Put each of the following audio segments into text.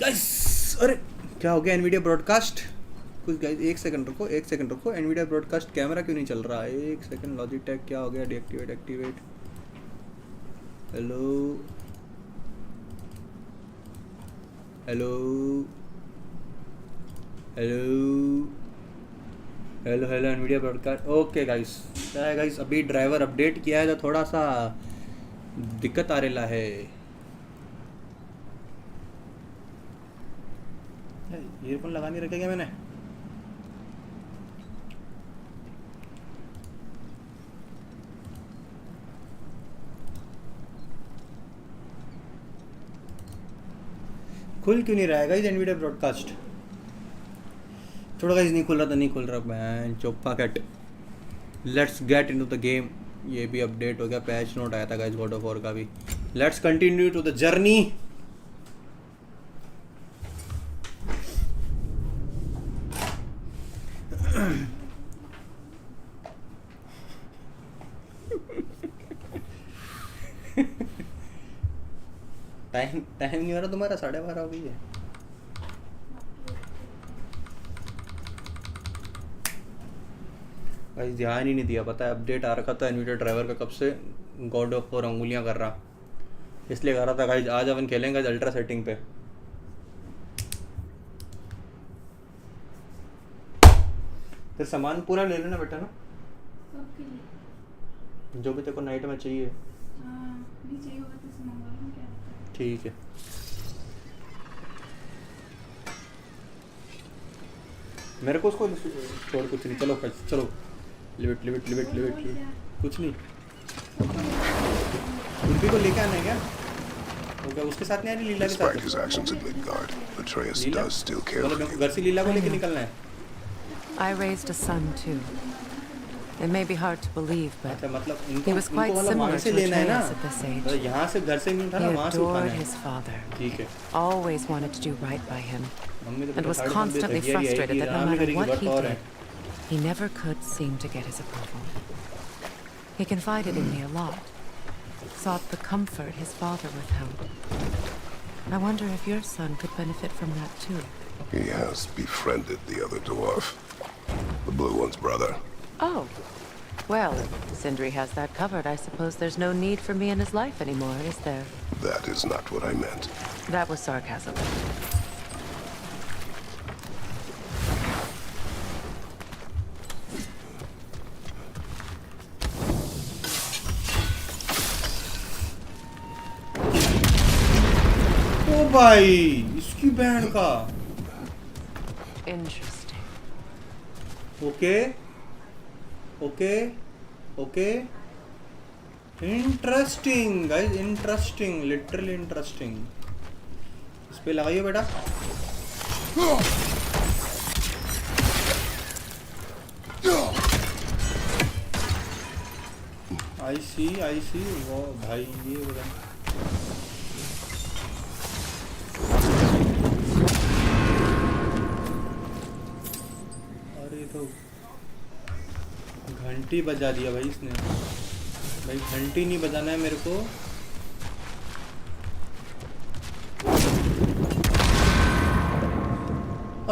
Guys अरे क्या हो गया एनवीडिया ब्रॉडकास्ट कुछ गाइस एक सेकंड रुको एनवीडिया ब्रॉडकास्ट कैमरा क्यों नहीं चल रहा है एक सेकंड लॉजिटेक क्या हो गया deactivate activate hello hello hello hello hello Nvidia broadcast okay guys क्या है गाइस अभी ड्राइवर अपडेट किया है तो थोड़ा सा दिक्कत आ रहा है ईयरफोन लगा नहीं रखे क्या मैंने खुल क्यों नहीं रहा है गाइस एनवीडिया ब्रॉडकास्ट थोड़ा गाइस नहीं खुल रहा मैं चोप्पा cut let's get into the game ये भी अपडेट हो गया पैच नोट आया था गाइस गॉड ऑफ वॉर का भी let's continue to the journey time नहीं हो रहा तुम्हारा 12:30 हो गई है भाई ध्यान ही नहीं दिया पता है अपडेट आ रखा था एनवीडिया ड्राइवर का कब से गॉड ऑफ वॉर अंगुलियां कर रहा इसलिए कर रहा था गाइस आज अपन खेलेंगे अल्ट्रा सेटिंग पे फिर सामान पूरा ले लेना बेटा ना जो भी तेरे को नाइट में चाहिए नहीं चाहिए होगा तो मंगवा लूं क्या ठीक है मेरे को उसको छोड़ कुछ नहीं चलो चलो लिविट कुछ नहीं उर्फी को लेके आना है क्या ओके उसके साथ नहीं आ रही लीला के साथ मतलब घर से लीला को लेके निकलना है I raised a son too. It may be hard to believe, but मतलब he was quite similar to Atreus at this age. यहाँ से घर से नहीं उठाना वहाँ से उठाना है his father. ठीक है Always wanted to do right by him, and was constantly frustrated that no matter what he did, he never could seem to get his approval. He confided in me a lot, sought the comfort his father withheld. I wonder if your son could benefit from that too. He has befriended the other dwarf, the blue one's brother. Oh, well, if Sindri has that covered, I suppose there's no need for me in his life anymore, is there? That is not what I meant. That was sarcasm. ओ भाई इसकी बहन का Interesting. Okay interesting guys interesting literally interesting इस पे लगाइए बेटा आई सी वो भाई ये बता अरे तो घंटी बजा दिया भाई इसने भाई घंटी नहीं बजाना है मेरे को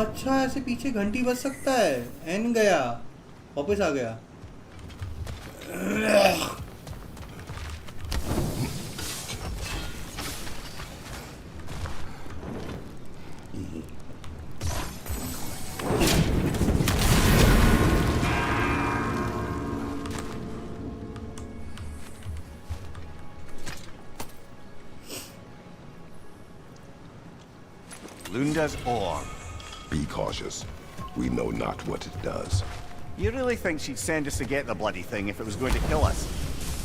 अच्छा ऐसे पीछे घंटी बज सकता है एन गया वापस आ गया Lunda's orb. Be cautious. We know not what it does. You really think she'd send us to get the bloody thing if it was going to kill us?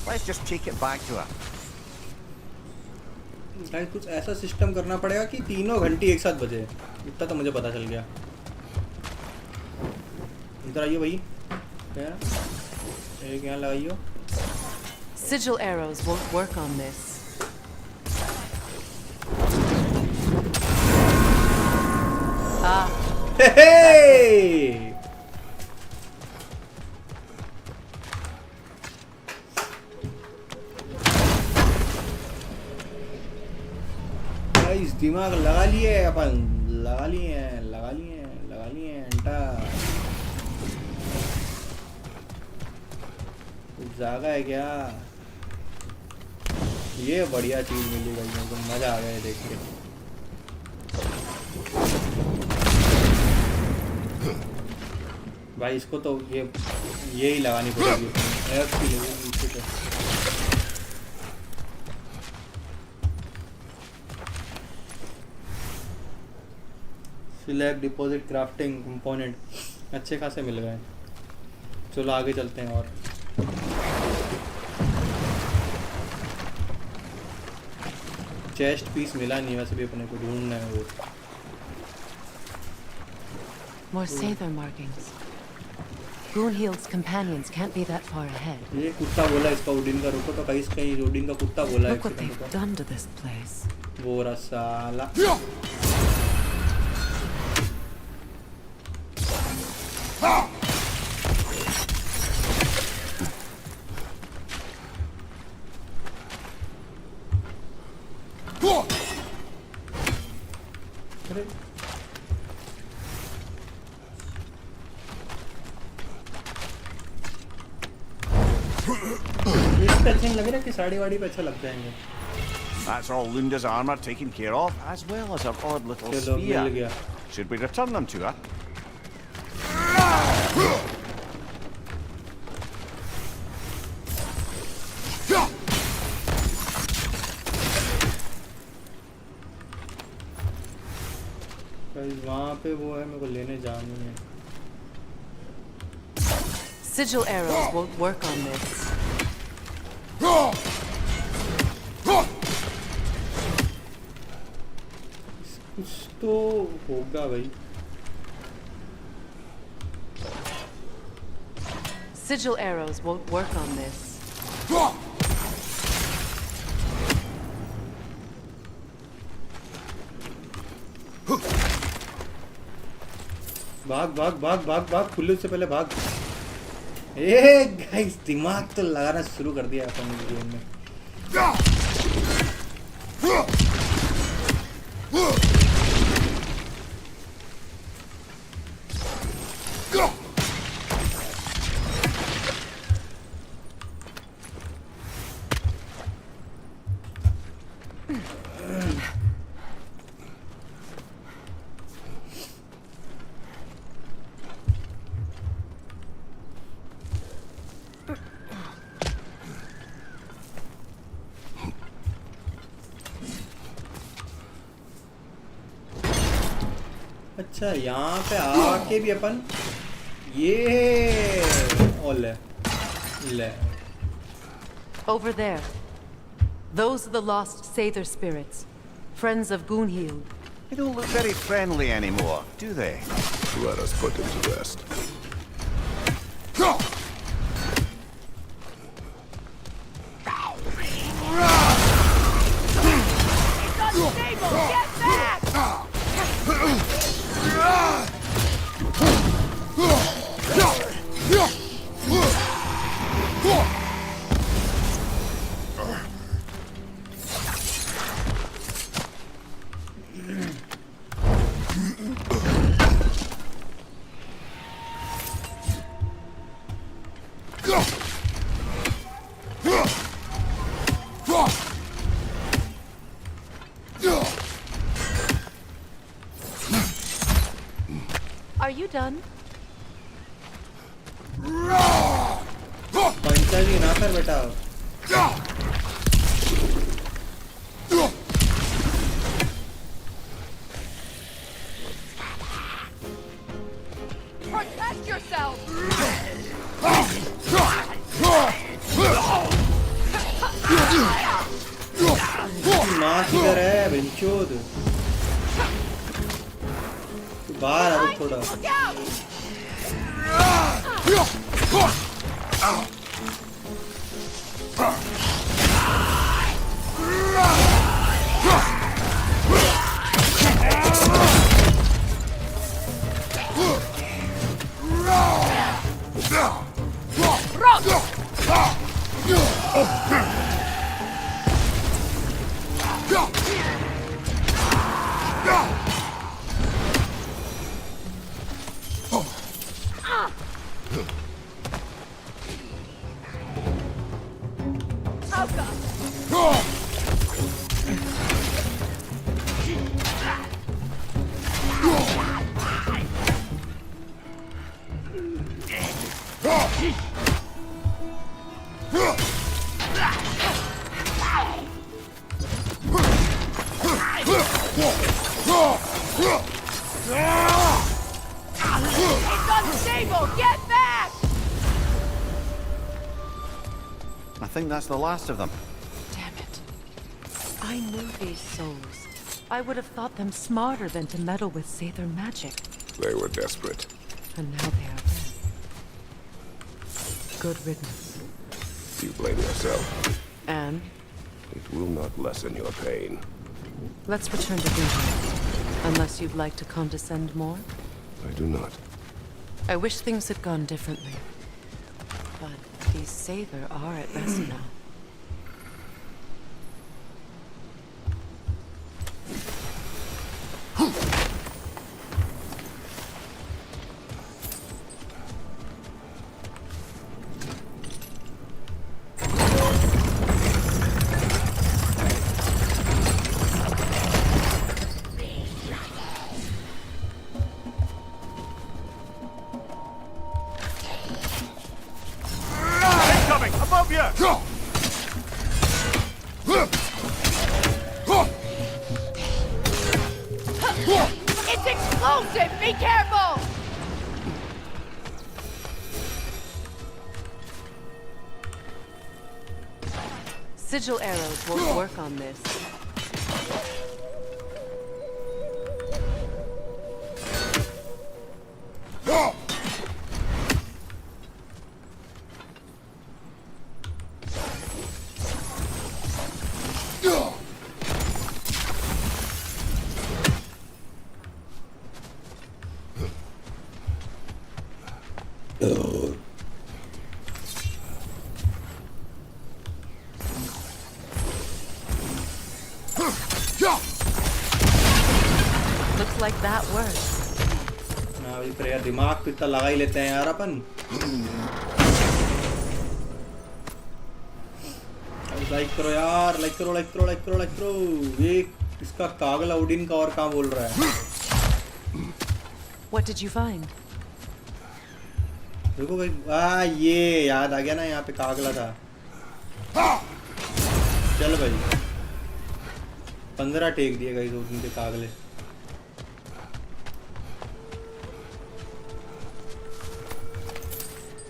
Let's just take it back to her. Guys कुछ ऐसा system करना पड़ेगा कि तीनों घंटी एक साथ बजे इतना तो मुझे पता चल गया इधर आइए भाई एक यहाँ लगाइयो Sigil arrows won't work on this. Ah. Hey! दिमाग लगा लिए अपन, लगा लिए अंटा। कुछ जागा है क्या? ये बढ़िया चीज मिली भाई, मेरे को मजा आ गया है देख के। भाई इसको तो ये ही लगानी पड़ेगी, F की लगेगी नीचे पे। सिलेक्ट डिपॉजिट क्राफ्टिंग कंपोनेंट अच्छे खासे मिल गए। चलो आगे चलते हैं। और चेस्ट पीस मिला नहीं, वैसे भी अपने को ढूंढना है वो। More Sather markings. Goonhild's companions can't be that far ahead. ये कुत्ता बोला इसका उडिन का, रुको तो कहीं उडिन का कुत्ता बोला है। Look what they've done to this place. वो रसाला। लग रहा है कि साड़ी वाड़ी पे अच्छा लग जाएंगे। That's all Lunda's armor taken care of, as well as her odd little spear. Should we return them to her? वहाँ पे वो है, मेरे को लेने जानी है। Sigil arrows won't work on this. कुछ तो होगा भाई। Sigil arrows won't work on this. भाग भाग भाग भाग भाग, खुले से पहले भाग। ए गाइस, दिमाग तो लगाना शुरू कर दिया अपन इस गेम में। अच्छा, यहाँ पे आके भी अपन ये और ले। Over there. Those are the lost Sather spirits, friends of Goonhild. They don't look very friendly anymore, do they? Let us put them to rest. Are you done? पंचायती ना कर बेटा। Protect yourself! माँ किधर है बेंचोद? बाहर आ थोड़ा। It's unstable! Get back! I think that's the last of them. Damn it. I knew these souls. I would have thought them smarter than to meddle with Sather magic. They were desperate. And now they are dead. Good riddance. You blame yourself. And It will not lessen your pain. let's return to Greenland. Unless you'd like to condescend more. I do not. I wish things had gone differently. But these Sather are at rest now. Incoming! Above you! It's explosive! Be careful! Sigil arrows won't work on this. Looks like that worked. ना अभी पर यार दिमाग तो इतना लगा ही लेते हैं यार अपन. लाइक करो यार, लाइक करो, लाइक करो, लाइक करो, लाइक करो. ये इसका कागल ओडिन का और कहाँ बोल रहा है? What did you find? देखो भाई, ये याद आ गया ना, यहाँ पे कागला था. चल भाई, 15 टेक दिए गाइस ओडिन के कागले.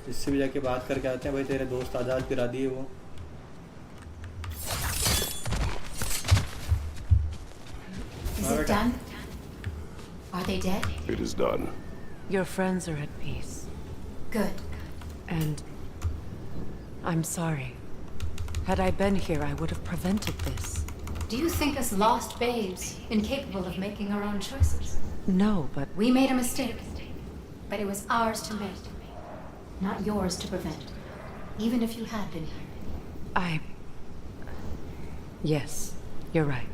इससे भी जाके बात करके आते हैं भाई. तेरे दोस्त आजाद गिरा दिए वो. Is it done? Are they dead? It is done. Your friends are at peace. Good. And I'm sorry. Had I been here, I would have prevented this. Do you think us lost babes, incapable of making our own choices? No, but We made a mistake, but it was ours to make, not yours to prevent, even if you had been here. Yes, you're right.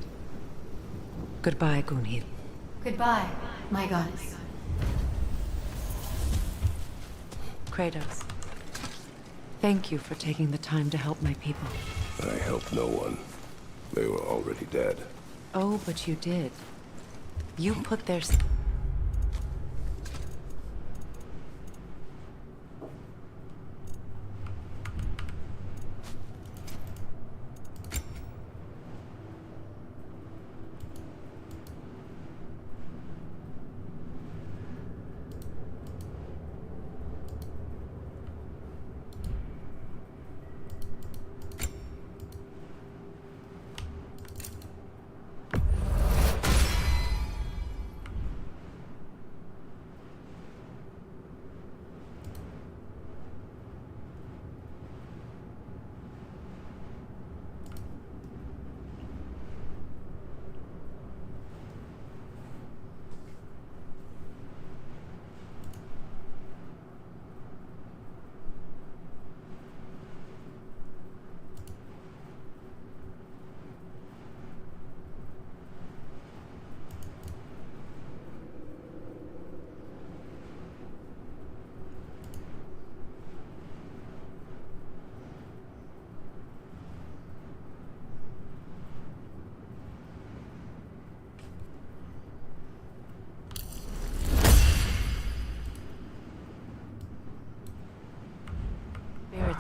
Goodbye, Gunhild. Goodbye, my goddess. Kratos. Thank you for taking the time to help my people. I helped no one. They were already dead. Oh, but you did. You put their...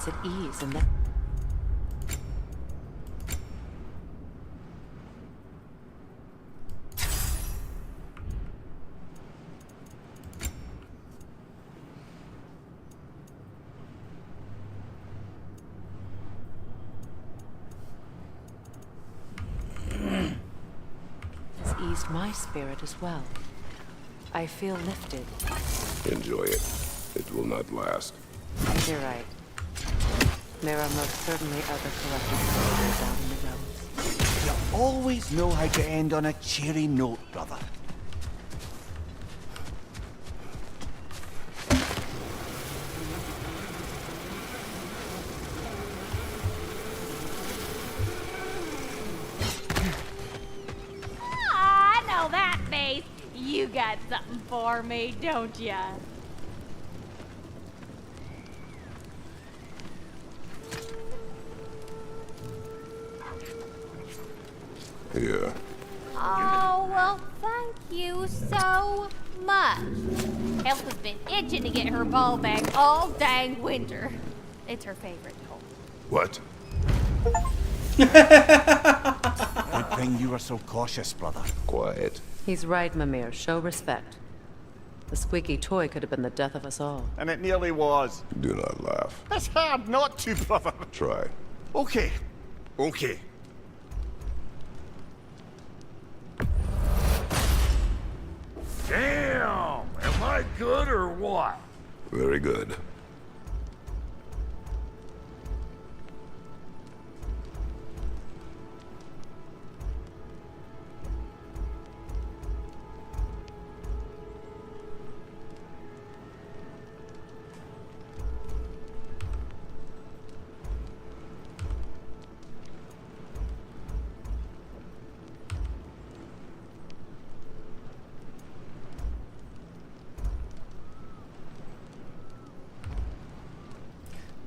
spirits at ease in that. Has eased my spirit as well. I feel lifted. Enjoy it. It will not last. You're right. There are most certainly other collected soldiers out in the roads. You always know how to end on a cheery note, brother. I know that face. You got something for me, don't ya? Here. Oh, well, thank you so much. Elf has been itching to get her ball back all dang winter. It's her favorite toy. What? Good thing you were so cautious, brother. Quiet. He's right, Mimir. Show respect. The squeaky toy could have been the death of us all. And it nearly was. Do not laugh. It's hard not to, brother. Try. Okay. Okay. Damn! Am I good or what? Very good.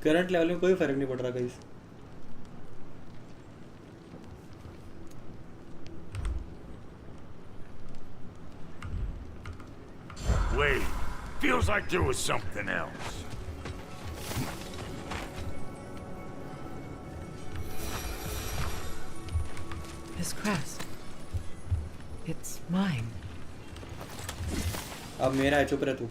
Current level में कोई फर्क नहीं पड़ रहा guys. Wait, feels like there was something else. His crest. It's mine. अब मेरा है, चुप रह तू.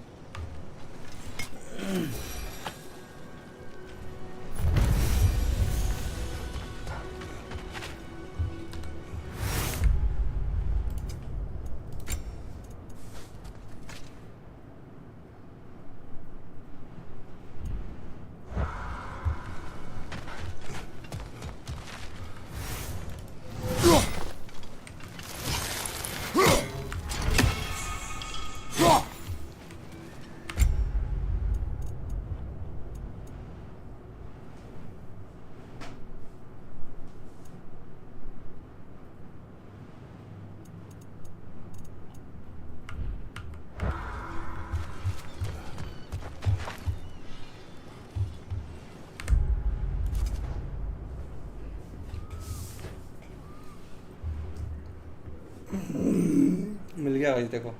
मिल गया भाई. देखो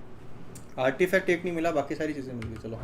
आर्टिफैक्ट एक नहीं मिला, बाकी सारी चीजें मिल गई. चलो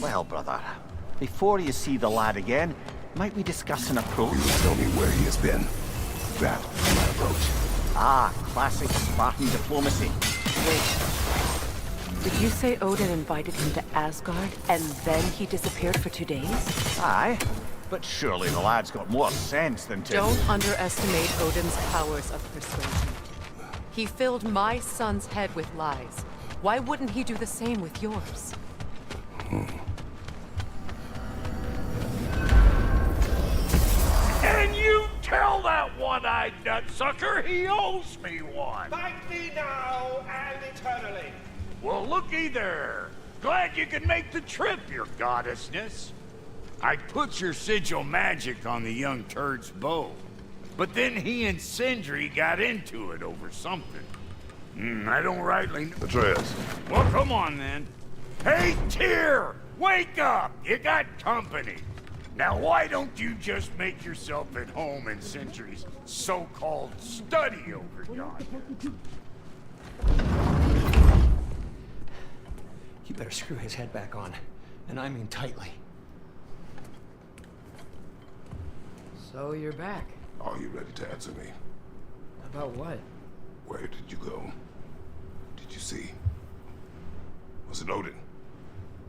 Well, brother, before you see the lad again, might we discuss an approach? You tell me where he has been. That is my approach. Ah, classic Spartan diplomacy. Wait. Did you say Odin invited him to Asgard, and then he disappeared for 2 days? Aye, but surely the lad's got more sense than to... Don't underestimate Odin's powers of persuasion. He filled my son's head with lies. Why wouldn't he do the same with yours? one-eyed nutsucker, he owes me one. Thank thee now and eternally. Well, looky there. Glad you could make the trip, your goddessness. I put your sigil magic on the young turd's bow, but then he and Sindri got into it over something. I don't rightly... Atreus. Well, come on, then. Hey, Tyr! Wake up! You got company. Now, why don't you just make yourself at home in Sindri's so-called study over yonder? You better screw his head back on, and I mean tightly. So you're back. Are you ready to answer me? About what? Where did you go? Did you see? Was it Odin?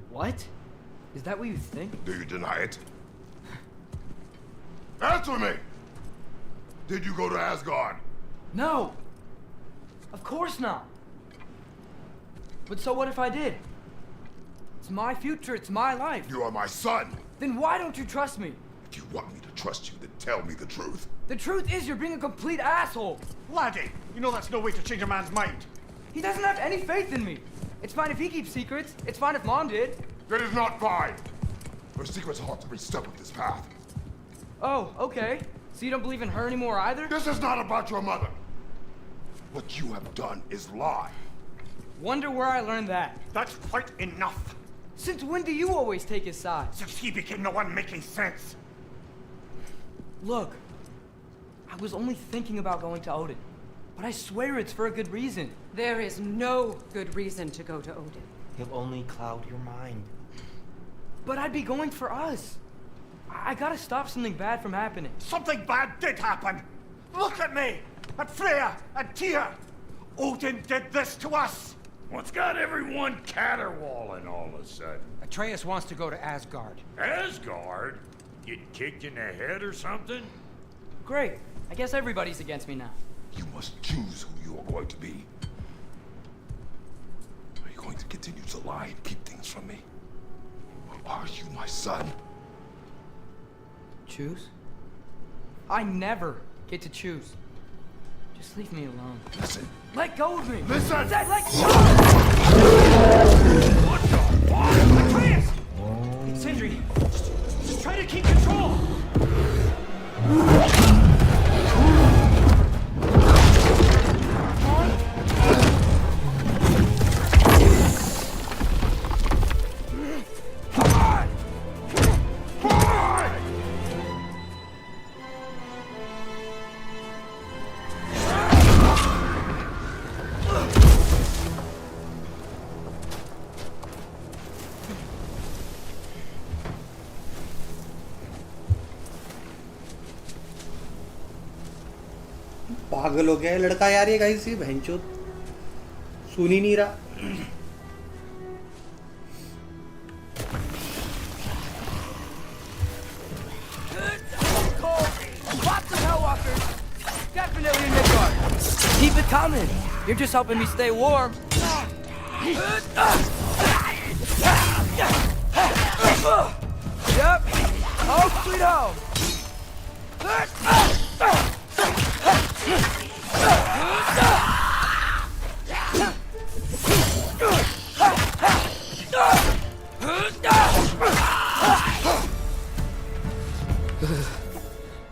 What? Is that what you think? Do you deny it? Answer me! Did you go to Asgard? No! Of course not! But so what if I did? It's my future, it's my life. You are my son! Then why don't you trust me? If you want me to trust you, then tell me the truth. The truth is you're being a complete asshole! Laddie, you know that's no way to change a man's mind. He doesn't have any faith in me. It's fine if he keeps secrets. It's fine if Mom did. It is not fine! Her secrets haunt every step of this path. Oh, okay. So you don't believe in her anymore either? This is not about your mother! What you have done is lie. Wonder where I learned that. That's quite enough. Since when do you always take his side? Since he became the one making sense. Look, I was only thinking about going to Odin, but I swear it's for a good reason. There is no good reason to go to Odin. He'll only cloud your mind. But I'd be going for us. I gotta stop something bad from happening. Something bad did happen. Look at me, at Freya, and Tyr. Odin did this to us. What's got everyone caterwauling all of a sudden? Atreus wants to go to Asgard. Asgard? Get kicked in the head or something? Great. I guess everybody's against me now. You must choose who you are going to be. Are you going to continue to lie and keep things from me? Or are you my son? Choose? I never get to choose. Just leave me alone. Listen. Let go of me! Listen! I said let go! What the fuck? Atreus! It's Sindri. Just try to keep control. पागल हो गया है लड़का यार, ये guys ये भैंचोद सुन ही नहीं रहा। Lots of Hellwalkers! Definitely in Midgard! Keep it coming! You're just helping me stay warm. Yep! Home sweet home!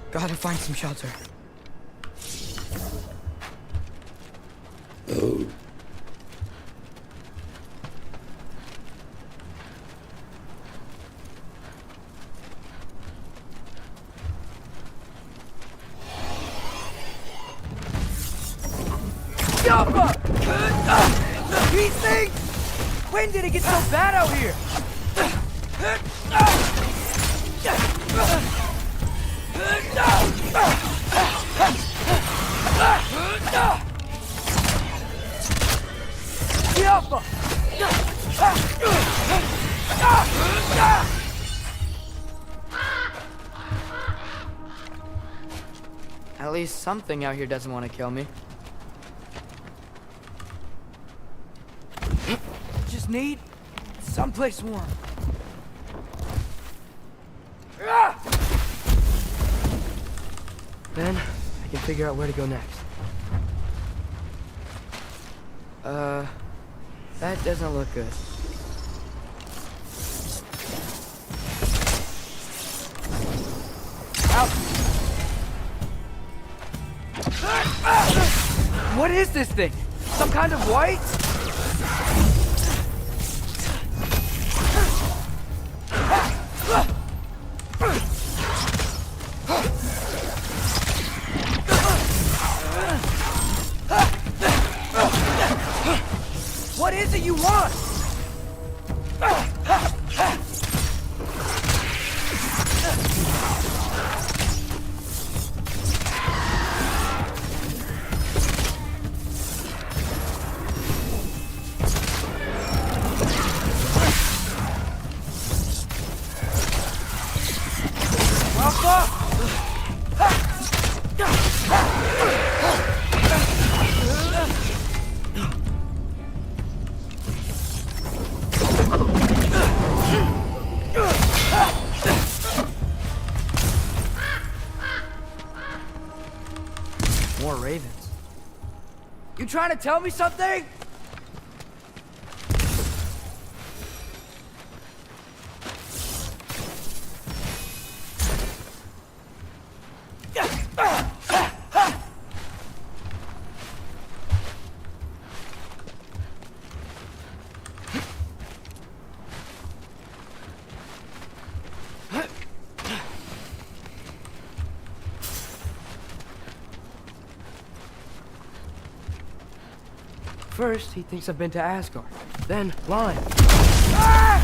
Gotta find some shelter. These things! When did it get so bad out here? At least something out here doesn't want to kill me. Just need someplace warm. Then I I can figure out where to go next. That doesn't look good. Ow! What is this thing? Some kind of white? What is it you want? More ravens. You trying to tell me something? First, he thinks I've been to Asgard. Then, Lion. Ah!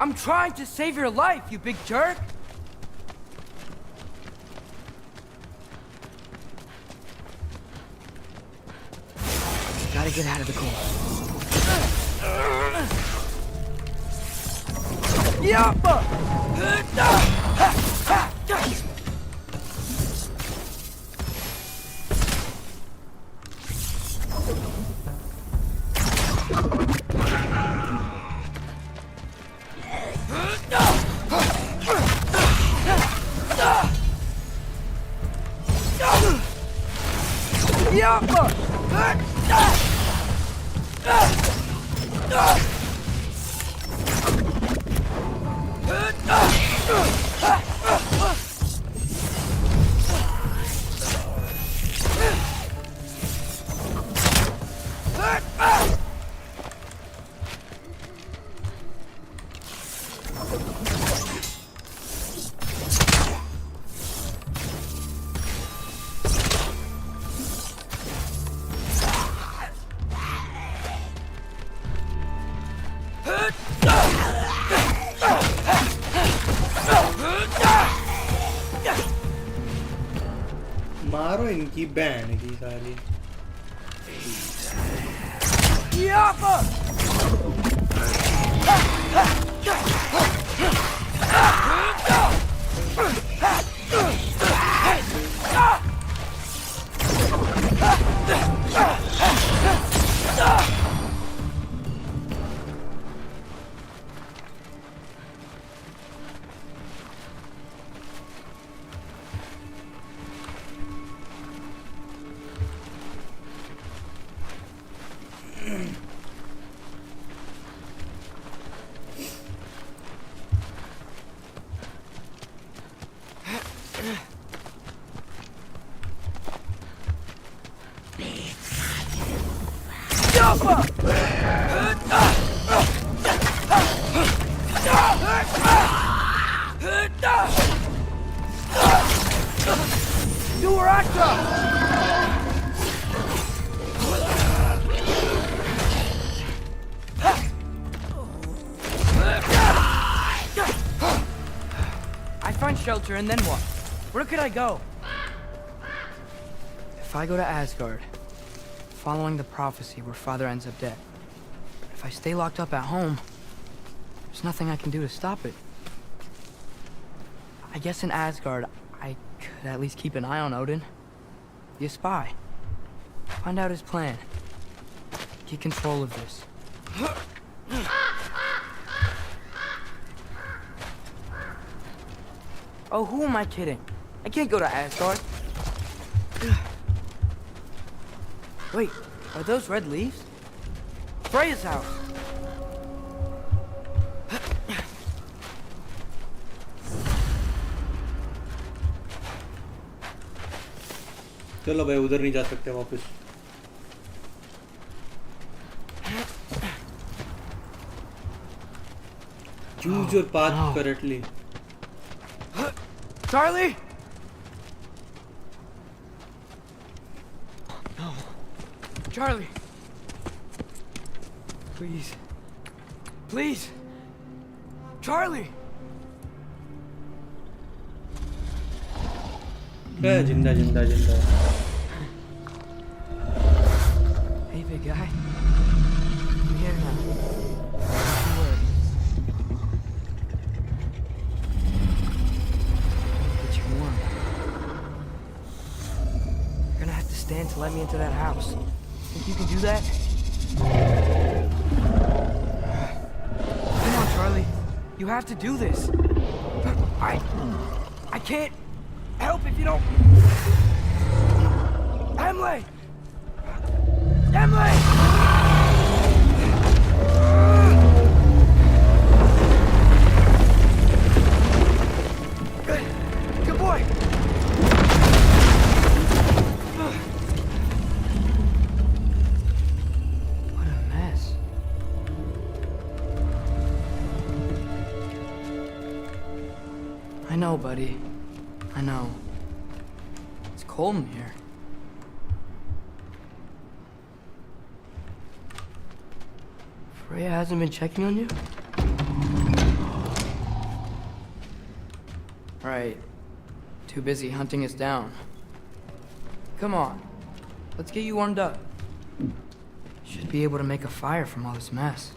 I'm trying to save your life, you big jerk! Gotta get out of the cold. Yappa! मारो इनकी band की सारी Shelter, and then what? Where could I go? If I go to Asgard, following the prophecy where Father ends up dead. If I stay locked up at home, there's nothing I can do to stop it. I guess in Asgard, I could at least keep an eye on Odin. Be a spy. Find out his plan. Get control of this. Oh, who am I kidding? I can't go to Asgard. Wait, are those red leaves? Freya's house. चलो भाई उधर नहीं जा सकते वापस. Choose your path correctly. Charlie! No. Charlie! Please. Please! Charlie! जिंदा जिंदा जिंदा. Hey, big guy. I'm here now. Don't worry. Get you warm. You're gonna have to stand to let me into that house. Think you can do that? Come on, Charlie. You have to do this. I can't help if you don't. Emily! Emily! Good boy! What a mess. I know, buddy. I know. It's cold in here. Freya hasn't been checking on you? Right. Too busy hunting us down. Come on. Let's get you warmed up. Should be able to make a fire from all this mess.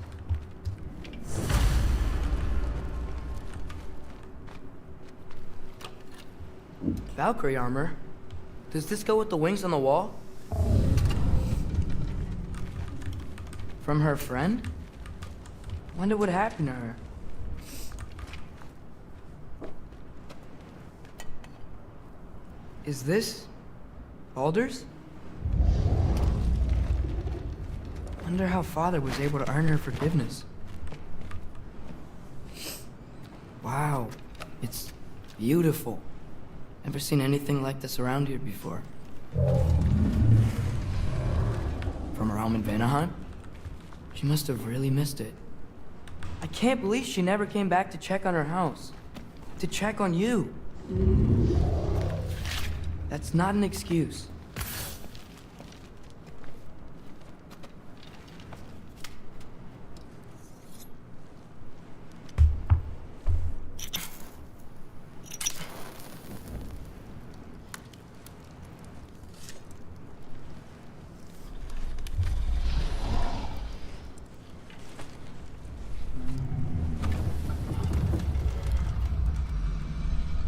Valkyrie armor? Does this go with the wings on the wall? From her friend? Wonder what happened to her. Is this Baldur's? Wonder how Father was able to earn her forgiveness. Wow, it's beautiful. Never seen anything like this around here before. From her home in Vanaheim? She must have really missed it. I can't believe she never came back to check on her house. To check on you. That's not an excuse.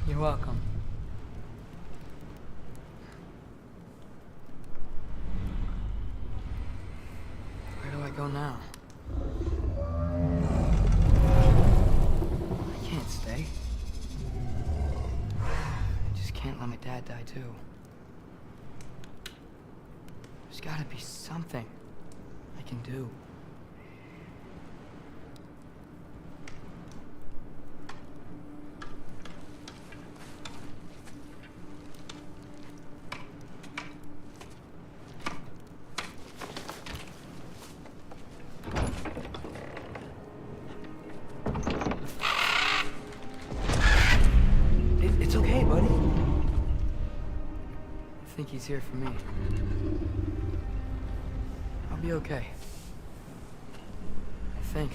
You're welcome. Where do I go now? I can't stay. I just can't let my dad die too. There's gotta be something I can do. It's okay, buddy. I think he's here for me. I'll be okay. I think.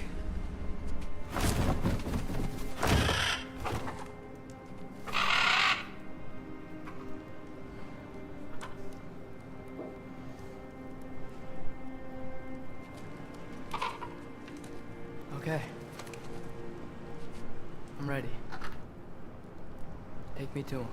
Okay. I'm ready. Take me to him.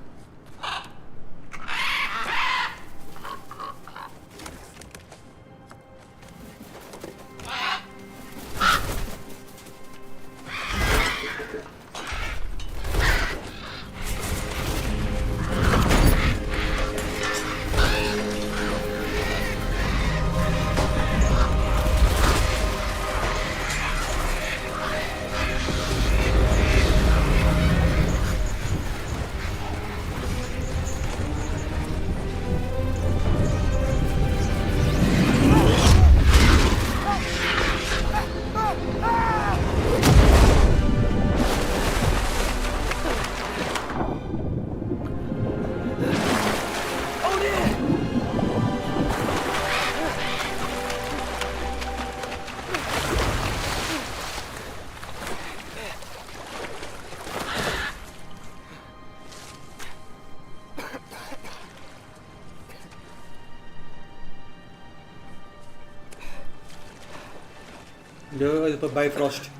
Bifrost.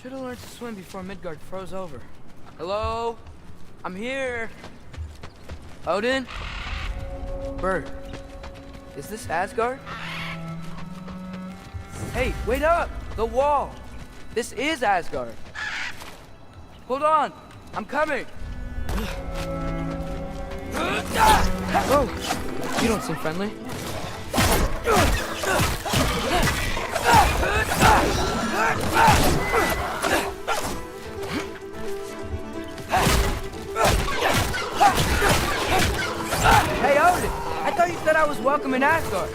Should have learned to swim before Midgard froze over. Hello? I'm here. Odin? Bird. Is this Asgard? Hey, wait up! The wall! This is Asgard. Hold on! I'm coming! Oh! You don't seem friendly. Hey, Odin! I thought you said I was welcome in Asgard.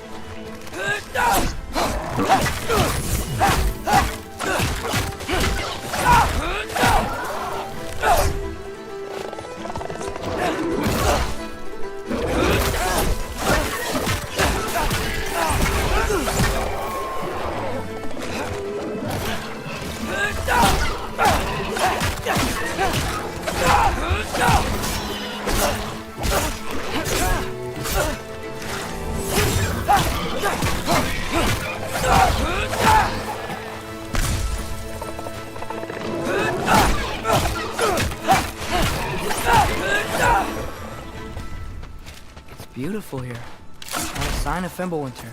It's beautiful here. Not a sign of Fimbulwinter.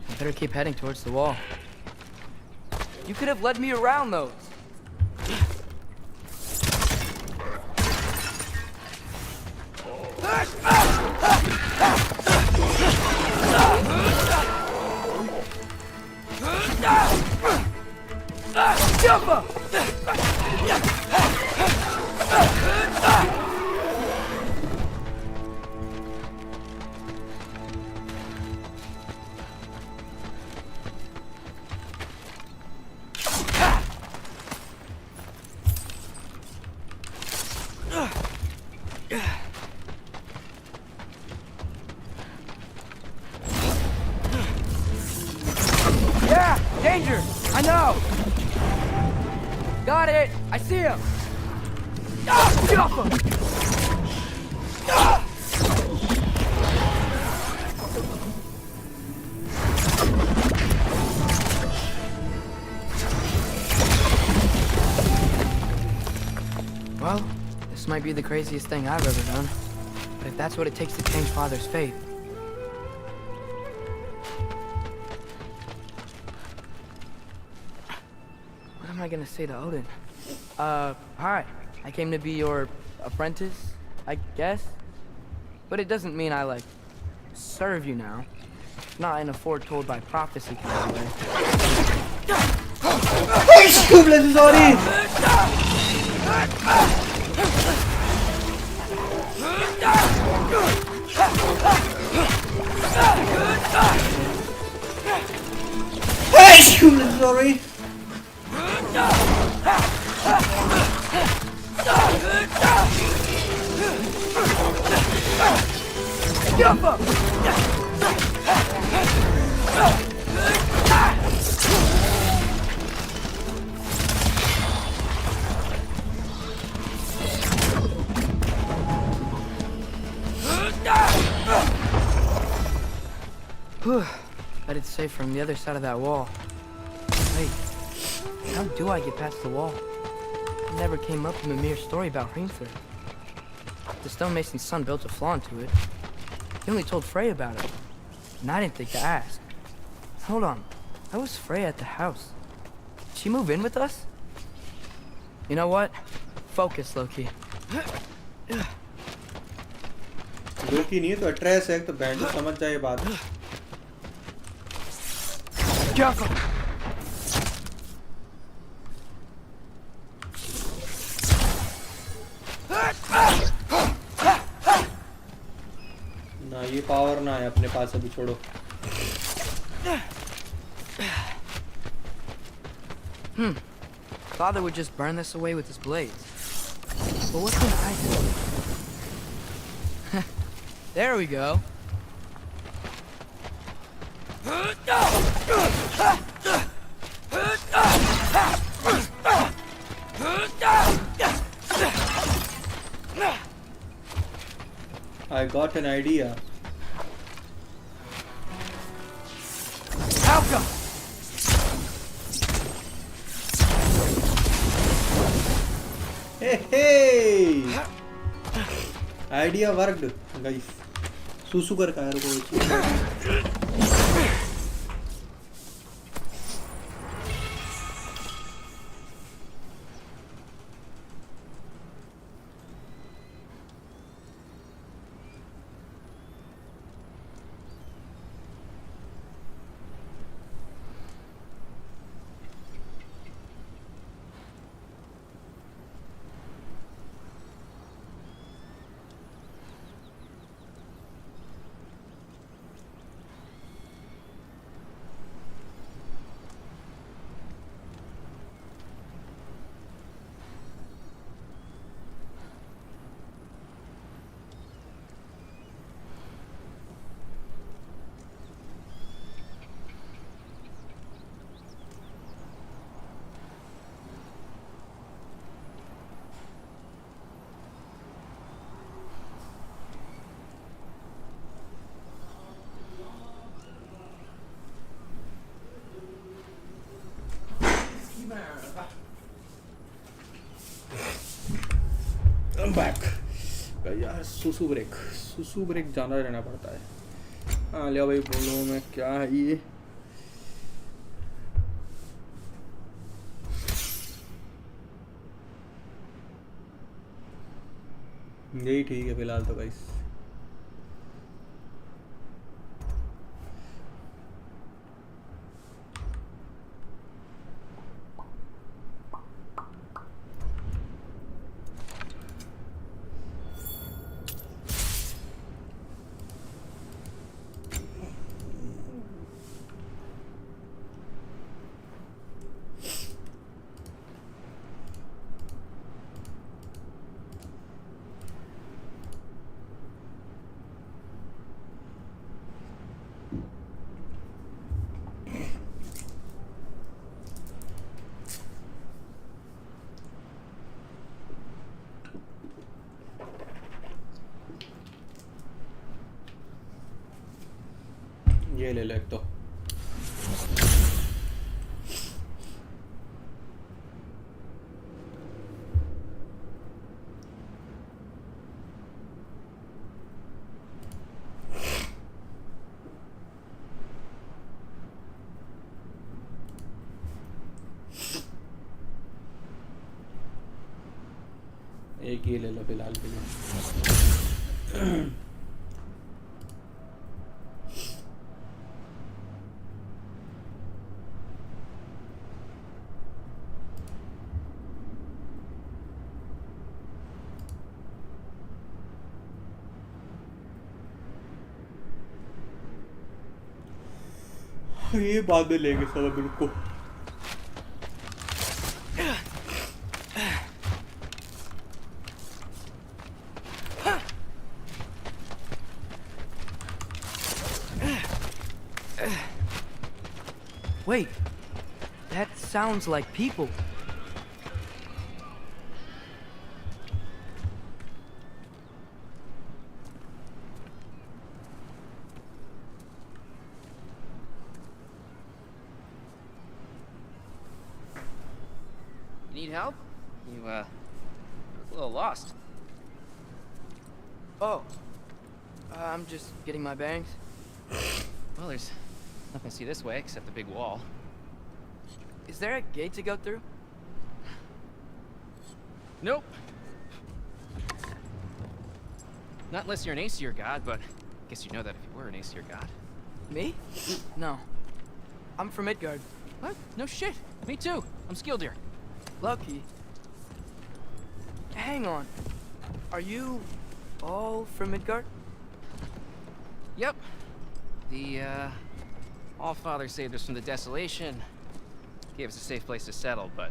I better keep heading towards the wall. You could have led me around those. Yeah, danger! I know! Got it! I see him! Get off him! Well, this might be the craziest thing I've ever done. But if that's what it takes to change Father's fate... What am I gonna say to Odin? Hi. I came to be your apprentice, I guess? But it doesn't mean I, like, serve you now. Not in a foretold by prophecy kind of way. Sorry! Sorry! Jump up! Bet it's safe from the other side of that wall. Wait, how do I get past the wall? It never came up in the mere story about Hrimthur. The stonemason's son built a flaw into it. He only told Frey about it, and I didn't think to ask. Hold on, how was Frey at the house? Did she move in with us? You know what? Focus, Loki. लोकी नहीं तो address है तो band समझ जाए बात. Careful. ना ये power ना है अपने पास अभी छोड़ो. Father would just burn this away with his blades. But what can I do? There we go. I got an idea. Alka! Hey, hey! Idea worked, guys. सुसु कर का को बैक यार सुसु ब्रेक जाना रहना पड़ता है। हाँ लिया भाई बोलो मैं क्या है ये यही ठीक है फिलहाल तो गाइस। ये ले लो एक तो एक ये ले लो फिलहाल के लिए। ये बाद में लेंगे सब बिल्कुल। Wait, that sounds like people. Need help? You, a little lost. Oh, I'm just getting my bearings. Well, there's nothing to see this way except the big wall. Is there a gate to go through? Nope. Not unless you're an Aesir god, but I guess you'd know that if you were an Aesir god. Me? No. I'm from Midgard. What? No shit. Me too. I'm skilled here. Lucky. Hang on. Are you all from Midgard? Yep. The, Allfather saved us from the desolation. Gave us a safe place to settle, but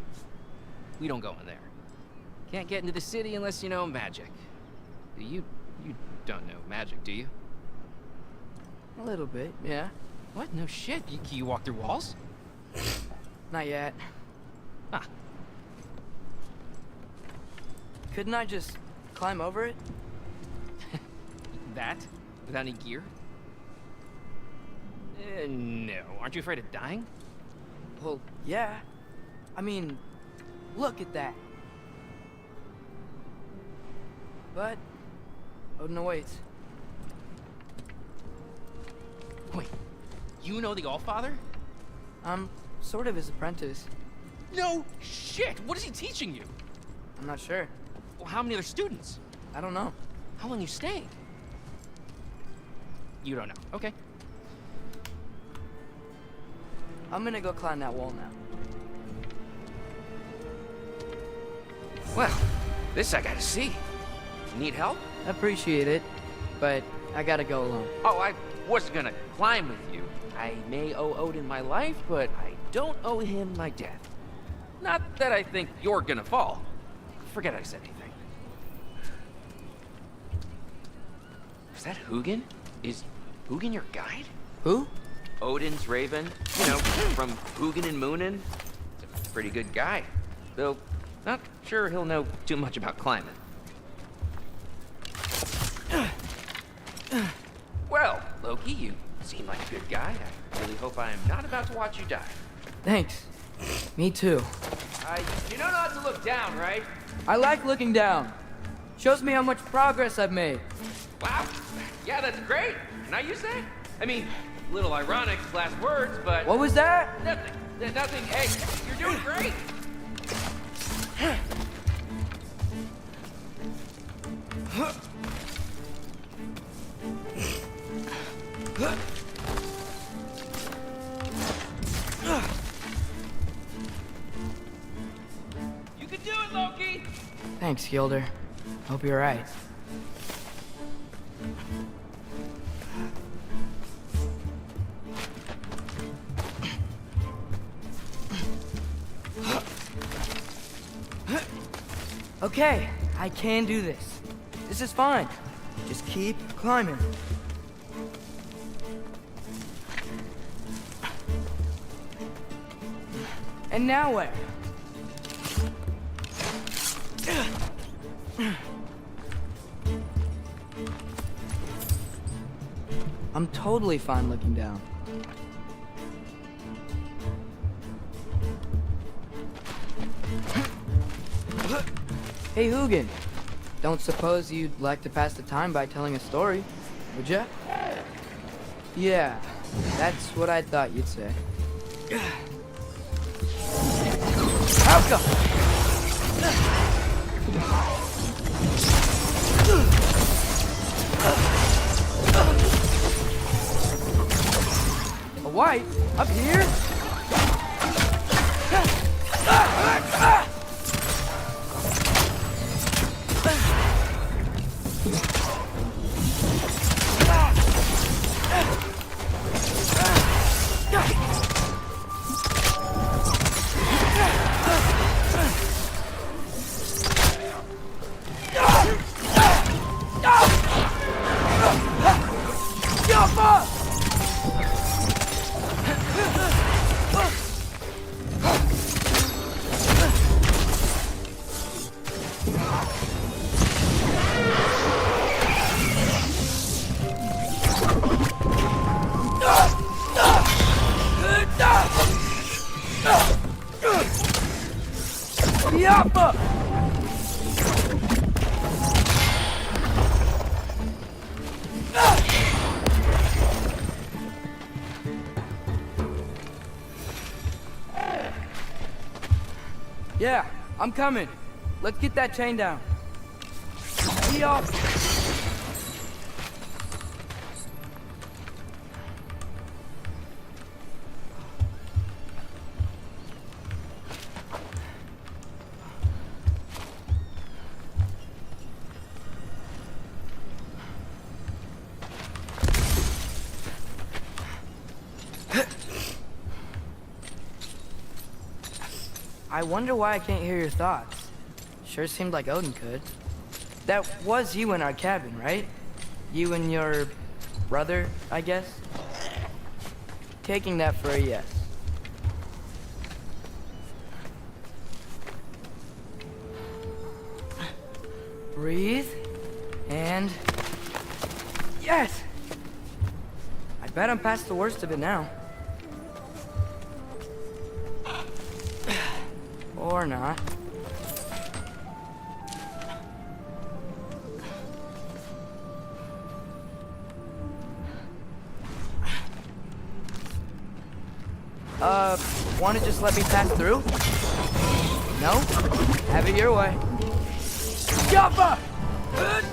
we don't go in there. Can't get into the city unless you know magic. You don't know magic, do you? A little bit, yeah. What? No shit. Can you walk through walls? Not yet. Huh. Couldn't I just climb over it? That? Without any gear? No. Aren't you afraid of dying? Well, yeah. I mean, look at that. But Odin awaits. Wait, you know the Allfather? I'm sort of his apprentice. No shit! What is he teaching you? I'm not sure. Well, how many other students? I don't know. How long you staying? You don't know. Okay. I'm gonna go climb that wall now. Well, this I gotta see. Need help? Appreciate it, but I gotta go alone. Oh, I wasn't gonna climb with you. I may owe Odin my life, but I don't owe him my death. Not that I think you're gonna fall. Forget I said anything. Is that Hugin? Is Hugin your guide? Who? Odin's raven. You know, from Hugin and Moonin. He's a pretty good guy. Though, not sure he'll know too much about climbing. Well, Loki, you seem like a good guy. I really hope I am not about to watch you die. Thanks. Me too. You know not to look down, right? I like looking down. Shows me how much progress I've made. Wow. Yeah, that's great. Can I use that? I mean, a little ironic last words, but... What was that? Nothing. Nothing. Hey, you're doing great. You can do it, Loki! Thanks, Gilder. Hope you're right. Okay, I can do this. This is fine. Just keep climbing. And now where? I'm totally fine looking down. Hey, Hugin. Don't suppose you'd like to pass the time by telling a story, would ya? Yeah, that's what I thought you'd say. How come? A white? Up here? Yeah, I'm coming. Let's get that chain down. Be off. I wonder why I can't hear your thoughts. Sure seemed like Odin could. That was you in our cabin, right? You and your brother, I guess? Taking that for a yes. Breathe, and Yes! I bet I'm past the worst of it now. Or not. Wanna just let me pass through? No? Have it your way. Jumper! Good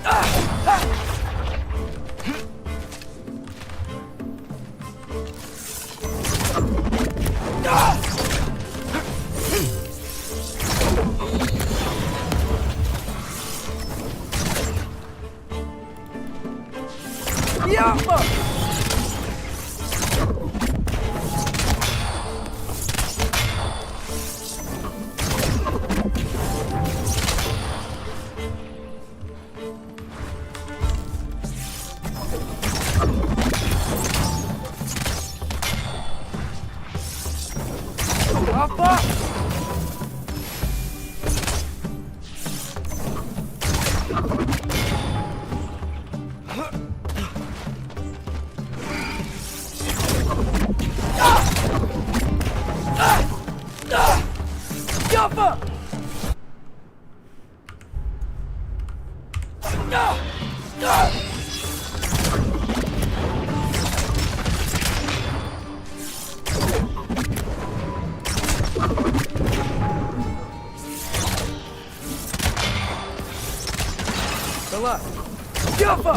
luck. Jumper!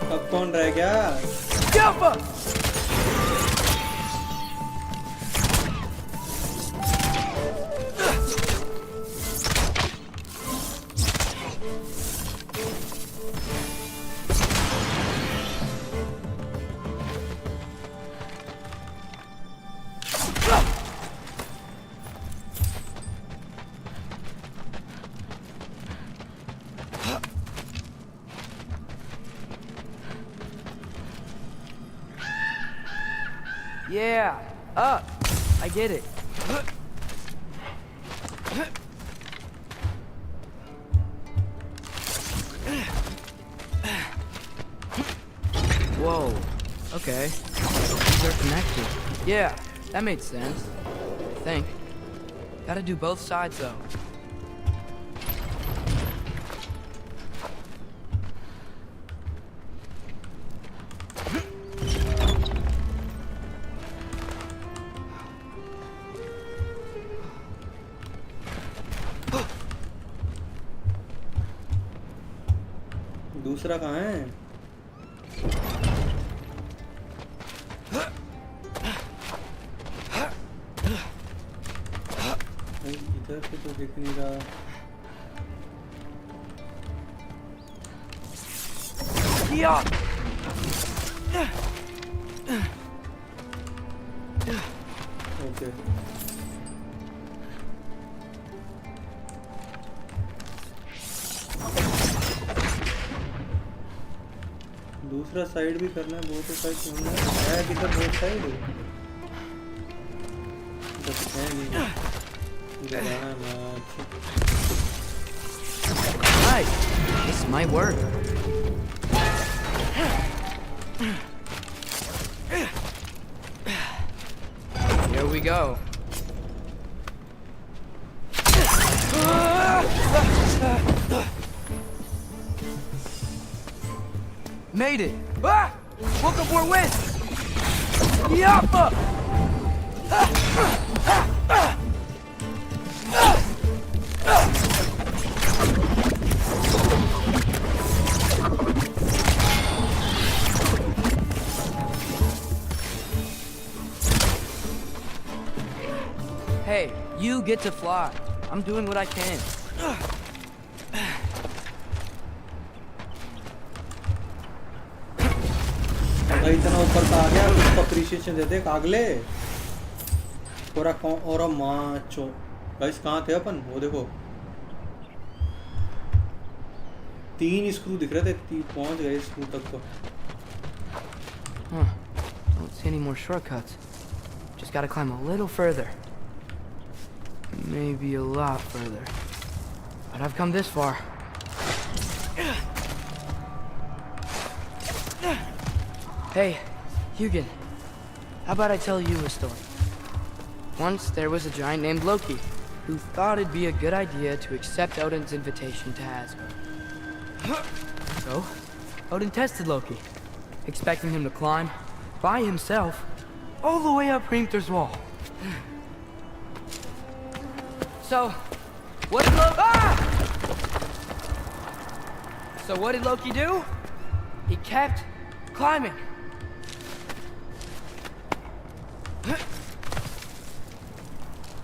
अब कौन रह गया? Jumper! Yeah, up. I get it. Whoa. Okay. They're connected. Yeah, that made sense. I think. Gotta do both sides though. दूसरा कहाँ है? इधर से तो दिख नहीं रहा। ओके। दूसरा साइड भी करना है, बहुत साइड होना है किधर, बहुत साइड है नहीं Nice. This might work. Here we go. go. Made it! Ah! Woke up more wind! Yappa! Hey, you get to fly. I'm doing what I can. भाई इतना ऊपर का आ गया, उसको अप्रिशिएशन दे दे कागले। और माचो गाइस कहाँ थे अपन? वो देखो 3 स्क्रू दिख रहे थे, पहुंच गए स्क्रू तक तो। Don't see any more shortcuts. Just gotta climb a little further. Maybe a lot further. But I've come this far. Hey, Hugin. How about I tell you a story? Once there was a giant named Loki who thought it'd be a good idea to accept Odin's invitation to Asgard. So, Odin tested Loki, expecting him to climb by himself all the way up Hrimthur's wall. So, what did Loki do? He kept climbing.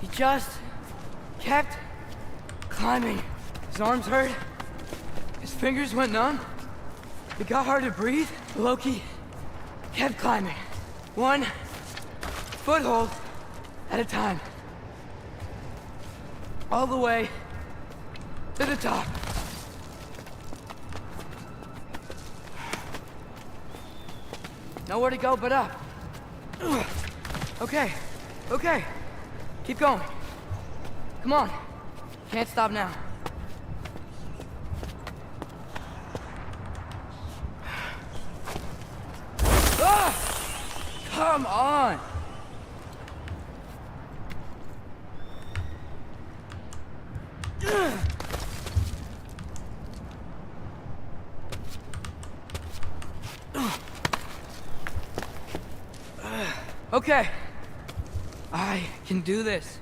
He just kept climbing. His arms hurt. His fingers went numb. It got hard to breathe. Loki kept climbing. One foothold at a time. All the way to the top. Nowhere to go but up. Okay, okay. Keep going. Come on. Can't stop now. Ah! Come on! Okay. I can do this.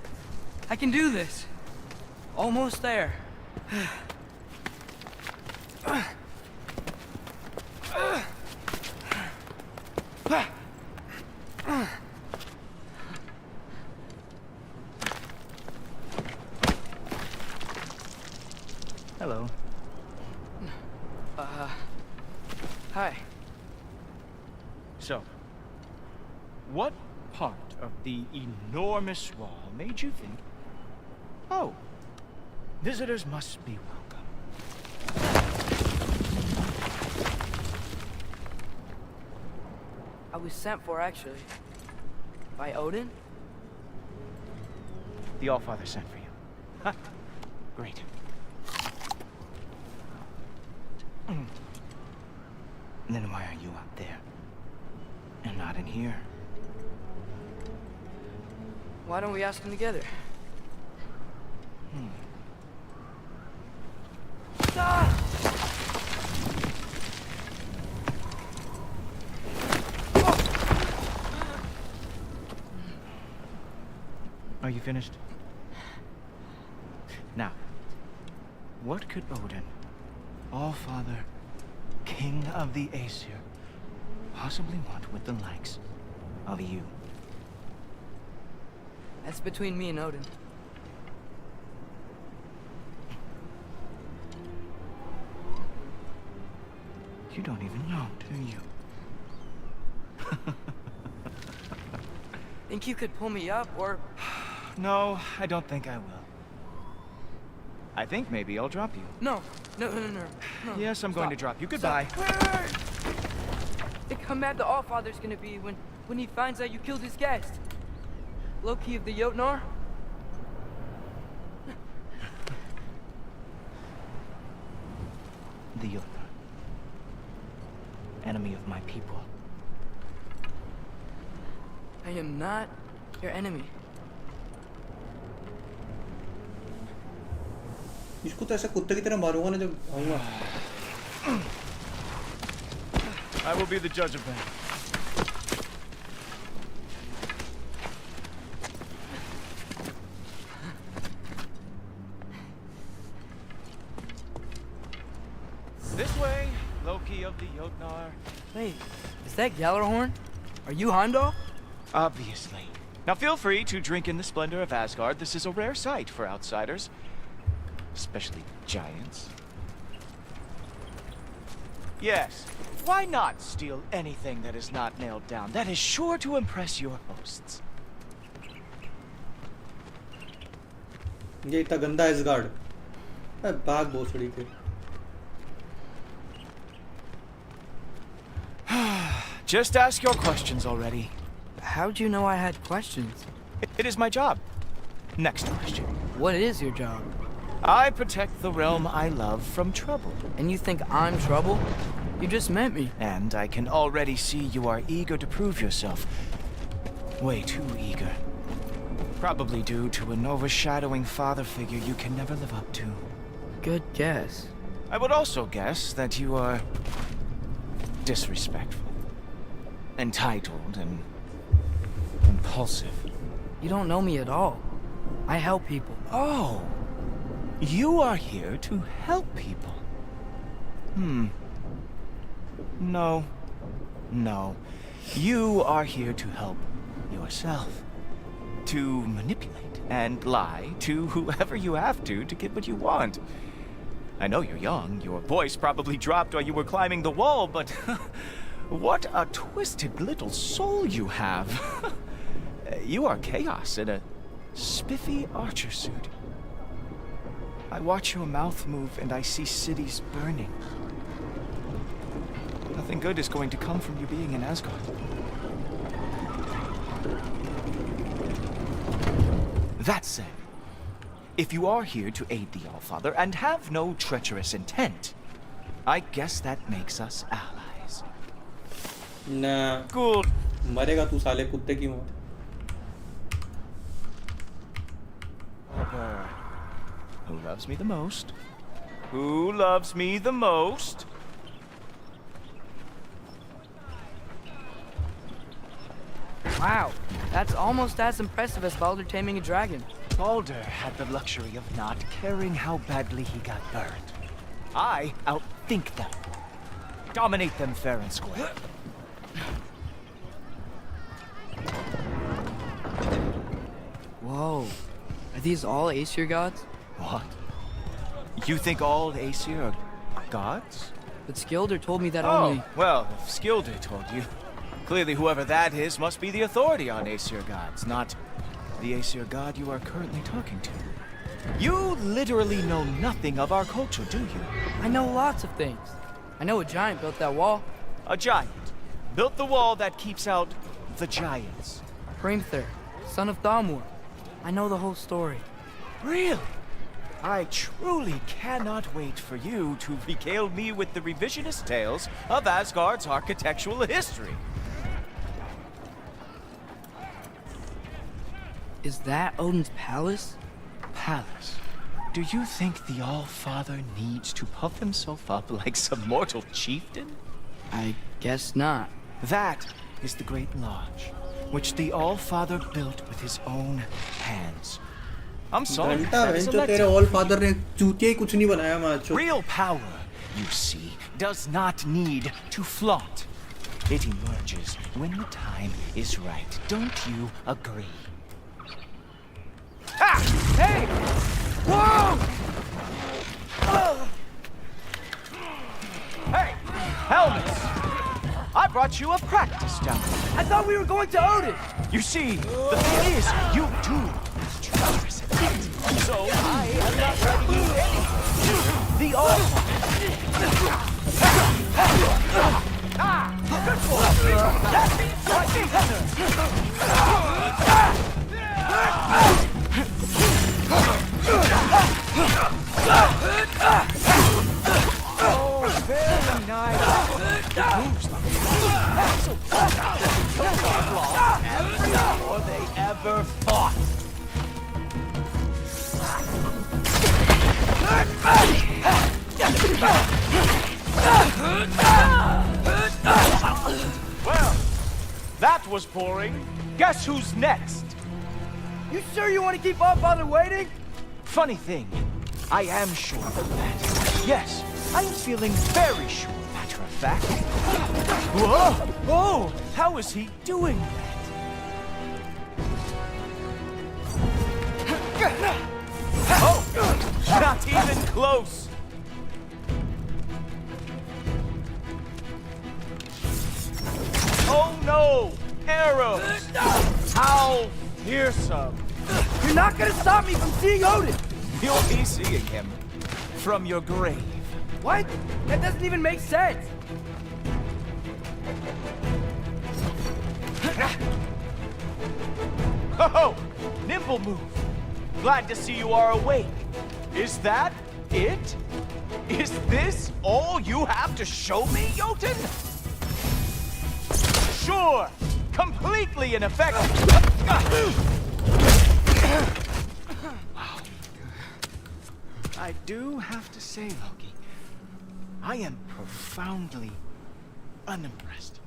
I can do this. Almost there. Hello. Hi. So, what part of the enormous wall made you think, oh, visitors must be welcome? I was sent for, actually. By Odin? The Allfather sent for you. Huh? Great. Then why are you up there? And not in here? Why don't we ask them together? Ah! Are you finished? Now, what could Odin, Allfather, King of the Aesir, possibly want with the likes of you? That's between me and Odin. You don't even know, do you? Think you could pull me up, or... No, I don't think I will. I think maybe I'll drop you. No. Yes, I'm going to drop you. Goodbye. Wait. Think how mad the Allfather's gonna be when he finds out you killed his guest. Loki of the Jotnar? The Jotnar. Enemy of my people. I am not your enemy. इसको तो ऐसे कुत्ते की तरह मारूंगा ना जब आऊंगा। I will be the judge of that. This way, Loki of the Jotnar. Wait, is that Gjallarhorn? Are you Heimdall? Obviously. Now feel free to drink in the splendor of Asgard. This is a rare sight for outsiders. Especially giants. Yes, why not steal anything that is not nailed down? That is sure to impress your hosts. ये इतना गंदा ash gourd, भाग भोसड़ी के। Just ask your questions already. How'd you know I had questions? It is my job. Next question. What is your job? I protect the realm I love from trouble. And you think I'm trouble? You just met me. And I can already see you are eager to prove yourself. Way too eager. Probably due to an overshadowing father figure you can never live up to. Good guess. I would also guess that you are disrespectful, entitled, and impulsive. You don't know me at all. I help people. Oh, you are here to help people. No. You are here to help yourself. To manipulate and lie to whoever you have to get what you want. I know you're young. Your voice probably dropped while you were climbing the wall, but what a twisted little soul you have. You are chaos in a spiffy archer suit. I watch your mouth move and I see cities burning. Nothing good is going to come from you being in Asgard. That said, if you are here to aid the Allfather and have no treacherous intent, I guess that makes us allies. Nah. Good. मरेगा तू साले कुत्ते की मौत। Who loves me the most? Who loves me the most? Wow, that's almost as impressive as Baldur taming a dragon. Baldur had the luxury of not caring how badly he got burned. I outthink them. Dominate them fair and square. Whoa, are these all Aesir gods? What? You think all Aesir are gods? But Skilder told me that Oh, only... well, if Skilder told you, clearly whoever that is must be the authority on Aesir gods, not the Aesir god you are currently talking to. You literally know nothing of our culture, do you? I know lots of things. I know a giant built that wall. A giant built the wall that keeps out the giants. Hrimthur, son of Thamur. I know the whole story. Really? I truly cannot wait for you to regale me with the revisionist tales of Asgard's architectural history. Is that Odin's palace? Palace? Do you think the All-Father needs to puff himself up like some mortal chieftain? I guess not. That is the Great Lodge, which the All-Father built with his own hands. I'm sorry. घंटा बहन जो तेरे all father ने चूतिया ही कुछ नहीं बनाया macho. Real power, you see, does not need to flaunt. It emerges when the time is right. Don't you agree? Ah! Hey! Whoa! Hey! Helmets! I brought you a practice down. I thought we were going to Odin! You see, the thing is, you do have treacherous intent. So I am not letting you in. The all. Ah! Good boy! That's oh, very nice. The moves like so before they ever fought. Well, that was boring. Guess who's next? You sure you want to keep our father waiting? Funny thing, I am sure of that. Yes, I am feeling very sure, matter of fact. Whoa! Oh, how is he doing that? Oh, not even close. Oh no! Arrows! How fearsome! You're not gonna stop me from seeing Odin! You'll be seeing him from your grave. What? That doesn't even make sense! Oh, nimble move. Glad to see you are awake. Is that it? Is this all you have to show me, Jotun? Sure, completely ineffective. Wow. I do have to say, Loki, I am profoundly unimpressed.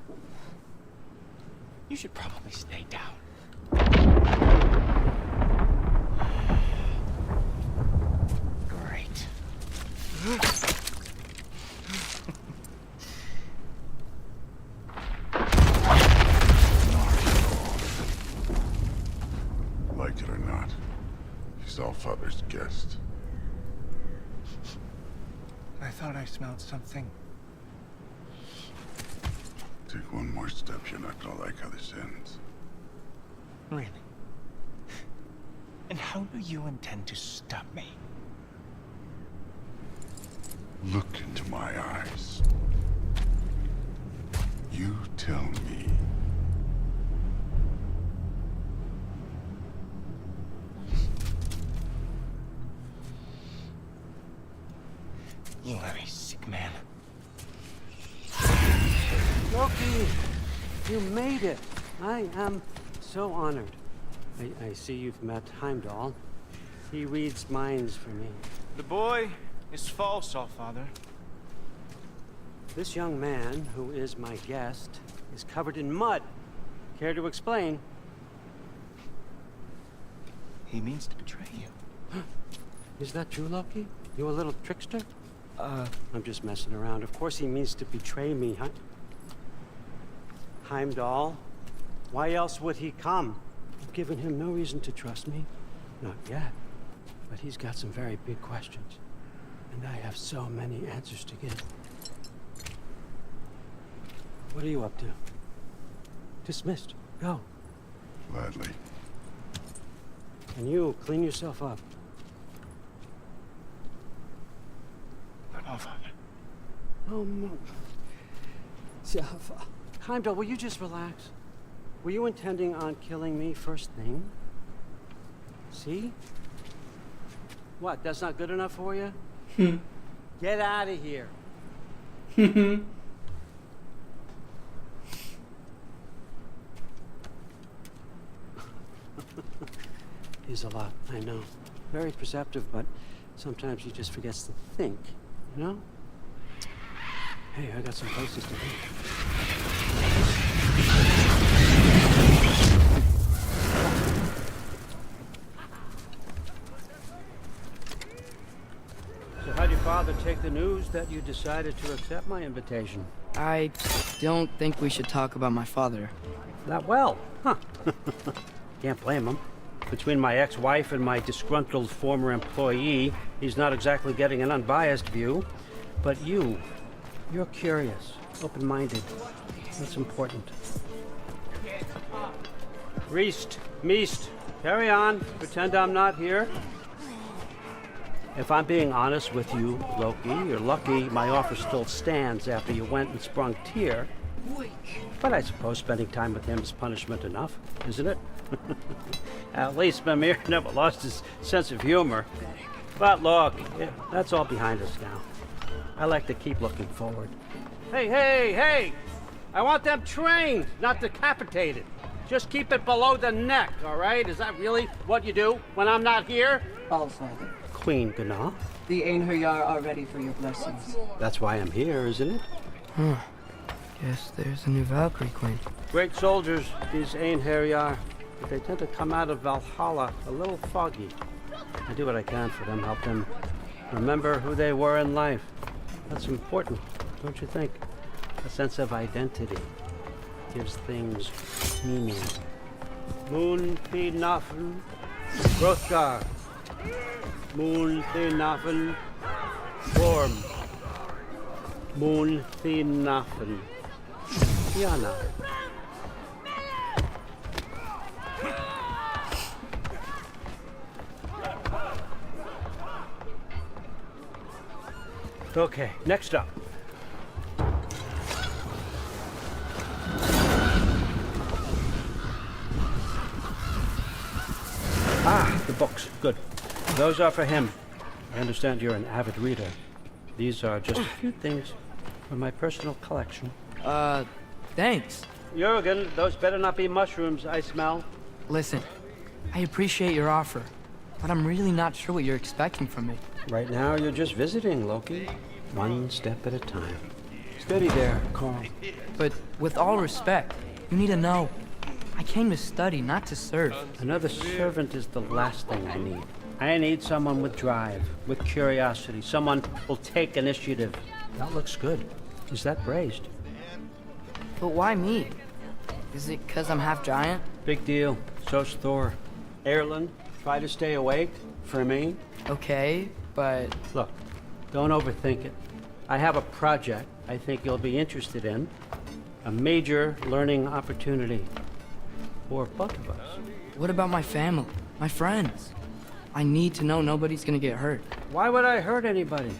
You should probably stay down. Great. Like it or not, he's Allfather's guest. I thought I smelled something. Take one more step, you're not gonna like how this ends. Really? And how do you intend to stop me? Look into my eyes. You tell me. You are a sick man. Loki, you made it. I am so honored. I see you've met Heimdall. He reads minds for me. The boy is false, Allfather. This young man, who is my guest, is covered in mud. Care to explain? He means to betray you. Is that true, Loki? You a little trickster? I'm just messing around. Of course he means to betray me, huh? Heimdall? Why else would he come? I've given him no reason to trust me. Not yet. But he's got some very big questions. And I have so many answers to give. What are you up to? Dismissed. Go. Gladly. And you, clean yourself up. But Allfather. Oh, no. Heimdall, will you just relax? Were you intending on killing me first thing? See? What, that's not good enough for you? Get out of here. He's a lot, I know. Very perceptive, but sometimes he just forgets to think, you know? Hey, I got some places to be. So how'd your father take the news that you decided to accept my invitation? I don't think we should talk about my father. That well, huh? Can't blame him. Between my ex-wife and my disgruntled former employee, he's not exactly getting an unbiased view. But you're curious, open-minded. That's important. Reist, Meest, carry on. Pretend I'm not here. If I'm being honest with you, Loki, you're lucky my offer still stands after you went and sprung Tyr. But I suppose spending time with him is punishment enough, isn't it? At least Mimir never lost his sense of humor. But look, that's all behind us now. I like to keep looking forward. Hey! I want them trained, not decapitated. Just keep it below the neck, all right? Is that really what you do when I'm not here? Allfather. Of Queen Gana. The Einherjar are ready for your blessings. That's why I'm here, isn't it? Guess there's a new Valkyrie Queen. Great soldiers, these Einherjar, but they tend to come out of Valhalla a little foggy. I do what I can for them, help them remember who they were in life. That's important, don't you think? A sense of identity gives things meaning. Moon Nafen, Hrothgar. Moon Nafen, Gorm. Moon Nafen, Tiana. Okay, next up. Ah, the books. Good. Those are for him. I understand you're an avid reader. These are just a few things from my personal collection. Thanks. Jurgen, those better not be mushrooms I smell. Listen, I appreciate your offer, but I'm really not sure what you're expecting from me. Right now, you're just visiting, Loki. One step at a time. Steady there, Carl. But with all respect, you need to know, I came to study, not to serve. Another servant is the last thing I need. I need someone with drive, with curiosity, someone who'll take initiative. That looks good. Is that braised? But why me? Is it 'cause I'm half giant? Big deal. So's Thor. Erlen, try to stay awake for me. Okay, but... Look, don't overthink it. I have a project I think you'll be interested in. A major learning opportunity. For both of us. What about my family? My friends? I need to know nobody's gonna get hurt. Why would I hurt anybody?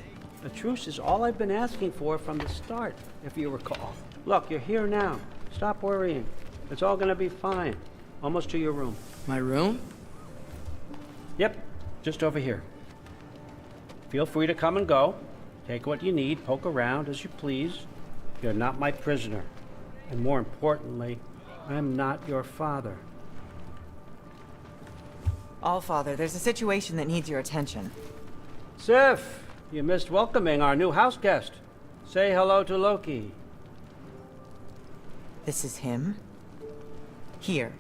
A truce is all I've been asking for from the start, if you recall. Look, you're here now. Stop worrying. It's all gonna be fine. Almost to your room. My room? Yep, just over here. Feel free to come and go. Take what you need, poke around as you please. You're not my prisoner. And more importantly, I'm not your father. Allfather, there's a situation that needs your attention. Sif, you missed welcoming our new house guest. Say hello to Loki. This is him? Here.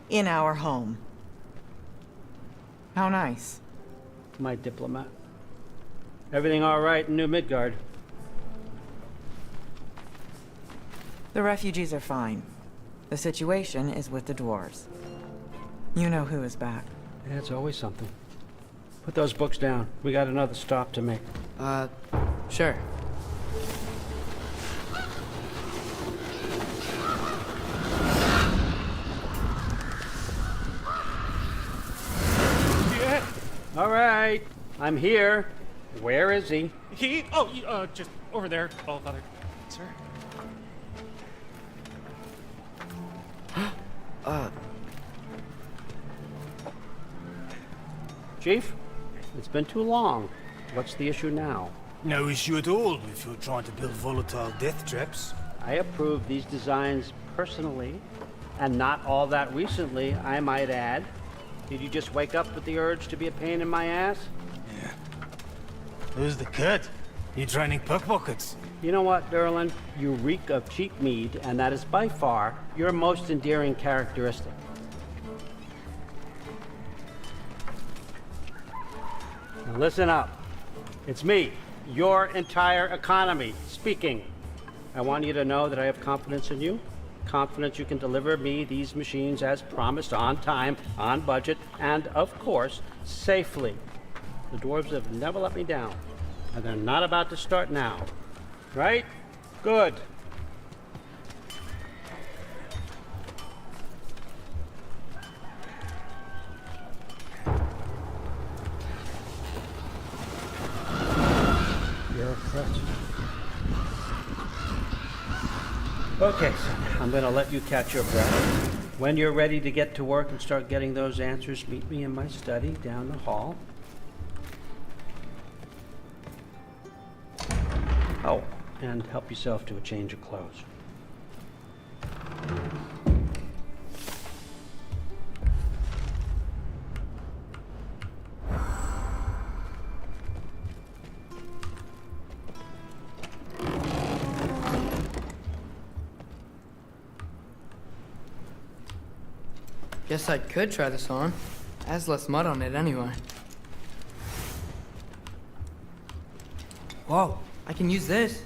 In our home. How nice. My diplomat. Everything all right in New Midgard? The refugees are fine. The situation is with the dwarves. You know who is back. Yeah, it's always something. Put those books down. We got another stop to make. Sure. Yeah. All right. I'm here. Where is he? Just over there, Allfather. Sir. Chief, it's been too long. What's the issue now? No issue at all if you're trying to build volatile death traps. I approve these designs personally, and not all that recently, I might add. Did you just wake up with the urge to be a pain in my ass? Yeah. Who's the cut? You training pickpockets? You know what, Derlin? You reek of cheap mead, and that is by far your most endearing characteristic. Now listen up. It's me, your entire economy, speaking. I want you to know that I have confidence in you. Confidence you can deliver me these machines as promised, on time, on budget, and, of course, safely. The dwarves have never let me down, and they're not about to start now. Right? Good. Bureaucrats. Okay, son. I'm gonna let you catch your breath. When you're ready to get to work and start getting those answers, meet me in my study down the hall. Oh, and help yourself to a change of clothes. Guess I could try this on. Has less mud on it anyway. Whoa, I can use this.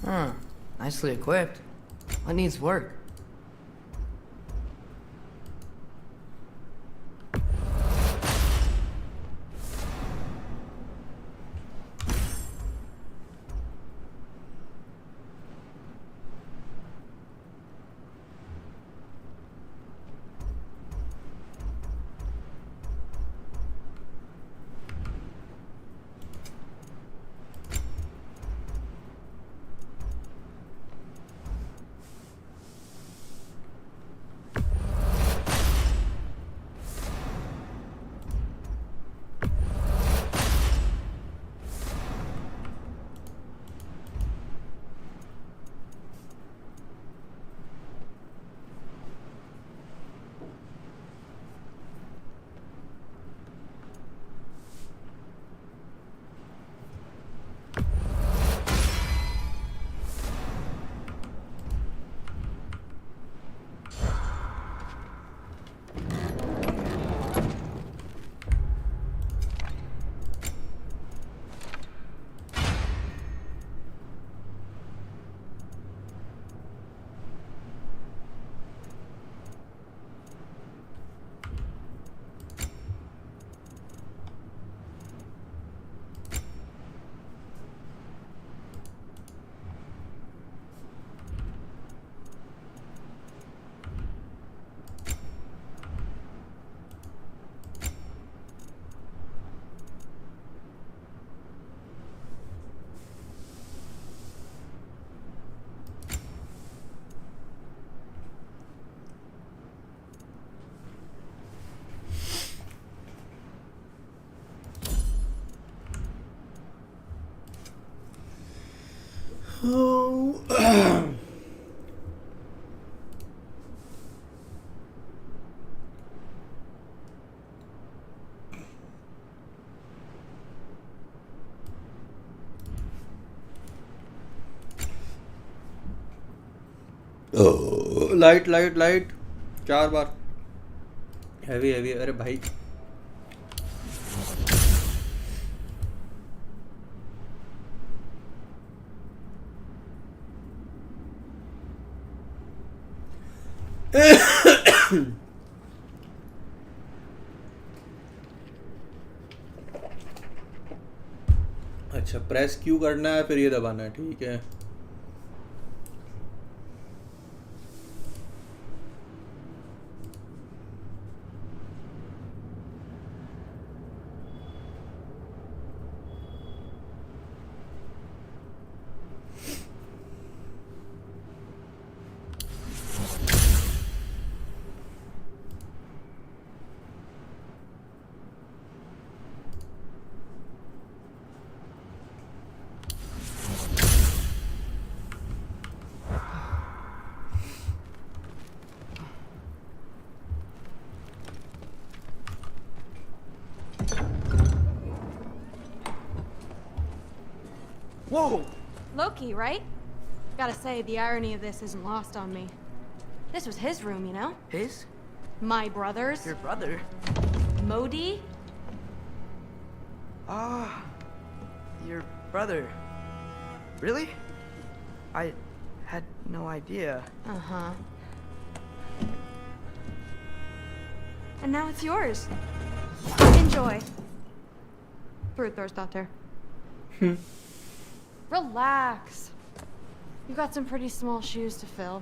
Huh, nicely equipped. What needs work? Light light light 4 bar. Heavy heavy. अरे भाई अच्छा, press Q करना है फिर ये दबाना है, ठीक है। Whoa! Loki, right? Gotta say, the irony of this isn't lost on me. This was his room, you know? His? My brother's. Your brother? Modi? Ah, your brother. Really? I had no idea. Uh-huh. And now it's yours. Enjoy. Fruit thirst out there. Relax. You got some pretty small shoes to fill.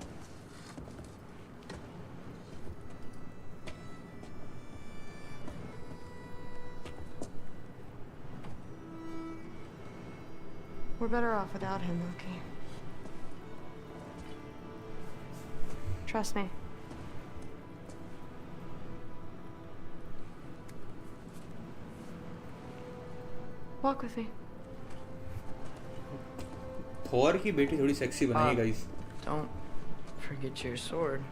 We're better off without him, Loki. Trust me. Walk with me. Thor की बेटी थोड़ी sexy बनाई guys. Don't forget your sword.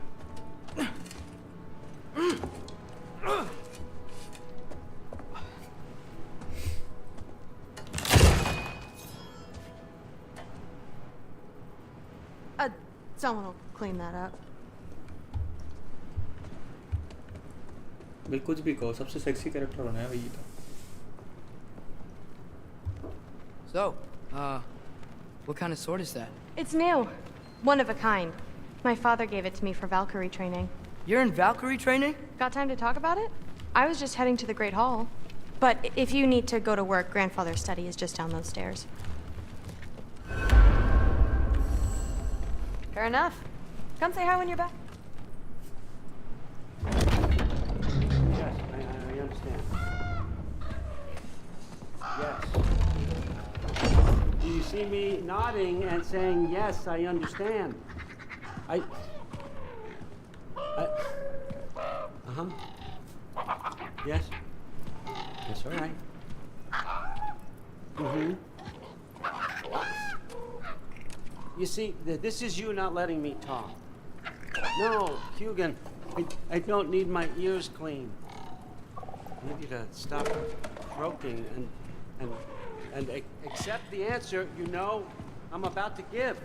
Someone will clean that up. बिल्कुल कुछ भी कहो, सबसे sexy character होना है भाई ये तो. So, what kind of sword is that? It's new. One of a kind. My father gave it to me for Valkyrie training. You're in Valkyrie training? Got time to talk about it? I was just heading to the Great Hall. But if you need to go to work, Grandfather's study is just down those stairs. Fair enough. Come say hi when you're back. Yes, I understand. Yes. Do you see me nodding and saying, yes, I understand? Uh-huh. Yes. That's all right. Mm-hmm. You see, this is you not letting me talk. No, Hugan, I don't need my ears cleaned. I need you to stop croaking and accept the answer you know I'm about to give.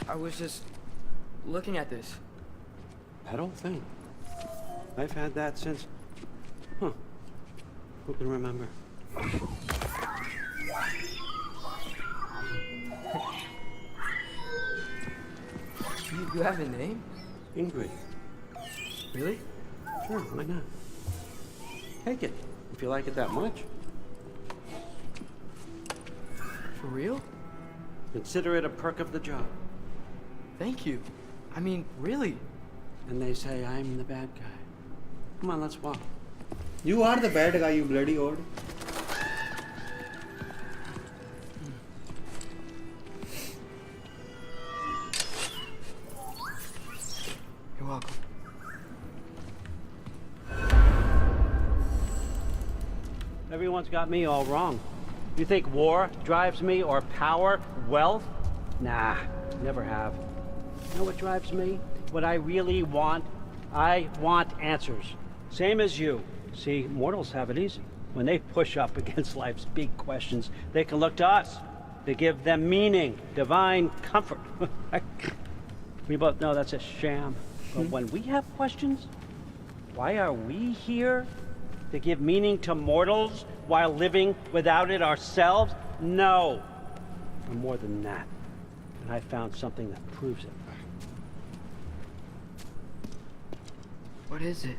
I was just looking at this. That old thing. I've had that since... Huh. Who can remember? You have a name? Ingrid. Really? Sure, why not? Take it, if you like it that much. For real? Consider it a perk of the job. Thank you. I mean, really. And they say I'm the bad guy. Come on, let's walk. You are the bad guy, you bloody old. You're welcome. Everyone's got me all wrong. You think war drives me, or power, wealth? Nah, never have. You know what drives me? What I really want? I want answers. Same as you. See, mortals have it easy. When they push up against life's big questions, they can look to us to give them meaning, divine comfort. We both know that's a sham. But when we have questions, why are we here? To give meaning to mortals while living without it ourselves? No. We're more than that. And I found something that proves it. What is it?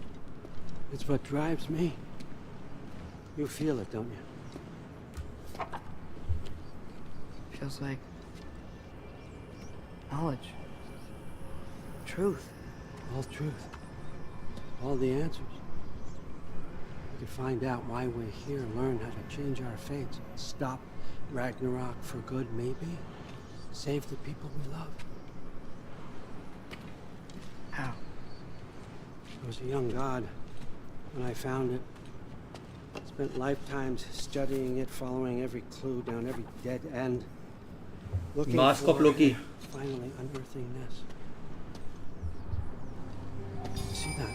It's what drives me. You feel it, don't you? Feels like knowledge. Truth. All truth. All the answers. We can find out why we're here, learn how to change our fates, stop Ragnarok for good, maybe. Save the people we love. How? I was a young god when I found it. Spent lifetimes studying it, following every clue down every dead end. Looking Mask of Loki. Finally unearthing this. See that?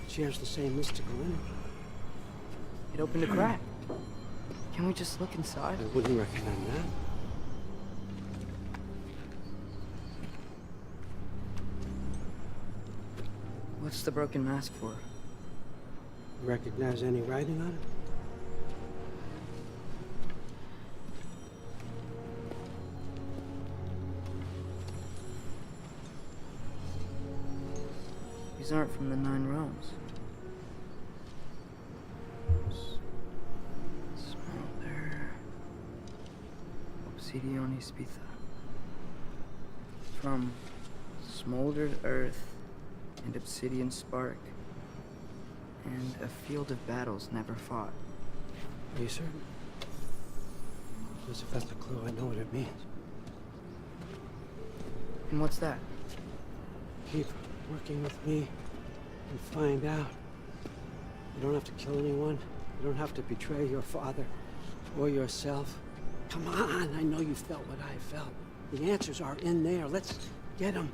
It shares the same mystical energy. It opened a crack. Can we just look inside? I wouldn't recommend that. What's the broken mask for? Recognize any writing on it? These aren't from the Nine Realms. Smolder. Obsidion Ispitha. From smoldered earth and obsidian spark. And a field of battles never fought. Are you certain? Because if that's a clue, I know what it means. And what's that? Keep working with me and find out. You don't have to kill anyone. You don't have to betray your father or yourself. Come on, I know you felt what I felt. The answers are in there. Let's get them.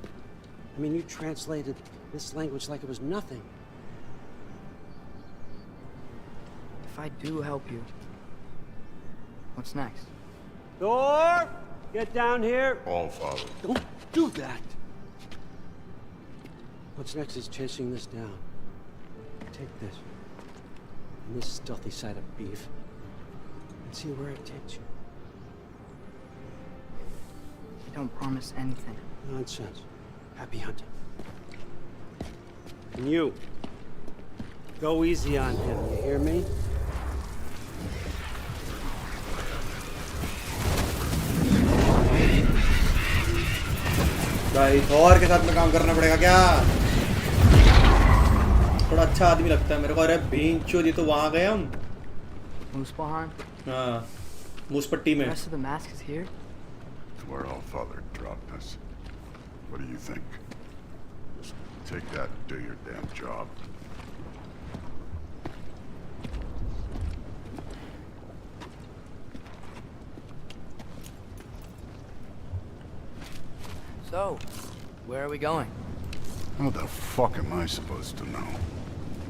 I mean, you translated this language like it was nothing. If I do help you, What's next? Thor, get down here. All Father. Don't do that. What's next is chasing this down. Take this. And this stealthy side of beef. And see where it takes you. I don't promise anything. Nonsense. Happy hunting. And you. Go easy on him, you hear me? भाई Thor के साथ में काम करना पड़ेगा क्या? थोड़ा अच्छा आदमी लगता है मेरे को। अरे भींचो जी, तो वहाँ गए हम। Muspelheim? हाँ, मूसपट्टी में। The rest of the mask is here? Where All Father dropped us. What do you think? Just take that and do your damn job. So, where are we going? How the fuck am I supposed to know?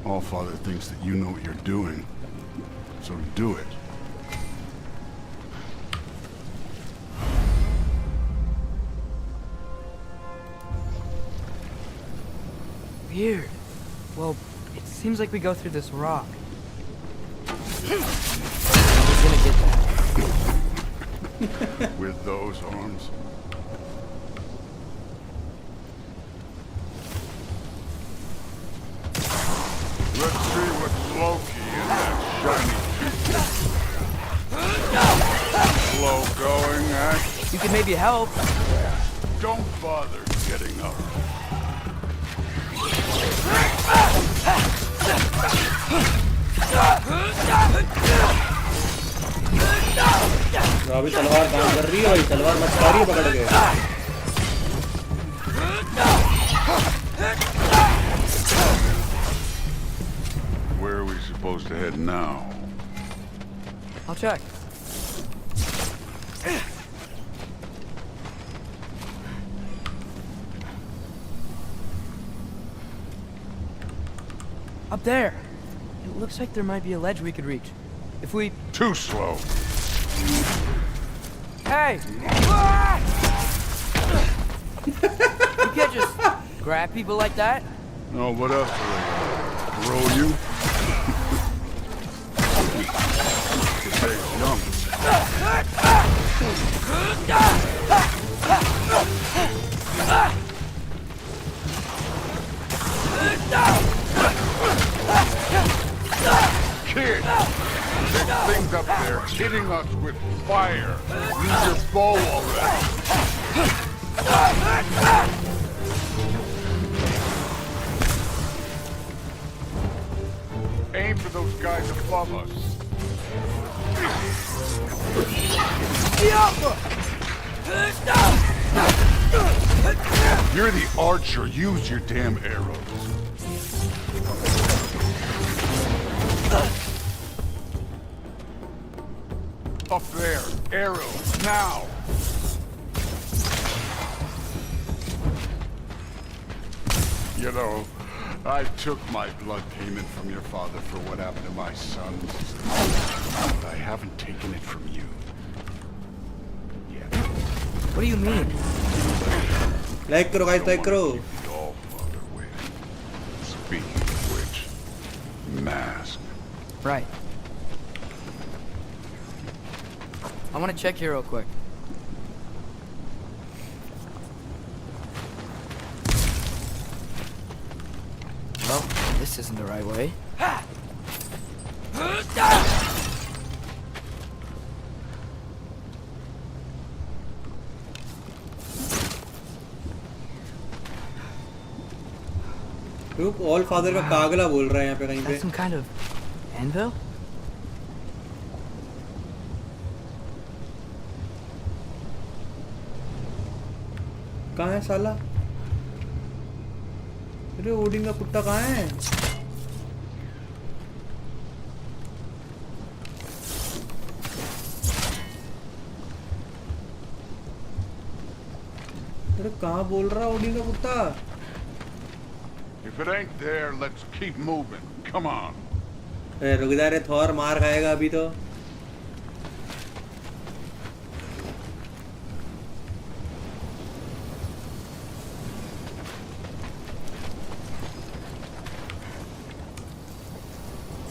All Father thinks that you know what you're doing. So do it. Weird. Well, it seems like we go through this rock. Who's gonna get that? With those arms? Let's see what Loki and that shiny slow going, eh? You can maybe help. Don't bother getting up. अभी तलवार काम कर रही है भाई, तलवार मचका रही है पकड़ के। Where are we supposed to head now? I'll check. Up there. It looks like there might be a ledge we could reach. If we... Too slow. Hey! You can't just grab people like that. No, what else are they gonna throw you? Hey, jump. Kid! There's things up there hitting us with fire. Use your bow already. Aim for those guys above us. You're the archer. Use your damn arrows. Up there. Arrows. Now. You know, I took my blood payment from your father for what happened to my sons. But I haven't taken it from you. Yet. What do you mean? Like karo guys, like karo. All Father with. Speaking of which, mask. Right. I want to check here real quick. Well, this isn't the right way. रुक, all father का कागला बोल रहा है यहाँ पे कहीं पे। Some kind of anvil? कहाँ है साला? अरे ओडिन का कुत्ता कहाँ है? अरे कहाँ बोल रहा ओडिन का कुत्ता? If it ain't there, let's keep moving. Come on. रुक जा रे, थॉर मार खाएगा अभी तो।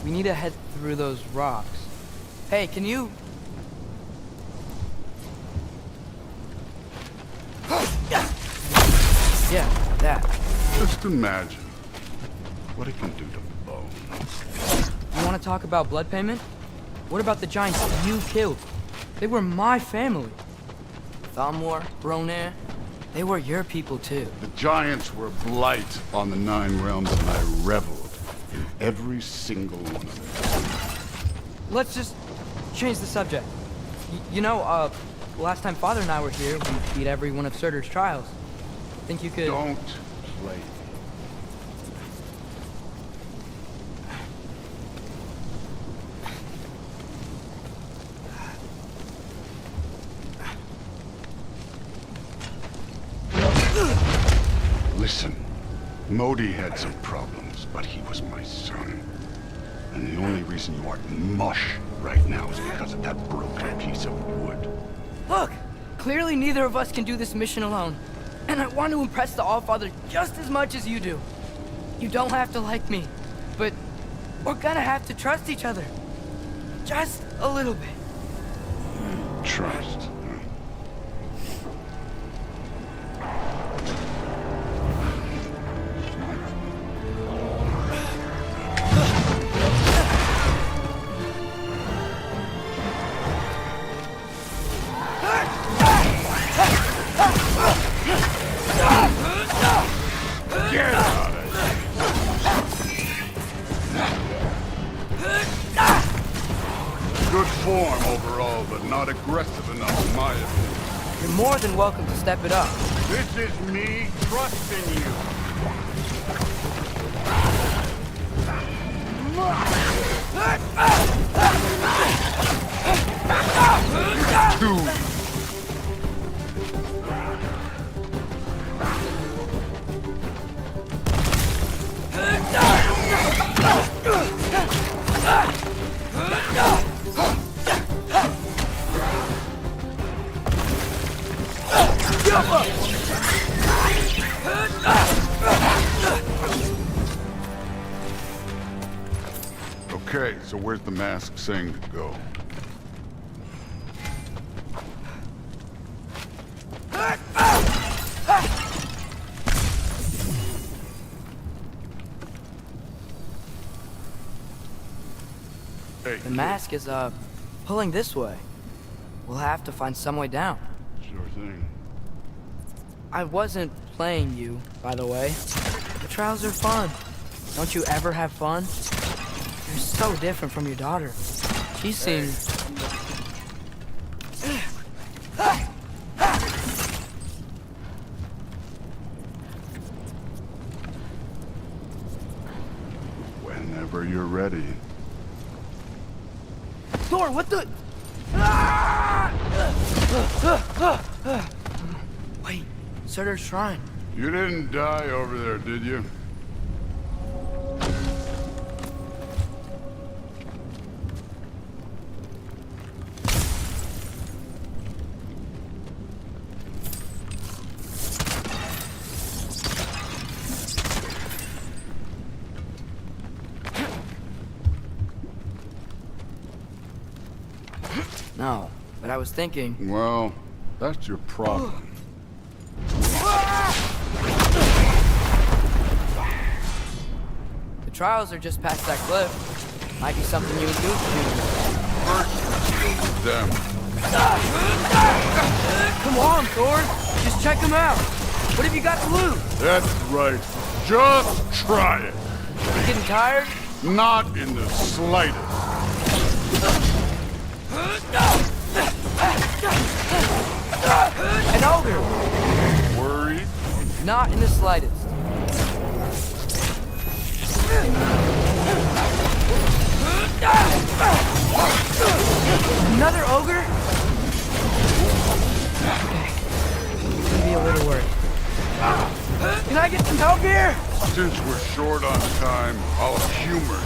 We need to head through those rocks. Hey, can you... Yeah, that. Just imagine what it can do to bone. You want to talk about blood payment? What about the giants you killed? They were my family. Thamor, Bronir, they were your people too. The giants were blight on the 9 realms, and I reveled in every single one of them. Let's just change the subject. You know, last time Father and I were here, we beat every one of Surtur's trials. Think you could... Don't play. Listen, Modi had some problems, but he was my son. And the only reason you aren't mush right now is because of that broken piece of wood. Look! Clearly neither of us can do this mission alone. And I want to impress the Allfather just as much as you do. You don't have to like me, but we're gonna have to trust each other. Just a little bit. Trust. Get out of Good form overall, but not aggressive enough in my opinion. You're more than welcome to step it up. This is me trusting you. Okay, so where's the mask saying to go? Hey, The mask is, pulling this way. We'll have to find some way down. sure thing. I wasn't playing you, by the way. The trials are fun. Don't you ever have fun? You're so different from your daughter. She seems... Whenever you're ready. Thor, what the... Wait, Surtur's shrine. You didn't die over there, did you? No, but I was thinking... Well, that's your problem. The trials are just past that cliff. Might be something you would do to me. First, deal with them. Come on, Thor! Just check them out! What have you got to lose? That's right. Just try it. You getting tired? Not in the slightest. An ogre! Worried? Not in the slightest. Another ogre? Okay. Maybe a little worried. Can I get some help here? Since we're short on time, I'll humor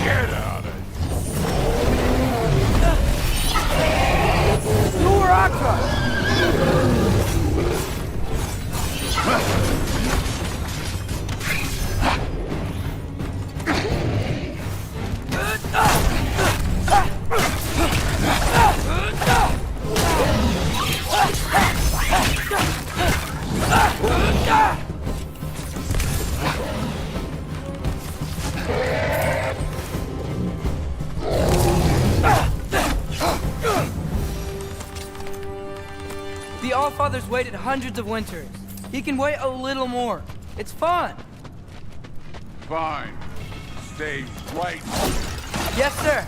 Get out of here. father's waited hundreds of winters. He can wait a little more. It's fun. Fine. Stay right. Yes, sir.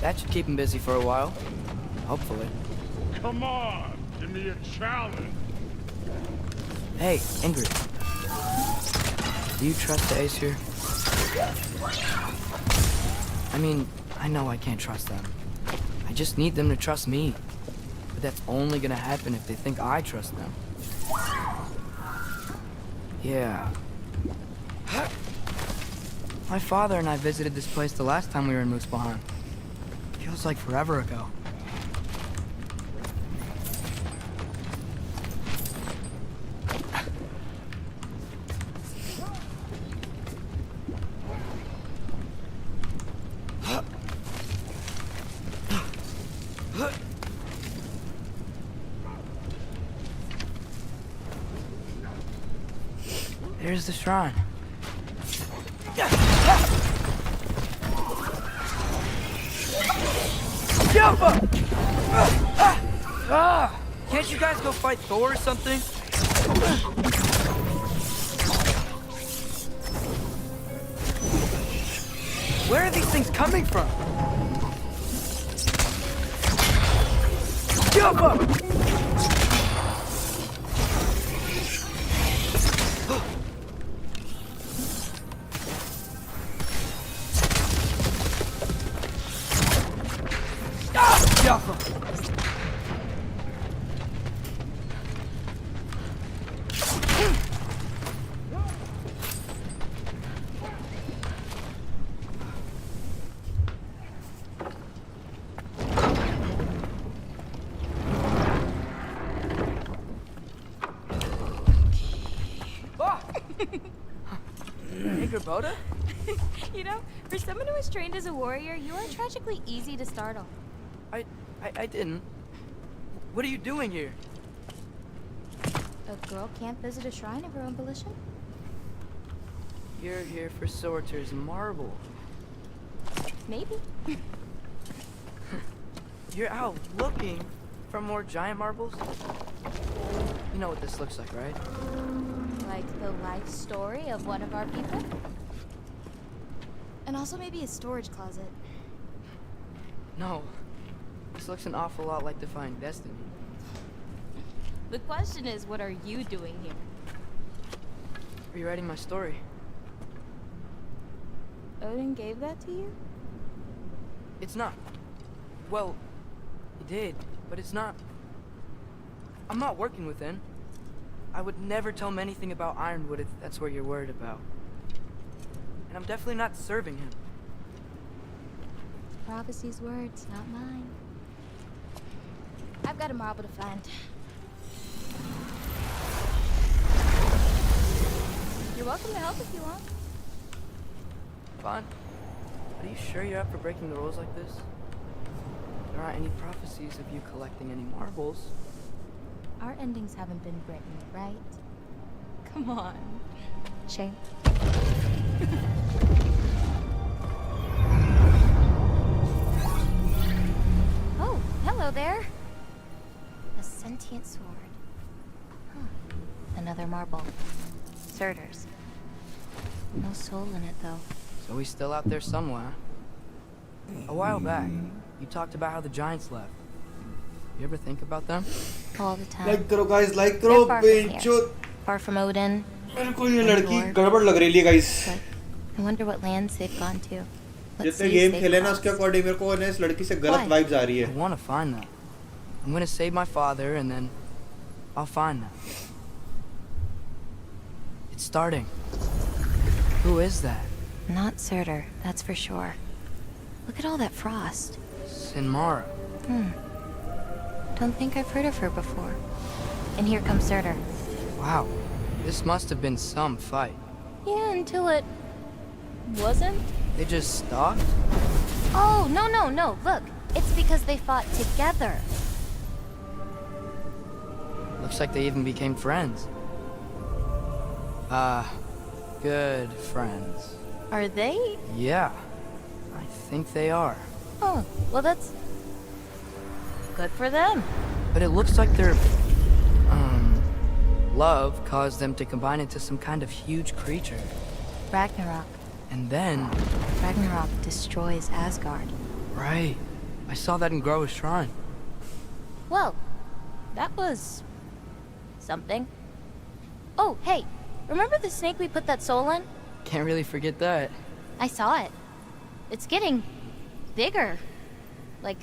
That should keep him busy for a while. Hopefully. Come on, give me a challenge. Hey, Ingrid. Do you trust the Ace here? I mean, I know I can't trust them. I just need them to trust me. But that's only gonna happen if they think I trust them. Yeah. My father and I visited this place the last time we were in Muspelheim. Feels like forever ago. There's the shrine. Can't you guys go fight Thor or something? Where are these things coming from? Jump up! You know, for someone who was trained as a warrior, you are tragically easy to startle. I didn't. What are you doing here? A girl can't visit a shrine of her own volition? You're here for Sorcerer's Marble. Maybe. You're out looking for more giant marbles? You know what this looks like, right? Like the life story of one of our people? And also maybe a storage closet. No. This looks an awful lot like Defying Destiny. The question is, what are you doing here? Rewriting my story. Odin gave that to you? It's not. Well, he did, but it's not. I'm not working with him. I would never tell him anything about Ironwood if that's what you're worried about. And I'm definitely not serving him. Prophecy's words, not mine. I've got a marble to find. You're welcome to help if you want. Fine. Are you sure you're up for breaking the rules like this? There aren't any prophecies of you collecting any marbles. Our endings haven't been written, right? Come on. Shame. Oh, hello there. A sentient sword. Huh. Another marble. Surtur's. No soul in it, though. So he's still out there somewhere. A while back, you talked about how the giants left. You ever think about them? All the time. Like करो guys, like They're करो far from here. बेंचो. Far from Odin. मेरे को ये लड़की गड़बड़ लग रही है guys. I wonder what lands they've gone to. What जितने seas गेम they've खेले ना crossed. उसके अकॉर्डिंग मेरे को इस लड़की से गलत Why? वाइब्स आ रही I है. want to find them. I'm gonna save my father and then I'll find them. It's starting. Who is that? Not Surtur, that's for sure. Look at all that frost. Sinmara. Don't think I've heard of her before. And here comes Surtur. Wow. This must have been some fight. Yeah, until it wasn't. They just stopped? Oh, no. Look, it's because they fought together. Looks like they even became friends. Good friends. Are they? Yeah, I think they are. Oh, well, that's good for them. But it looks like their, love caused them to combine into some kind of huge creature. Ragnarok. And then... Ragnarok destroys Asgard. Right. I saw that in Groa's shrine. Well, that was something. Oh, hey, remember the snake we put that soul in? Can't really forget that. I saw it. It's getting bigger. Like,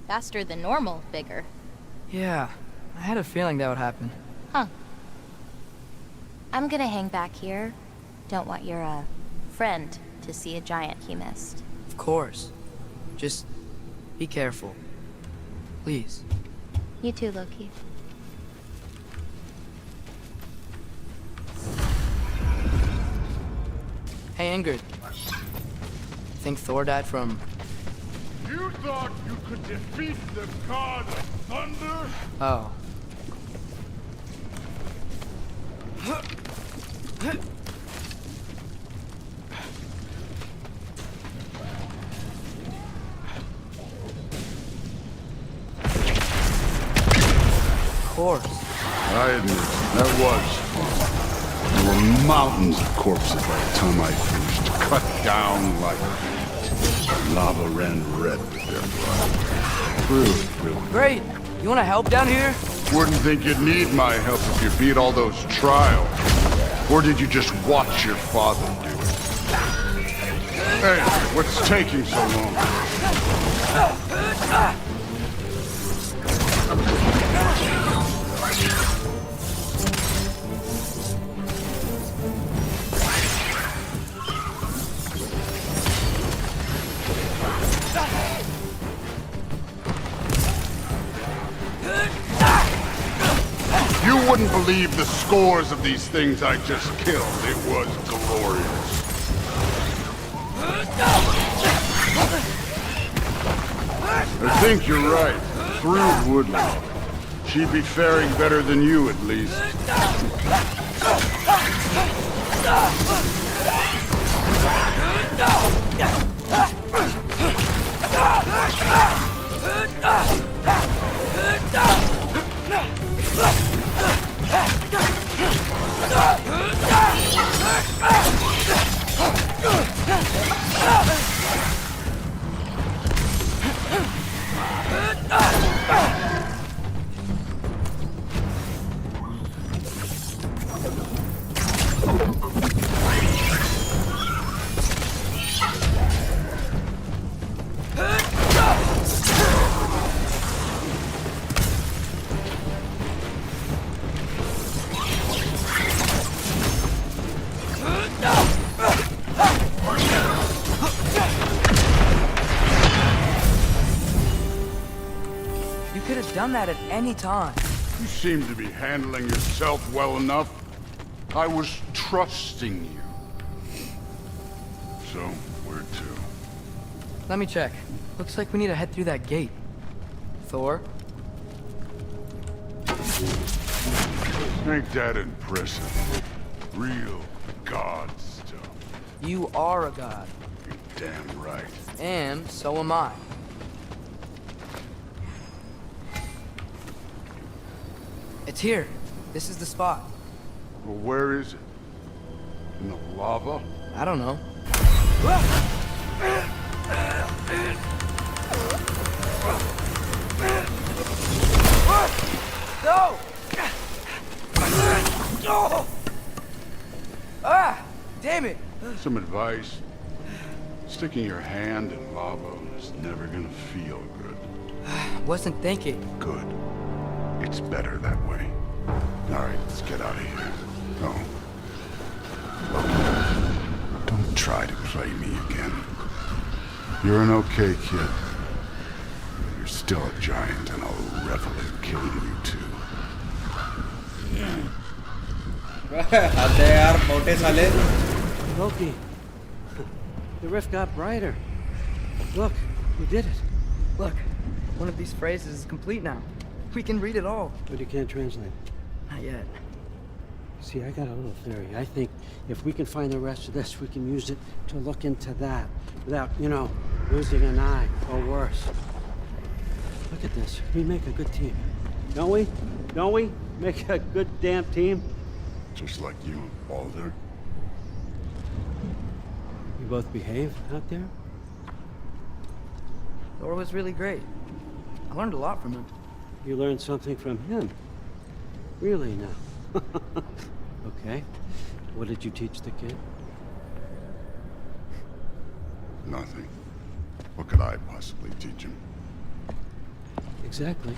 faster than normal bigger. Yeah, I had a feeling that would happen. Huh. I'm gonna hang back here. Don't want your, friend to see a giant he missed. Of course. Just be careful. Please. You too, Loki. Hey, Ingrid. Think Thor died from... You thought you could defeat the god of thunder? Oh. Of course. I admit, that was fun. There were mountains of corpses by the time I finished, cut down like lava ran red with their blood. Really brilliant. Great. You want to help down here? Wouldn't think you'd need my help if you beat all those trials. Or did you just watch your father do it? Hey, what's taking so long? You wouldn't believe the scores of these things I just killed. It was glorious. I think you're right. Thrud Woodland. She'd be faring better than you, at least. You could have done that at any time. You seem to be handling yourself well enough. I was trusting you. So, where to? Let me check. Looks like we need to head through that gate. Thor? Ain't that impressive? Real god stuff. You are a god. You're damn right. And so am I. It's here. This is the spot. Well, where is it? In the lava? I don't know. No! Oh! Ah! Damn it! Some advice. Sticking your hand in lava is never gonna feel good. Wasn't thinking. Good. It's better that way. Alright, let's get out of here. Oh. Don't try to play me again. You're an okay kid. You're still a giant, and I'll revel in killing you too. हद है यार मोटे साले. Loki, the rift got brighter. Look, you did it. Look, one of these phrases is complete now. We can read it all. But you can't translate. Not yet. See, I got a little theory. I think if we can find the rest of this, we can use it to look into that without, losing an eye or worse. Look at this. We make a good team. Don't we? Don't we? Make a good damn team. Just like you and Balder. You both behave out there? Thor was really great. I learned a lot from him. You learned something from him? Really now? Okay. What did you teach the kid? Nothing. What could I possibly teach him? Exactly.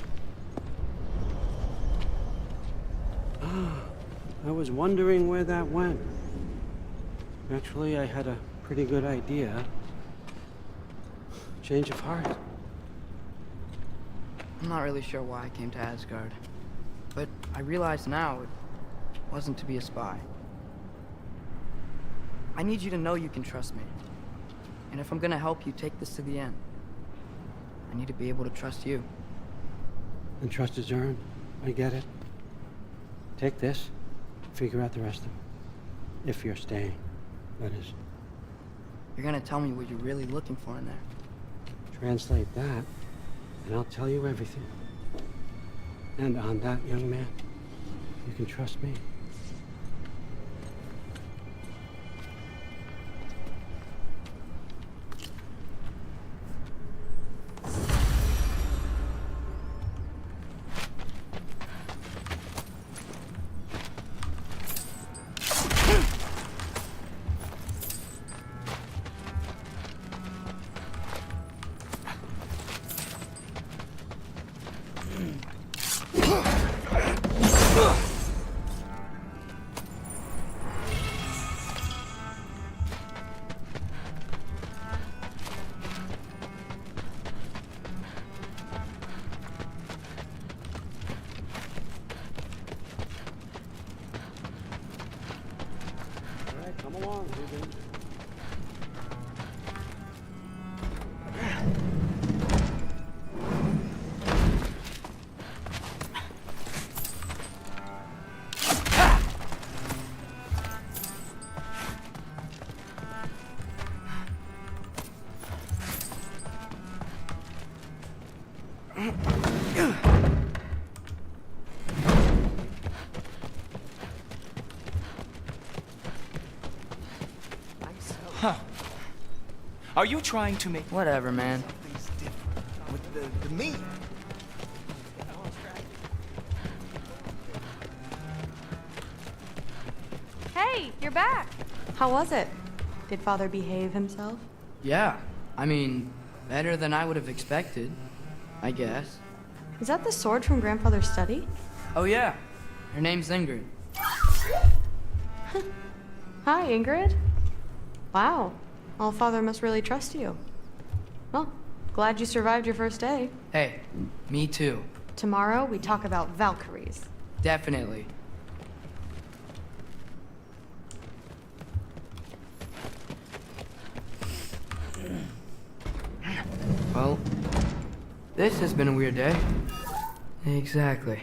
I was wondering where that went. Actually, I had a pretty good idea. Change of heart. I'm not really sure why I came to Asgard. But I realize now it wasn't to be a spy. I need you to know you can trust me. And if I'm gonna help you take this to the end, I need to be able to trust you. And trust is earned. I get it. Take this, figure out the rest of it. If you're staying, that is. You're gonna tell me what you're really looking for in there. Translate that, and I'll tell you everything. And on that, young man, you can trust me. Come along, Ruben. Huh. Are you trying to make... Whatever, man. Things different with the me. Hey, you're back. How was it? Did Father behave himself? Yeah. I mean, better than I would have expected, I guess. Is that the sword from Grandfather's study? Oh yeah. Her name's Ingrid. Hi, Ingrid. Wow. Allfather must really trust you. Well, glad you survived your first day. Hey, me too. Tomorrow, we talk about Valkyries. Definitely. Well, this has been a weird day. Exactly.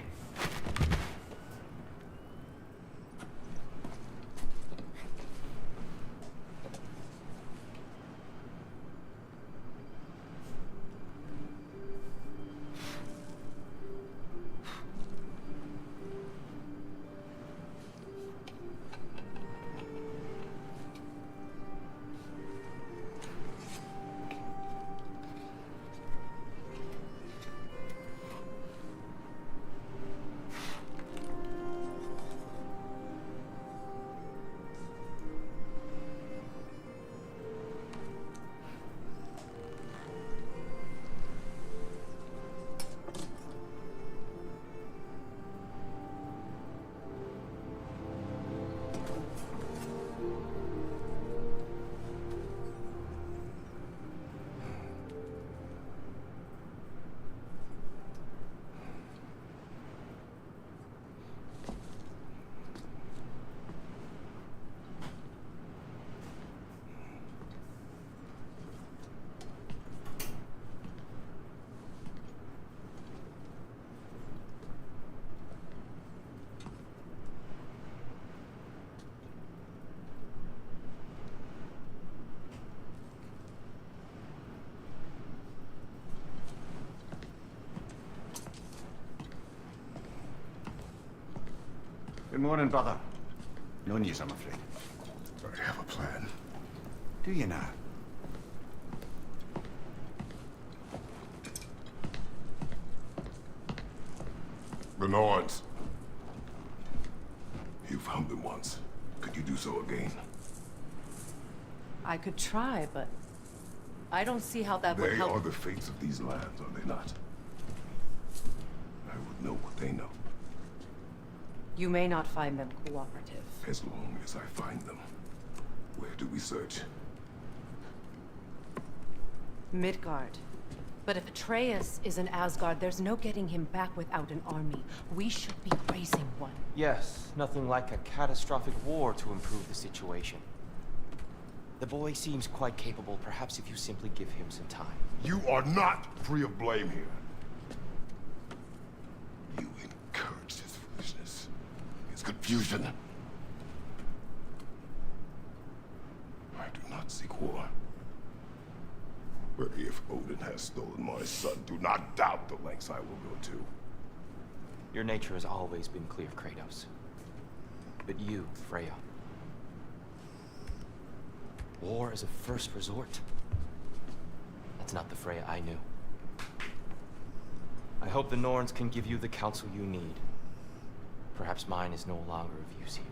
morning, brother. No news, I'm afraid. I have a plan. Do you now? The Norns. You found them once. Could you do so again? I could try, but I don't see how that would They help. are the fates of these lands, are they not? I would know what they know. You may not find them cooperative. As long as I find them. Where do we search? Midgard. But if Atreus is in Asgard, there's no getting him back without an army. We should be raising one. Yes, nothing like a catastrophic war to improve the situation. The boy seems quite capable. Perhaps if you simply give him some time. You are not free of blame here. You encouraged his foolishness, his confusion. I do not seek war. But if Odin has stolen my son, do not doubt the lengths I will go to. Your nature has always been clear, Kratos. But you, Freya. War is a first resort. That's not the Freya I knew. I hope the Norns can give you the counsel you need. Perhaps mine is no longer of use here.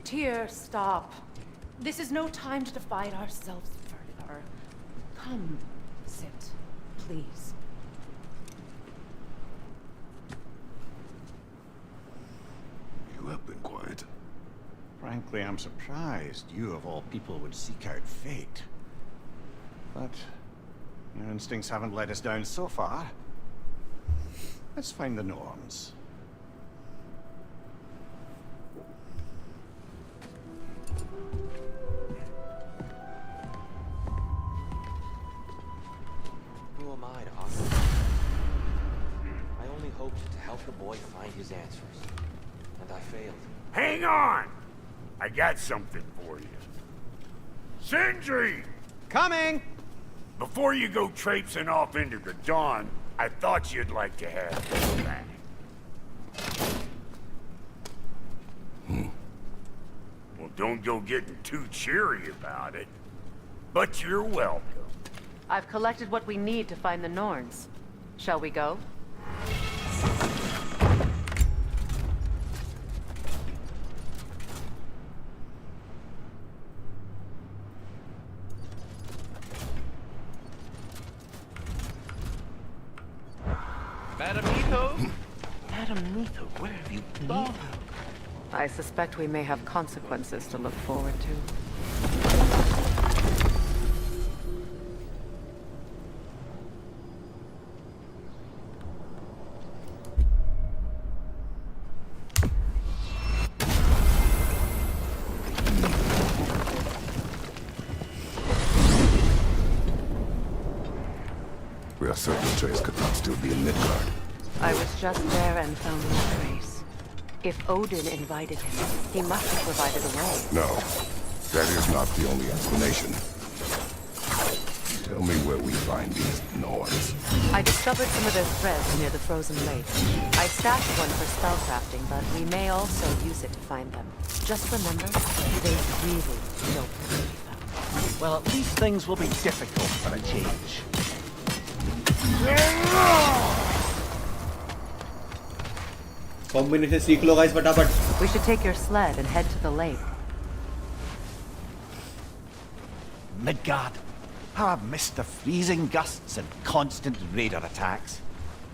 Tyr, stop. This is no time to divide ourselves further. Come, sit, please. You have been quiet. Frankly, I'm surprised you of all people would seek out fate. But your instincts haven't let us down so far. Let's find the Norns. Who am I to offer? I only hoped to help the boy find his answers. And I failed. Hang on! I got something for you. Sindri! Coming! Before you go traipsing off into the dawn, I thought you'd like to have this back. Well, don't go getting too cheery about it. But you're welcome. I've collected what we need to find the Norns. Shall we go? Madam Nito? Madam Nito, where have you gone? I suspect we may have consequences to look forward to. We are certain Atreus could not still be in Midgard. I was just there and found no trace. If Odin invited him, he must have provided a way. No, that is not the only explanation. Tell me where we find these Norns. I discovered some of their threads near the frozen lake. I stashed one for spellcrafting, but we may also use it to find them. Just remember, they really don't want to be found. Well, at least things will be difficult for a change. 5 सीख लो guys फटाफट. We should take your sled and head to the lake. Midgard. How I've missed the freezing gusts and constant raider attacks.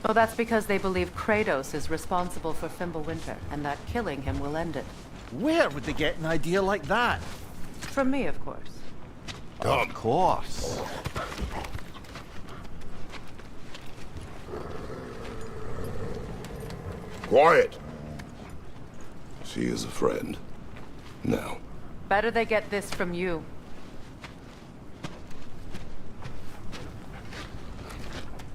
Well, that's because they believe Kratos is responsible for Fimbulwinter, and that killing him will end it. Where would they get an idea like that? From me, of course. Of course. Quiet! She is a friend. Now. Better they get this from you.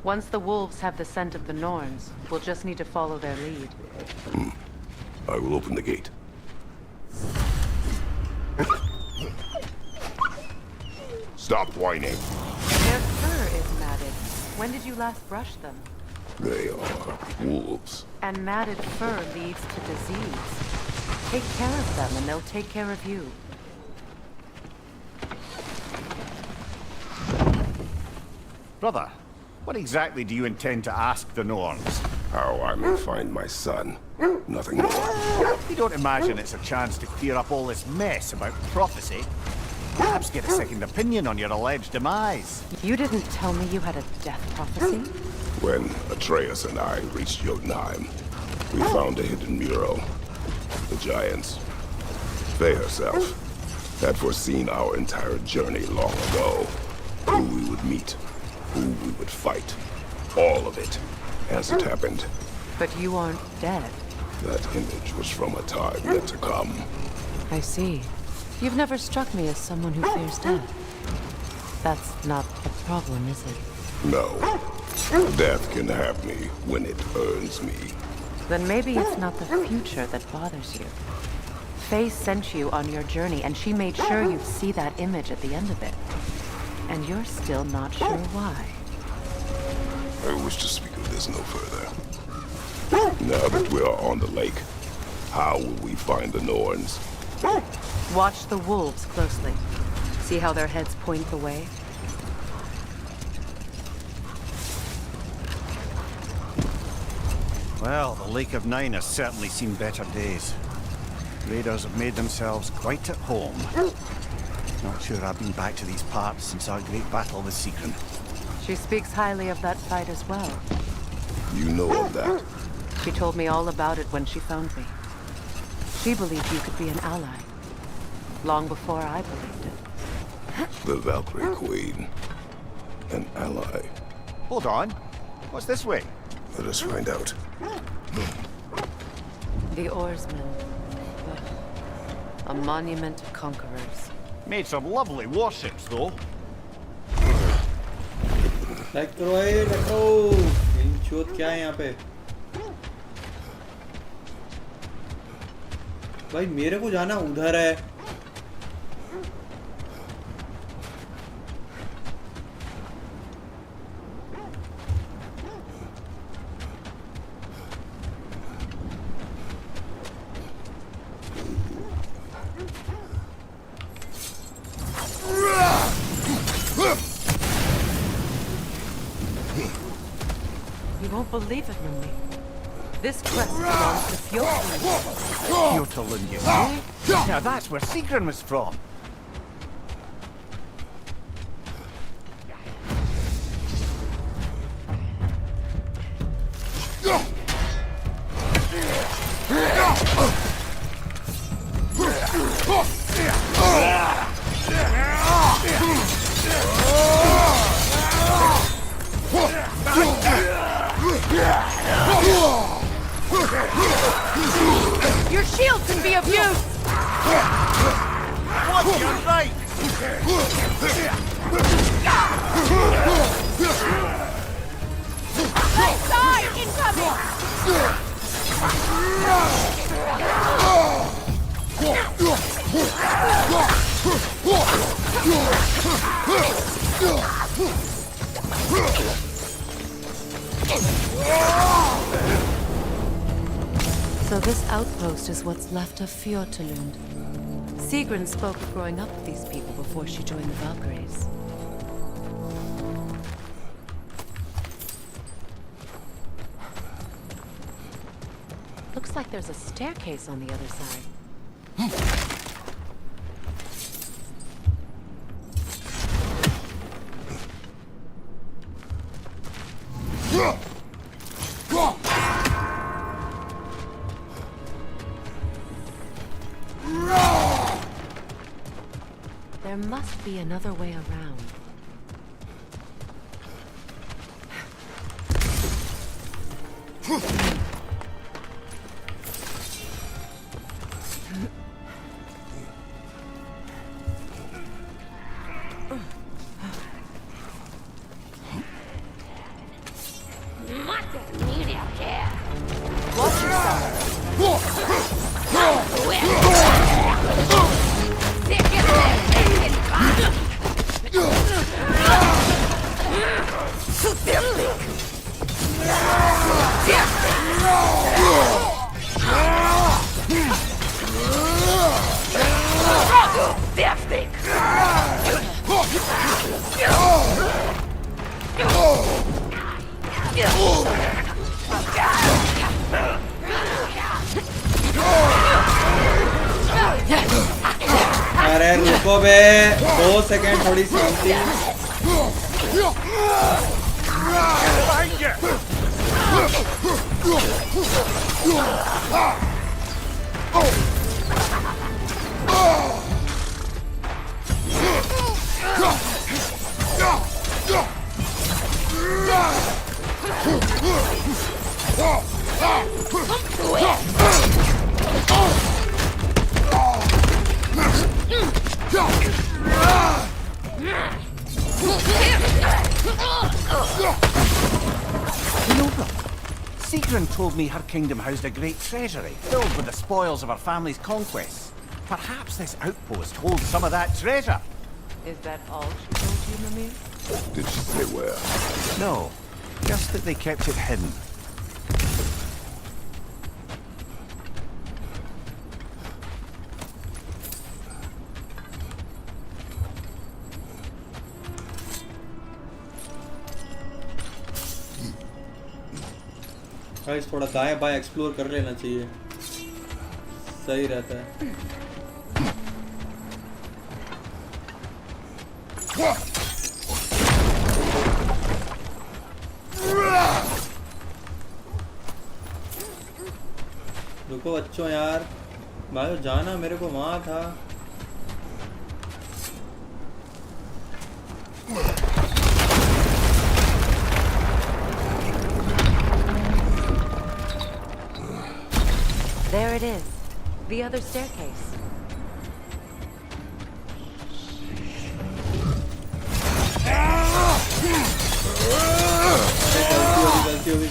Once the wolves have the scent of the Norns, we'll just need to follow their lead. I will open the gate. Stop whining. Their fur is matted. When did you last brush them? They are wolves. And matted fur leads to disease. Take care of them and they'll take care of you. Brother, what exactly do you intend to ask the Norns? How I may find my son. Nothing more. You don't imagine it's a chance to clear up all this mess about prophecy? Perhaps get a second opinion on your alleged demise. You didn't tell me you had a death prophecy? When Atreus and I reached Jotunheim, we found a hidden mural. The giants, Faye herself, had foreseen our entire journey long ago. Who we would meet, who we would fight. All of it, as it happened. But you aren't dead. That image was from a time yet to come. I see. You've never struck me as someone who fears death. That's not a problem, is it? No. Death can have me when it earns me. Then maybe it's not the future that bothers you. Faye sent you on your journey, and she made sure you'd see that image at the end of it. And you're still not sure why. I wish to speak of this no further. Now that we are on the lake, how will we find the Norns? Watch the wolves closely. See how their heads point the way? Well, the Lake of Nine has certainly seen better days. Raiders have made themselves quite at home. Not sure I've been back to these parts since our great battle with Sigrun. She speaks highly of that fight as well. You know of that? She told me all about it when she found me. She believed you could be an ally. Long before I believed it. The Valkyrie Queen. An ally. Hold on. What's this way? Let us find out. The oarsmen. A monument to conquerors. Made some lovely warships, though. Like करो like करो इन चोट क्या है यहाँ पे भाई मेरे को जाना उधर है You won't believe it, Mummy. This quest belongs to Fjordland. Fjordland, you say? Now that's where Sigrun was from. Your shield can be of use! What's your right? Left side incoming! So this outpost is what's left of Fjordland. Sigrun spoke of growing up with these people before she joined the Valkyries. Looks like there's a staircase on the other side. There must be another way around. Watch yourself! अरे रुको बे 2 second थोड़ी शांति Sigrun told me her kingdom housed a great treasury, filled with the spoils of her family's conquests. Perhaps this outpost holds some of that treasure. Is that all she told you, Mimir? Did she say where? No, just that they kept it hidden. Guys थोड़ा दाएं बाएं explore कर लेना चाहिए, सही रहता है। रुको बच्चों यार, भाई जाना मेरे को वहां था। There it is, the other staircase. गलती होगी।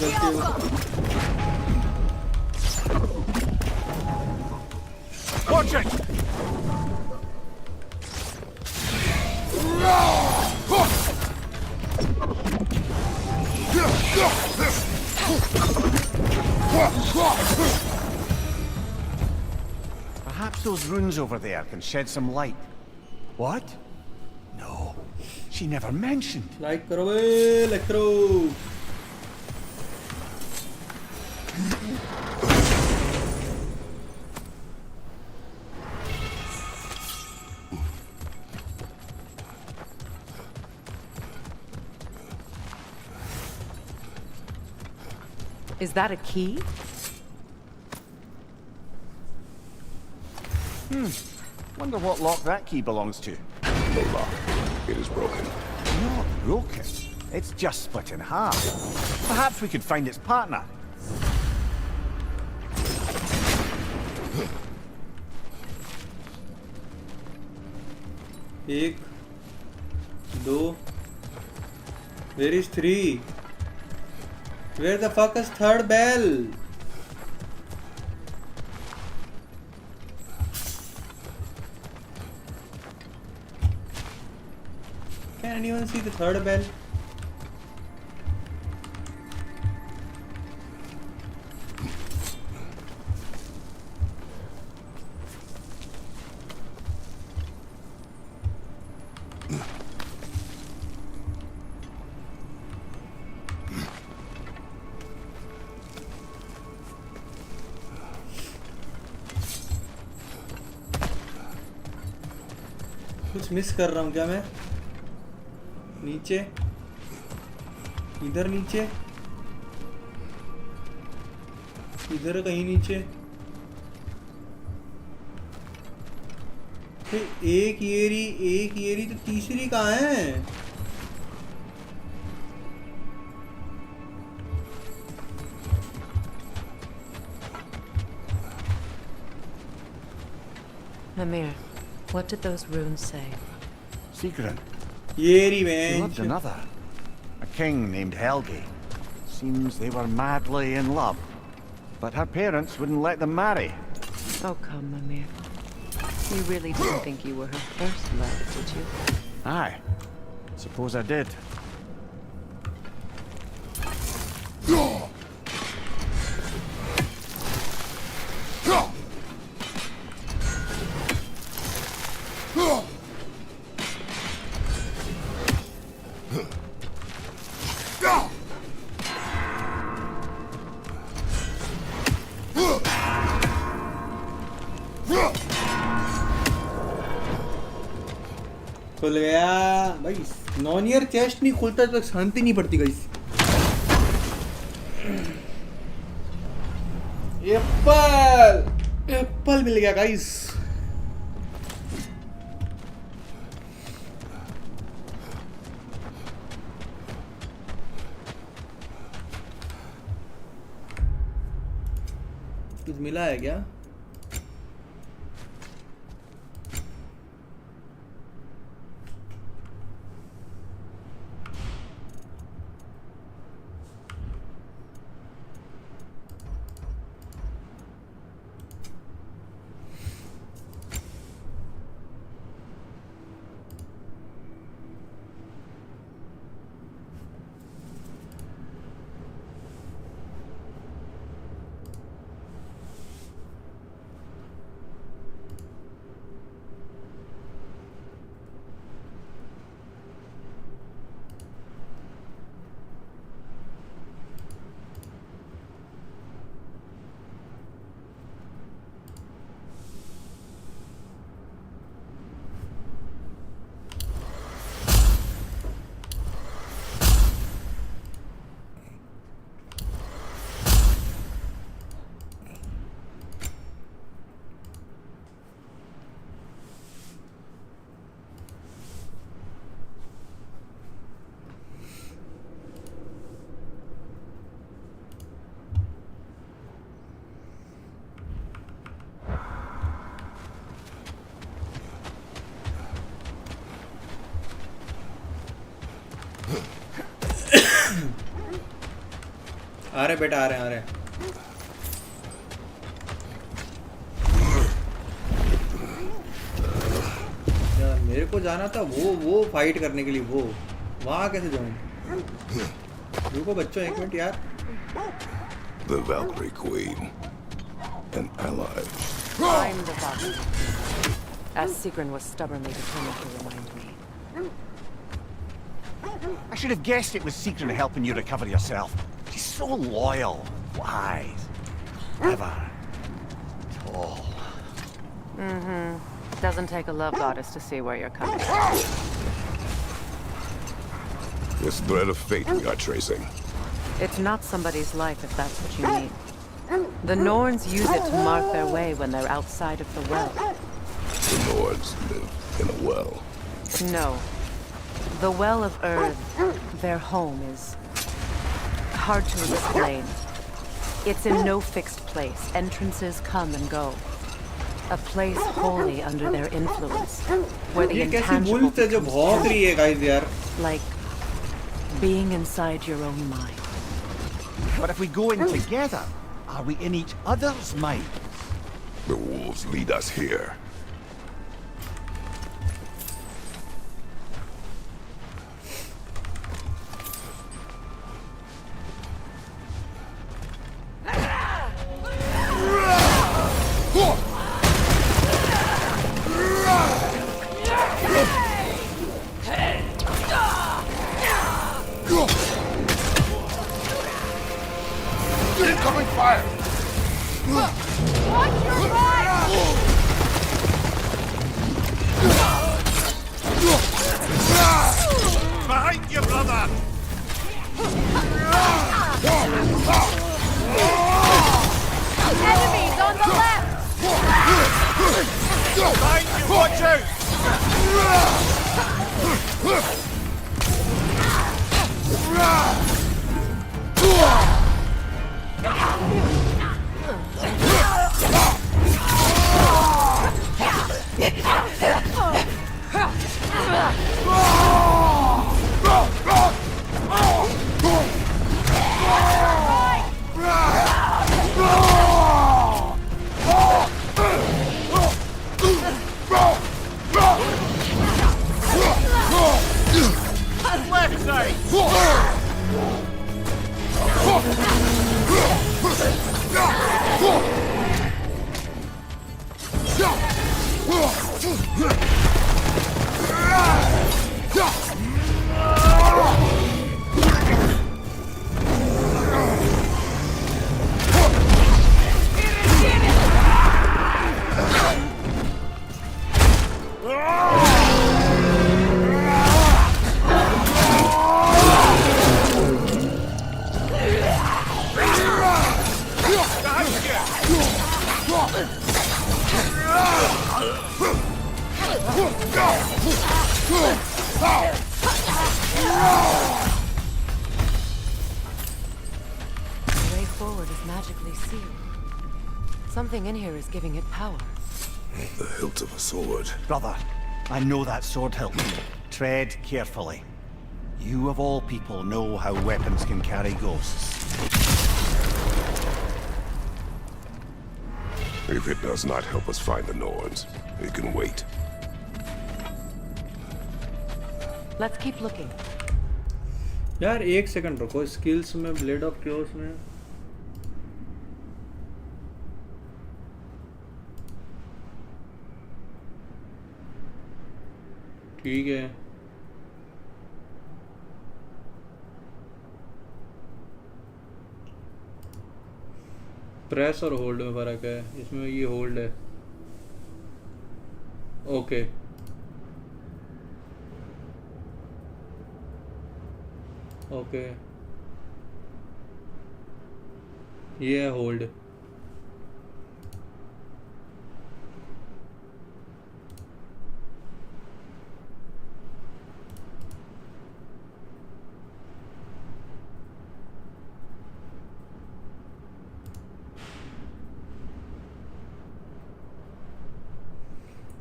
Watch it! Perhaps those runes over there can shed some light. What? No, she never mentioned. Like करो बे, लाइक करो। Is that a key? Wonder what lock that key belongs to. No lock. It is broken. Not broken. It's just split in half. Perhaps we could find its partner. एक, दो. Where is 3? Where the fuck is 3rd bell? Can anyone see the 3rd bell? कुछ miss कर रहा हूँ क्या मैं? नीचे, इधर नीचे, इधर कहीं नीचे। एक येरी तो तीसरी कहाँ है? Mimir, what did those runes say? Sigrun. Yeri, She man. loved another. A king named Helgi. Seems they were madly in love. But her parents wouldn't let them marry. Oh, come, Mimir. You really didn't think you were her first love, did you? Aye. Suppose I did. खुल गया भाई। Non year chest नहीं खुलता तो शांति नहीं पड़ती guys. Apple मिल गया guys. कुछ मिला है क्या? आ रहे बेटा, आ रहे। यार मेरे को जाना था वो फाइट करने के लिए, वो वहाँ कैसे जाऊँ? रुको बच्चों एक मिनट यार। The Valkyrie Queen, an ally. I'm the Valkyrie, as Sigrun was stubbornly determined to remind me. I should have guessed it was Sigrun helping you recover yourself. She's so loyal, wise, clever, tall. Mm-hmm. Doesn't take a love goddess to see where you're coming from. This thread of fate we are tracing. It's not somebody's life if that's what you mean. The Norns use it to mark their way when they're outside of the well. The Nords live in a well. No. The Well of Earth, their home, is hard to explain. It's in no fixed place. Entrances come and go. A place wholly under their influence, where the intangible becomes like being inside your own mind. But if we go in together, are we in each other's mind? The wolves lead us here. Incoming fire! Watch your back! Behind you, brother! Enemies on the left! Behind you, watch out! Left side! magically sealed. Something in here is giving it power. The hilt of a sword. Brother, I know that sword hilt. Tread carefully. You of all people know how weapons can carry ghosts. If it does not help us find the Norns, it can wait. Let's keep looking. यार एक second रुको, skills में blade of chaos में ठीक है। Press और hold में फर्क है, इसमें ये होल्ड है। ओके ओके ये है होल्ड।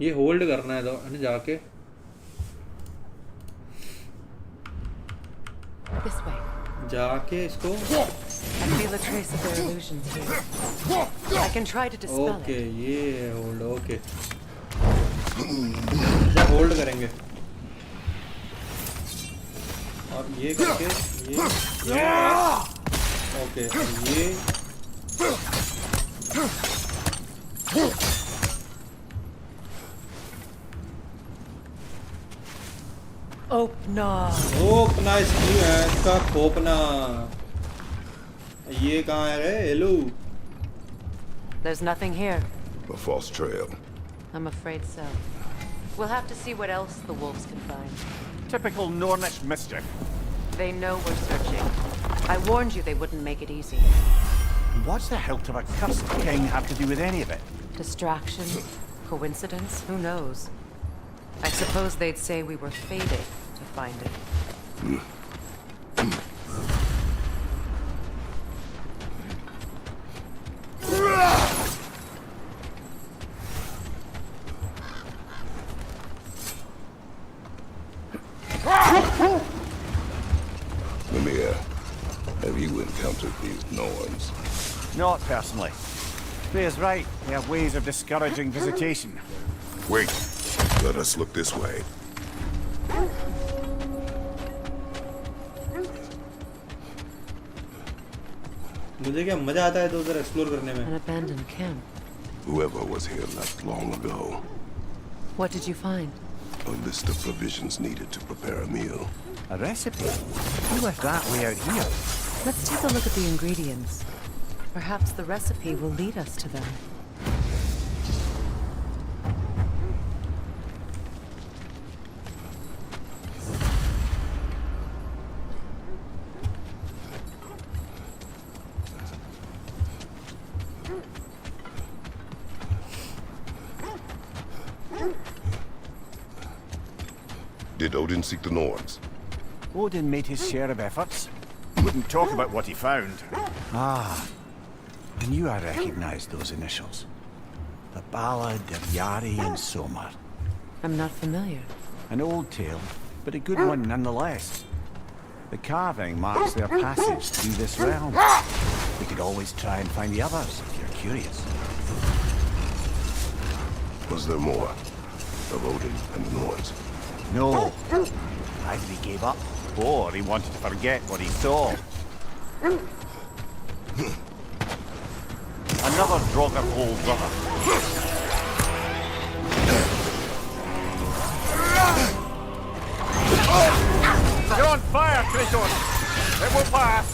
ये होल्ड करना है तो जाके This way. जाके इसको I feel a trace of their illusions here. I can try to dispel okay it. ये है होल्ड। ओके जब होल्ड करेंगे और ये करके ये ओके ये ओपना स्कीम है इसका खोपना। ये कहाँ है रे? Hello. There's nothing here. A false trail. I'm afraid so. We'll have to see what else the wolves can find. Typical Nornish mischief. They know we're searching. I warned you they wouldn't make it easy. What's the hilt of a cursed king have to do with any of it? Distraction? Coincidence? Who knows? I suppose they'd say we were fated to find it. Mimir, have you encountered these Norns? Not personally. Freya's right. They have ways of discouraging visitation. Wait. Let us look this way. मुझे क्या मजा आता है तो उधर explore करने में। An abandoned camp. Whoever was here left long ago. What did you find? A list of provisions needed to prepare a meal. A recipe? Who left that way out here? Let's take a look at the ingredients. Perhaps the recipe will lead us to them. Did Odin seek the Norns? Odin made his share of efforts. Wouldn't talk about what he found. Ah, I knew I recognized those initials. The Ballad of Yari and Somar. I'm not familiar. An old tale, but a good one nonetheless. The carving marks their passage through this realm. We could always try and find the others, if you're curious. Was there more of Odin and the Norns? No. Either he gave up, or he wanted to forget what he saw. Another Draugr old brother. You're on fire, Kratos! It will pass!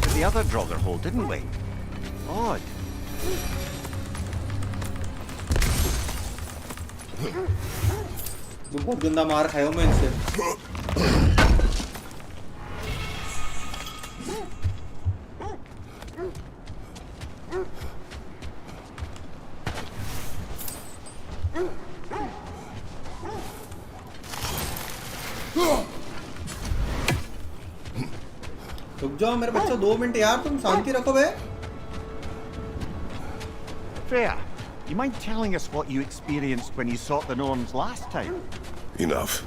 at the other Draugr hole, didn't we? Odd. बहुत गंदा मार खाया हूँ मैं इनसे। रुक जाओ मेरे बच्चों 2 मिनट यार, तुम शांति रखो बे। Freya, you mind telling us what you experienced when you sought the Norns last time? Enough.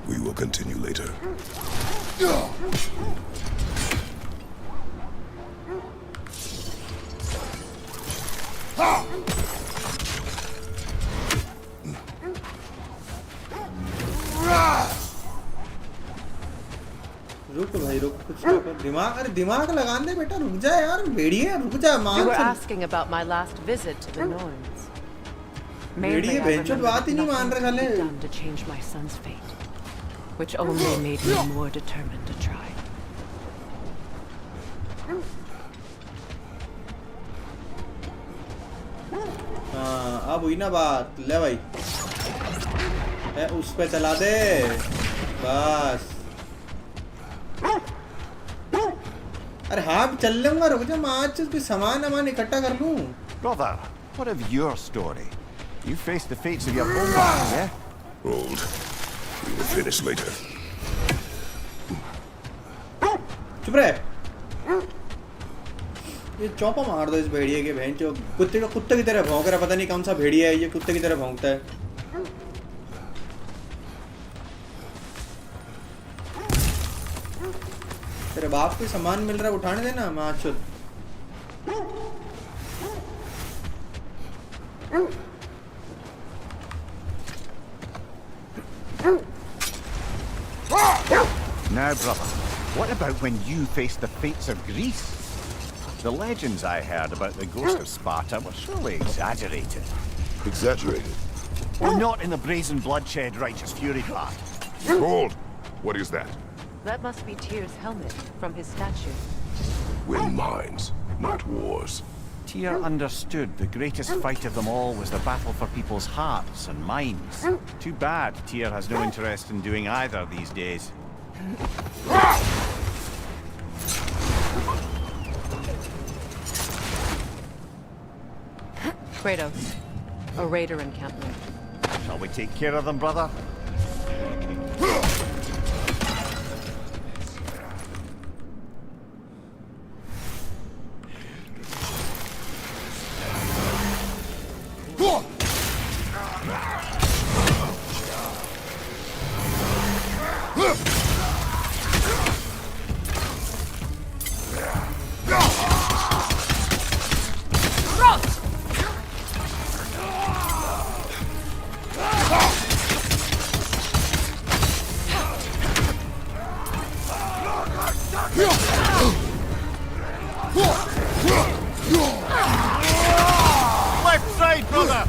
We will continue later. रुक भाई रुक, कुछ दिमाग, अरे दिमाग लगाने दे बेटा, रुक जा यार, भेड़िए रुक जा। You were asking about my last visit to the Norns. भेड़िए बेंचों बात ही नहीं मान रहे साले। Done to change my son's fate, which only made me more determined to try. हाँ अब हुई ना बात, ले भाई उस पे चला दे बस। अरे हाँ चल लूंगा, रुक जा, आज कुछ सामान वामान इकट्ठा कर लूं। Brother, what of your story? You faced the fates of your own life, eh? Hold. We will finish later. चुप रहे। ये चौपा मार दो इस भेड़िए के, बहन चो कुत्ते की तरह भौंक रहा, पता नहीं कौन सा भेड़िया है ये, कुत्ते की तरह भौंकता है। तेरे बाप को सामान मिल रहा है, उठाने देना माचुत। Now, brother, what about when you faced the fates of Greece? The legends I heard about the ghost of Sparta were surely exaggerated. Exaggerated? Well, not in the brazen bloodshed righteous fury part. Hold! What is that? That must be Tyr's helmet from his statue. Win minds, not wars. Tyr understood the greatest fight of them all was the battle for people's hearts and minds. Too bad Tyr has no interest in doing either these days. Kratos, a raider encampment. Shall we take care of them, brother? Left side, brother!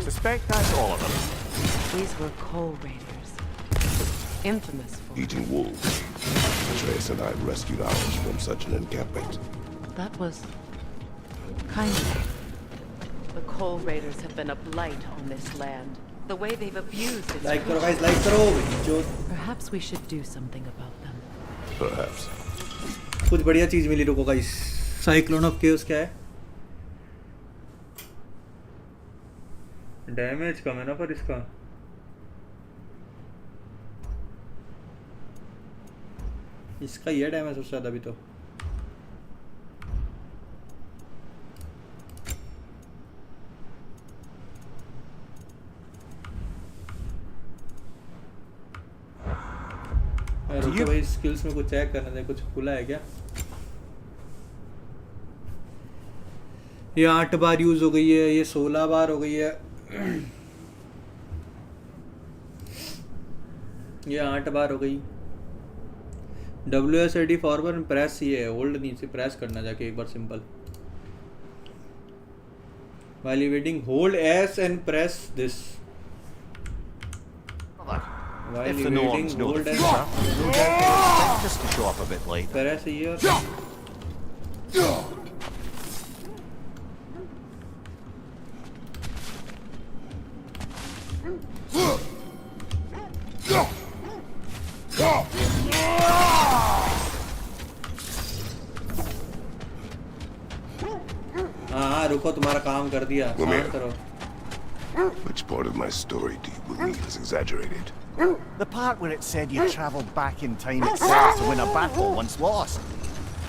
Suspect that's all of them. These were coal raiders, infamous for Eating wolves. Atreus and I rescued ours from such an encampment. That was kind of it. The coal raiders have been a blight on this land. The way they've abused its Like करो guys, creatures. like करो। Perhaps we should do something about them. Perhaps. कुछ बढ़िया चीज मिली, रुको guys. Cyclone of chaos क्या है? Damage कम है ना पर इसका। इसका ये डैमेज हो सकता अभी तो। रुको भाई, स्किल्स में कुछ चेक करने दे, कुछ खुला है क्या? ये 8 बार यूज हो गई है, ये 16 बार हो गई है। ये 8 बार हो गई। WSD फॉरवर्ड प्रेस ये है, होल्ड नहीं से प्रेस करना जाके एक बार simple. While evading, hold S and press this. While If the evading, norms know the hold S. future, no doubt they expect us to show up a bit late. Press here. हाँ रुको, तुम्हारा काम कर दिया। शांत करो। Which part of my story do you believe is exaggerated? The part where it said you travelled back in time itself to win a battle once lost.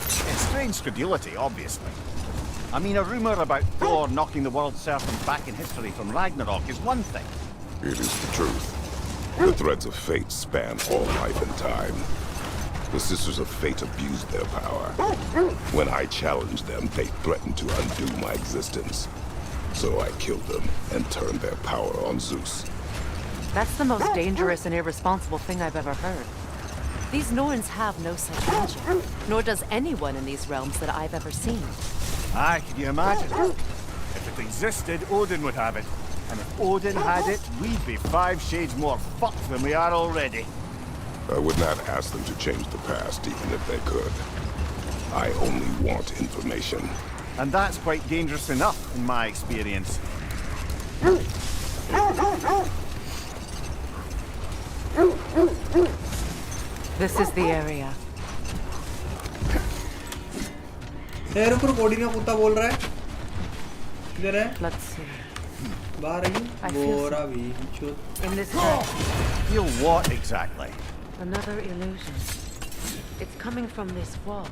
It's strange credulity, obviously. I mean, a rumour about Thor knocking the world serpent back in history from Ragnarok is one thing. It is the truth. The threads of fate span all life and time. The Sisters of Fate abused their power. When I challenged them, they threatened to undo my existence. So I killed them and turned their power on Zeus. That's the most dangerous and irresponsible thing I've ever heard. These Norns have no such magic, nor does anyone in these realms that I've ever seen. Aye, can you imagine? If it existed, Odin would have it. And if Odin had it, we'd be 5 shades more fucked than we are already. I would not ask them to change the past, even if they could. I only want information. And that's quite dangerous enough, in my experience. This is the area. hey, रुक रुक, Odin का कुत्ता बोल रहा है। किधर है? Let's see. बाहर है I ये? feel बोरा भी चुत। In this direction. Feel what exactly? Another illusion. It's coming from this wall.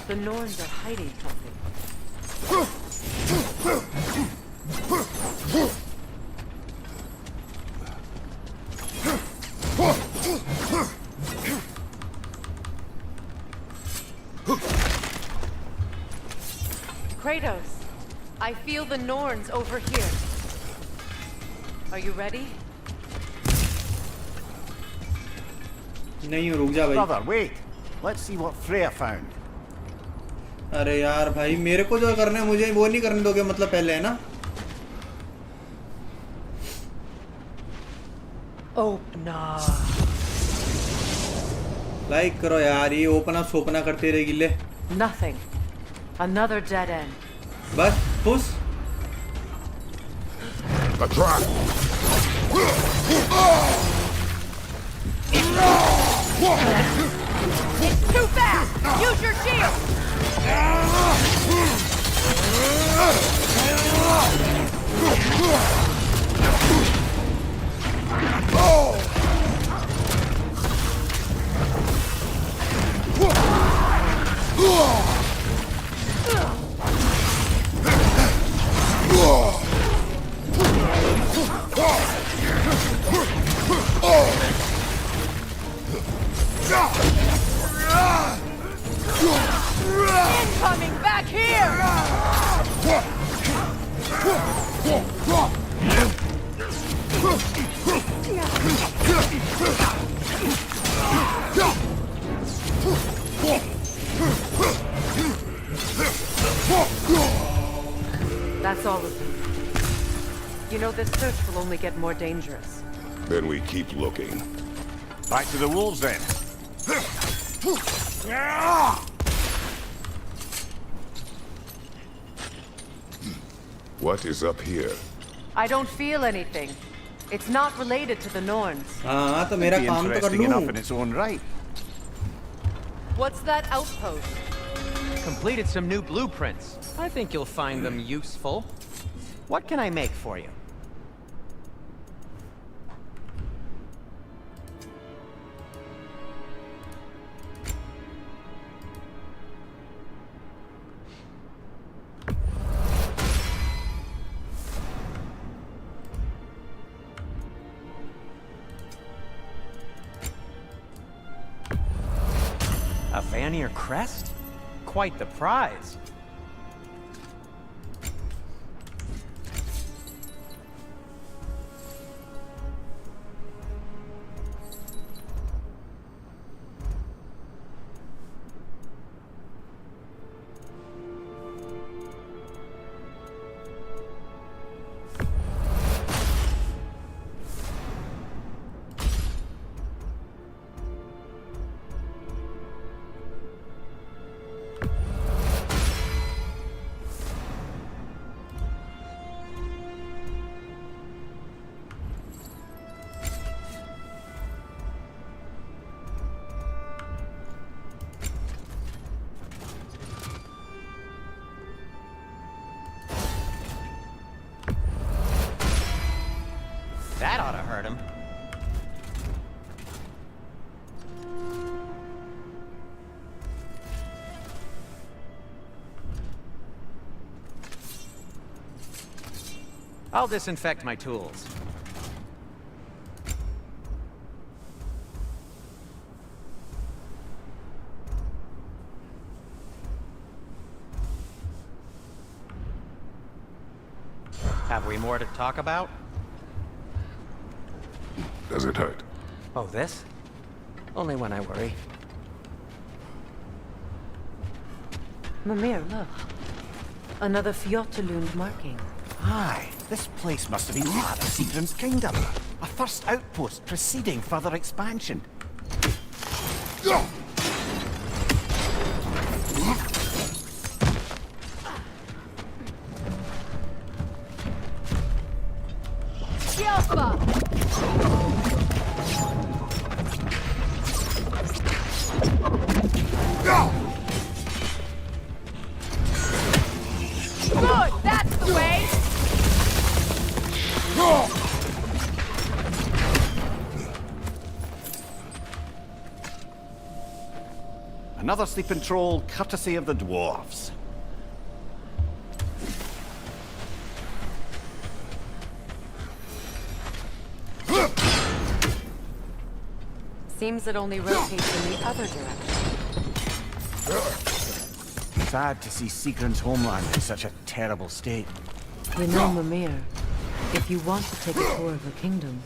The Norns are hiding something. Kratos, I feel the Norns over here. Are you ready? नहीं रुक जा भाई। Brother, wait. Let's see what Freya found. अरे यार भाई, मेरे को जो करना है मुझे वो नहीं करने दोगे मतलब पहले, है ना? Open up. लाइक करो यार, ये ओपन अप सोपना करते रहे गिल्ले। Nothing. Another dead end. बस push. A trap! It's too fast! Use your shield! Incoming back here! That's all of them. You know, this search will only get more dangerous. Then we keep looking. Back to the wolves then. What is up here? I don't feel anything. It's not related to the Norns. हाँ तो मेरा Be काम तो कर interesting enough लूँ। in its own right. What's that outpost? Completed some new blueprints. I think you'll find them useful. What can I make for you? A Vanir crest? Quite the prize. That ought to hurt him. I'll disinfect my tools. Have we more to talk about? Does it hurt? Oh, this? Only when I worry. Mimir, look. Another Fjotalund marking. Aye, this place must have been part of Sigrun's kingdom. A first outpost preceding further expansion. Good, that's the way! Another sleeping troll, courtesy of the dwarves. Seems it only rotates in the other direction. Sad to see Sigrun's homeland in such a terrible state. You know, Mimir, if you want to take a tour of the kingdom,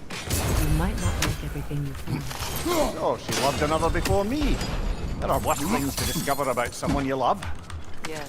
you might not like everything you find. Oh, she loved another before me. There are worse things to discover about someone you love. Yeah.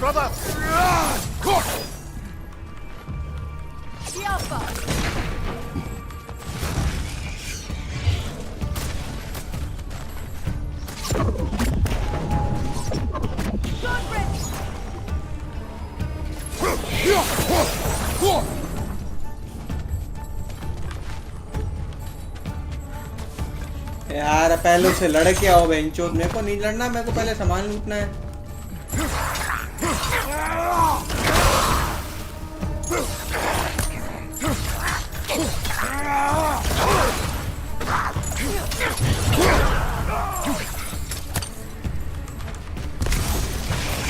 brother! यार पहले से लड़ के आओ बेंचोद, मेरे को नहीं लड़ना, मेरे को पहले सामान लूटना है।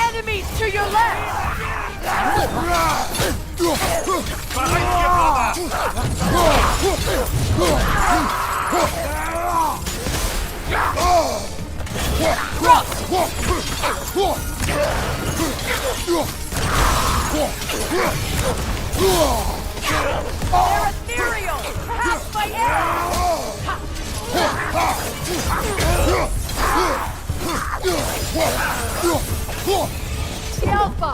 Enemies to your left! They're ethereal! Perhaps by Alpha!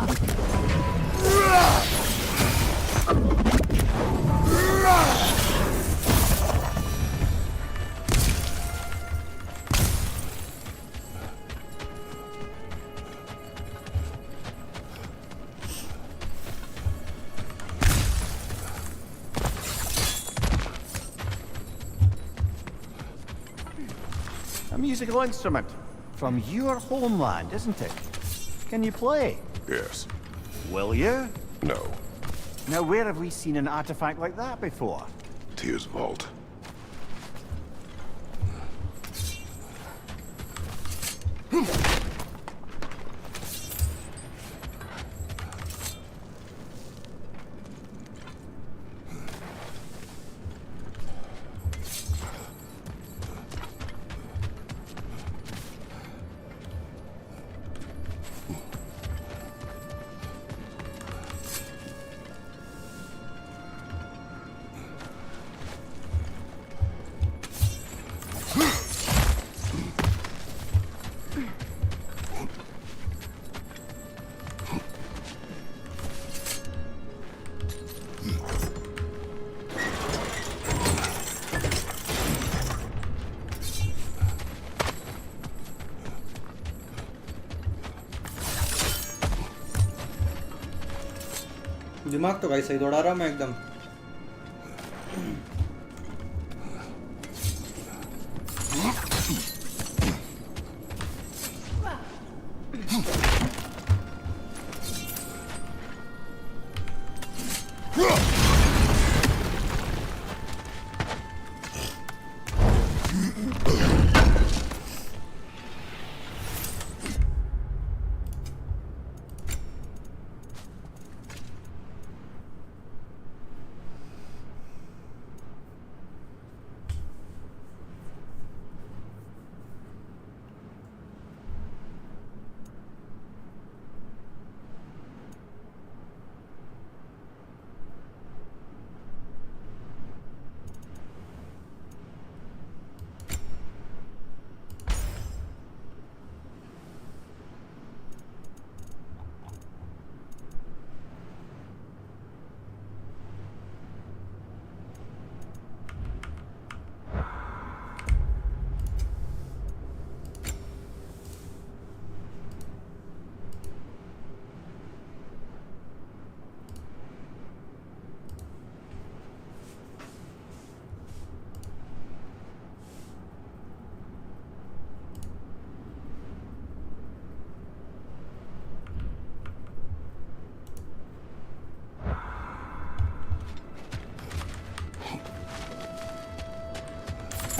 A musical instrument from your homeland, isn't it? Can you play? Yes. Will you? No. Now, where have we seen an artifact like that before? Tyr's vault. दिमाग तो भाई सही दौड़ा रहा मैं एकदम।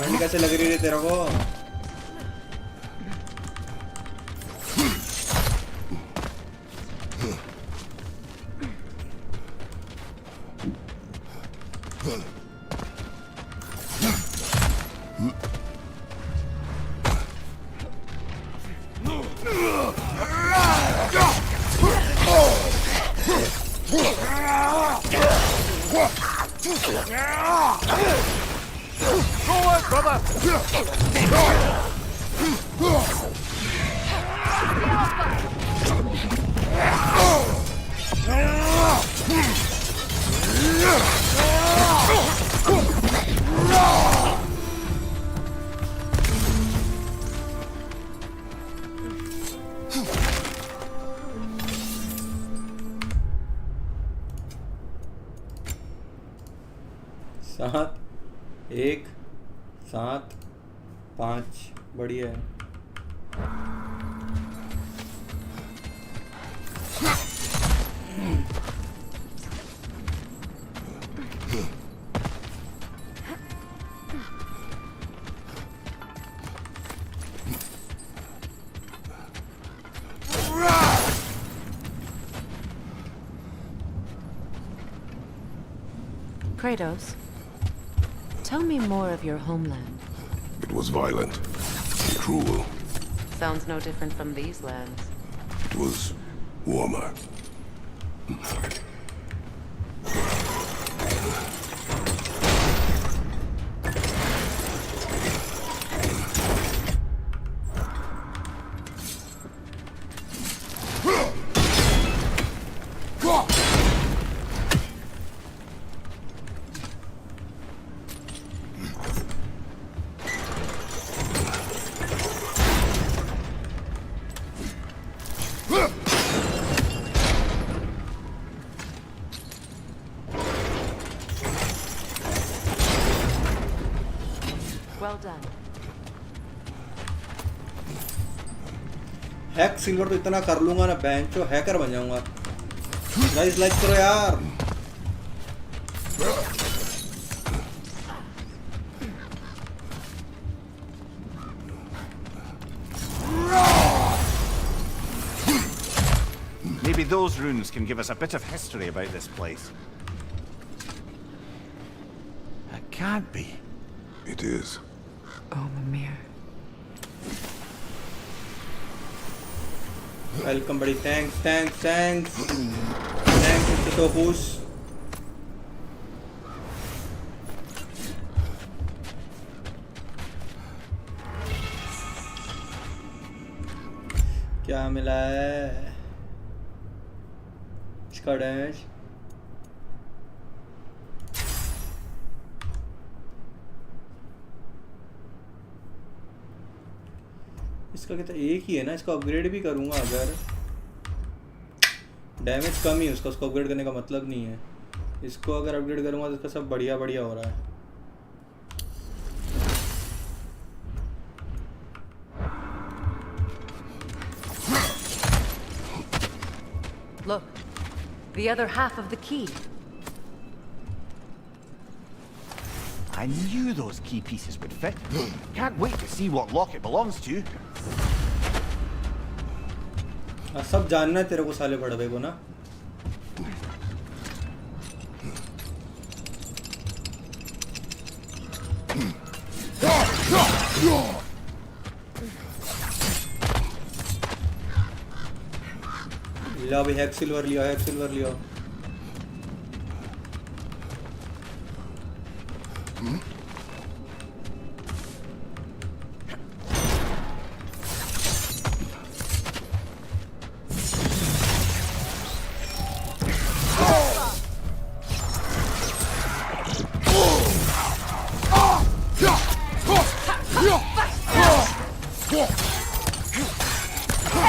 ठंड कैसे लग रही है तेरे को? सात 1 7 5 बढ़िया है। Kratos, tell me more of your homeland. It was violent, cruel. Sounds no different from these lands. It was warmer. Well done. Hack silver तो इतना कर लूंगा ना, बेंचो हैकर बन जाऊंगा। गाइस लाइक करो यार। Maybe those runes can give us a bit of history about this place. It can't be. It is. Oh, Mimir. Welcome बड़ी, थैंक्स थैंक्स थैंक्स थैंक्स तो खुश। क्या मिला है इसका डैमेज? इसका कहता एक ही है ना, इसको अपग्रेड भी करूंगा अगर। डैमेज कम ही है उसका अपग्रेड करने का मतलब नहीं है। इसको अगर अपग्रेड करूँगा तो इसका सब बढ़िया बढ़िया हो रहा है। Look, the other half of the key. I knew those key pieces would fit. Can't wait to see what lock it belongs to. सब जानना है तेरे को साले बड़े भाई को ना। लिया भी हैक सिल्वर लिया, हैक सिल्वर लिया।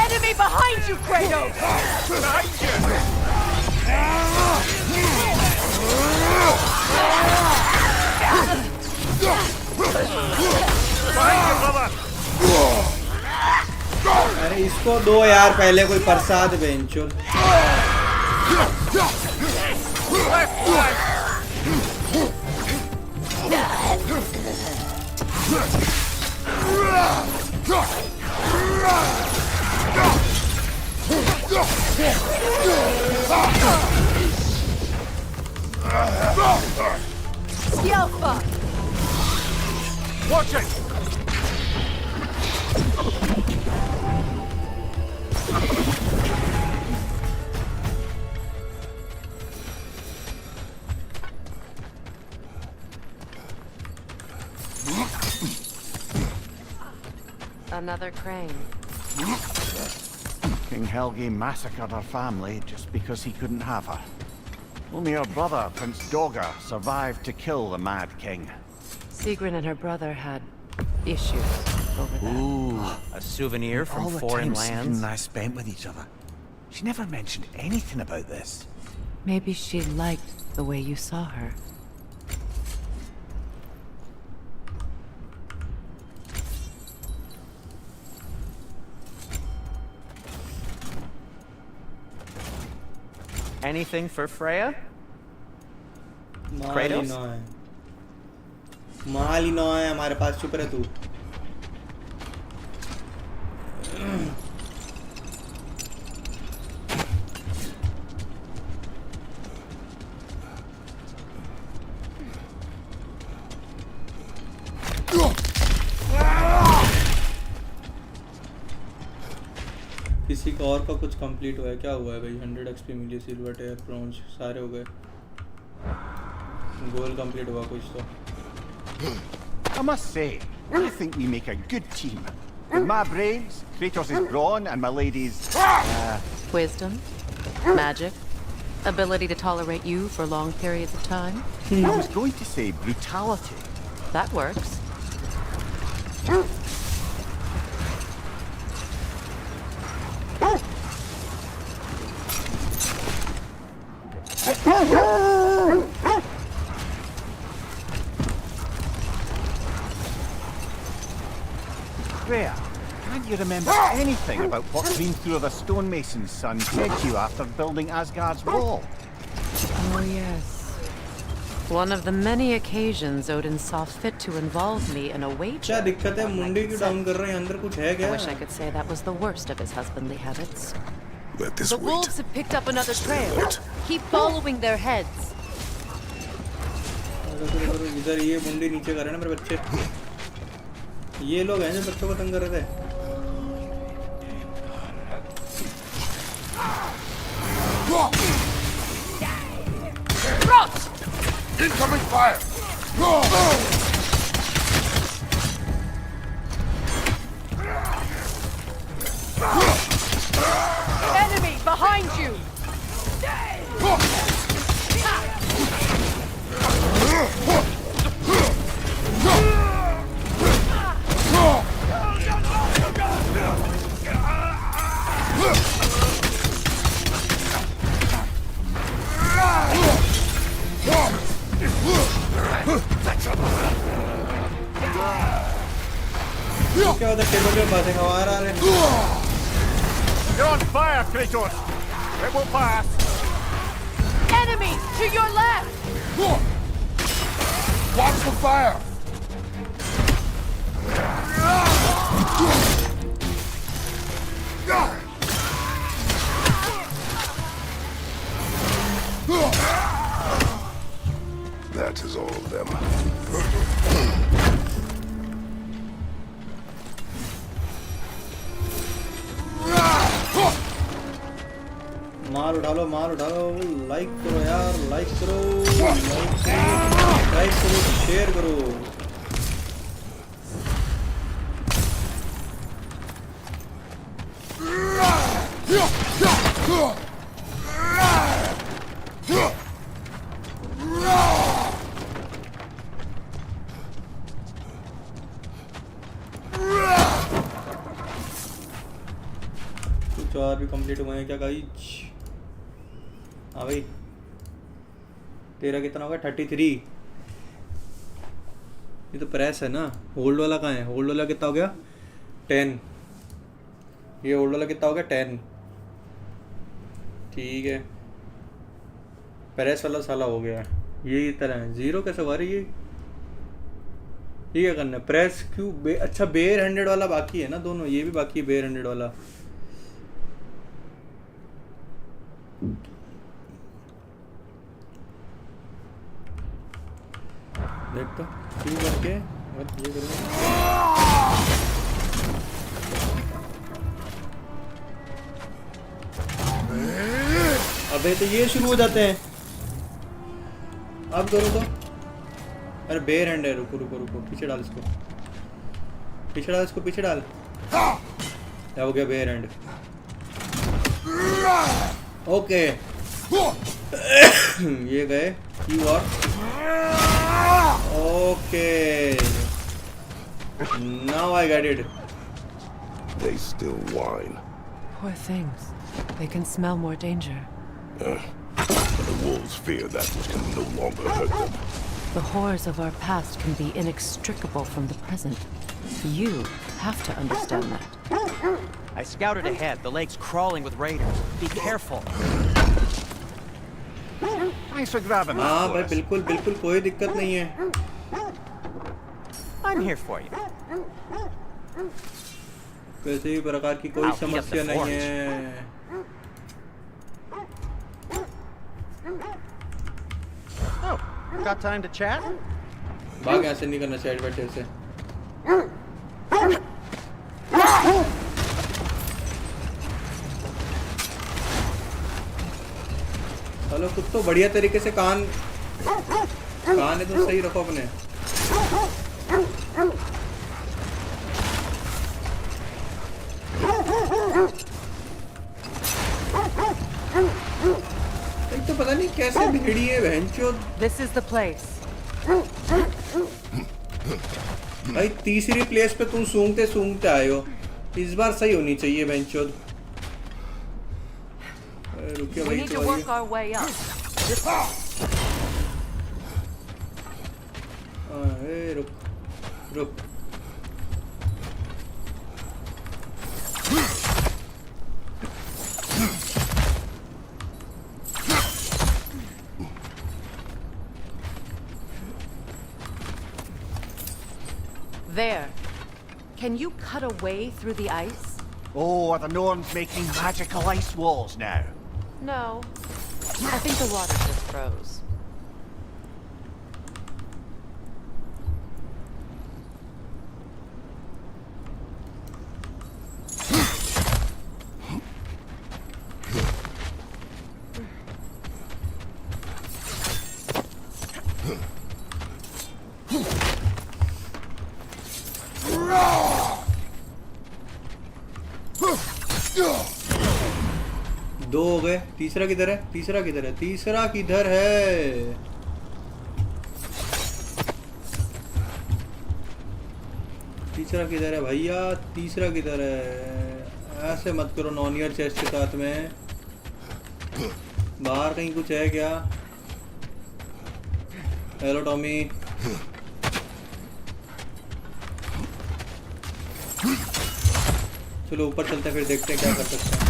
Enemy behind you, Kratos! अरे इसको दो यार पहले कोई प्रसाद बेंचो। Scalpa! Watch it! Another crane. King Helgi massacred her family just because he couldn't have her. Only her brother, Prince Dogger, survived to kill the Mad King. Sigrun and her brother had issues over that. Ooh, a souvenir from foreign lands. And I spent with each other. She never mentioned anything about this. Maybe she liked the way you saw her. Anything for Freya? Kratos? माल ही ना है हमारे पास, चुप रह तू। किसी का और का कुछ कंप्लीट हुआ है, क्या हुआ है भाई? 100 एक्सपी मिली, सिल्वर टेयर, ब्रॉन्ज सारे हो गए। गोल कंप्लीट हुआ कुछ तो। I must say, I think we make a good team. With my brains, Kratos' brawn, and my lady's Wisdom, magic, ability to tolerate you for long periods of time. I was going to say brutality. That works. Freya, can't you remember anything about what Hrimthur the stonemason's son said to you after building Asgard's wall? Oh, yes. One of the many occasions Odin saw fit to involve me in a wager. क्या दिक्कत है? मुंडी क्यों down कर रहे हैं? अंदर कुछ है क्या? I wish I could say that was the worst of his husbandly habits. Let this The wait. wolves have picked up another trail. What? Keep following their heads. इधर ये मुंडी नीचे कर रहे हैं ना मेरे बच्चे। ये लोग हैं जो बच्चों को तंग कर रहे थे। Incoming fire! Enemy behind you! क्या होता है टेबल पे बातें हवा रहा है You're on fire, Kratos! It will pass! Enemies to your left! Watch the fire! That is all of them. मार उठा लो लाइक करो यार लाइक करो शेयर करो कुछ और भी कंप्लीट हुए हैं क्या गाइस? हाँ भाई तेरा कितना होगा 33। ये तो प्रेस है ना। होल्ड वाला कहाँ है? होल्ड वाला कितना हो गया 10। ये होल्ड वाला कितना हो गया 10। ठीक है प्रेस वाला साला हो गया। ये तरह है 0 कैसे हुआ रही है? ये क्या करना है? प्रेस क्यों अच्छा बेयर हैंडेड वाला बाकी है ना दोनों। ये भी बाकी है बेयर हैंडेड वाला। देख तो क्यों करके ये अबे तो ये शुरू हो जाते हैं। अब करो तो। अरे बेयर हैंड है। रुको रुको रुको पीछे डाल इसको पीछे डाल इसको पीछे डाल। क्या हो गया बेयर हैंड? ओके ये गए की और okay now I got it. They still whine. Poor things. They can smell more danger. The wolves fear that which can no longer hurt them. The horrors of our past can be inextricable from the present. You have to understand that. I scouted ahead. The lake's crawling with raiders. Be careful. Thanks for grabbing that. हाँ भाई बिल्कुल बिल्कुल कोई दिक्कत नहीं है। I'm here for you. किसी भी प्रकार की कोई समस्या नहीं है। Oh, got time to chat? भाग यहाँ से नहीं करना चाहिए बैठे से। हेलो कुछ तो बढ़िया तरीके से कान है तो सही रखो अपने। एक तो पता नहीं कैसे भिड़ी है बहनचोद। This is the place. भाई तीसरी प्लेस पे तुम सूंघते आए हो। इस बार सही होनी चाहिए बहनचोद। रुकिए We भाई need तो to work our way up. रुक रुक There. Can you cut a way through the ice? Oh, are the Norns making magical ice walls now? No. I think the water just froze. दो हो गए। तीसरा किधर है? तीसरा किधर है? तीसरा किधर है? तीसरा किधर है भैया? तीसरा किधर है? ऐसे मत करो नॉन ईयर चेस्ट के साथ में। बाहर कहीं कुछ है क्या? Hello Tommy. चलो ऊपर चलते हैं, फिर देखते हैं क्या कर सकते हैं।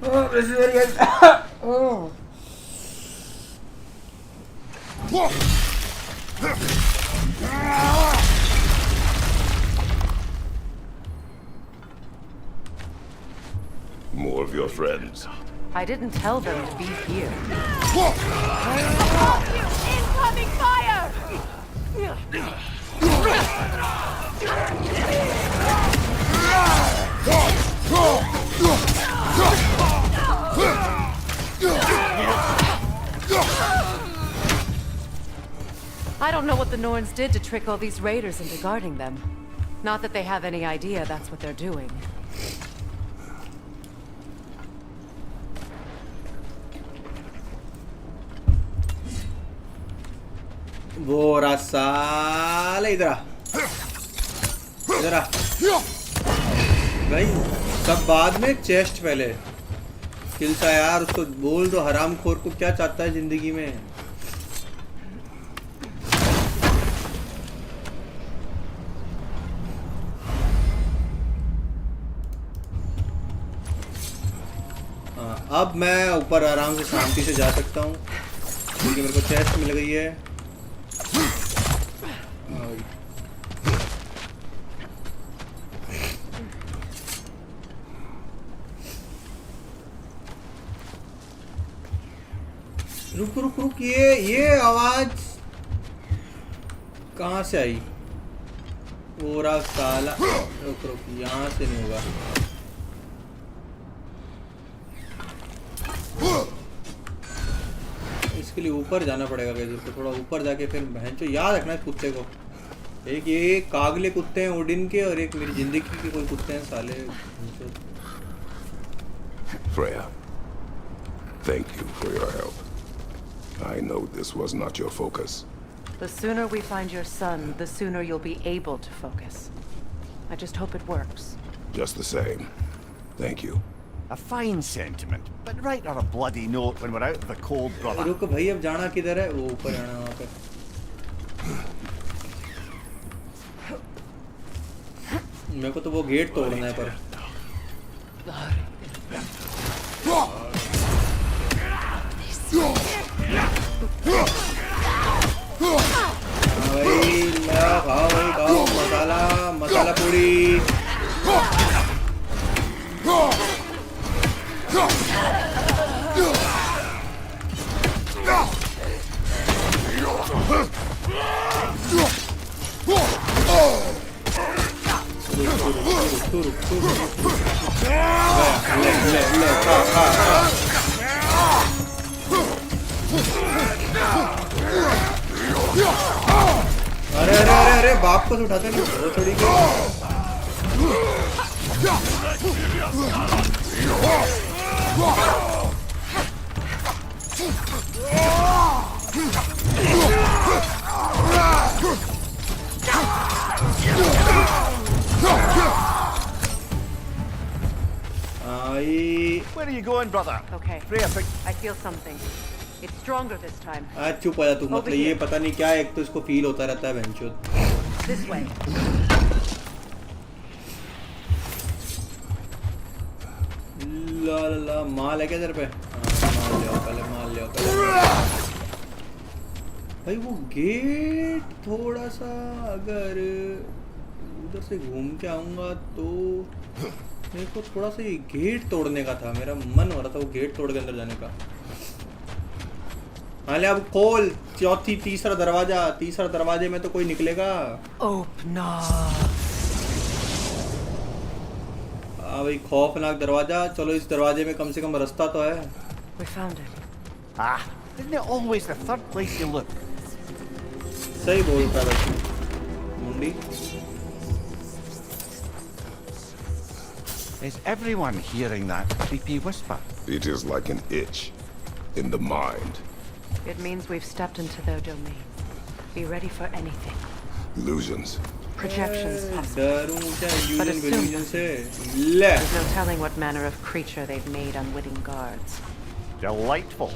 Oh, this is very good. Oh. More of your friends. I didn't tell them to be here. Incoming fire! I don't know what the Norns did to trick all these raiders into guarding them. Not that they have any idea that's what they're doing. वो रहा साले, इधर आ, इधर आ भाई। सब बाद में, chest पहले। किल्सा यार, उसको बोल दो हरामखोर को क्या चाहता है जिंदगी में। अब मैं ऊपर आराम से शांति से जा सकता हूँ क्योंकि मेरे को चेस्ट मिल गई है। रुक रुक रुक, ये आवाज कहाँ से आई? वो रहा साला। रुक रुक, यहाँ से नहीं होगा। इसके लिए ऊपर जाना पड़ेगा कैसे? तो थोड़ा ऊपर जाके फिर भैंचो याद रखना इस कुत्ते को। एक ये कागले कुत्ते हैं ओडिन के, और एक मेरी जिंदगी के कोई कुत्ते हैं साले। Freya, thank you for your help. I know this was not your focus. The sooner we find your son, the sooner you'll be able to focus. I just hope it works. Just the same. Thank you. A fine sentiment, but write her a bloody note when we're out of the cold, brother. रुको भाई, अब जाना किधर है? वो ऊपर जाना वहाँ पे। मेरे को तो वो गेट तोड़ना है पर। भाई मेरा खाओ भाई, खाओ मसाला, मसाला पूरी। अरे अरे अरे अरे, बाप को उठाते नहीं वो थोड़ी के। Where are you going, brother? Okay. Freya, I feel something. It's stronger this time. आज चुप हो जा तू, मतलब ये पता नहीं क्या है, एक तो इसको फील होता रहता है बेंचोद। This way. ला ला ला, माल है क्या इधर पे? माल ले आओ पहले, माल ले आओ पहले। भाई वो गेट थोड़ा सा, अगर उधर से घूम के आऊंगा तो मेरे को थोड़ा सा ये गेट तोड़ने का था। मेरा मन हो रहा था वो गेट तोड़ के अंदर जाने का। हाले अब खोल तीसरा दरवाजा। तीसरा दरवाजे में तो कोई निकलेगा। हाँ भाई, खौफनाक दरवाजा। चलो इस दरवाजे में कम से कम रास्ता तो है। We found it. Ah, isn't it always the third place you look? सही बोल रहा है मुंडी। Is everyone hearing that creepy whisper? It is like an itch in the mind. It means we've stepped into their domain. Be ready for anything. Illusions. Projections possible. But assume there's no telling what manner of creature they've made unwitting guards. Delightful.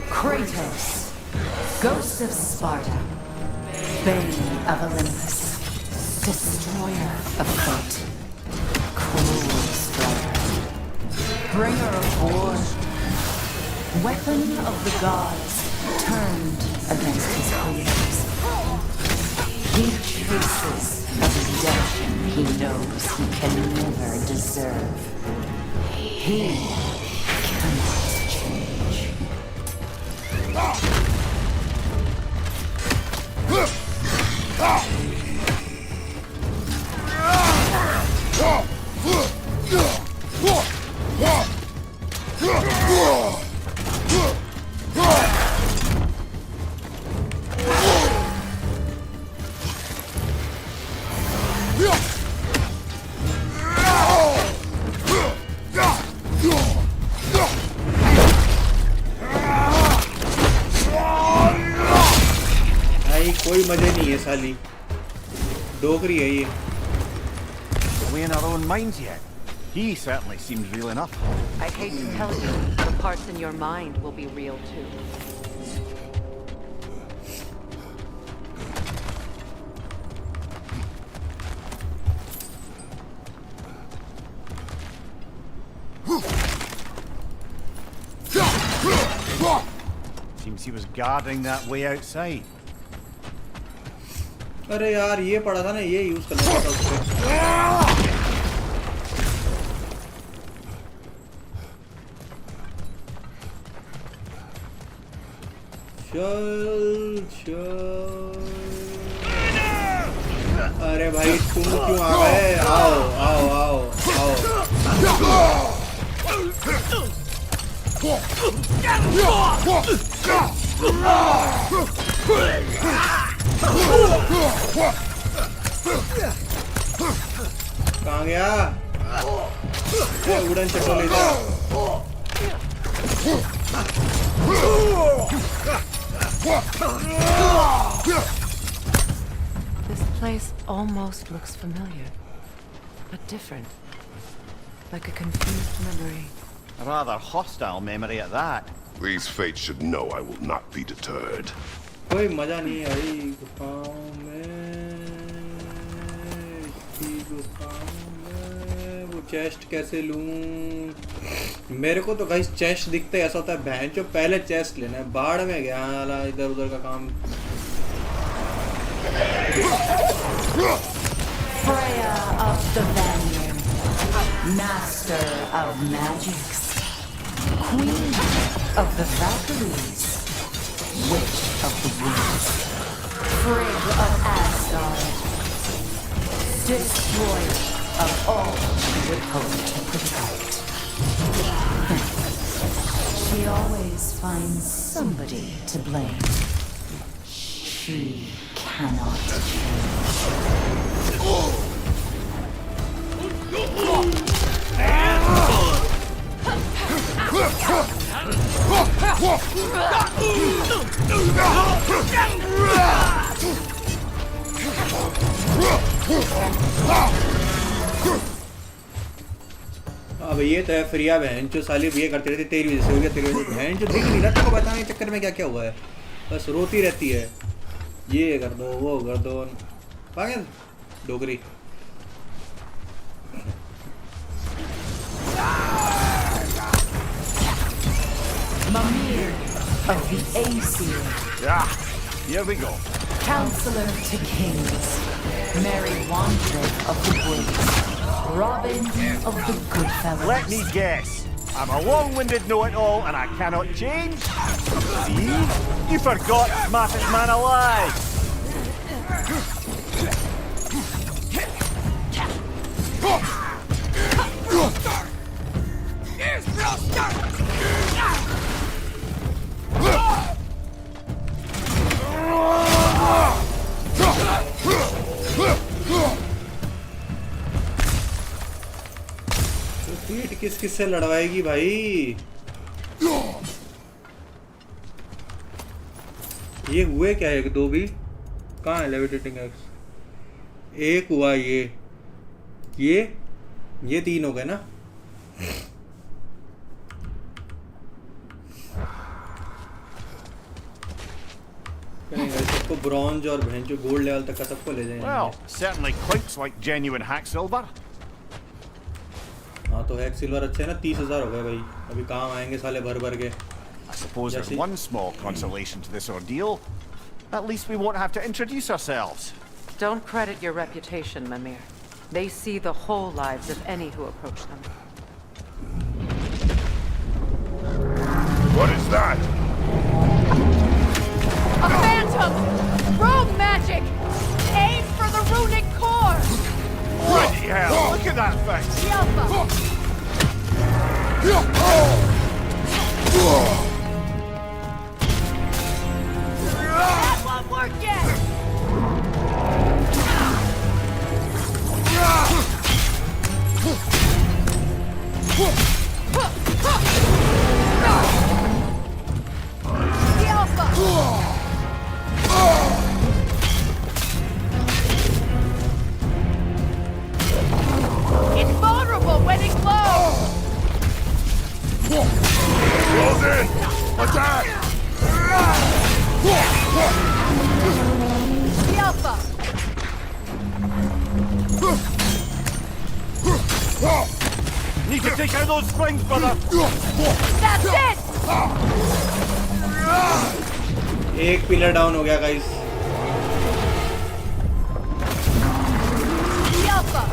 Kratos, Ghost of Sparta, Bane of Olympus, Destroyer of Fate, Cruel Striker, Bringer of War, Weapon of the Gods, turned against his creators. He chases a redemption he knows he can never deserve. He cannot change. कोई मजे नहीं है साली डोगरी है ये Are we in our own minds yet? He certainly seems real enough. I hate to tell you, the parts in your mind will be real too. Seems he was guarding that way outside. अरे यार ये पड़ा था ना ये use करना था उससे चल चल अरे भाई तुम क्यों आ गए आओ आओ आओ आओ कहाँ गया उड़न चटोले था This place almost looks familiar, but different. Like a confused memory. A rather hostile memory at that. These fates should know I will not be deterred. कोई मजा नहीं है भाई गुफाओं में वो चेस्ट कैसे लूं मेरे को तो गाइस चेस्ट दिखते ऐसा होता है बहन जो पहले चेस्ट लेना है बाढ़ में गया वाला इधर उधर का काम Freya of the Vanguard, Master of Magics, Queen of the Valkyries, Witch of the Woods, Frigg of Asgard, Destroyer of all you would hope to protect. She always finds somebody to blame. She cannot change. अब ये तो है Freya बहन जो साली ये करती रहती तेरी वजह से हो गया तेरी वजह से बहन जो दिख नहीं रहा तेरे को बताने के चक्कर में क्या क्या हुआ है बस रोती रहती है ये कर दो वो कर दो पागल Dogri Mimir of the Aesir. Yeah, here we go. Counselor to kings. Merry Wanderer of the woods. Robin of the Goodfellas. Let me guess. I'm a long-winded know-it-all and I cannot change? See? You forgot smartest man alive! पीठ किस किस से लड़वाएगी भाई ये हुए क्या है? दो भी कहाँ है? लेविटेटिंग एक्स एक हुआ, ये तीन हो गए ना। सबको ब्रॉन्ज और जो गोल्ड लेवल तक का सबको ले जाएंगे। Well, certainly quite like genuine hack silver. हाँ तो हैक सिल्वर अच्छे है ना। 30,000 हो गए भाई, अभी काम आएंगे साले भर भर के। I suppose there's one small consolation to this ordeal. At least we won't have to introduce ourselves. Don't credit your reputation, Mimir. They see the whole lives of any who approach them. What is that? A phantom! Rogue magic! Aim for the runic core! Bloody hell! Look at that thing! Yelpa! That won't work yet! It's vulnerable when it glows! Close in! Attack! Yelpa! Need to take out those springs, brother! That's it! एक pillar down हो गया guys. Yelpa!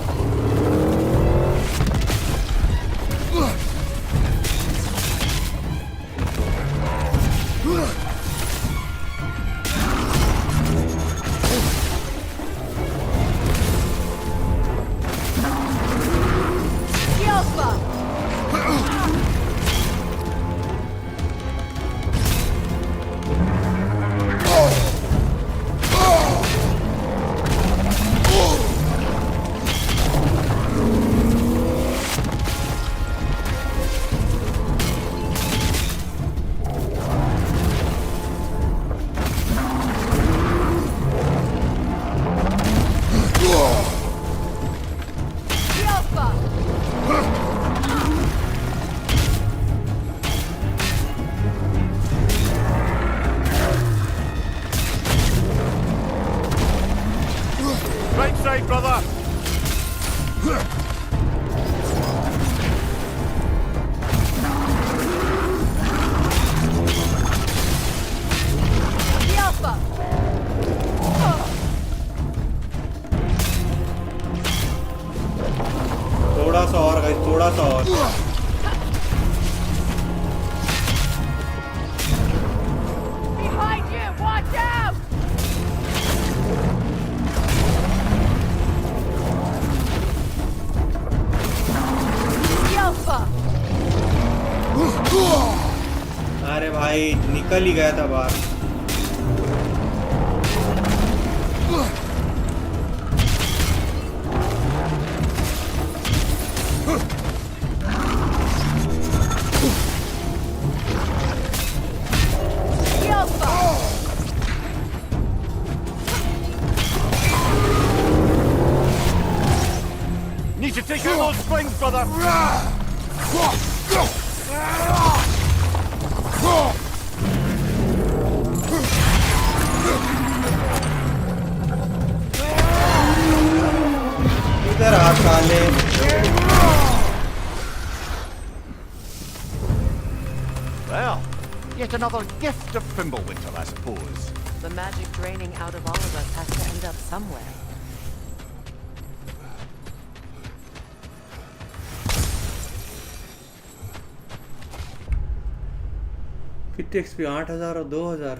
Right side, brother! Yelpa! थोड़ा सा और guys, थोड़ा सा और। Behind you! Watch out! Yelpa! अरे भाई निकल ही गया था बाहर। Need to take out those springs, brother! इधर आ साले। Well, yet another gift of Fimbulwinter, I suppose. The magic draining out of all of us has to end up somewhere. कितने XP? 8,000 और 2,000।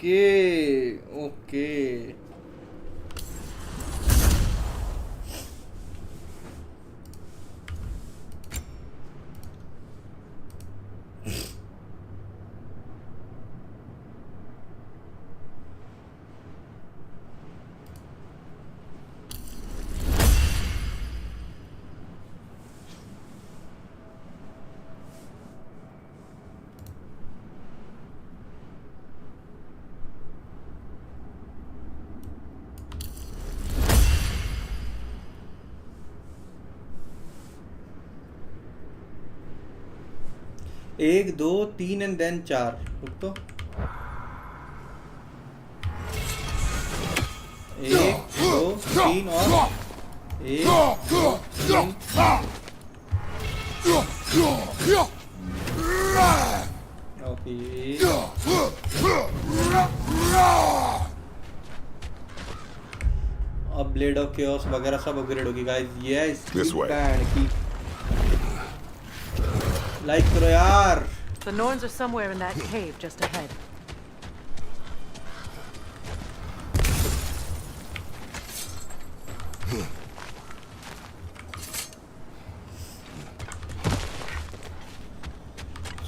ओके ओके एक दो तीन and then चार रुक तो एक दो तीन और एक दो तीन ओके अब ब्लेड ऑफ केओस वगैरह सब अपग्रेड होगी गाइस यस बैंड की लाइक करो यार The Norns are somewhere in that cave just ahead.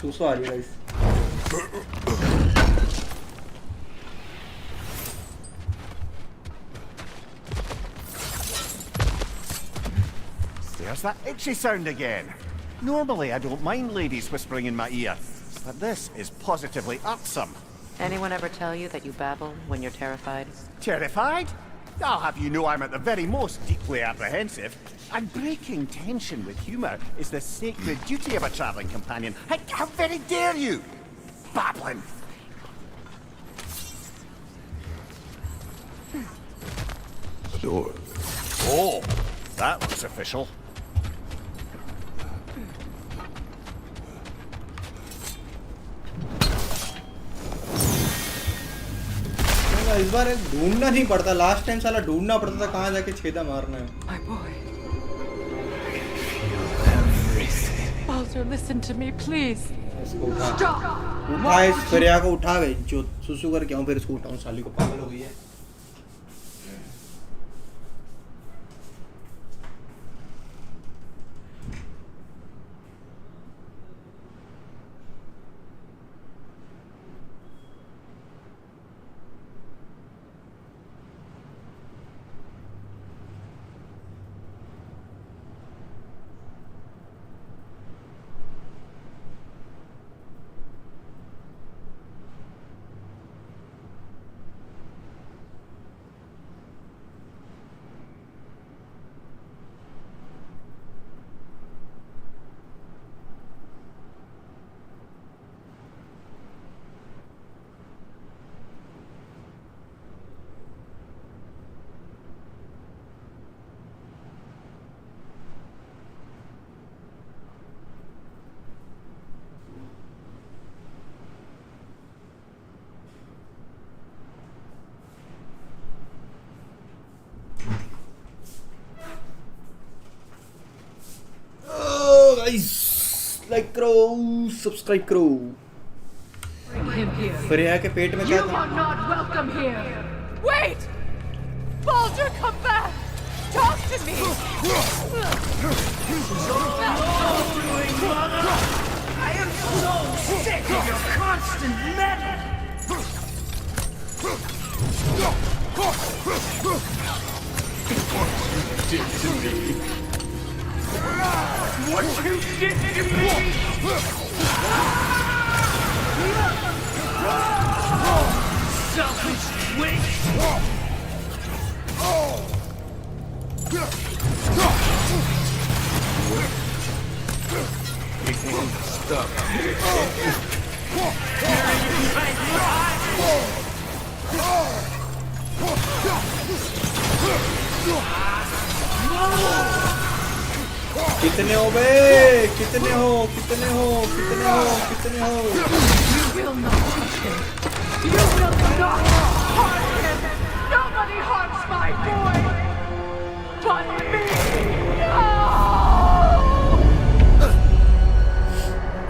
सुसु आ रही है guys There's that itchy sound again. Normally I don't mind ladies whispering in my ear, but this is positively irksome. Anyone ever tell you that you babble when you're terrified? Terrified? I'll have you know I'm at the very most deeply apprehensive. And breaking tension with humour is the sacred duty of a travelling companion. How very dare you! Babbling! The door. Oh, that looks official. इस बार ढूंढना नहीं पड़ता last time साला ढूंढना पड़ता था कहाँ जाके छेदा मारना है Baldur, listen to me, please. उठा इस फ्रेया को उठा गई जो सुसु कर क्या हूँ फिर इसको उठाऊं साली को पागल हो गई है लाइक करो सब्सक्राइब करो फ्रेया के पेट में क्या था Wait! Baldur, come back! Talk to me! I am so sick of your constant meddling! What you did to me! Selfish witch! Stop. कितने हो बे कितने हो कितने हो कितने हो कितने हो You will not touch him. You will not harm him. Nobody harms my boy but me. No!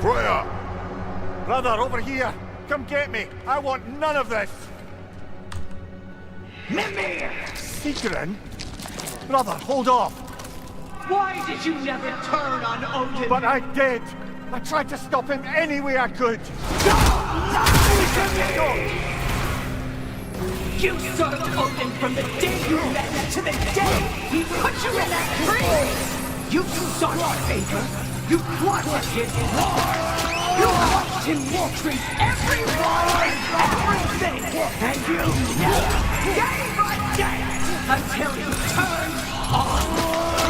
Freya! Brother, over here! Come get me! I want none of this! Secret? Brother, hold off! Why did you never turn on Odin? But I did! I tried to stop him any way I could! You served Odin from the day you met him to the day he put you in that tree! You sought favor, you plotted his war, you watched him treat everyone and everything, and you never gave a damn until you turned on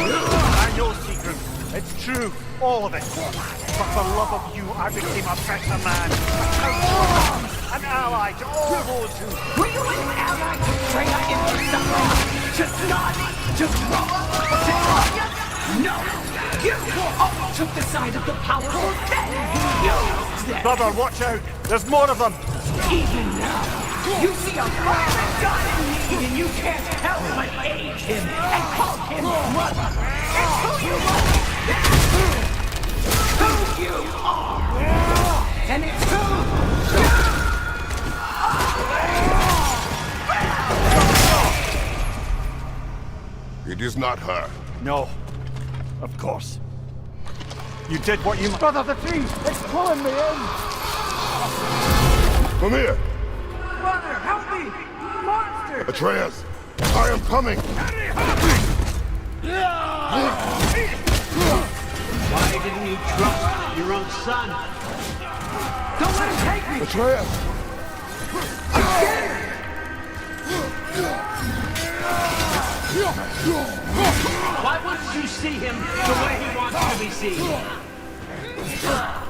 you! I know, Secret. It's true, all of it. But for love of you, I became a better man. An ally to all those who... Were you an ally to Freya in her suffering? To Skadi? To Roma? To Anya? No! You only took the side of the powerful, then used them! Brother, watch out! There's more of them! Even now, you see a violent god in need and you can't help but aid him and call him brother! It's who you are! Who you are! And it's who you are! It is not her. No. Of course. You did what you... Brother, the tree! It's pulling me in! Come here! Brother, help me! Monster! Atreus! I am coming! Why didn't you trust your own son? Don't let him take me! Atreus! I'm scared! Why wouldn't you see him the way he wants to be seen? He's alive!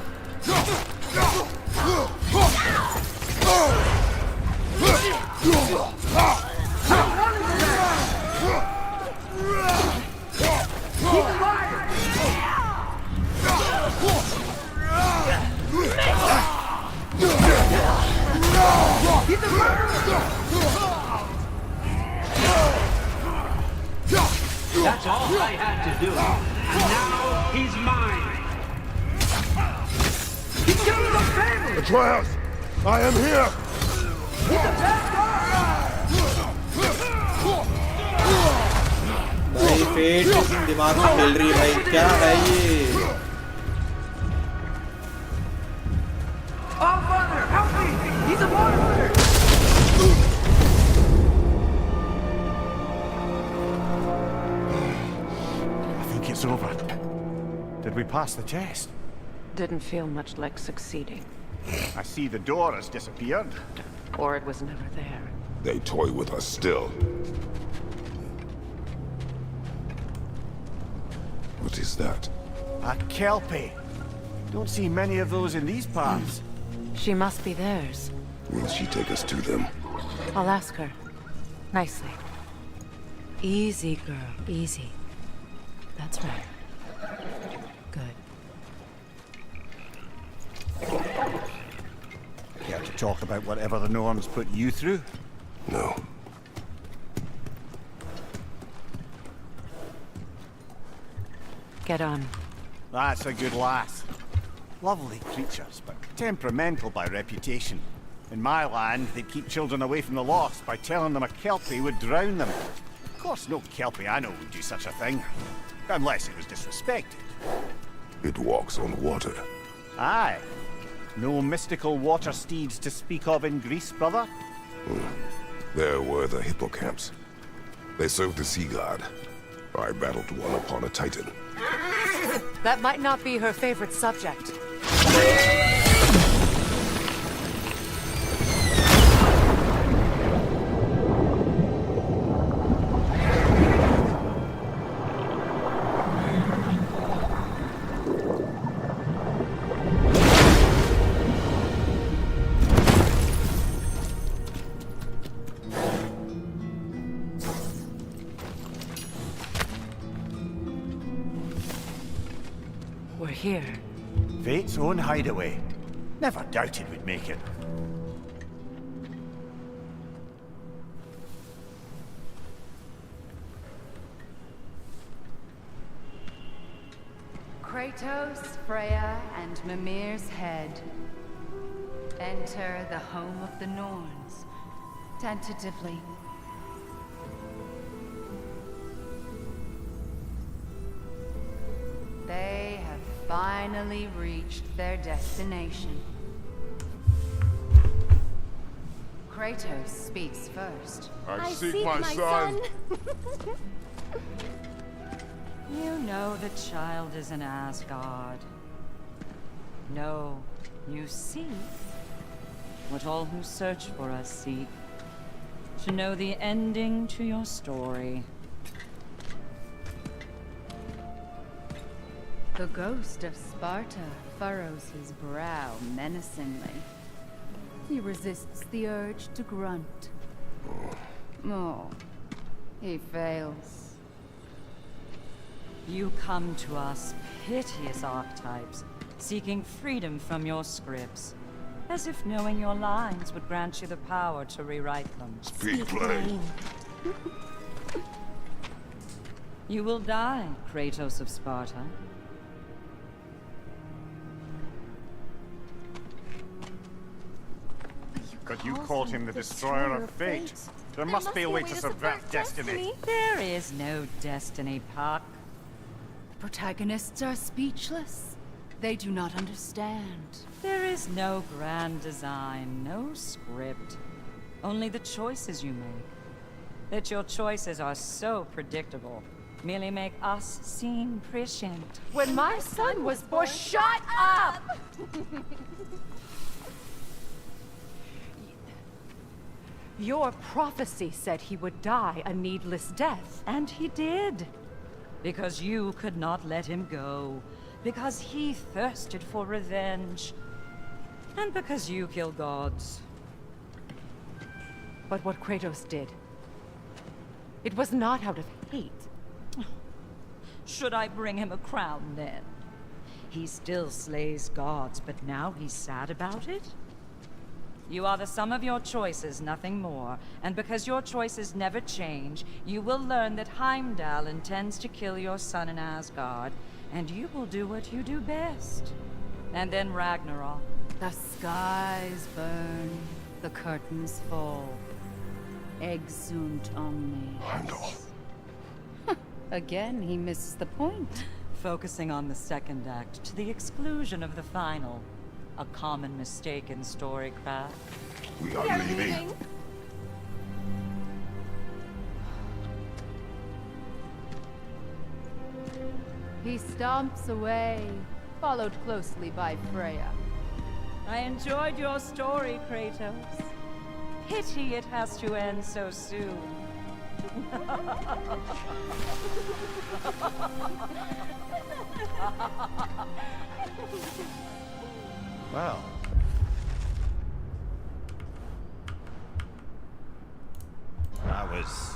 He's a murderer! That's all I had to do. And now he's mine. He's killing the family! Atreus! I am here! He's a bad भाई पेट दिमाग में खेल रही है भाई क्या है ये Oh, brother, help me! He's a monster! I think it's over. Did we pass the test? Didn't feel much like succeeding. I see the door has disappeared. Or it was never there. They toy with us still. What is that? A kelpie. Don't see many of those in these parts. She must be theirs. Will she take us to them? I'll ask her. Nicely. Easy, girl. Easy. That's right. Good. Care to talk about whatever the Norns put you through? No. Get on. That's a good lass. Lovely creatures, but temperamental by reputation. In my land, they'd keep children away from the lost by telling them a kelpie would drown them. Of course, no kelpie I know would do such a thing. Unless it was disrespected. It walks on water. Aye. No mystical water steeds to speak of in Greece, brother? There were the hippocamps. They served the sea god. I battled one upon a titan. That might not be her favorite subject. We're here. Fate's own hideaway. Never doubted we'd make it. Kratos, Freya, and Mimir's head. Enter the home of the Norns. Tentatively. finally reached their destination. Kratos speaks first. I seek my son. You know the child is in Asgard. No, you seek what all who search for us seek. To know the ending to your story. The ghost of Sparta furrows his brow menacingly. He resists the urge to grunt. Oh, he fails. You come to us, piteous archetypes, seeking freedom from your scripts, as if knowing your lines would grant you the power to rewrite them. Speak plain. You will die, Kratos of Sparta. But you called him the destroyer of fate. There must be a way to subvert destiny. There is no destiny, Puck. The protagonists are speechless. They do not understand. There is no grand design, no script. Only the choices you make. That your choices are so predictable merely make us seem prescient. When my son was born, shut up! Your prophecy said he would die a needless death. And he did. Because you could not let him go. Because he thirsted for revenge. And because you kill gods. But what Kratos did, it was not out of hate. Should I bring him a crown then? He still slays gods, but now he's sad about it? You are the sum of your choices, nothing more. And because your choices never change, you will learn that Heimdall intends to kill your son in Asgard, and you will do what you do best. And then Ragnarok. The skies burn, the curtains fall. Exunt omnes. Heimdall. Again, he misses the point. Focusing on the second act to the exclusion of the final. A common mistake in storycraft. We are leaving. He stomps away, followed closely by Freya. I enjoyed your story, Kratos. Pity it has to end so soon. Well. That was...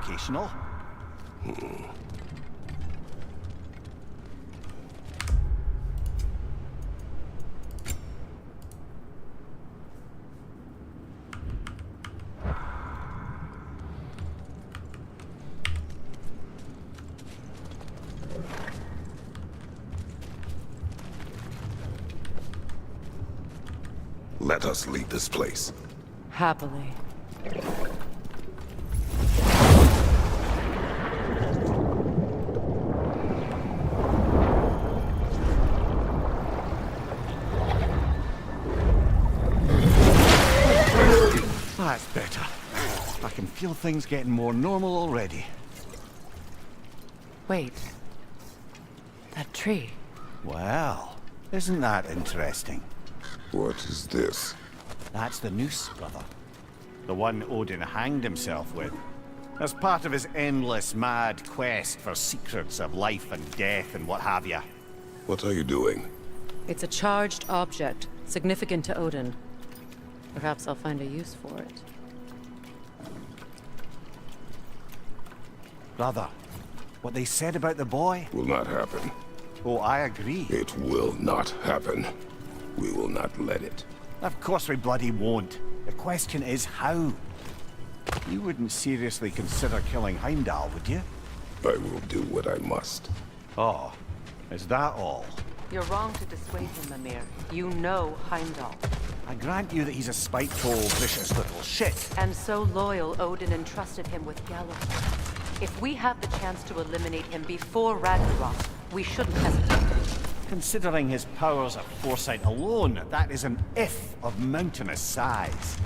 educational. Let us leave this place. Happily. That's better. I can feel things getting more normal already. Wait. That tree. Well, isn't that interesting? What is this? That's the noose, brother. The one Odin hanged himself with. As part of his endless, mad quest for secrets of life and death and what have you. What are you doing? It's a charged object, significant to Odin. Perhaps I'll find a use for it. Brother, what they said about the boy? Will not happen. Oh, I agree. It will not happen. We will not let it. Of course we bloody won't. The question is how. You wouldn't seriously consider killing Heimdall, would you? I will do what I must. Oh, is that all? You're wrong to dissuade him, Mimir. You know Heimdall. I grant you that he's a spiteful, vicious little shit. And so loyal, Odin entrusted him with Gjallarhorn. If we have the chance to eliminate him before Ragnarok, we shouldn't hesitate. Considering his powers of foresight alone, that is an if of mountainous size.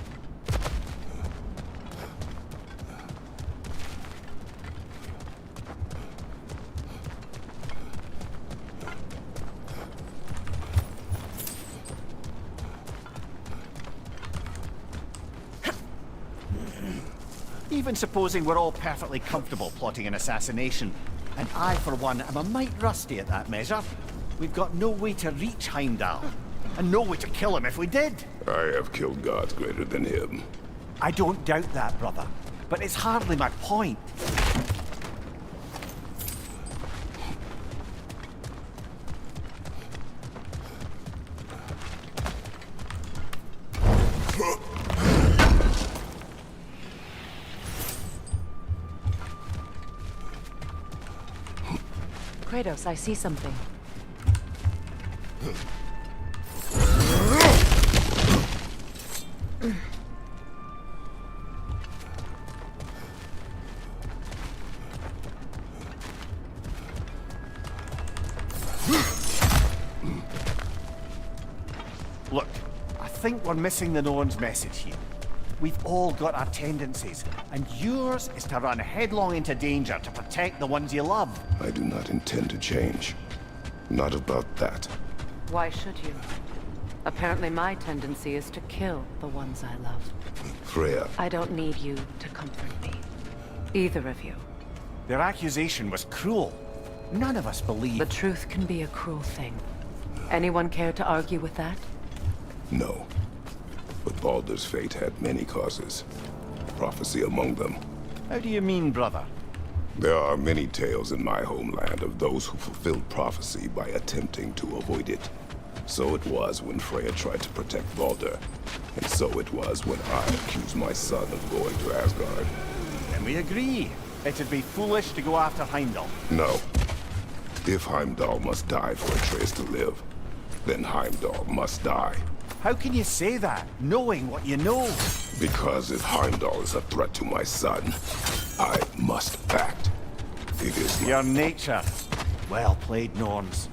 Even supposing we're all perfectly comfortable plotting an assassination, and I, for one, am a mite rusty at that measure, we've got no way to reach Heimdall, and no way to kill him if we did. I have killed gods greater than him. I don't doubt that, brother, but it's hardly my point. Kratos, I see something. Look, I think we're missing the Norn's message here. We've all got our tendencies, and yours is to run headlong into danger to protect the ones you love. I do not intend to change. Not about that. Why should you? Apparently my tendency is to kill the ones I love. Freya. I don't need you to comfort me. Either of you. Their accusation was cruel. None of us believe... The truth can be a cruel thing. Anyone care to argue with that? No. But Baldur's fate had many causes. Prophecy among them. How do you mean, brother? There are many tales in my homeland of those who fulfilled prophecy by attempting to avoid it. So it was when Freya tried to protect Baldur. And so it was when I accused my son of going to Asgard. Then we agree. It'd be foolish to go after Heimdall. No. If Heimdall must die for Atreus to live, then Heimdall must die. How can you say that, knowing what you know? Because if Heimdall is a threat to my son, I must act. It is your nature. Well played, Norns.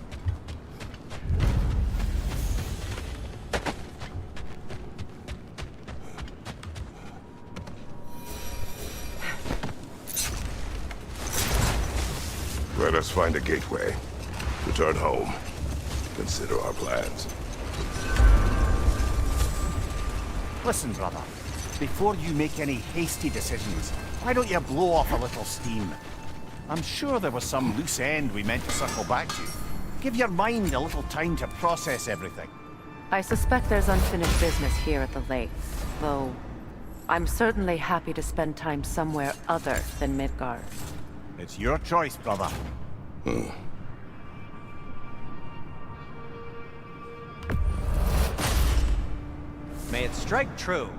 Let us find a gateway. Return home. Consider our plans. Listen, brother. Before you make any hasty decisions, why don't you blow off a little steam? I'm sure there was some loose end we meant to circle back to. Give your mind a little time to process everything. I suspect there's unfinished business here at the lake, though I'm certainly happy to spend time somewhere other than Midgard. It's your choice, brother. May it strike true.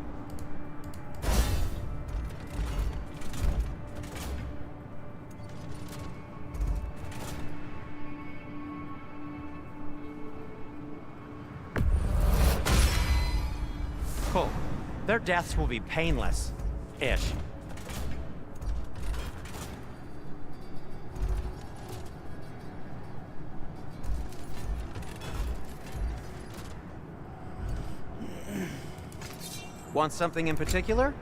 Cool. Their deaths will be painless-ish. Want something in particular?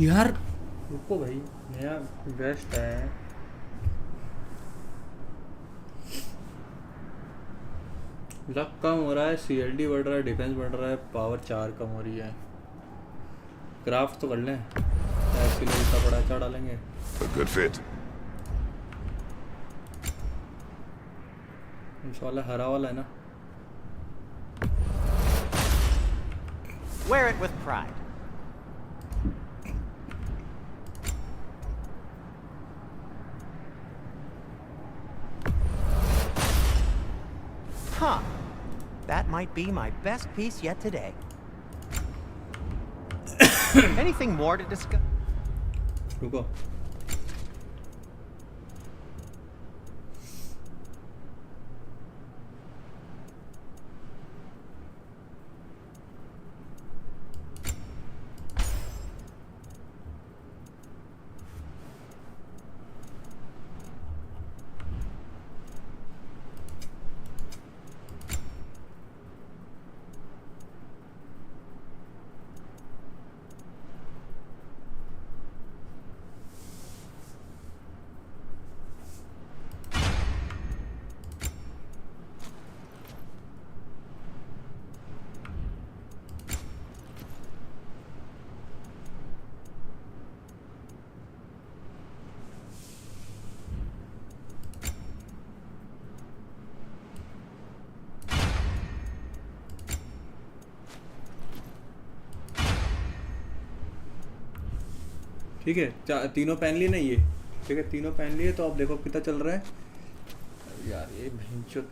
यार रुको भाई, नया waste है। Luck कम हो रहा है, CLD बढ़ रहा है, डिफेंस बढ़ रहा है, पावर 4 कम हो रही है। क्राफ्ट तो कर लें, ऐसे लोग इतना बड़ा अच्छा डालेंगे। A good fit. इंशाल्लाह हरा वाला है ना। Wear it with pride. Huh. That might be my best piece yet today. Anything more to discuss? रुको, ठीक है, तीनों पहन लिए ना ये। ठीक है, तीनों पहन लिए, तो अब देखो कितना चल रहा है यार ये भैंचोद।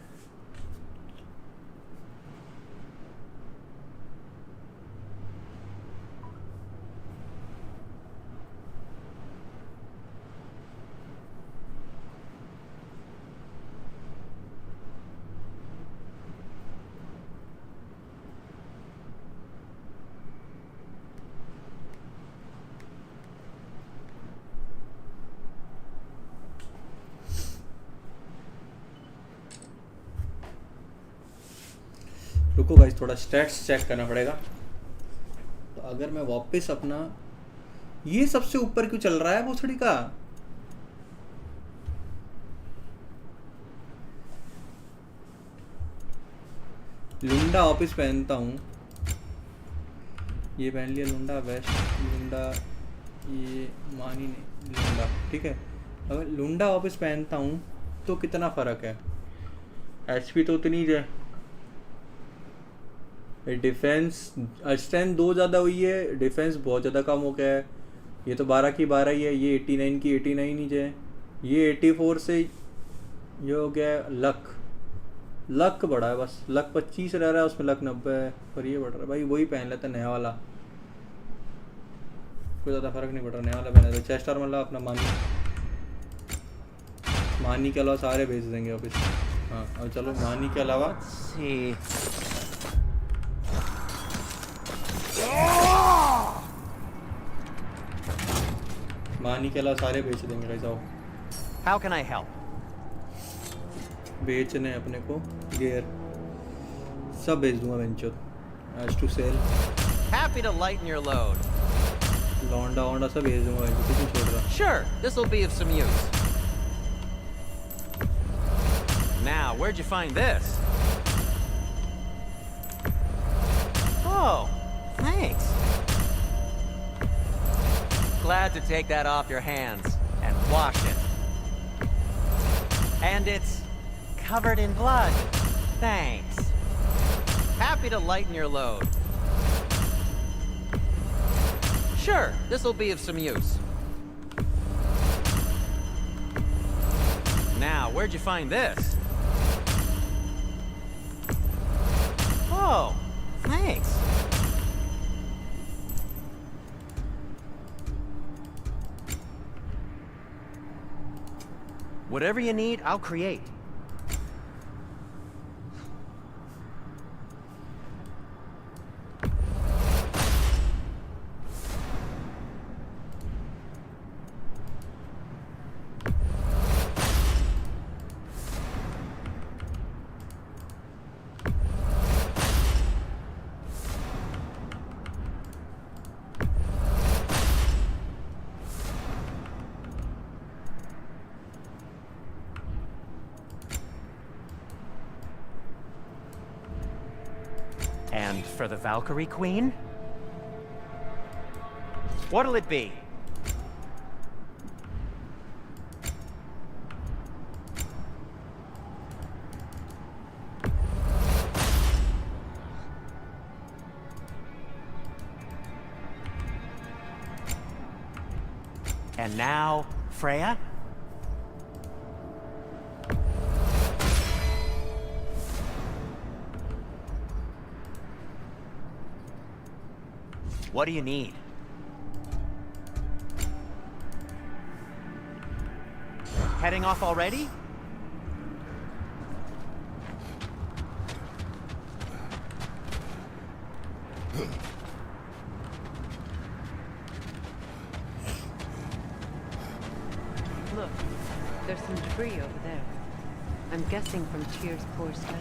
रुको गाइस, थोड़ा स्टैट्स चेक करना पड़ेगा। तो अगर मैं वापस अपना, ये सबसे ऊपर क्यों चल रहा है भोसड़ी का? लुंडा वापस पहनता हूँ, ये पहन लिया लुंडा, वेस्ट लुंडा, ये मानी नहीं लुंडा। ठीक है, अगर लुंडा वापस पहनता हूँ तो कितना फ़र्क है? HP तो उतनी ही है, डिफेंस स्ट्रेंथ 2 ज़्यादा हुई है, डिफेंस बहुत ज़्यादा कम हो गया है। ये तो 12 की 12 ही है, ये 89 की 89 ही है, ये 84 से ये हो गया है। लक बढ़ा है, बस लक 25 रह रहा है, उसमें लक 90 है, पर ये बढ़ रहा है। भाई वही पहन लेते नया वाला, कोई ज़्यादा फर्क नहीं पड़ रहा, नया वाला पहन लेते। चेस्ट आर्मर ला अपना, मानी के अलावा सारे भेज देंगे वापस। हाँ और चलो, मानी के अलावा मानी के अलावा सारे बेच देंगे गाइस। आओ, How can I help? बेचने अपने को गियर सब बेच दूंगा venture, as to sell. Happy to lighten your load. लौंडा वोंडा सब बेच दूंगा, कुछ नहीं छोड़ रहा। Sure, this will be of some use. Now, where'd you find this? Oh, thanks. Glad to take that off your hands and wash it. And it's covered in blood. Thanks. Happy to lighten your load. Sure, this will be of some use. Now, where'd you find this? Oh, thanks. Whatever you need, I'll create. And for the Valkyrie Queen? What'll it be? And now, Freya? What do you need? Heading off already? Look, there's some debris over there. I'm guessing from Tyr's poor statue.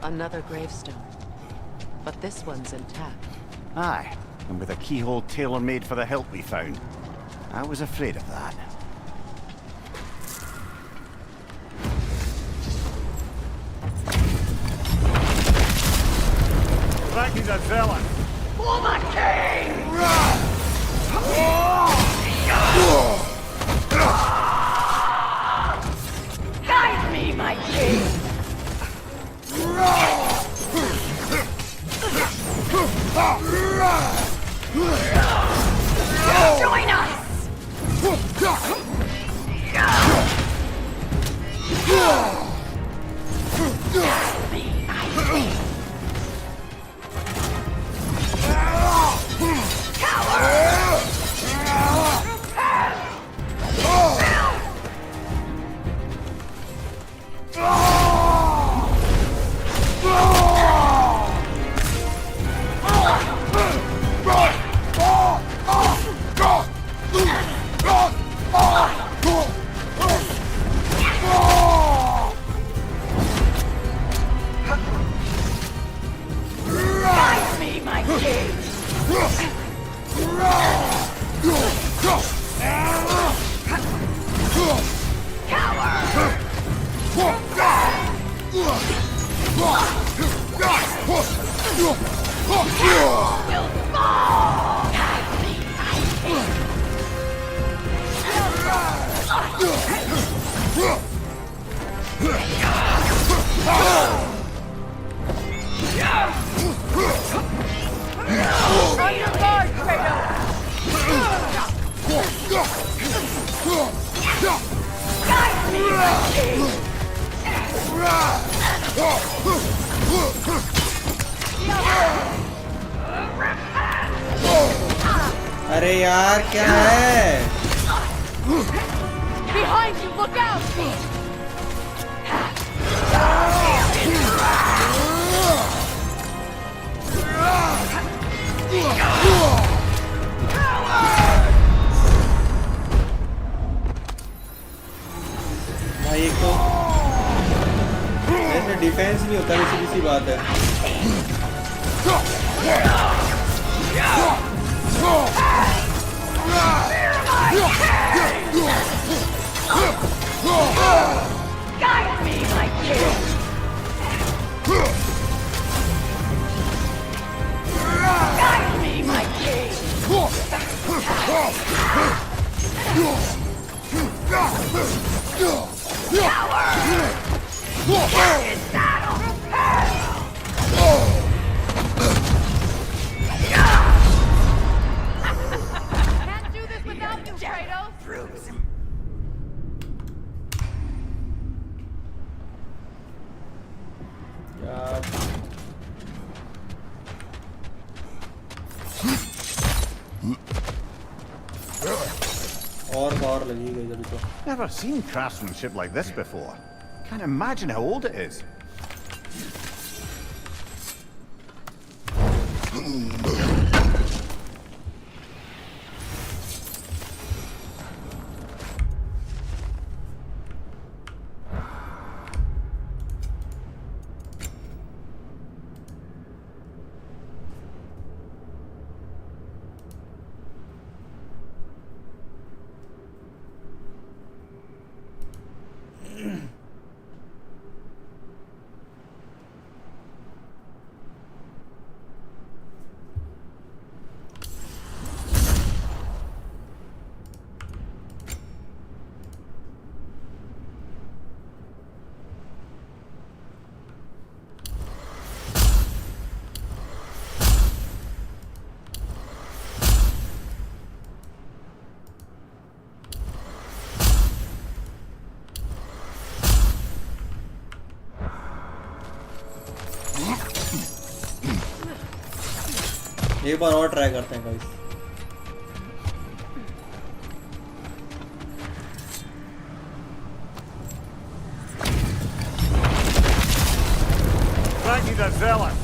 Another gravestone. But this one's intact. Aye, and with a keyhole tailor-made for the hilt we found. I was afraid of that. Frankie's a villain. For the king! Guide me, my king! Join us! अरे यार क्या है? Behind you, look out! भाई एक तो ऐसे defence नहीं होता, सीधी सी बात है। Guide me, my king! Guide me, my king! Coward! Get in battle! Can't do this without you, Kratos! और लगी गई अभी तो। Never seen craftsmanship like this before. Can't imagine how old it is. एक बार और ट्राई करते हैं guys. Frankie the Zealot.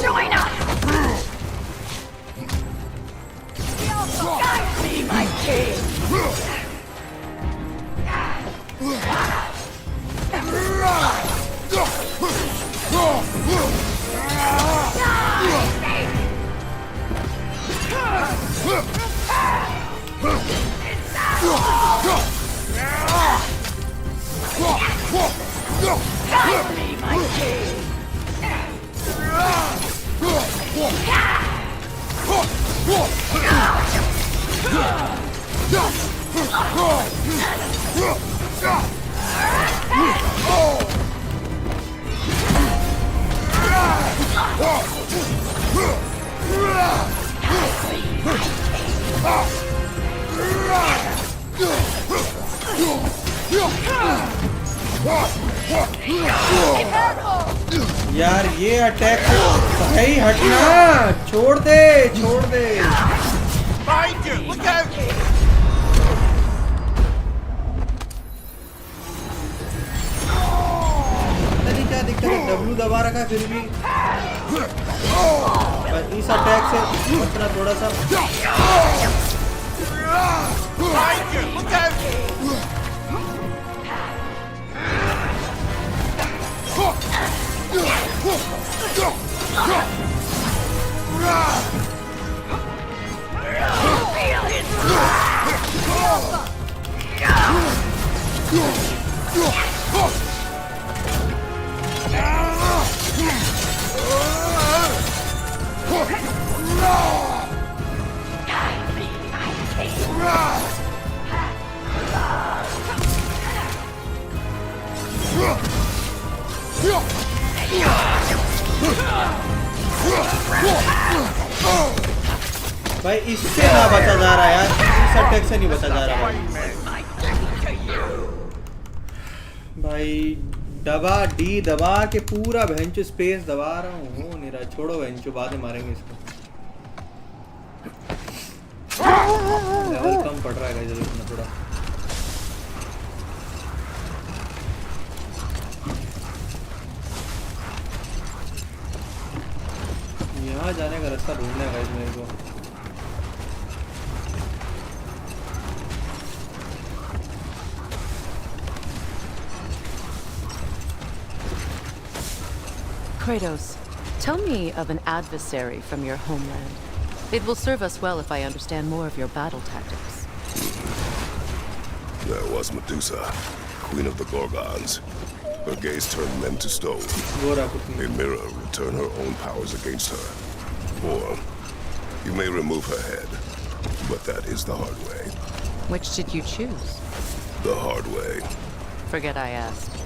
Join us! Guide me, my king! Guide me, my king! यार ये अटैक भाई हटना, छोड़ दे छोड़ दे। पता नहीं क्या दिक्कत है, W दबा रखा फिर भी इस अटैक से बचना थोड़ा सा। भाई इससे ना बचा जा रहा यार, इस अटैक से नहीं बचा जा रहा भाई। दबा डी दबा के पूरा वेंचो स्पेस दबा रहा हूँ, हो नहीं रहा। छोड़ो वेंचो, बाद में मारेंगे इसको। लेवल कम पड़ रहा है जरूर में थोड़ा। यहाँ जाने का रास्ता ढूंढना है गाइस मेरे को। Kratos, tell me of an adversary from your homeland. It will serve us well if I understand more of your battle tactics. There was Medusa, queen of the Gorgons. Her gaze turned men to stone. A mirror will turn her own powers against her. Or you may remove her head, but that is the hard way. Which did you choose? The hard way. Forget I asked.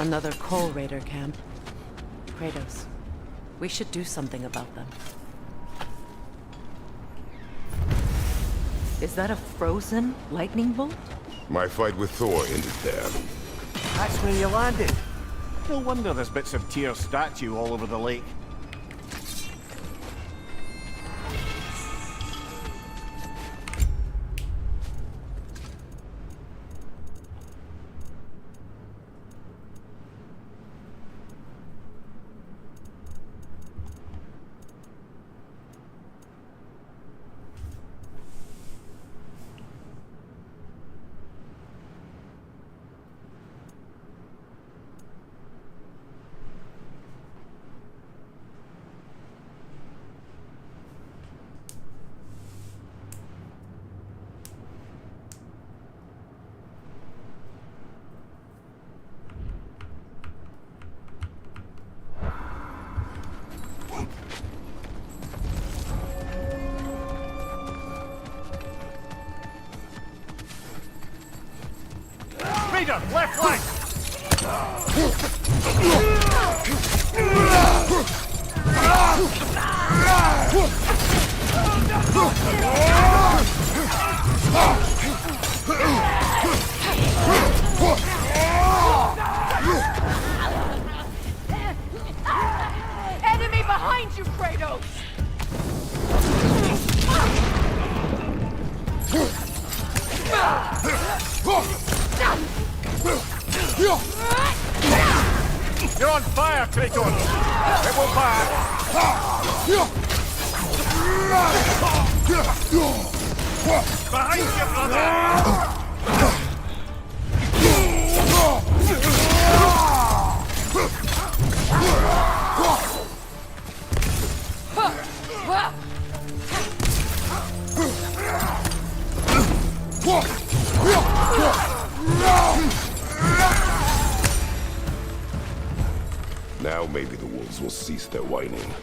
Another Coal Raider camp. Kratos, we should do something about them. Is that a frozen lightning bolt? My fight with Thor ended there. That's where you landed. No wonder there's bits of Tyr's statue all over the lake. Raider, left flank! Enemy behind you, Kratos! You're on fire, Kratos! It will back! Behind you, brother! Now maybe the wolves will cease their whining.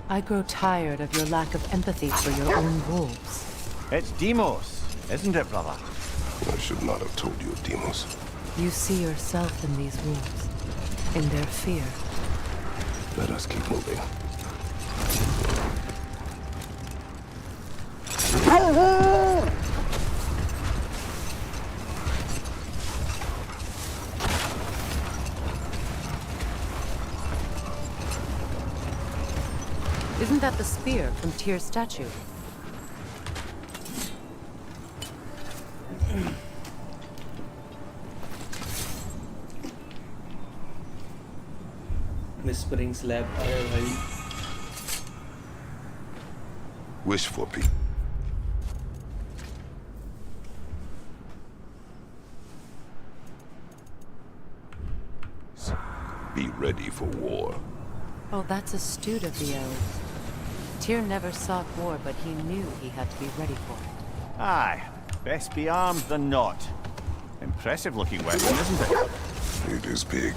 I grow tired of your lack of empathy for your own wolves. It's Demos, isn't it, brother? I should not have told you, Demos. You see yourself in these wolves, in their fear. Let us keep moving. Isn't that the spear from Tyr's statue? Whispering slab आया भाई. Wish for peace. Be ready for war. Oh, that's astute of the elves. Tyr never sought war, but he knew he had to be ready for it. Aye, best be armed than not. Impressive looking weapon, isn't it? It is big.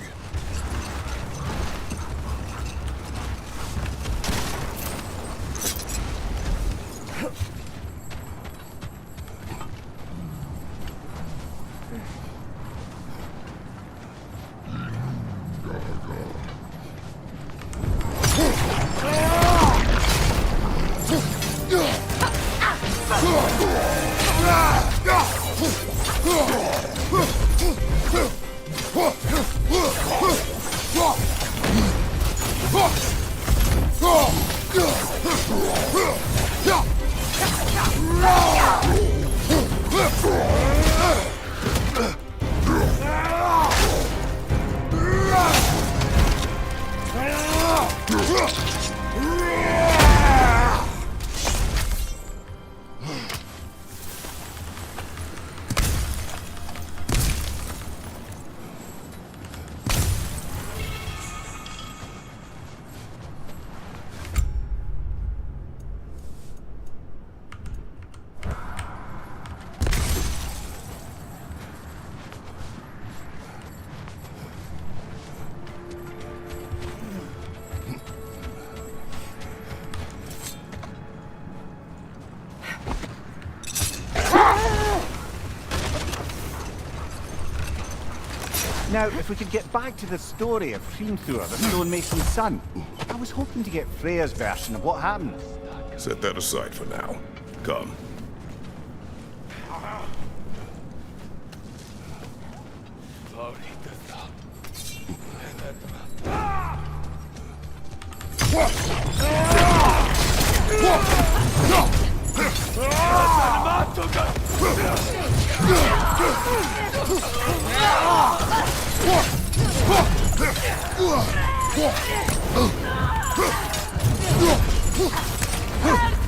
Now, if we could get back to the story of Hrimthur, the stonemason's son. I was hoping to get Freya's version of what happened. Set that aside for now. Come.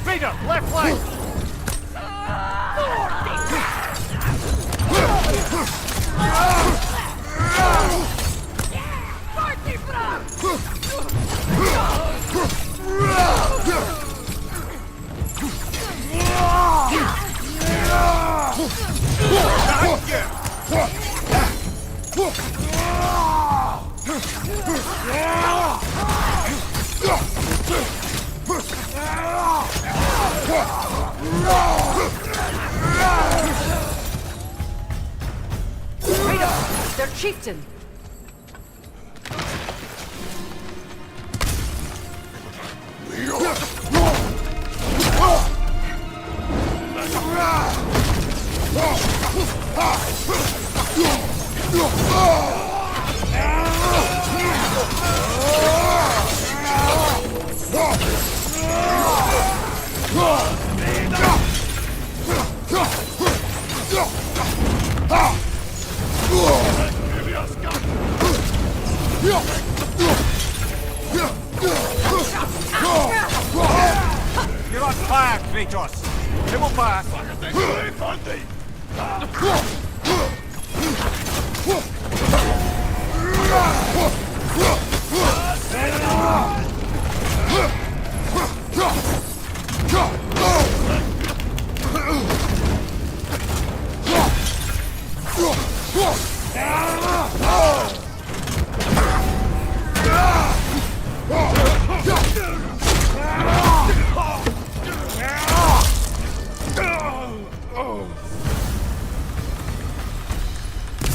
Vader, left leg! Kratos, their chieftain. You're on fire, Kratos! It will pass!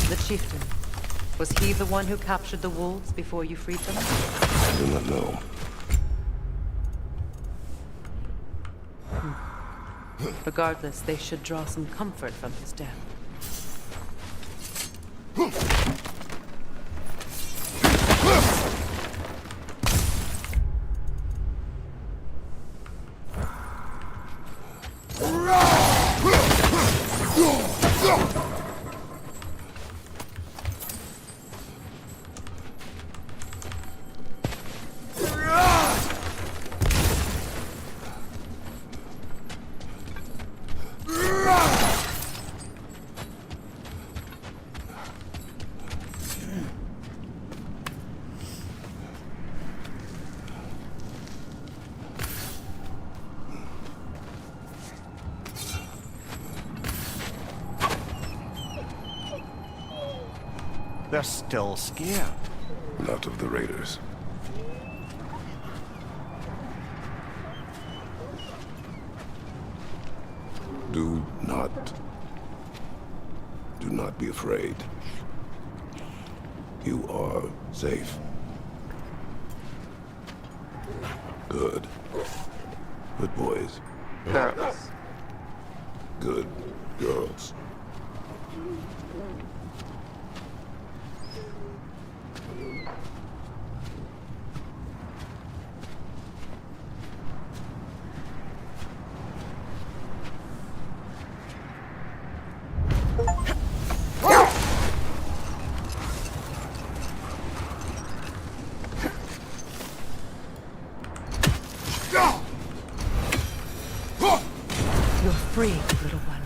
The chieftain. Was he the one who captured the wolves before you freed them? I do not know. Regardless, they should draw some comfort from his death. They're still scared. Not of the raiders. Do not be afraid. You are safe. Good. Good boys. Girls. Good girls. You're free, little one.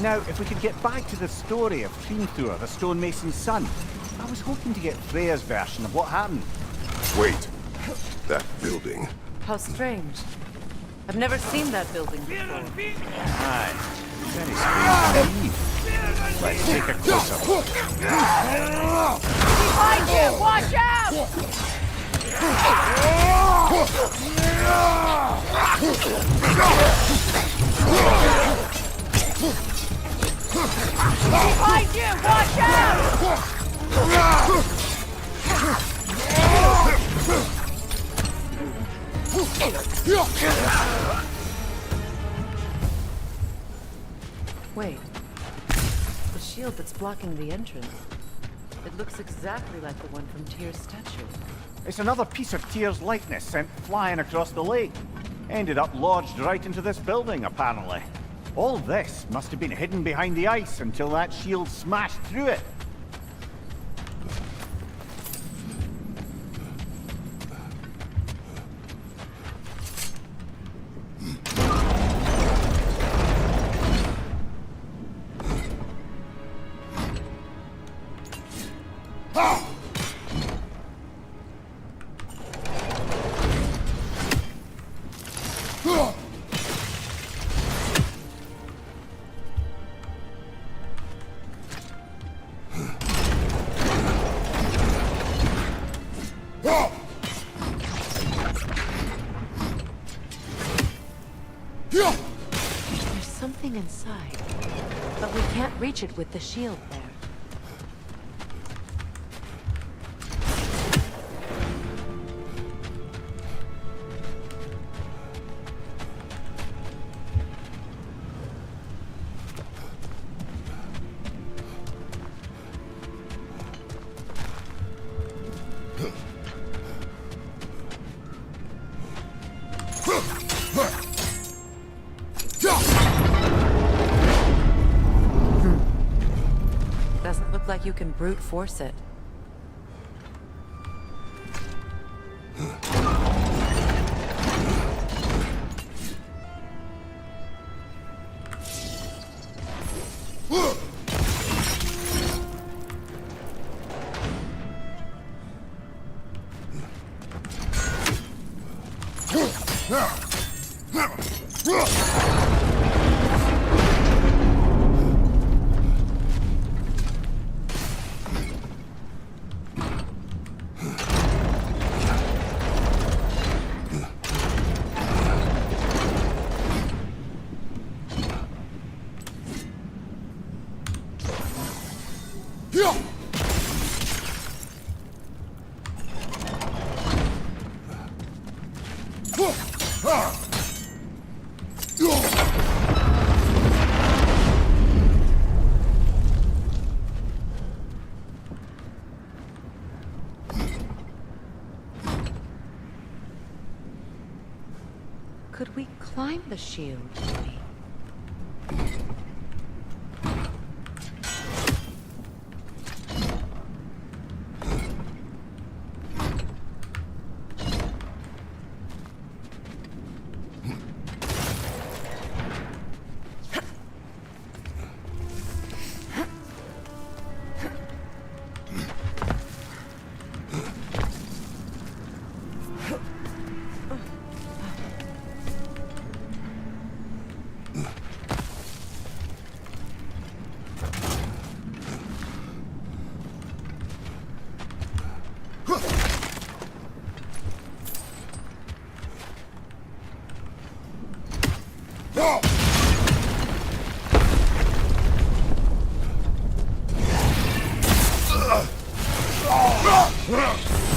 Now, if we could get back to the story of Hrimthur, the stonemason's son, I was hoping to get Freya's version of what happened. Wait. That building. How strange. I've never seen that building before. Aye. Very strange indeed. Let's take a closer look. Behind you! Watch out! Behind you! watch out! Wait. The shield that's blocking the entrance. It looks exactly like the one from Tyr's statue. It's another piece of Tyr's likeness sent flying across the lake. Ended up lodged right into this building, apparently. All this must have been hidden behind the ice until that shield smashed through it. There's something inside, but we can't reach it with the shield there. Doesn't look like you can brute force it. Could we climb the shield, maybe?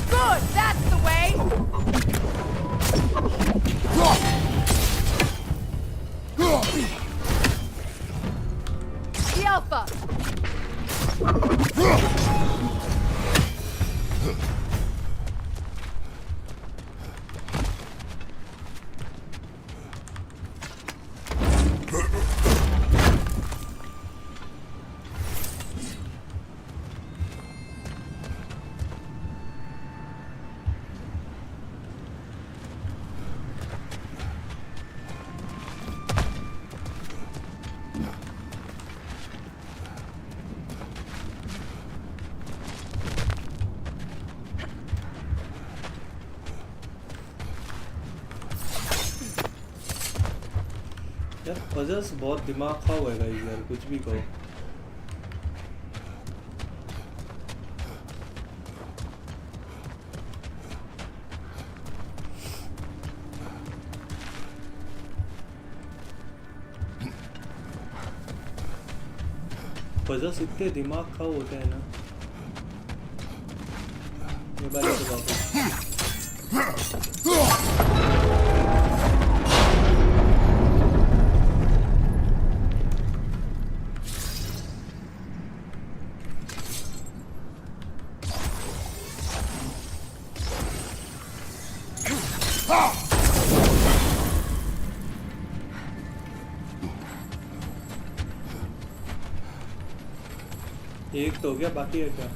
Good, that's the way! The Alpha! यार puzzles बहुत दिमाग खा हुआ है guys यार कुछ भी कहो पजल्स इतने दिमाग खाओ होते हैं ना। ये बात तो वापस एक तो हो गया, बाकी है क्या?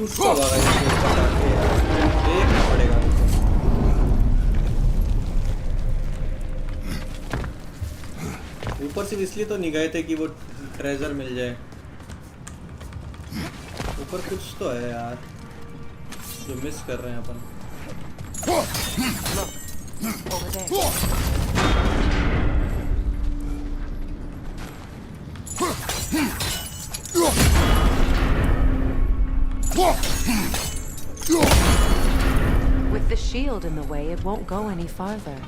उसको लगा देखना पड़ेगा ऊपर से इसलिए तो नहीं गए थे कि वो ट्रेजर मिल जाए। ऊपर कुछ तो है यार जो मिस कर रहे हैं अपन। Over there. With the shield in the way, it won't go any farther.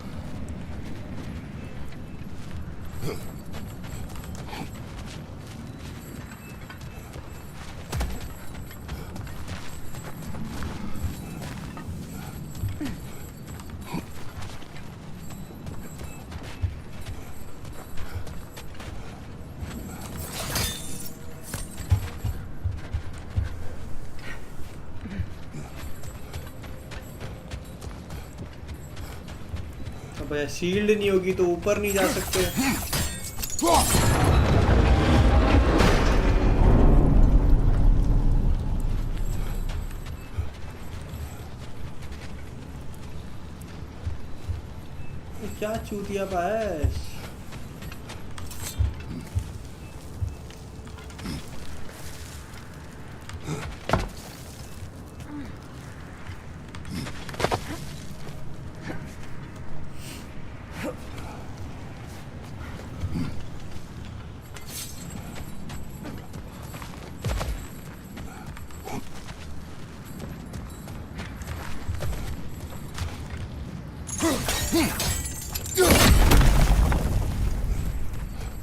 Shield नहीं होगी तो ऊपर नहीं जा सकते। क्या चूतिया पाएश।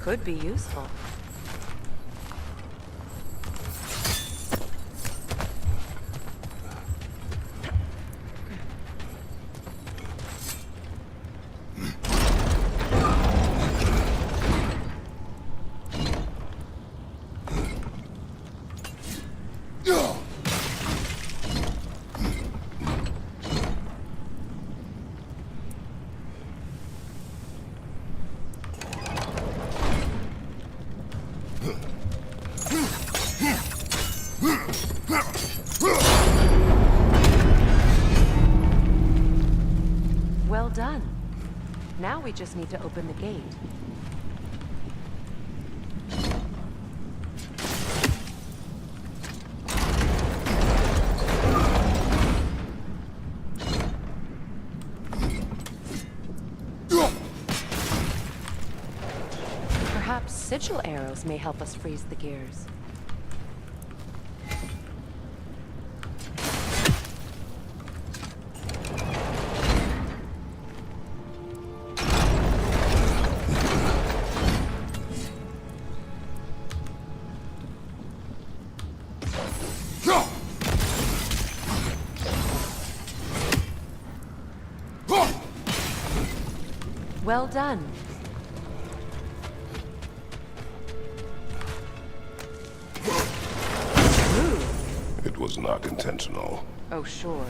Could be useful. Well done. Now we just need to open the gate. Perhaps sigil arrows may help us freeze the gears. Well done. It was not intentional. Oh, sure.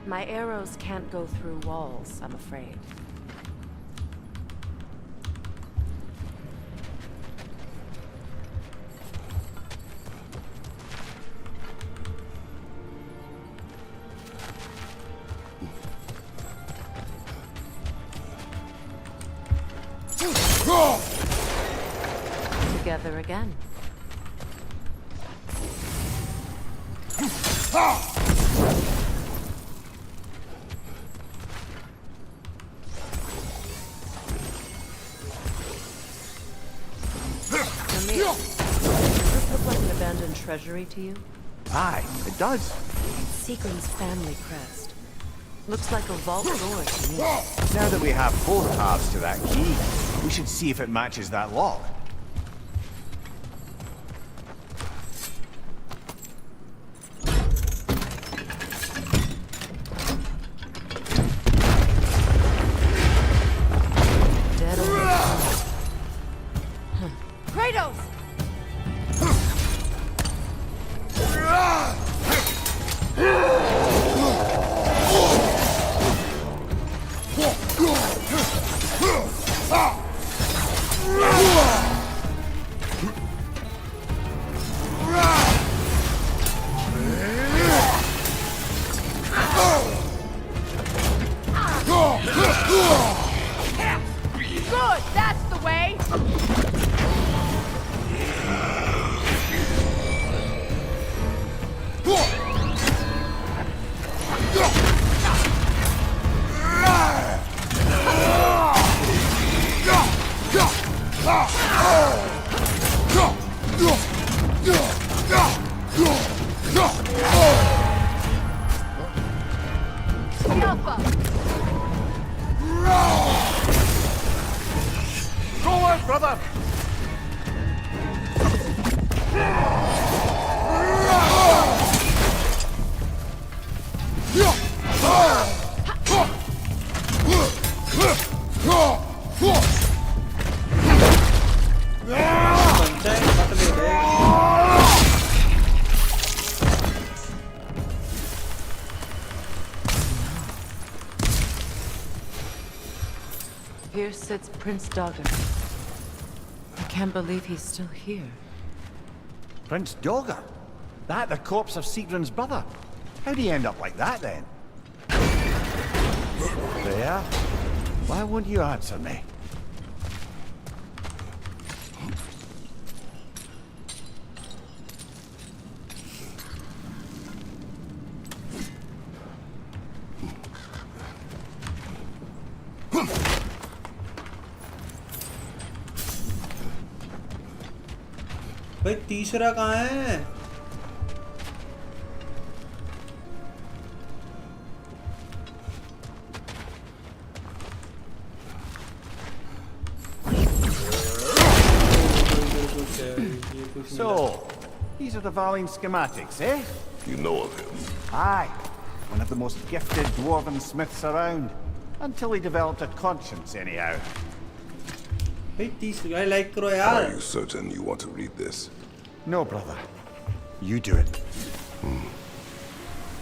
My arrows can't go through walls, I'm afraid. Together again. Come here. treasury to you? Aye, it does. Seagram's family crest. Looks like a vault door to me. Now that we have both halves to that key, we should see if it matches that lock. Kratos! Good, that's the way! Go on, brother! Here sits Prince Dogger. I can't believe he's still here. Prince Dogger? That the corpse of Sigrun's brother? How'd he end up like that then? There? Why won't you answer me? भाई तीसरा कहाँ है? So, these are the Valine schematics, eh? You know of him? Aye. One of the most gifted dwarven smiths around. Until he developed a conscience, anyhow. भाई तीसरा like करो यार. Are you certain you want to read this? No, brother. You do it.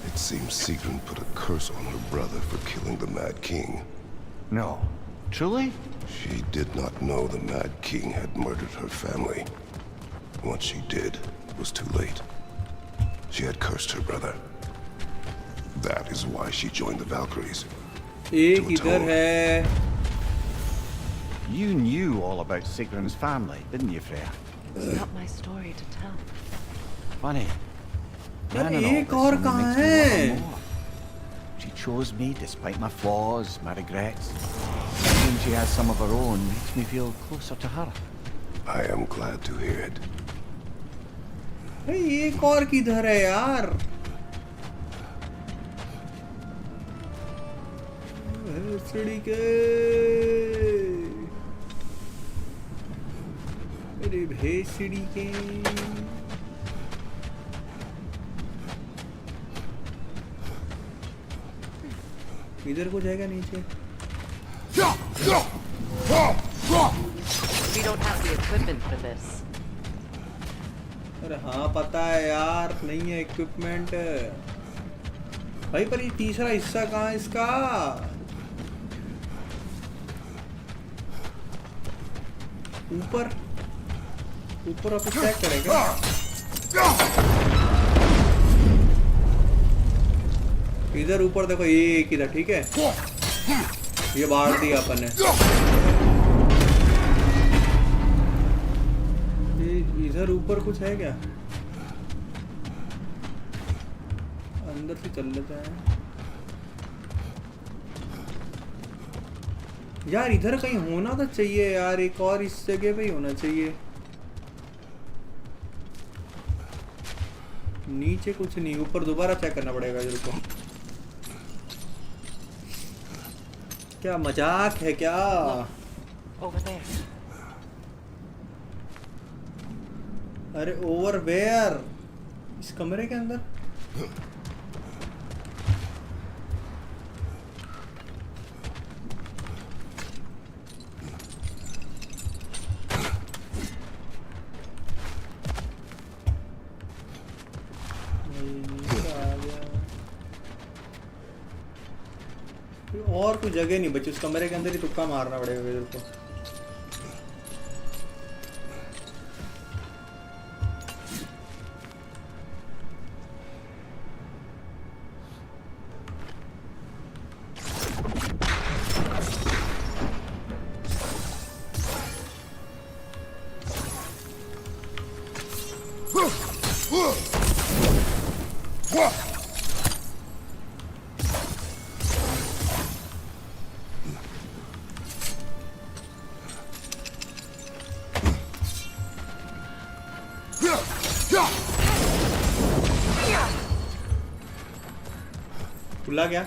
It seems Sigrun put a curse on her brother for killing the Mad King. No. Truly? She did not know the Mad King had murdered her family. Once she did, it was too late. She had cursed her brother. That is why she joined the Valkyries. एक इधर है. You knew all about Sigrun's family, didn't you, Freya? It's not my story to tell. Funny. यार Man and all, एक this और only कहाँ makes me love her है? more. She chose me despite my flaws, my regrets. Knowing she has some of her own makes me feel closer to her. I am glad to hear it. भाई एक और किधर है यार? भैंसड़ी के, अरे भैंसड़ी के. इधर को जाएगा नीचे. We don't have the equipment for this. अरे हाँ पता है यार, नहीं है इक्विपमेंट. भाई पर ये तीसरा हिस्सा कहाँ है इसका? ऊपर ऊपर आप चेक करेंगे. इधर ऊपर देखो, ये एक इधर. ठीक है, ये बाहर दिया अपन ने. इधर ऊपर कुछ है क्या? अंदर से चल लेते हैं यार. इधर कहीं होना तो चाहिए यार, एक और इस जगह पे ही होना चाहिए. नीचे कुछ नहीं, ऊपर दोबारा चेक करना पड़ेगा इधर को। क्या मजाक है क्या? Over there. अरे ओवर वेयर? इस कमरे के अंदर? और कोई जगह नहीं बची उस कमरे के अंदर ही, तुक्का मारना पड़ेगा इधर को। खुला क्या?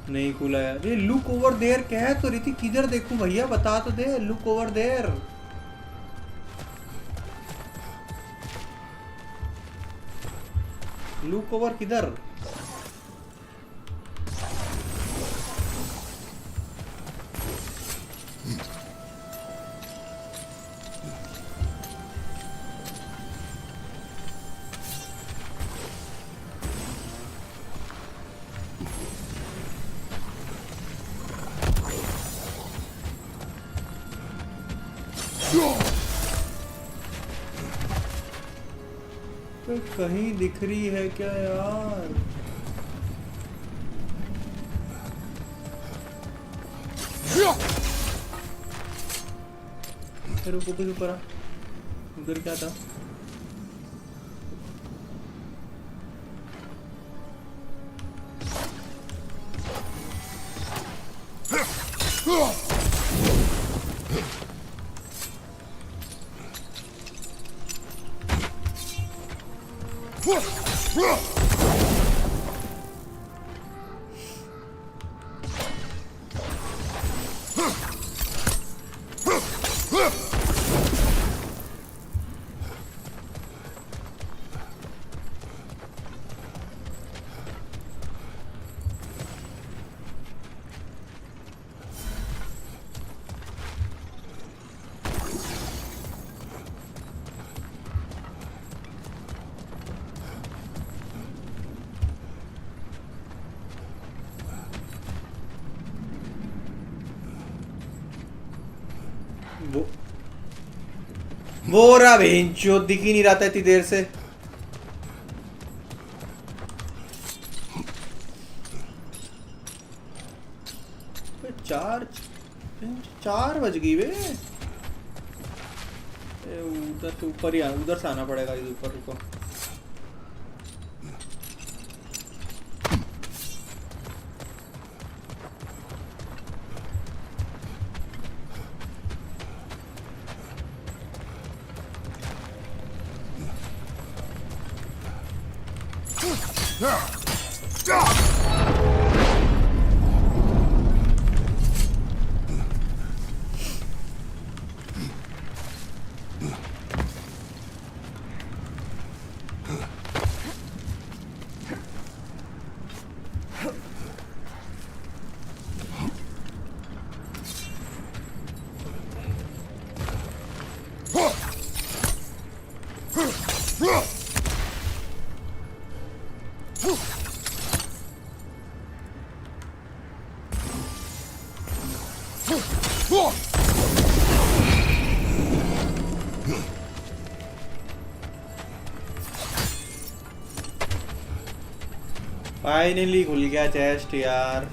नहीं खुला है। ये लुक ओवर देयर क्या है? तो रीति किधर देखूं भैया, बता तो दे। Look over there look over किधर? कहीं दिख रही है क्या यार? रुको कुछ ऊपर आ, उधर क्या था? वो रहा भेंचो, दिख ही नहीं रहा था इतनी देर से। चार बज गई वे। उधर से ऊपर ही उधर से आना पड़ेगा, इधर ऊपर रुको। फाइनली खुल गया चेस्ट यार।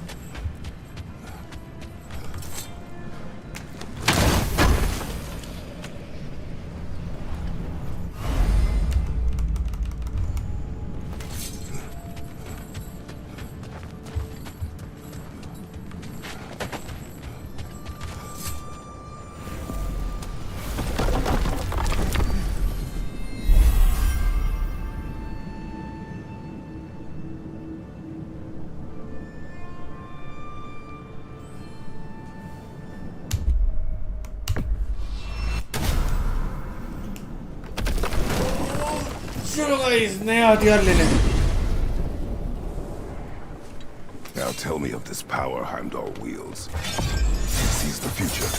गाइस नए हथियार लेने। Now tell me of this power Heimdall wields. He sees the future.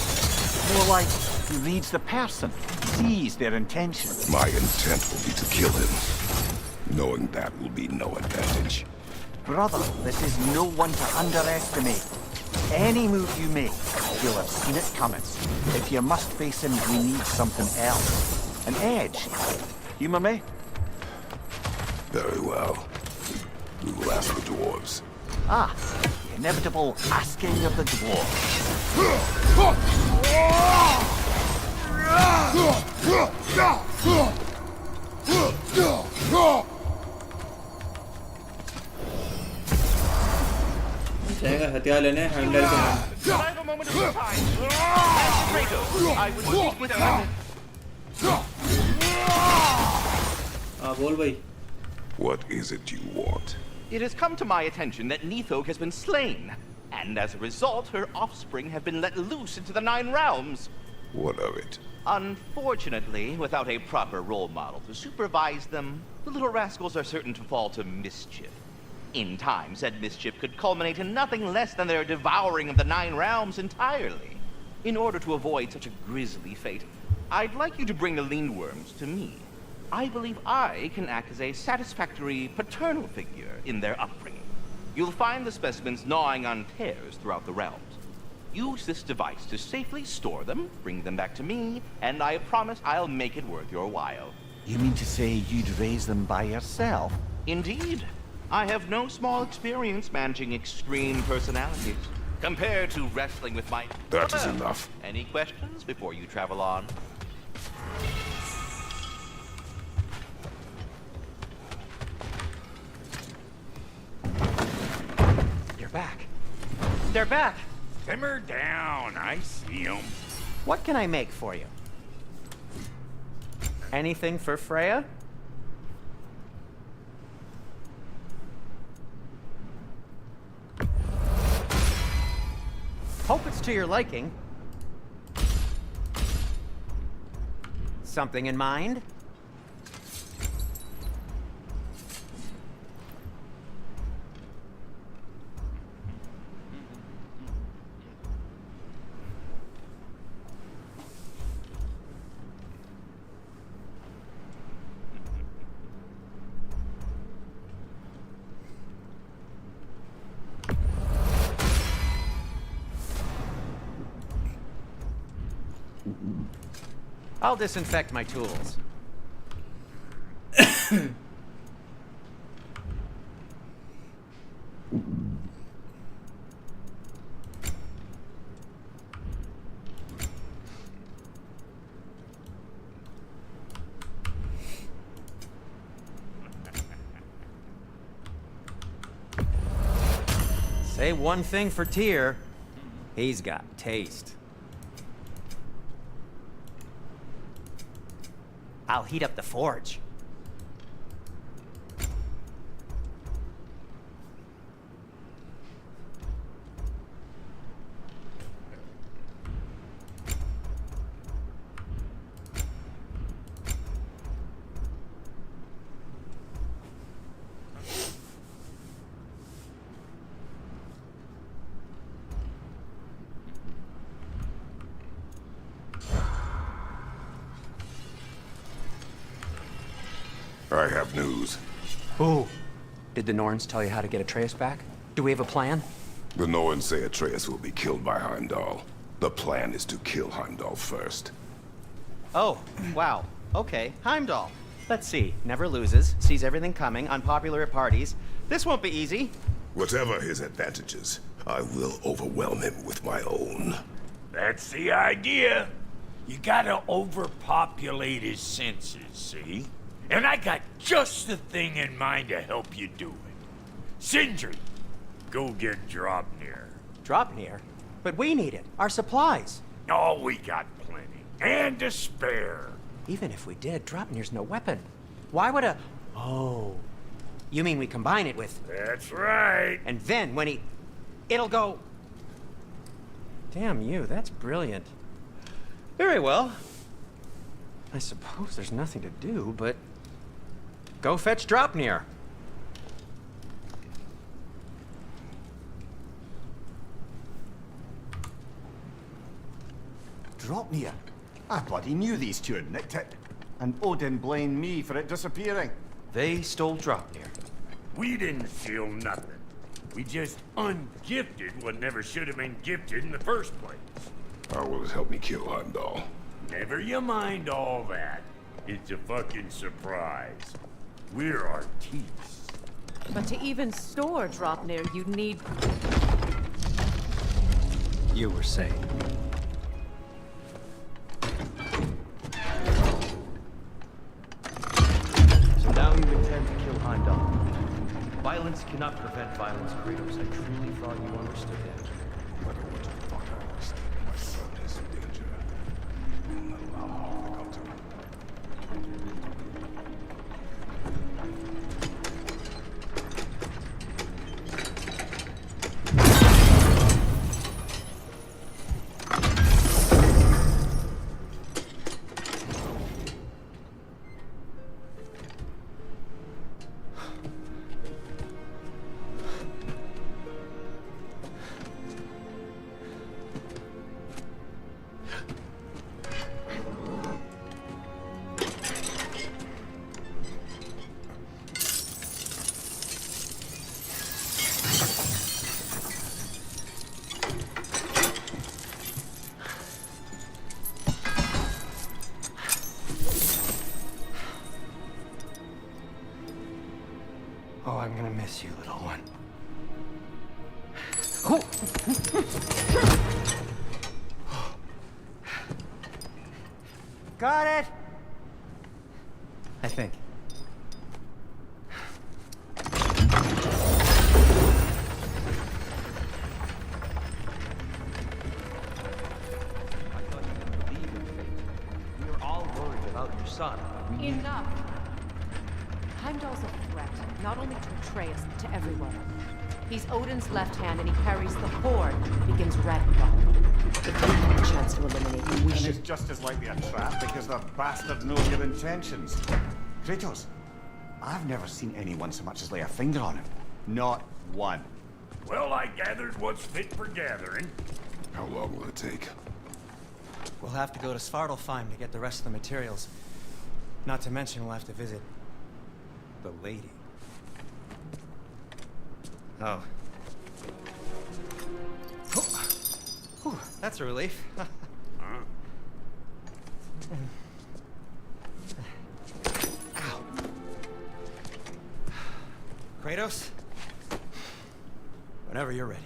More like he reads the person, sees their intentions. My intent will be to kill him. Knowing that will be no advantage. Brother, this is no one to underestimate. Any move you make, you'll have seen it coming. If you must face him, we need something else. An edge. Humor me? Very well. We will ask the dwarves. Ah, the inevitable asking of the dwarves. जाएगा हथियार लेने handle के नाम। बोल भाई। What is it you want? It has come to my attention that Nithog has been slain, and as a result, her offspring have been let loose into the 9 realms. What of it? Unfortunately, without a proper role model to supervise them, the little rascals are certain to fall to mischief. In time, said mischief could culminate in nothing less than their devouring of the 9 realms entirely. In order to avoid such a grisly fate, I'd like you to bring the Lindworms to me. I believe I can act as a satisfactory paternal figure in their upbringing. You'll find the specimens gnawing on tears throughout the realms. Use this device to safely store them, bring them back to me, and I promise I'll make it worth your while. You mean to say you'd raise them by yourself? Indeed. I have no small experience managing extreme personalities. Compared to wrestling with my... That is enough. Any questions before you travel on? They're back. They're back! Simmer down, I see them. What can I make for you? Anything for Freya? Hope it's to your liking. Something in mind? I'll disinfect my tools. Say one thing for Tyr, he's got taste. I'll heat up the forge. I have news. Ooh. Did the Norns tell you how to get Atreus back? Do we have a plan? The Norns say Atreus will be killed by Heimdall. The plan is to kill Heimdall first. Oh, wow. Okay, Heimdall. Let's see. Never loses, sees everything coming, unpopular at parties. This won't be easy. Whatever his advantages, I will overwhelm him with my own. That's the idea. You gotta overpopulate his senses, see? And I got just the thing in mind to help you do it. Sindri, go get Draupnir. Draupnir? But we need it. Our supplies. Oh, we got plenty. And to spare. Even if we did, Draupnir's no weapon. Why would a... Oh. You mean we combine it with... That's right. And then when he... It'll go... Damn you, that's brilliant. Very well. I suppose there's nothing to do, but... Go fetch Dropnir. Dropnir? I bloody knew these two had nicked it. And Odin blamed me for it disappearing. They stole Dropnir. We didn't steal nothing. We just ungifted what never should have been gifted in the first place. How will it help me kill Heimdall? Never you mind all that. It's a fucking surprise. We're artistes. But to even store Dropnir, you'd need... You were saying. So now you intend to kill Heimdall. Violence cannot prevent violence, Kratos. I truly thought you understood that. But what the fuck I understand? My son is in danger. Will not allow harm to come to him. Oh, I'm gonna miss you, little one. Got it! I think. We were all worried about your son. Enough! Heimdall's a threat, not only to Atreus, but to everyone. He's Odin's left hand, and he carries the Horde that begins Ragnarok. If we have a chance to eliminate him, we And should... it's just as likely a trap because the bastard knows your intentions. Kratos, I've never seen anyone so much as lay a finger on him. Not one. Well, I gathered what's fit for gathering. How long will it take? We'll have to go to Svartalfheim to get the rest of the materials. Not to mention we'll have to visit the lady. Oh. Whew, that's a relief. Ow. Kratos? Whenever you're ready.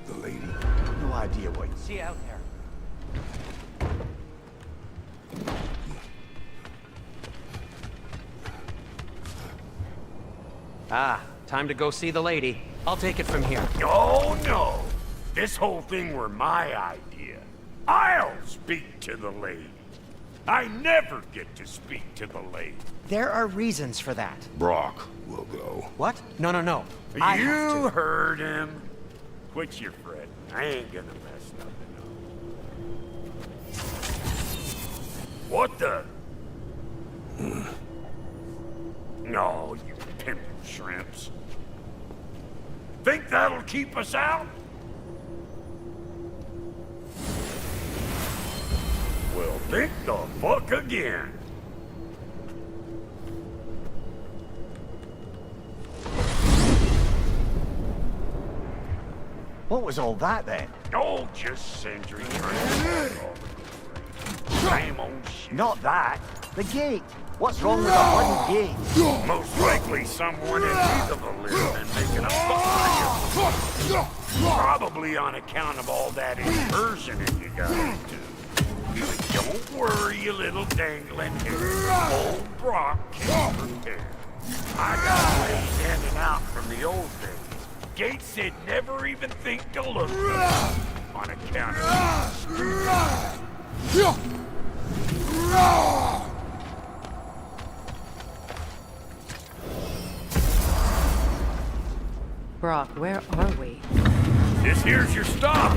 The lady? No idea what. See you out there. Ah, time to go see the lady. I'll take it from here. Oh, no. This whole thing were my idea. I'll speak to the lady. I never get to speak to the lady. There are reasons for that. Brock will go. What? No, no, no. I have You to. heard him. Quit your fretting. I ain't gonna mess nothing up. What the? No, you pimpin' shrimps. Think that'll keep us out? Well, think the fuck again. What was all that then? Oh, just Sindri trying to same old shit. Not that. The gate. What's wrong with the bloody gate? Most likely someone in need of a lift and making a fuss. Probably on account of all that impersoning you got into. Don't worry, you little dangling hair. Old Brock can prepare. I got ways standing out from the old days. Gates said never even think to look on account of Brock, where are we? This here's your stop.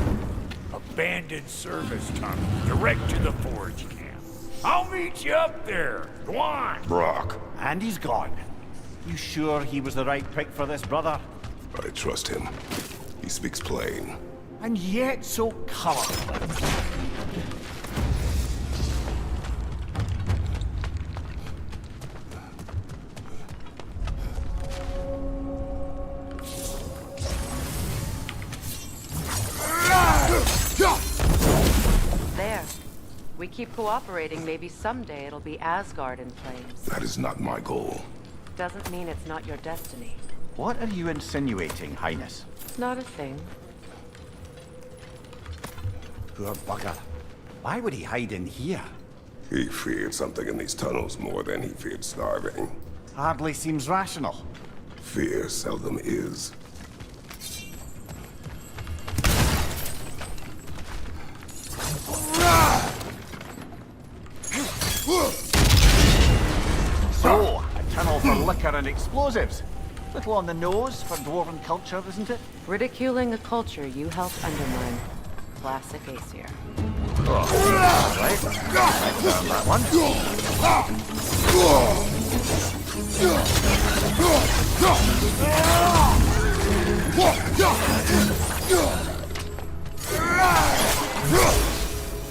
Abandoned service tunnel, direct to the forge camp. I'll meet you up there. Go on. Brock. And he's gone. You sure he was the right pick for this, brother? I trust him. He speaks plain. And yet so colorful. There. We keep cooperating, maybe someday it'll be Asgard in flames. That is not my goal. Doesn't mean it's not your destiny. What are you insinuating, Highness? Not a thing. Poor bugger. Why would he hide in here? He feared something in these tunnels more than he feared starving. Hardly seems rational. Fear seldom is. So, a tunnel for liquor and explosives. Little on the nose for dwarven culture, isn't it? Ridiculing a culture you helped undermine. Classic Aesir. Oh, right. I found that one.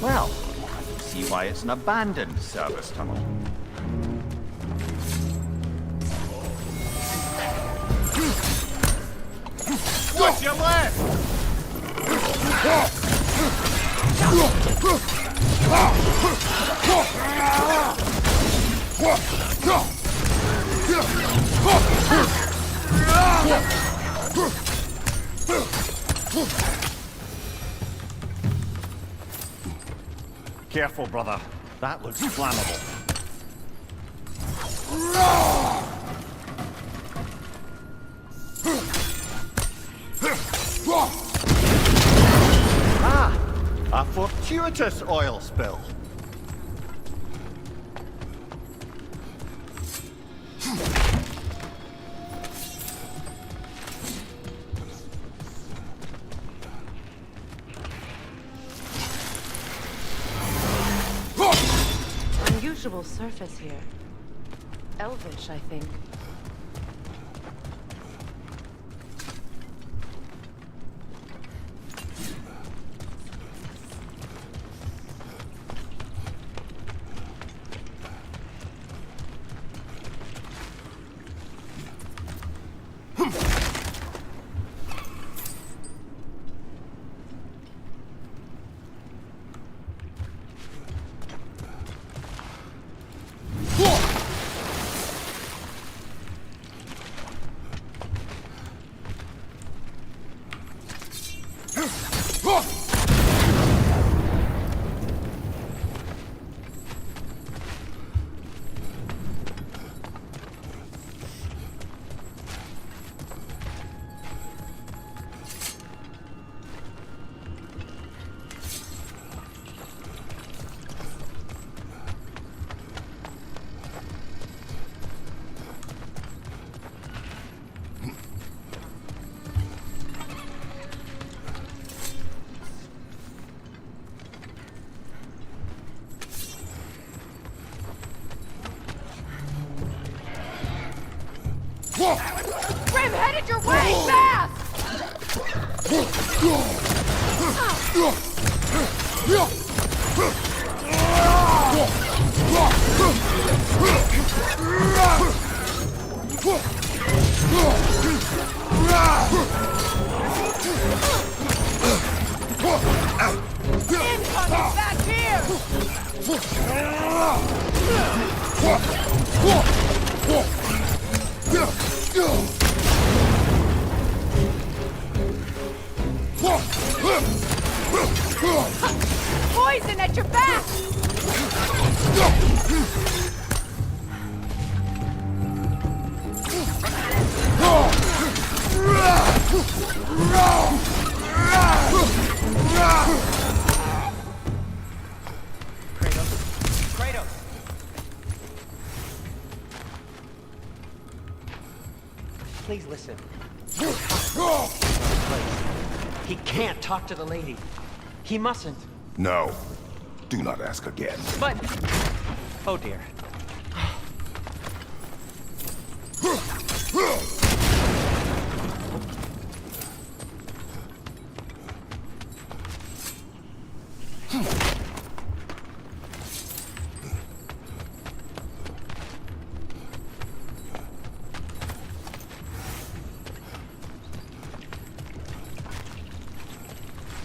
Well, I can see why it's an abandoned service tunnel. What's your left? Careful, brother. That looks flammable. Ah! A fortuitous oil spill. Unusual surface here. Elvish, I think. Grim headed your way! Fast! Incoming back here! Poison at your back! Kratos! Please listen. He He can't talk to the lady. He mustn't. No. Do not ask again. But... Oh dear.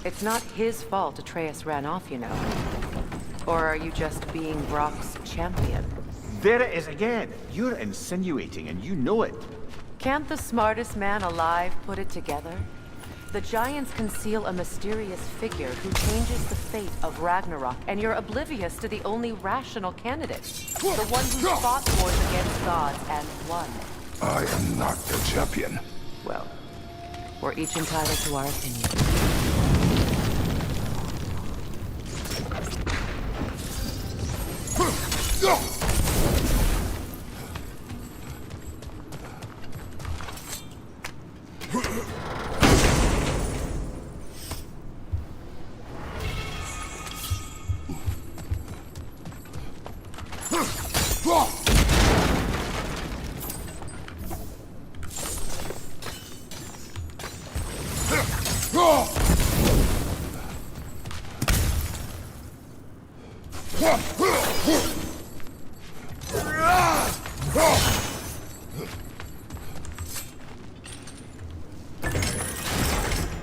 It's not his fault Atreus ran off, you know. Or are you just being Brock's champion? There it is again. You're insinuating and you know it. Can't the smartest man alive put it together? The Giants conceal a mysterious figure who changes the fate of Ragnarok, and you're oblivious to the only rational candidate. The one who fought wars against gods and won. I am not their champion. Well, we're each entitled to our opinion.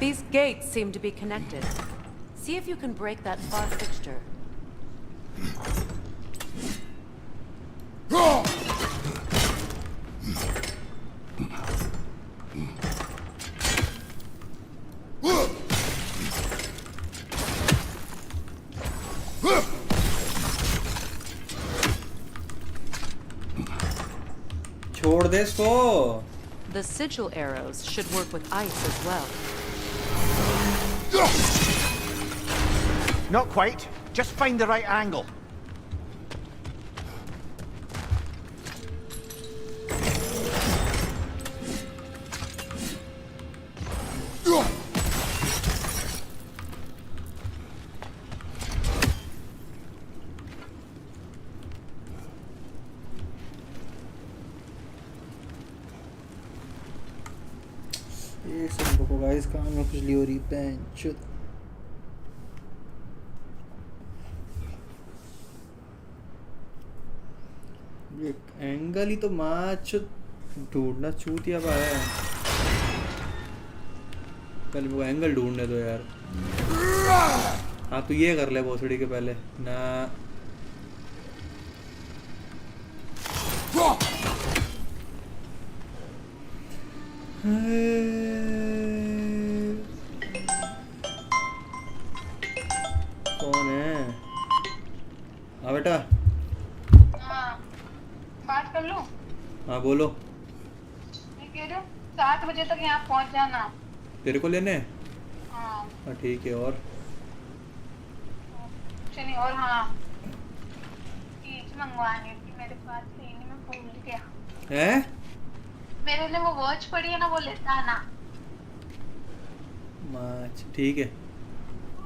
These gates seem to be connected. See if you can break that far fixture. छोड़ दे इसको. The sigil arrows should work with ice as well. Not quite. Just find the right angle. एक second रुको guys, कान में खुजली हो रही है. एक एंगल ही तो मैच ढूंढना चूतिया पा है. पहले वो एंगल ढूंढने दो यार. हाँ तो ये कर ले भोसड़ी के पहले ना. कौन है? हाँ बेटा. बात कर लूं? हाँ बोलो. मैं कह रही हूँ 7 बजे तक यहाँ पहुँच जाना. तेरे को लेने? हाँ. हाँ ठीक है. और चलिए. और हाँ, चीज मंगवानी थी मेरे पास थी नहीं, मैं भूल गया. हैं? मेरे लिए वो वॉच पड़ी है ना, वो लेता आना. मैच ठीक है.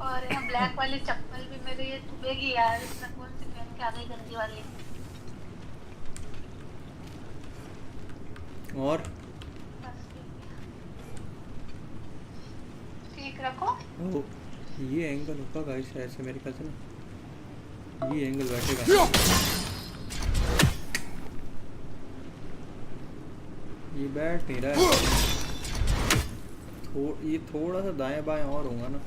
और ये ब्लैक वाली चप्पल भी मेरे ये चुभेगी यार. इसमें कौन सी पहन के आ गई गंदी वाली. और ठीक रखो. ओ, ये एंगल होगा गाइस ऐसे मेरे ख्याल से ना. ये एंगल बैठेगा. ये बैठ नहीं रहा है. ये थोड़ा सा दाएं बाएं और होगा ना.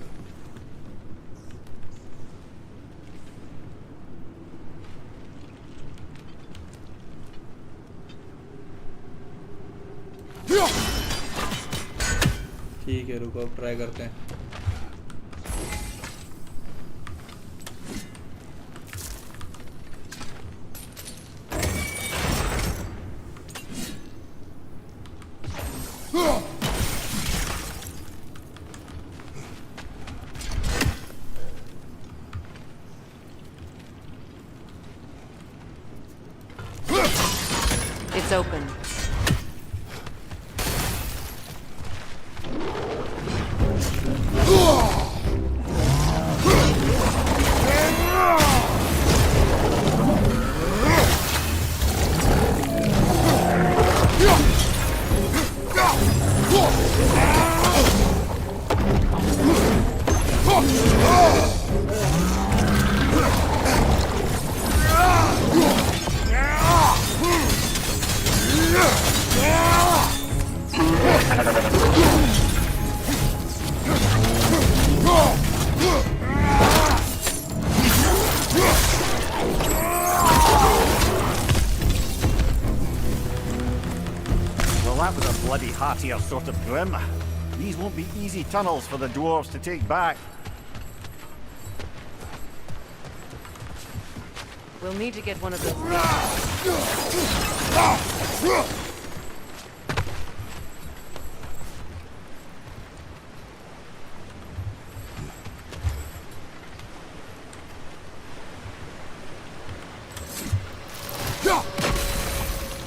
ठीक है रुको, अब ट्राई करते हैं. It's open. Well, that was a bloody heartier sort of grim. These won't be easy tunnels for the dwarves to take back. We'll need to get one of those.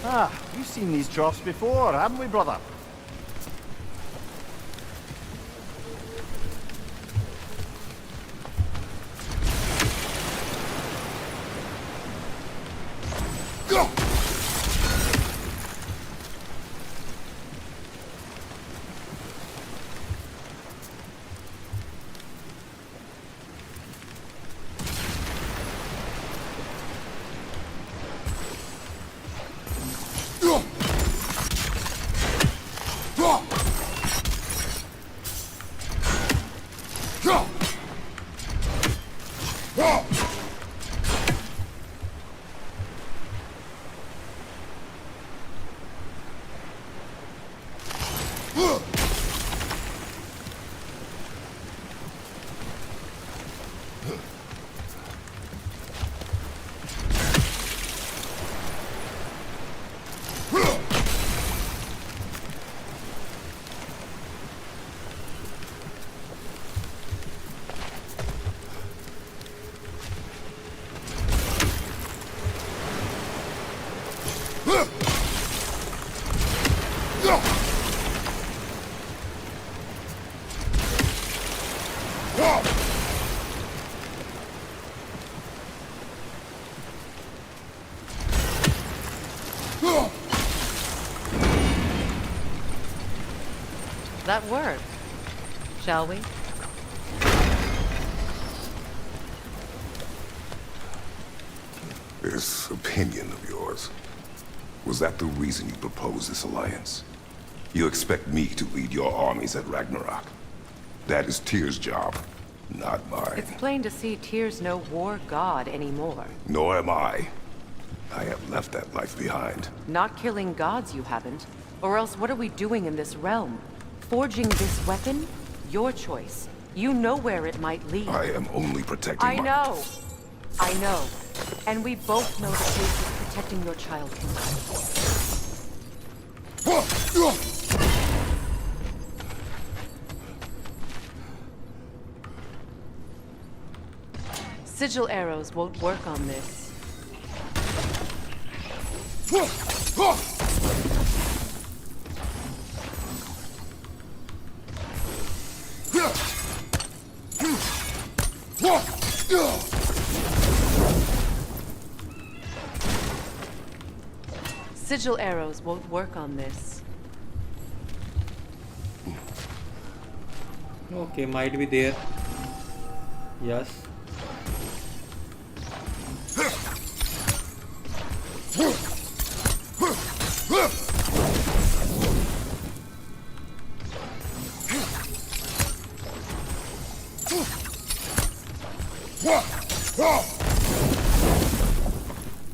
Ah, we've seen these troughs before, haven't we, brother? That worked. Shall we? This opinion of yours, was that the reason you proposed this alliance? You expect me to lead your armies at Ragnarok? That is Tyr's job, not mine. It's plain to see Tyr's no war god anymore. Nor am I. I have left that life behind. Not killing gods, you haven't. Or else what are we doing in this realm? Forging this weapon? Your choice. You know where it might lead. I am only protecting I know. And we both know the case is protecting your child can Sigil arrows won't work on this. Sigil arrows won't work on this. Okay, might be there. Yes.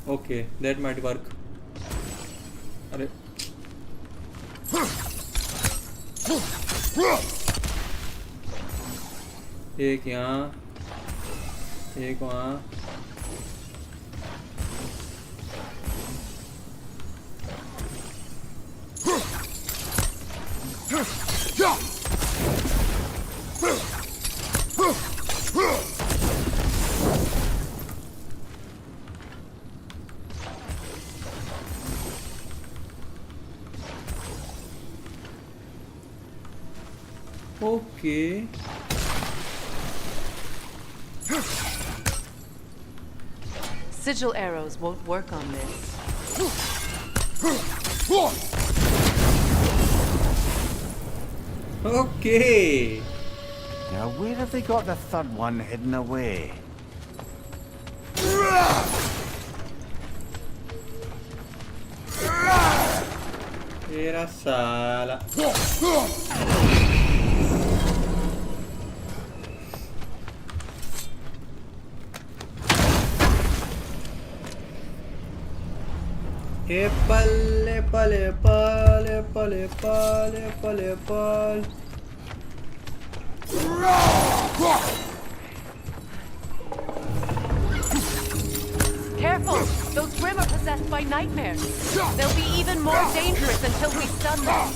Okay, that might work. अरे एक यहाँ एक वहाँ Okay. Sigil arrows won't work on this. Okay. Now where have they got the third one hidden away? तेरा साला ए पले पले पले पले पले पले पल Careful! Those Grimm are possessed by nightmares. They'll be even more dangerous until we stun them.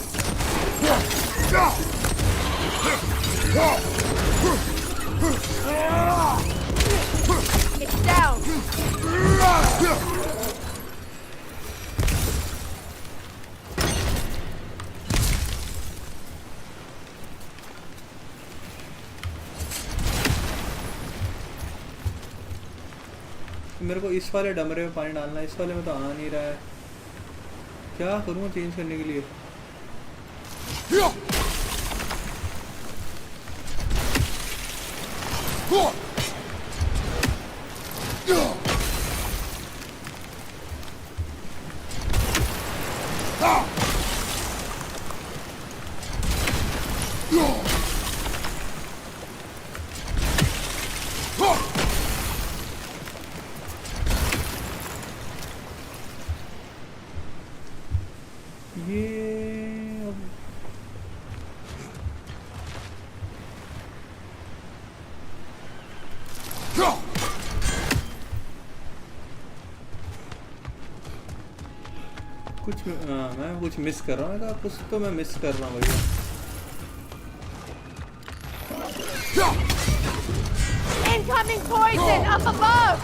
It's down! मेरे को इस वाले डमरे में पानी डालना है, इस वाले में तो आ नहीं रहा है, क्या करूँ चेंज करने के लिए? मैं कुछ मिस कर रहा हूँ, कुछ तो मैं मिस कर रहा हूँ भैया। Incoming poison up above!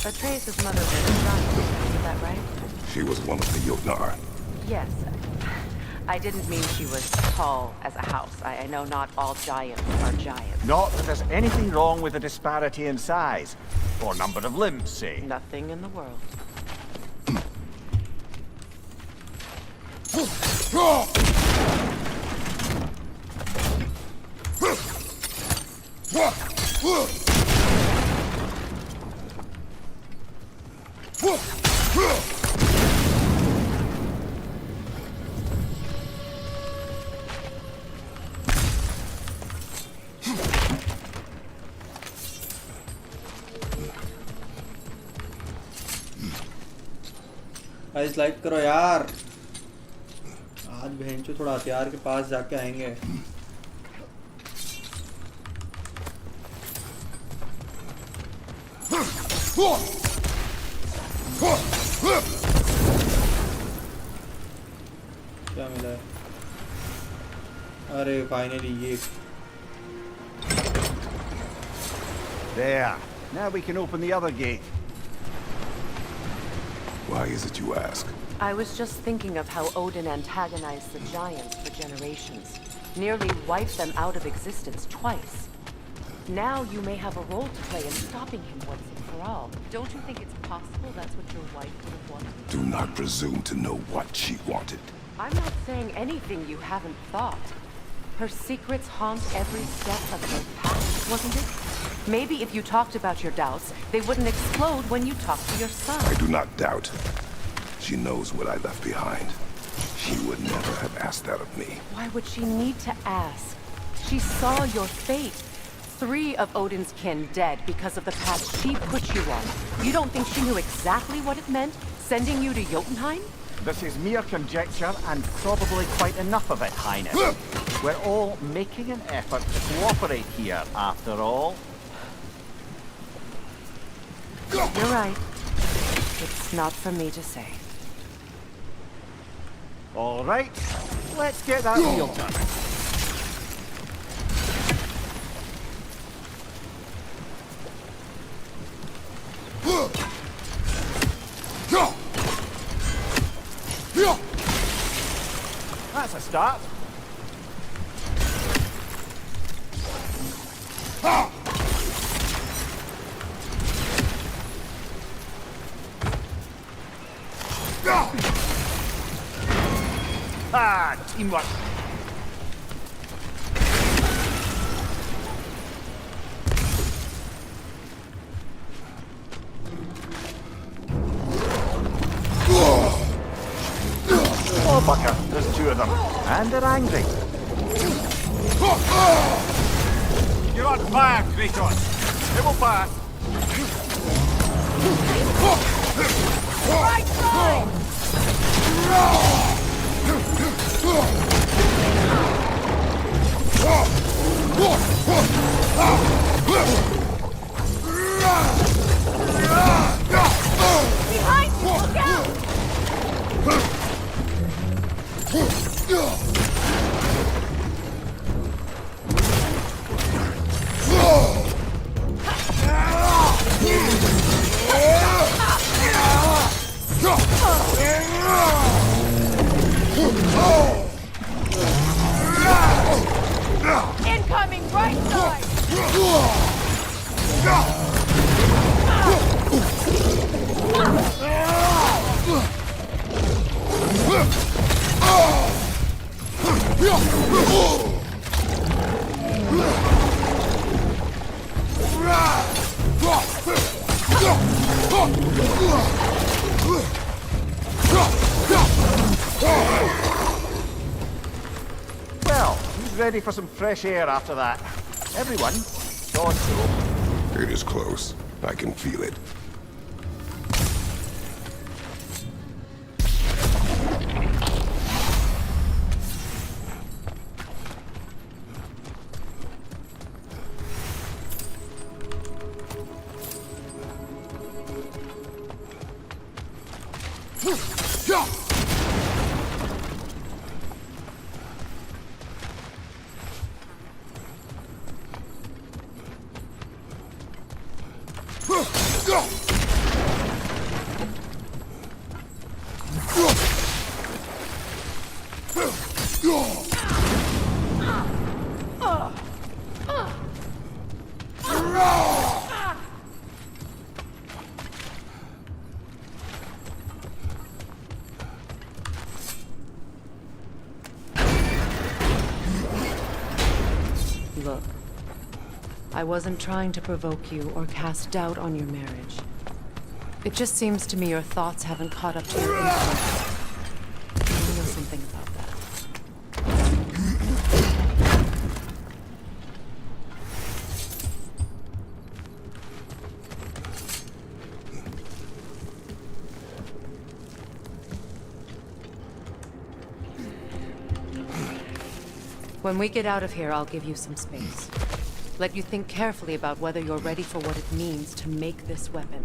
Atreus' mother was a giant, is that right? She was one of the Jotnar. Yes. I didn't mean she was tall as a house. I know not all giants are giants. Not that there's anything wrong with the disparity in size. Or number of limbs, say. Nothing in the world. Guys like करो यार, आज बहनचो थोड़ा हथियार के पास जाके आएंगे। क्या मिला है? अरे फाइनली ये। There. Now we can open the other gate. Why is it you ask? I was just thinking of how Odin antagonized the giants for generations. Nearly wiped them out of existence twice. Now you may have a role to play in stopping him once and for all. Don't you think it's possible that's what your wife would have wanted? Do not presume to know what she wanted. I'm not saying anything you haven't thought. Her secrets haunt every step of her path, wasn't it? Maybe if you talked about your doubts, they wouldn't explode when you talked to your son. I do not doubt. She knows what I left behind. She would never have asked that of me. Why would she need to ask? She saw your fate. 3 of Odin's kin dead because of the path she put you on. You don't think she knew exactly what it meant, sending you to Jotunheim? This is mere conjecture, and probably quite enough of it, Highness. We're all making an effort to cooperate here, after all. You're right. It's not for me to say. All right, let's get that wheel turning. start. Ah, teamwork. Oh, fucker, there's two of them. And they're angry. You're on fire, Kratos. It will pass. Right side! Behind you! Look out! Incoming right side! Well, who's ready for some fresh air after that? Everyone? Thought so. It is close. I can feel it. Look, I wasn't trying to provoke you or cast doubt on your marriage. It just seems to me your thoughts haven't caught up to your intellect. I know something about that. When we get out of here, I'll give you some space. Let you think carefully about whether you're ready for what it means to make this weapon,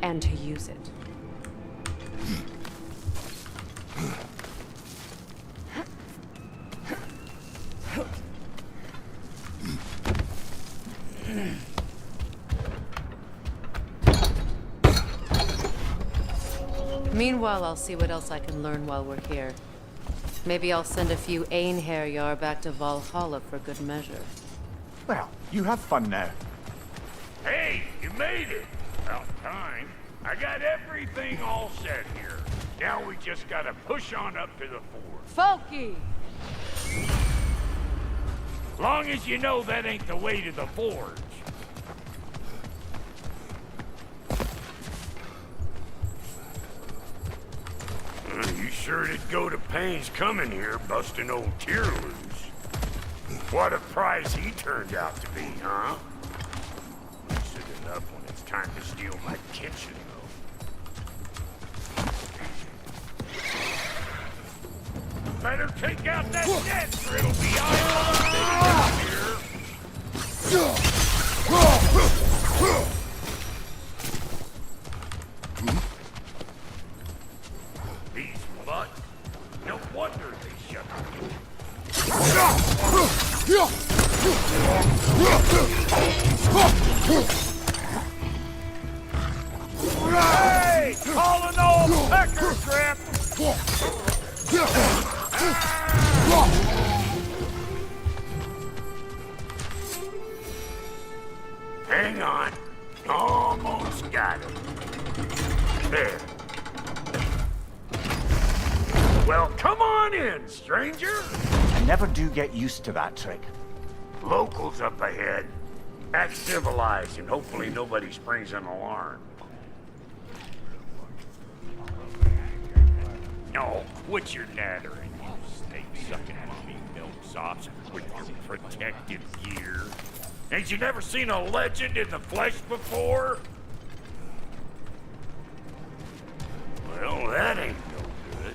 and to use it. Meanwhile, I'll see what else I can learn while we're here. Maybe I'll send a few Einherjar back to Valhalla for good measure. Well, you have fun now. Hey, you made it! About time. I got everything all set here. Now we just gotta push on up to the fort. Folky! Long as you know that ain't the way to the forge. You sure did go to pains coming here, busting old Tyr loose. What a prize he turned out to be, huh? Decent enough when it's time to steal my kitchen, though. Better take out that net, or it'll be out here. These mutts, no wonder they shut Hey! Calling all pecker trip! Hang on. Almost got him. There. Well, come on in, stranger. I never do get used to that trick. Locals up ahead. Act civilized, and hopefully nobody springs an alarm. No, quit your nattering, you snake-sucking mummy milksops with your protective gear. Ain't you never seen a legend in the flesh before? Well, that ain't no good.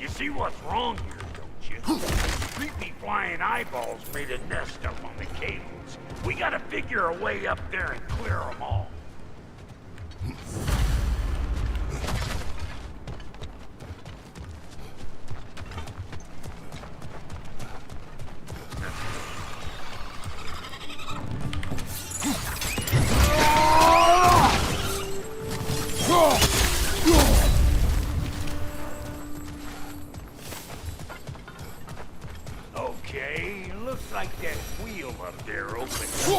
You see what's wrong here, don't you? Creepy flying eyeballs made a nest up on the cables. We gotta figure a way up there and clear them all. Okay, looks like that wheel up there opened the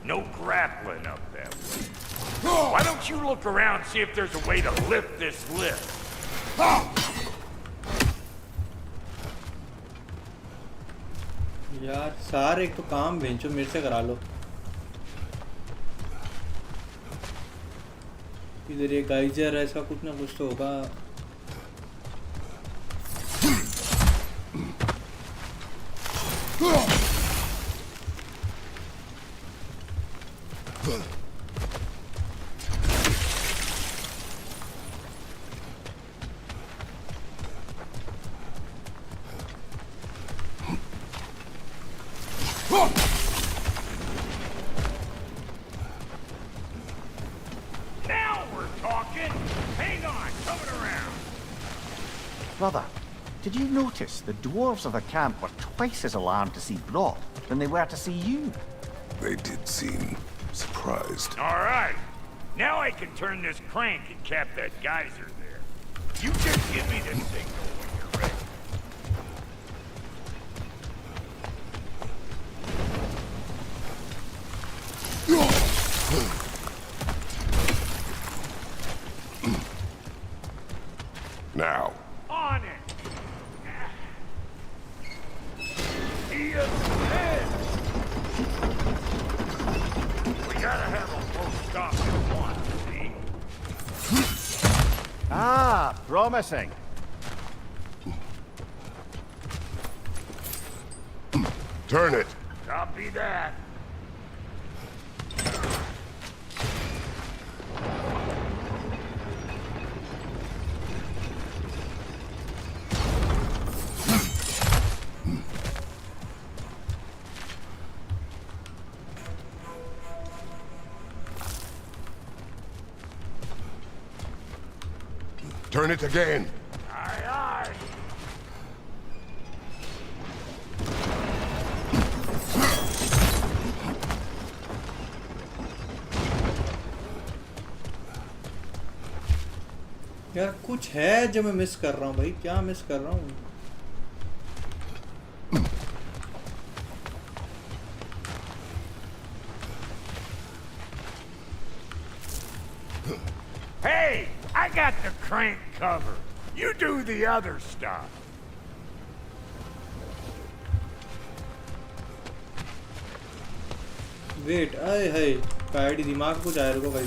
No grappling up that way. Why don't you look around and see if there's a way to lift this lift? यार सारे एक तो काम बेंचो मेरे से करा लो। इधर ये गाइजर ऐसा कुछ ना कुछ तो होगा। Now we're talking. Hang on, coming around. Brother, did you notice the dwarves of the camp were twice as alarmed to see Brot than they were to see you? They did seem surprised. All right. Now I can turn this crank and cap that geyser there. You just give me the signal when you're ready. Now. On it! He is dead! We gotta have a full stop at once, see? Ah, promising. Turn it. Copy that. Turn it again. Aye, aye. यार कुछ है जो मैं miss कर रहा हूँ भाई, क्या मिस कर रहा हूँ? Hey, I got the crank covered. You do the other stuff. Wait, I hi, ID दिमाग को जाए रुको भाई।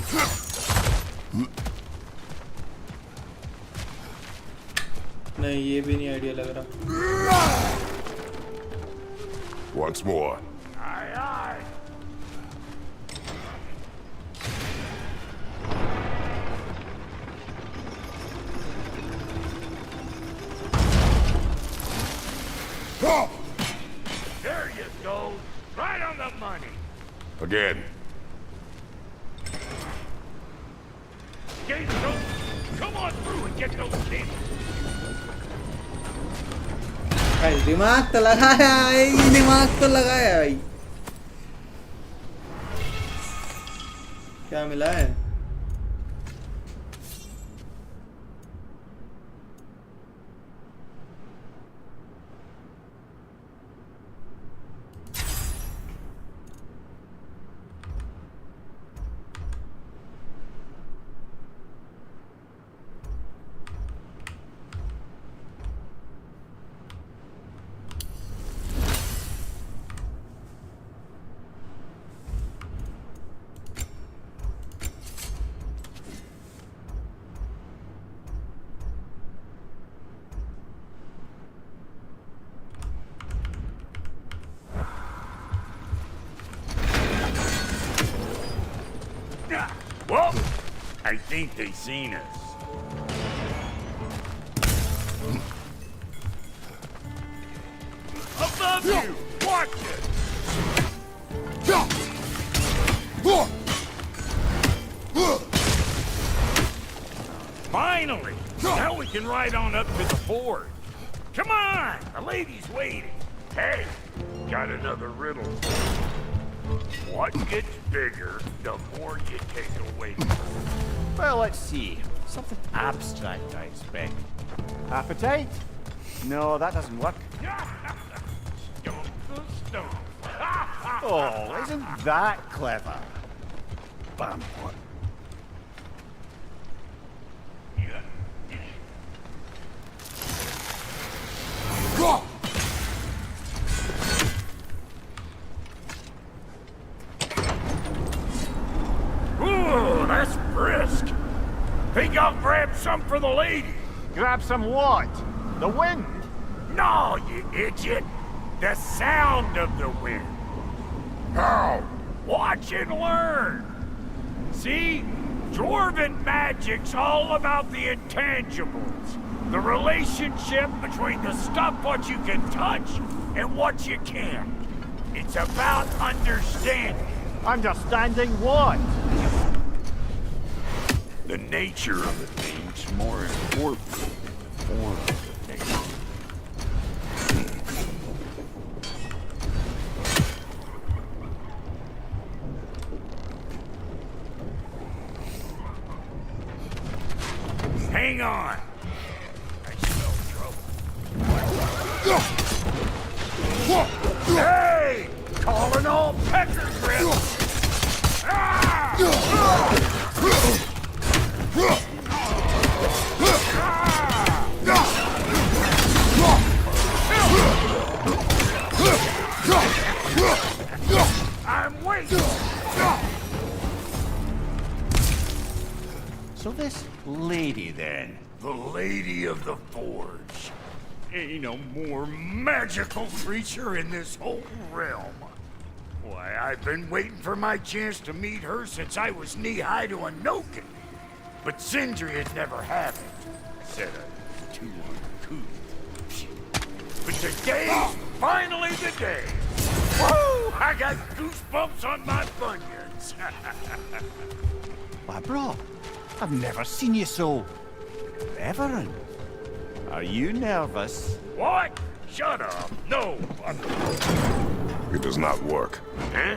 नहीं, ये भी नहीं आइडिया लग रहा। Once more. Aye, aye. There you go. Right on the money. Again. Gates open. Come on through and get those cables. भाई दिमाग तो लगाया भाई, दिमाग तो लगाया भाई। क्या मिला है? Well, I think they seen us. Above you! Watch it! Finally! Now we can ride on up to the ford. Come on! The lady's waiting. Hey, got another riddle. What gets bigger, the more you take away from it? Well, let's see. Something abstract, I expect. Appetite? No, that doesn't work. Stomp the stomp. Oh, isn't that clever? Bam, what? Ooh, that's brisk. Think I'll grab some for the lady. Grab some what? The wind? No, you idiot. The sound of the wind. How? Watch and learn. See? Dwarven magic's all about the intangibles. The relationship between the stuff what you can touch and what you can't. It's about understanding. Understanding what? The nature of the thing's more important than the form of the thing. Hang on. I smell trouble. Hey! Calling all pecker grips! I'm waiting! So this lady, then? The Lady of the Forge. Ain't no more magical creature in this whole realm. Why, I've been waiting for my chance to meet her since I was knee-high to a Noken. But Sindri has never had it. Said I was too uncouth. But today's finally the day. Woo! I got goosebumps on my bunions. Why, bro, I've never seen you so reverent. Are you nervous? What? Shut up. No. It does not work. Huh?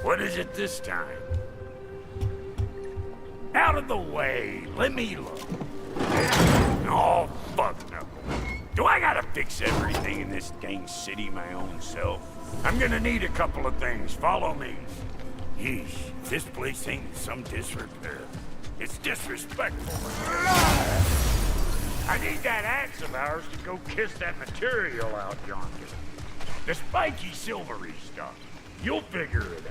What is it this time? Out of the way. Let me look. Oh, fuck no. Do I gotta fix everything in this dang city my own self? I'm gonna need a couple of things. Follow me. Yeesh, this place ain't in some disrepair. It's disrespectful. I need that axe of ours to go kiss that material out yonder. The spiky silvery stuff. You'll figure it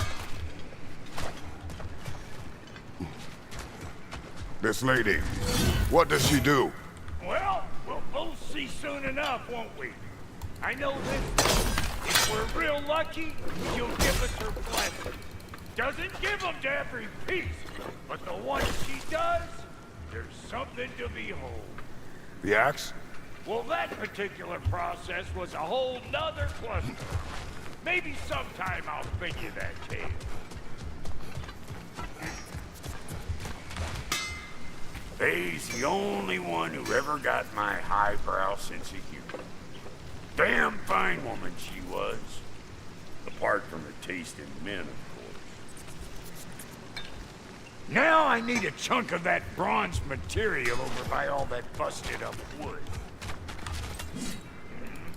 out. This lady, what does she do? Well, we'll both see soon enough, won't we? I know this. If we're real lucky, she'll give us her blessing. Doesn't give them to every piece, but the ones she does, there's something to behold. The axe? Well, that particular process was a whole nother cluster. Maybe sometime I'll spin you that tale. They's the only one who ever got my highbrow sense of humor. Damn fine woman she was. Apart from her taste in men, of course. Now I need a chunk of that bronze material over by all that busted up wood.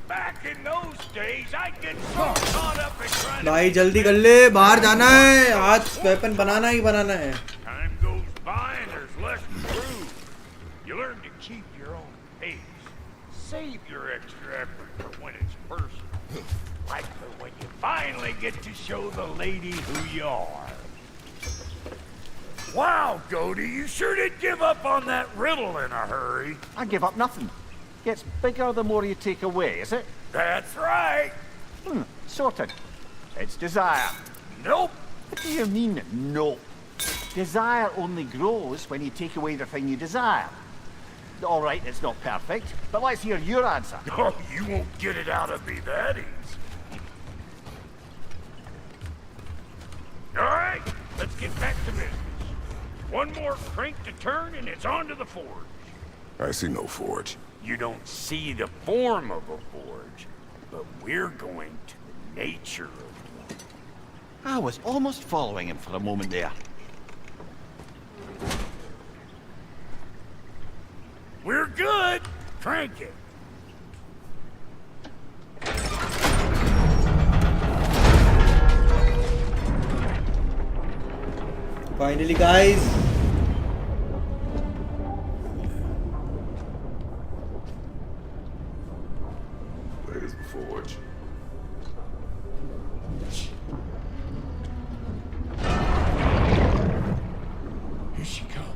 Back in those days, I'd get so caught up in trying to... भाई जल्दी कर ले, बाहर जाना है, आज weapon बनाना ही बनाना है. Time goes by and there's less to prove. You learn to keep your own pace. Save your extra effort for when it's personal. Like for when you finally get to show the lady who you are. Wow, Goldie, you sure did give up on that riddle in a hurry. I give up nothing. Gets bigger the more you take away, is it? That's right. Sorted. It's desire. Nope. What do you mean, no? Desire only grows when you take away the thing you desire. All right, it's not perfect, but let's hear your answer. Oh, you won't get it out of me that easy. All right, let's get back to business. One more crank to turn and it's on to the forge. I see no forge. You don't see the form of a forge, but we're going to the nature of one. I was almost following him for a moment there. We're good. Crank it. Finally, guys. Where's the forge? Here she comes.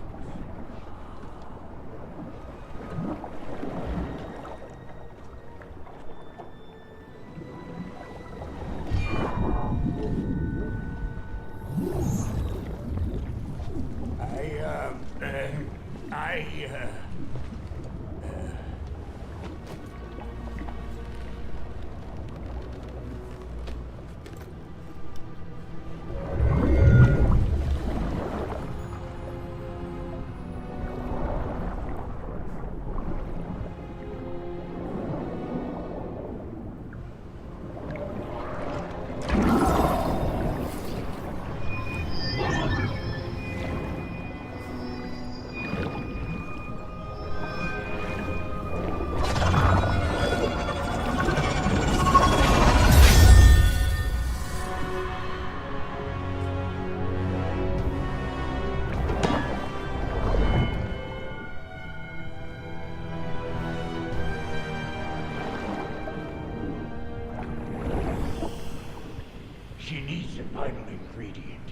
She needs the vital ingredient.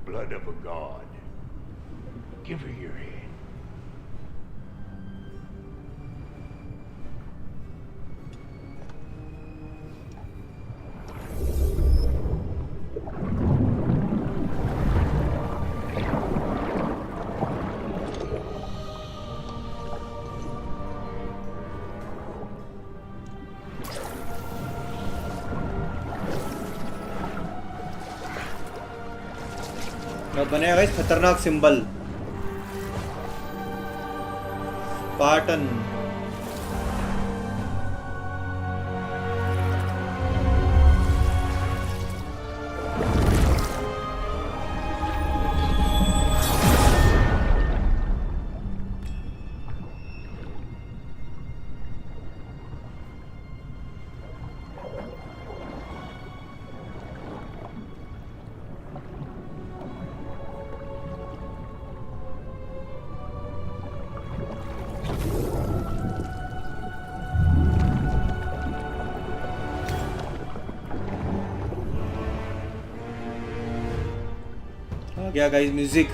The blood of a god. Give her your hand. बनेगा guys खतरनाक symbol Patan क्या guys music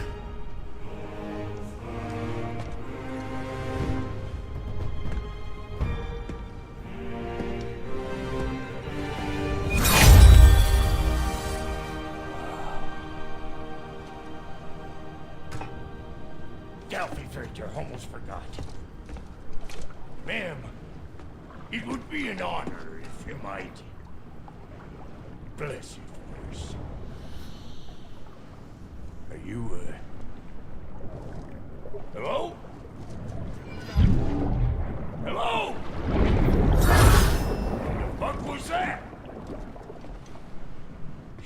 Victor, almost forgot. Ma'am, it would be an honor if you might bless you first. Are you, hello? Hello?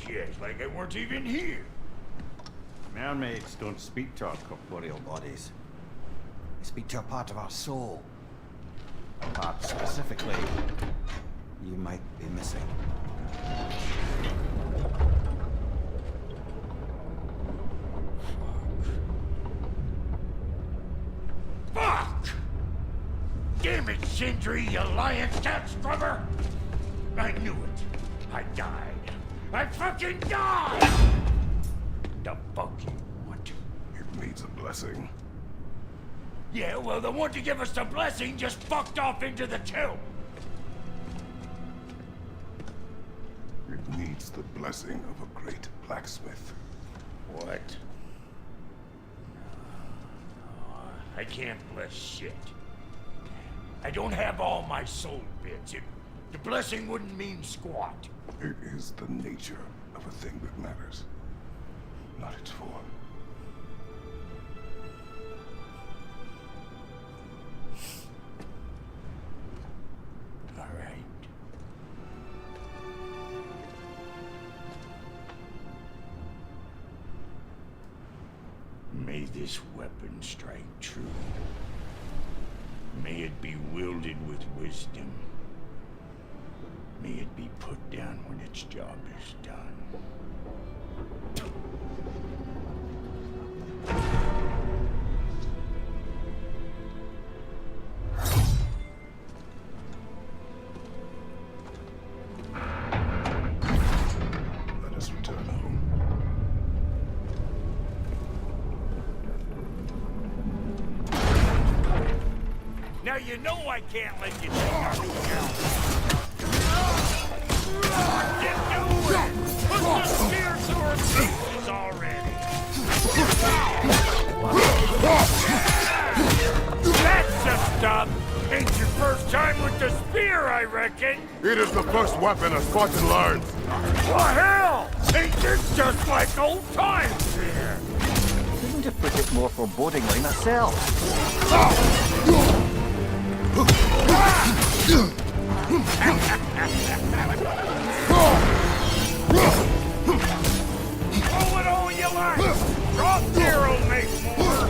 Shit, like I weren't even here. Mermaids don't speak to our corporeal bodies. They speak to a part of our soul. A part specifically you might be missing. Fuck! Damn it, Sindri, you lying cat scrubber! I knew it. I died. I fucking died! The fuck you want? It needs a blessing. Yeah, well, the one to give us the blessing just fucked off into the tomb. It needs the blessing of a great blacksmith. What? I can't bless shit. I don't have all my soul bits. The blessing wouldn't mean squat. It is the nature of a thing that matters, not its form. All right. May this weapon strike true. May it be wielded with wisdom. May it be put down when its job is done. Let us return home. Now you know I can't let you take our account. Get going! Put the spear to her faces already! That's the stuff! Ain't your first time with the spear, I reckon! It is the first weapon a Spartan learns. Well, hell! Ain't this just like old times here? Couldn't have put it more forebodingly myself. Throw it all you like! Drop there will make more!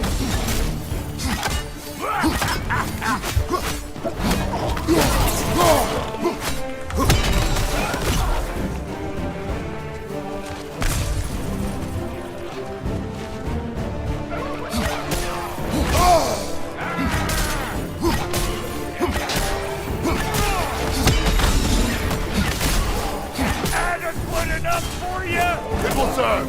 Adequate enough for you? It will serve.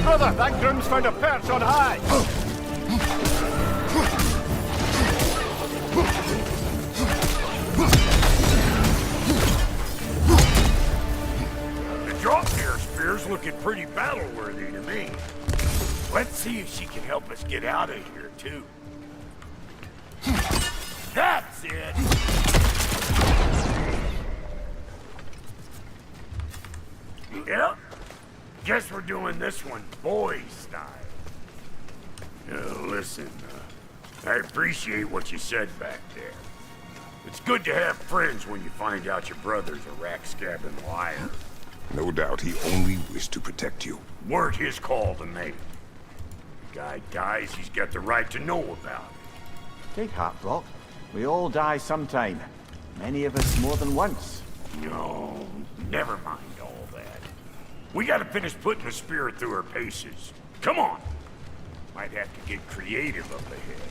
Brother, that groom's found a perch on high. The drop near spear's looking pretty battle-worthy to me. Let's see if she can help us get out of here, too. That's it! Yep. Guess we're doing this one boy style. Listen, I appreciate what you said back there. It's good to have friends when you find out your brother's a rack-scabbing liar. No doubt he only wished to protect you. Weren't his call to make. The guy dies, he's got the right to know about it. Take heart, Brock. We all die sometime. Many of us more than once. No, never mind all that. We gotta finish putting the spirit through her paces. Come on! Might have to get creative up ahead.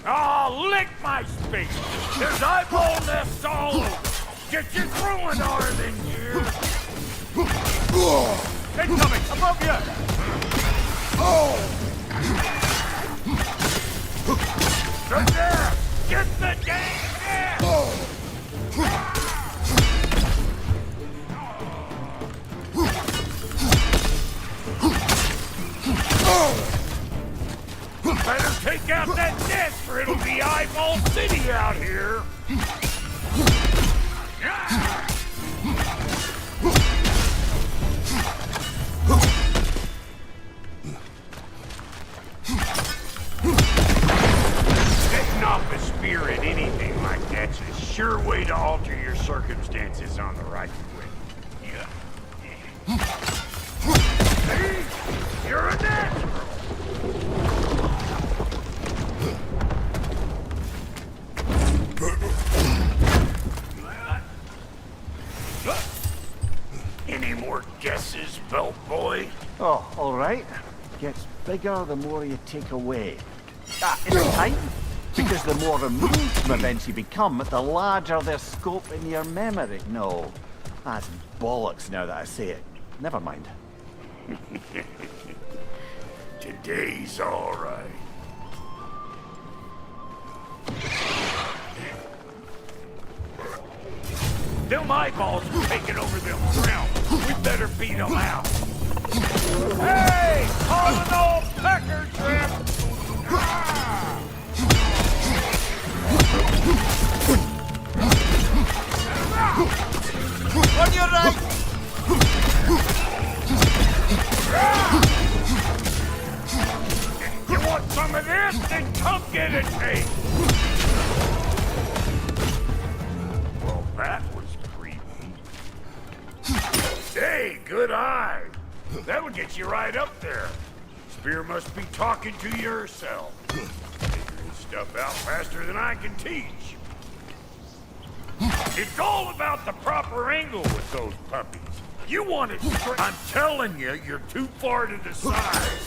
Oh, lick my space! There's eyeball nests all over! Get your throwing arm in here! Incoming! Above you! Right there! Get the dang ass! Better take out that nest or it'll be Eyeball City out here! sure way to alter your circumstances on the right way. Yeah. See? You're a natural. Any more guesses, belt boy? Oh, all right. Gets bigger the more you take away. Is it time? Because the more removed from events you become, the larger their scope in your memory. No, that's bollocks now that I say it. Never mind. Today's all right. Them eyeballs are taking over them realms. We better beat them out. Hey! On an old pecker trip! Ah! On your right! You want some of this? Then come get it, Nate! Well, that was creepy. Hey, good eye! That'll get you right up there. Spear must be talking to yourself. Figuring stuff out faster than I can teach. It's all about the proper angle with those puppies. You want it straight. I'm telling you, you're too far to the side.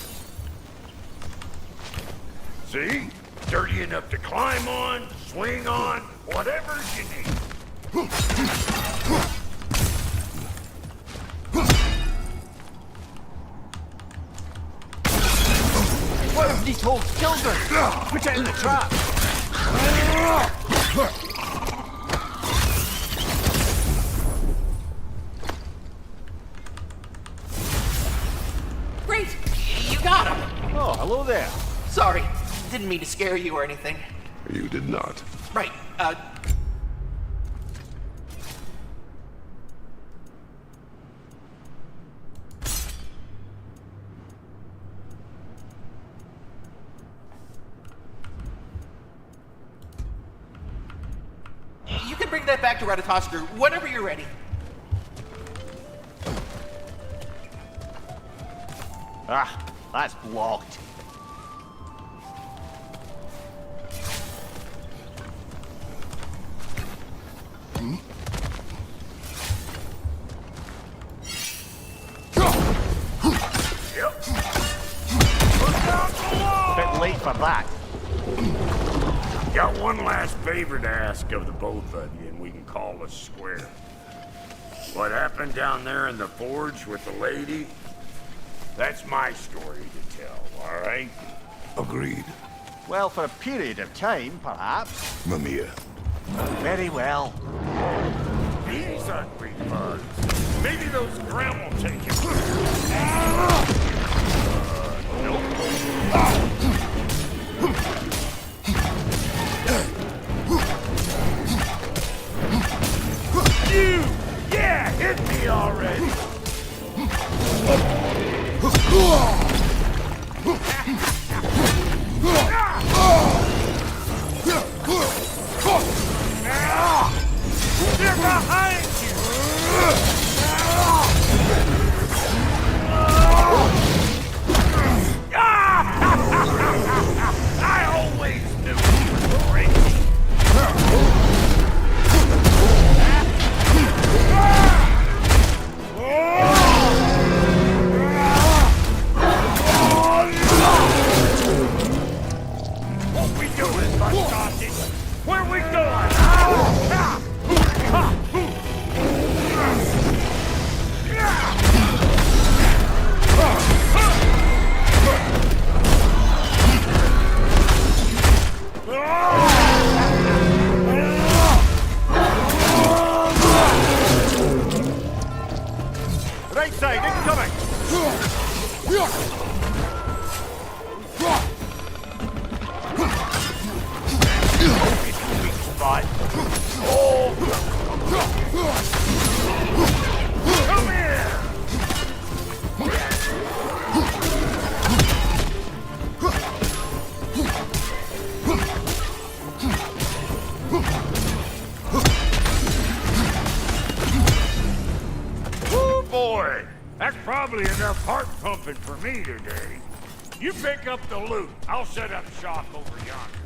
See? Dirty enough to climb on, swing on, whatever you need. What if these holes killed her? Put it in the trap. Great! You got him! Oh, hello there. Sorry, didn't mean to scare you or anything. You did not. Right, you can bring that back to Ratatoskr whenever you're ready. Ah, that's blocked. Bit late for that. Got one last favor to ask of the both of you, and we can call us square. What happened down there in the forge with the lady? That's my story to tell, all right? Agreed. Well, for a period of time, perhaps. Mamiya. Very well. These hungry bugs. Maybe those ground will take him. You! Yeah, hit me already! They're behind you! I always knew you were crazy! What we doing, bud sausage? Where we going? Right side, incoming! Weak spot. Oh! Come here! Probably enough heart pumping for me today. You pick up the loot. I'll set up shop over yonder.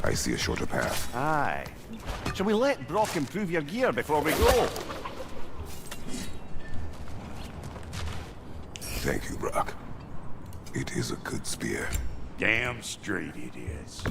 I see a shorter path. Aye. Shall we let Brock improve your gear before we go? Thank you, Brock. It is a good spear. Damn straight it is.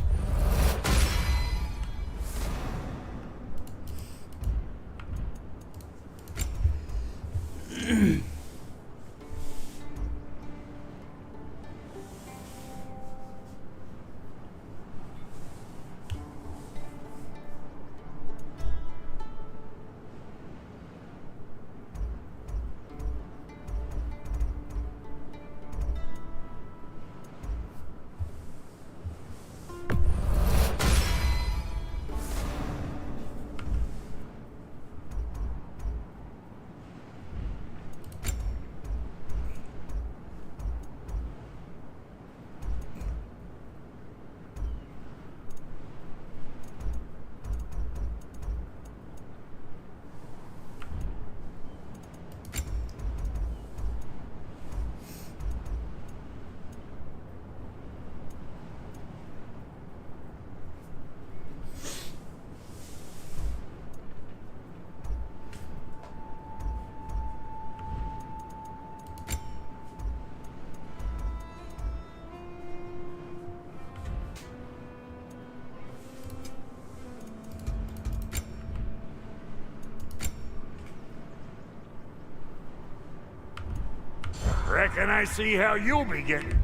Reckon I see how you'll be getting.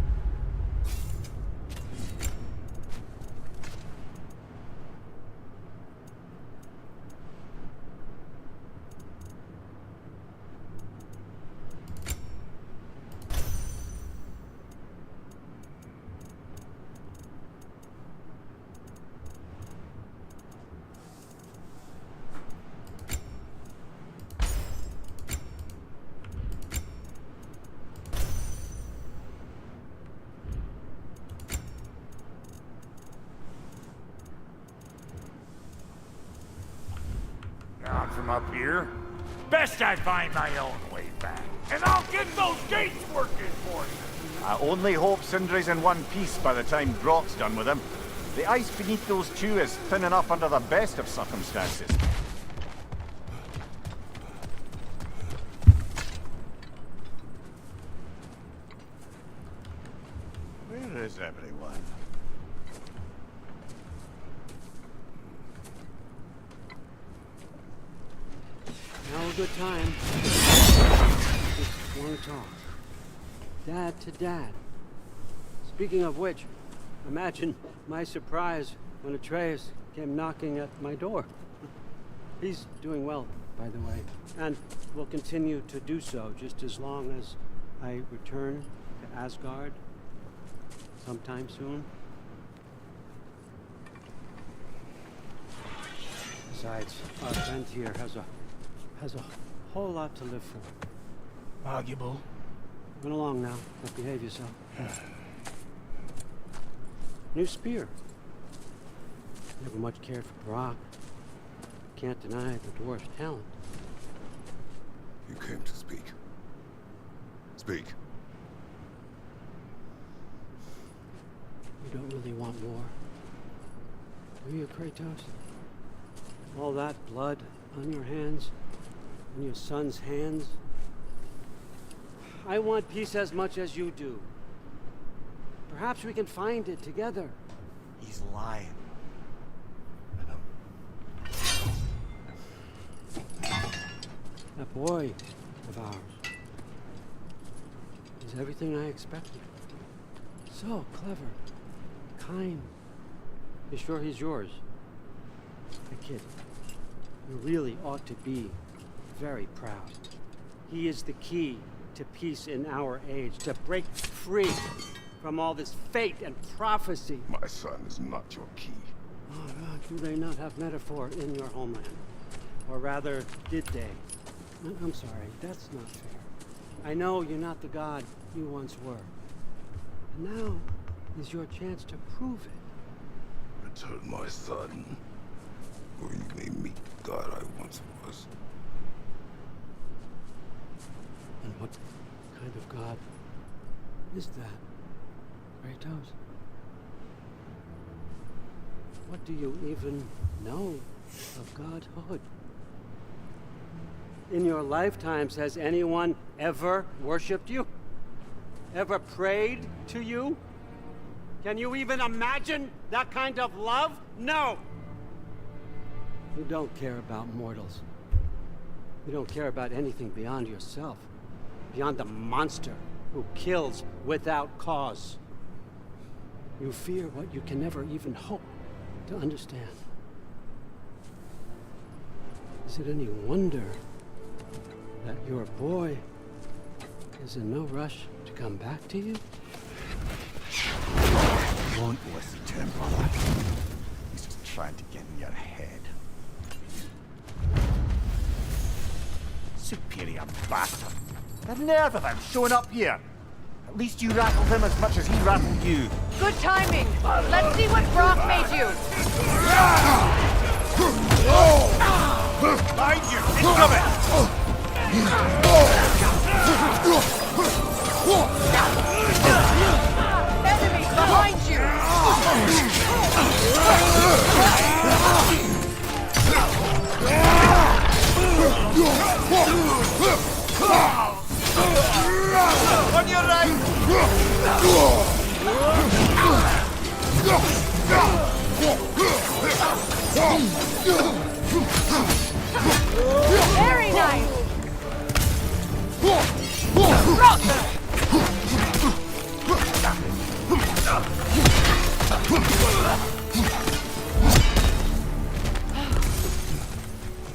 Down from up here. Best I find my own way back. And I'll get those gates working for you. I only hope Sindri's in one piece by the time Brock's done with him. The ice beneath those two is thin enough under the best of circumstances. Where is everyone? Now a good time. Just want to talk. Dad to Dad. Speaking of which, imagine my surprise when Atreus came knocking at my door. He's doing well, by the way, and will continue to do so just as long as I return to Asgard sometime soon. Besides, our friend here has a whole lot to live for. Arguable. Run along now. Don't behave yourself. New spear. Never much cared for Brock. Can't deny the dwarf's talent. You came to speak. Speak. You don't really want war, do you, Kratos? All that blood on your hands, on your son's hands. I want peace as much as you do. Perhaps we can find it together. He's lying. That boy of ours is everything I expected. So clever, kind, You sure he's yours? Hey, kid, you really ought to be very proud. He is the key to peace in our age, to break free from all this fate and prophecy. My son is not your key. Oh, God, do they not have metaphor in your homeland? Or rather, did they? I'm sorry, that's not fair. I know you're not the god you once were. And now is your chance to prove it. Return my son, or you may meet the god I once was. And what kind of god is that, Kratos? What do you even know of godhood? In your lifetimes, has anyone ever worshipped you? Ever prayed to you? Can you even imagine that kind of love? No! You don't care about mortals. You don't care about anything beyond yourself. Beyond the monster who kills without cause. You fear what you can never even hope to understand. Is it any wonder that your boy is in no rush to come back to you? Won't listen to him, brother. He's just trying to get in your head. Superior bastard. The nerve of him showing up here. At least you rattled him as much as he rattled you. Good timing. Let's see what Brock made you. Behind you! Incoming! Enemies behind you! On your right! Very nice!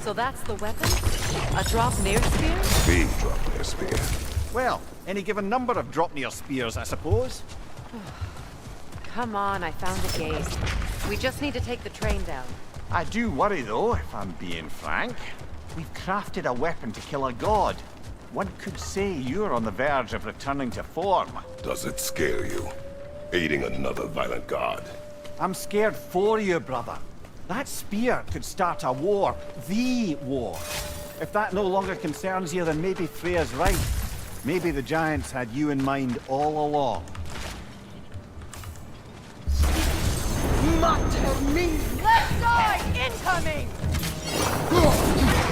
So that's the weapon? A Draupnir spear? The Draupnir spear. Well, any given number of Draupnir spears, I suppose. Come on, I found a gate. We just need to take the train down. I do worry, though, if I'm being frank. We've crafted a weapon to kill a god. One could say you're on the verge of returning to form. Does it scare you? Aiding another violent god? I'm scared for you, brother. That spear could start a war. The war. If that no longer concerns you, then maybe Freya's right. Maybe the Giants had you in mind all along. Matter me! Left side incoming!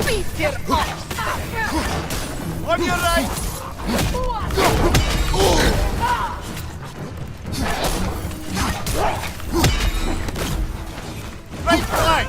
Beat it off! On your right! Right side!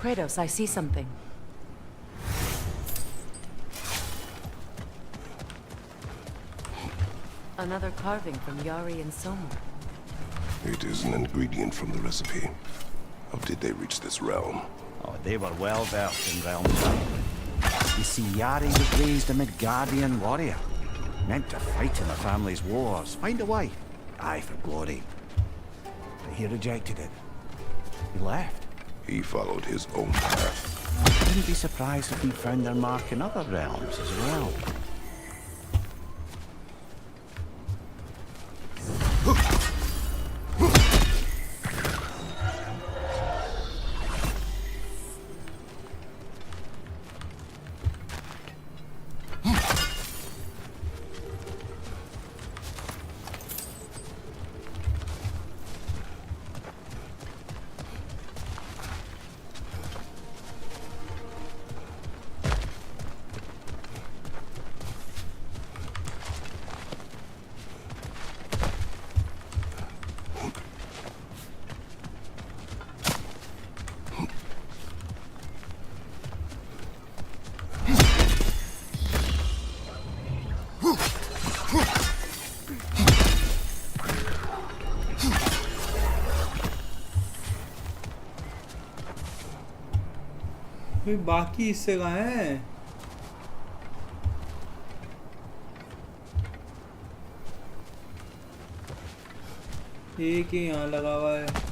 Kratos, I see something. Another carving from Yari and Soma. It is an ingredient from the recipe. How did they reach this realm? Oh, they were well versed in realm travel. You see, Yari was raised a Midgardian warrior. Meant to fight in the family's wars, find a wife. Aye, for glory. But he rejected it. He left. He followed his own path. Wouldn't be surprised if we found their mark in other realms as well. बाकी हिस्से कहाँ हैं? एक ही यहाँ लगा हुआ है.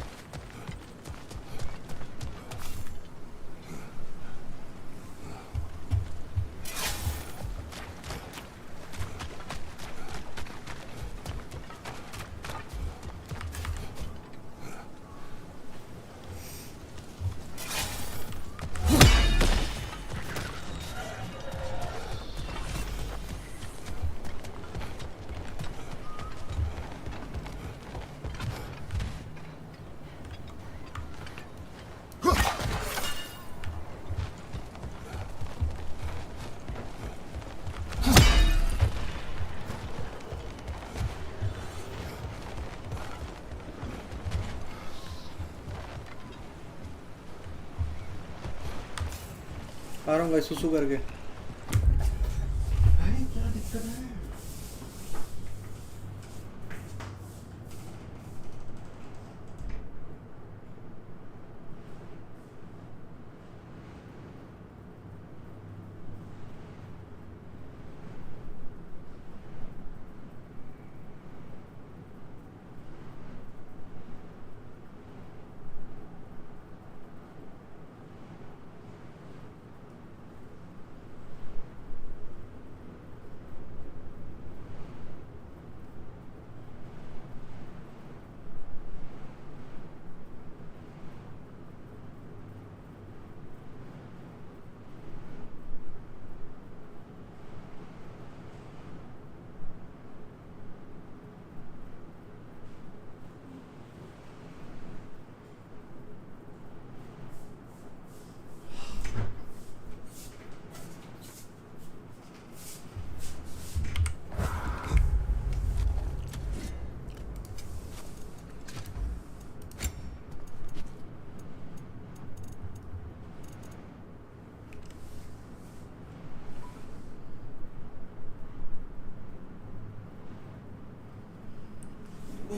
आ रहा हूँ गाइस सुसु करके. भाई क्या दिक्कत है?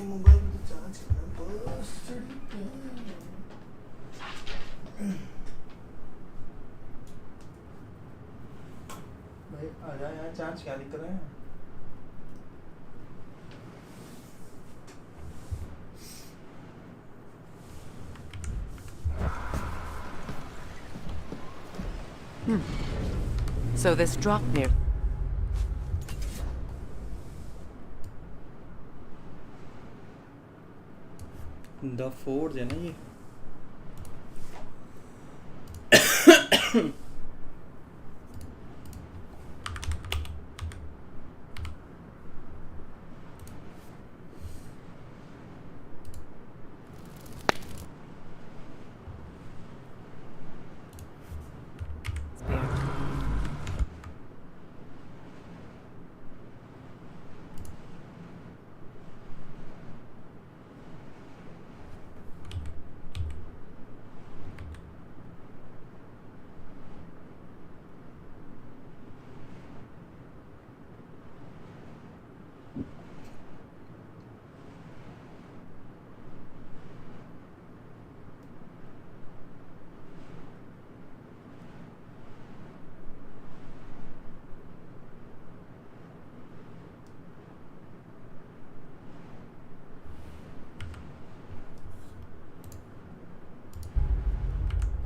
मोबाइल में चार्ज करना बस भाई आजा यार चार्ज क्या दिक्कत है So this drop near The Forge है ना ये.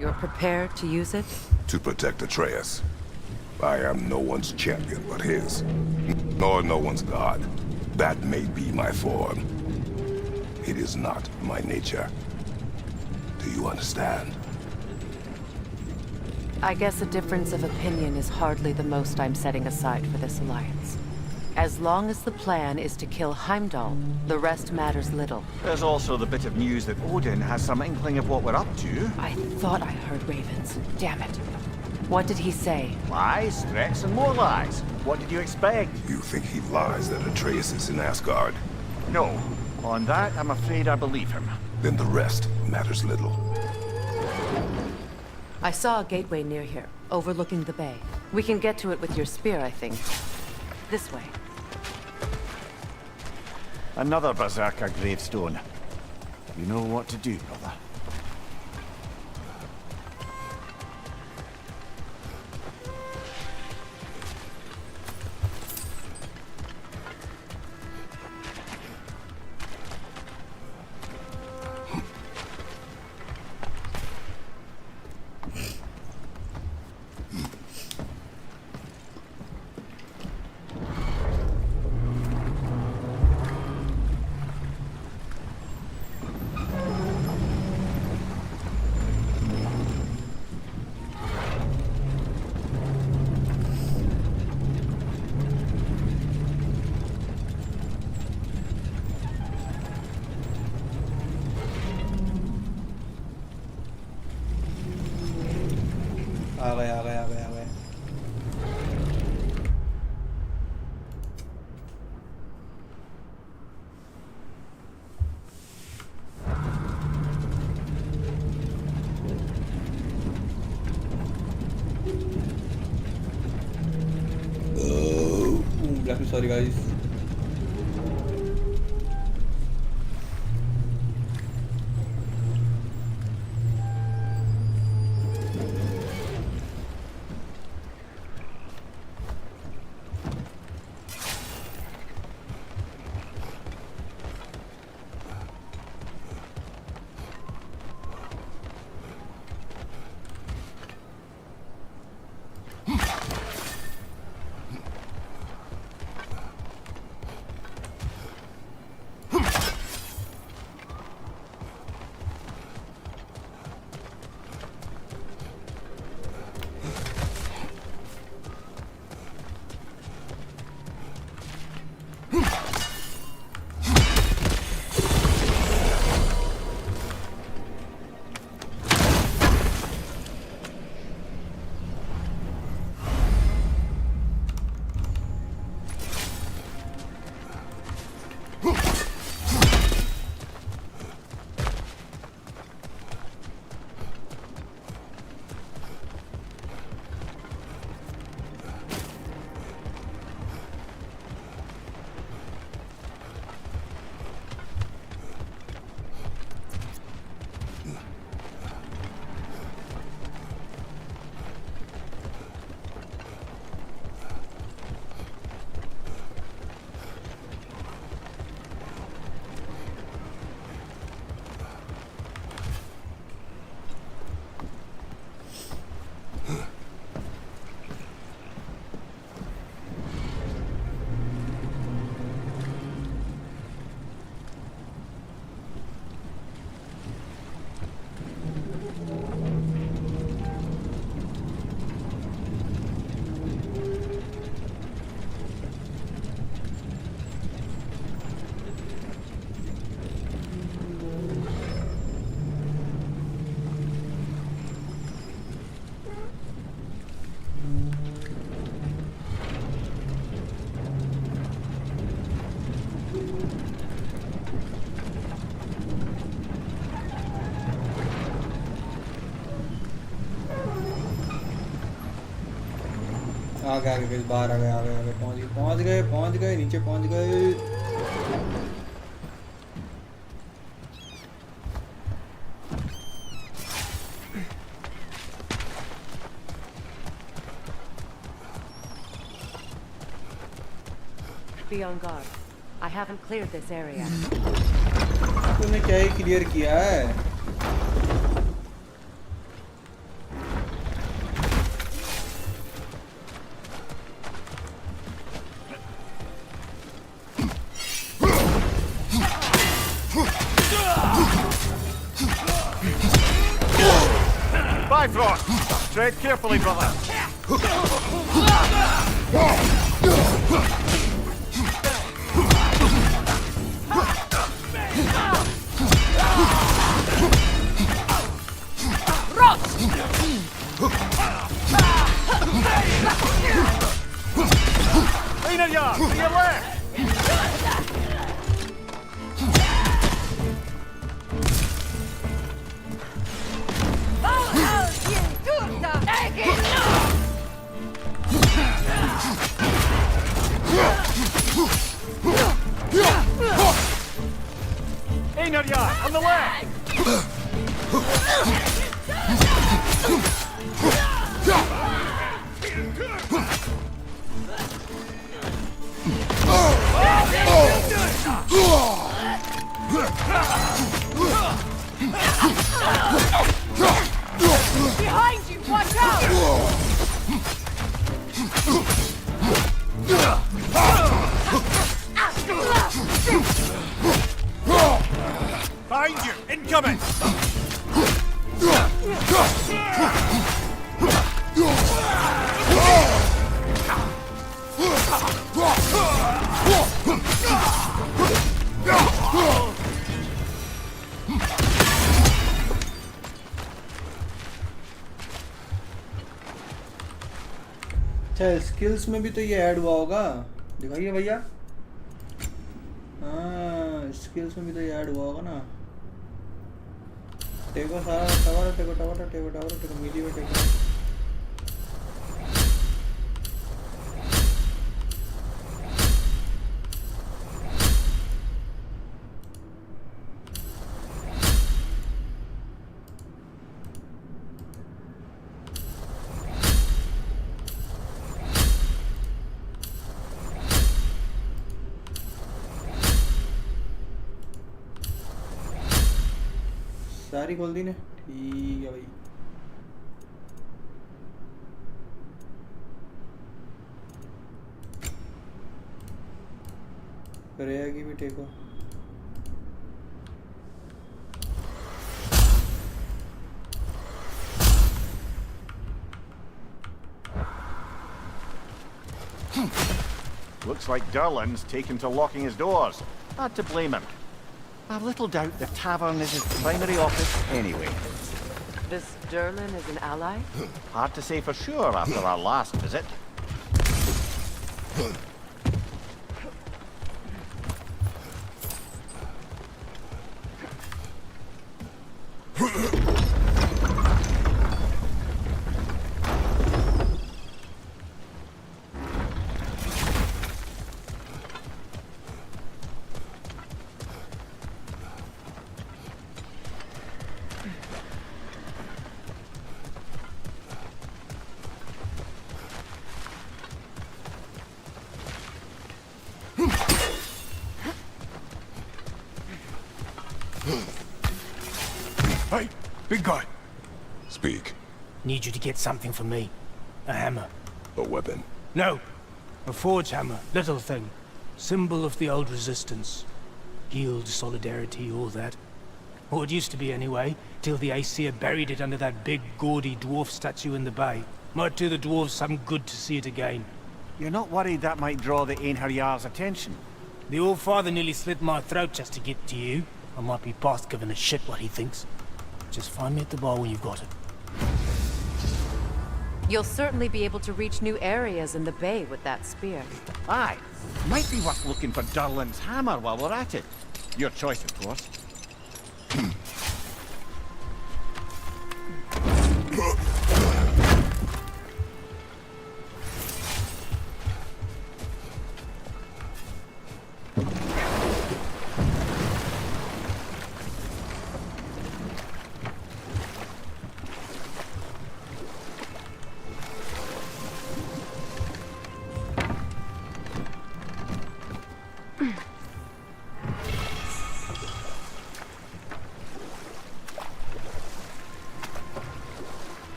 You're prepared to use it? To protect Atreus. I am no one's champion but his. Nor no one's god. That may be my form. It is not my nature. Do you understand? I guess a difference of opinion is hardly the most I'm setting aside for this alliance. As long as the plan is to kill Heimdall, the rest matters little. There's also the bit of news that Odin has some inkling of what we're up to. I thought I heard ravens. Damn it. What did he say? Lies, threats, and more lies. What did you expect? You think he lies that Atreus is in Asgard? No. On that, I'm afraid I believe him. Then the rest matters little. I saw a gateway near here, overlooking the bay. We can get to it with your spear, I think. This way. Another Berserker gravestone. You know what to do, brother. आ गए sorry guys. आ गए बाहर आ गए पहुंच गए नीचे पहुंच गए Be on guard. I haven't cleared this area. तूने क्या ही क्लियर किया है Bifrost! Tread carefully, brother. Ragnarok, to your left! Ragnarok, on the left! Behind you! Watch out! Behind you! Incoming! अच्छा स्किल्स में भी तो ये ऐड हुआ होगा, दिखाइए भैया। हाँ स्किल्स में भी तो ये ऐड हुआ होगा ना। टेको सारा टावर टेको मिली में टेको। सारी खोल दी ने, ठीक है भाई। करेगी भी टेको। Looks like Durlin's taken to locking his doors. Hard to blame him. I've little doubt the tavern is his primary office anyway. This Durlin is an ally? Hard to say for sure after our last visit. Hey, big guy. Speak. Need you to get something for me. A hammer. A weapon. No. A forge hammer. Little thing. Symbol of the old resistance. Guild, solidarity, all that. Or it used to be anyway, till the Aesir buried it under that big, gaudy dwarf statue in the bay. Might do the dwarves some good to see it again. You're not worried that might draw the Einherjar's attention? The old father nearly slit my throat just to get to you. I might be past giving a shit what he thinks. Just find me at the bar when you've got it. You'll certainly be able to reach new areas in the bay with that spear. Aye. Might be worth looking for Durlin's hammer while we're at it. Your choice, of course.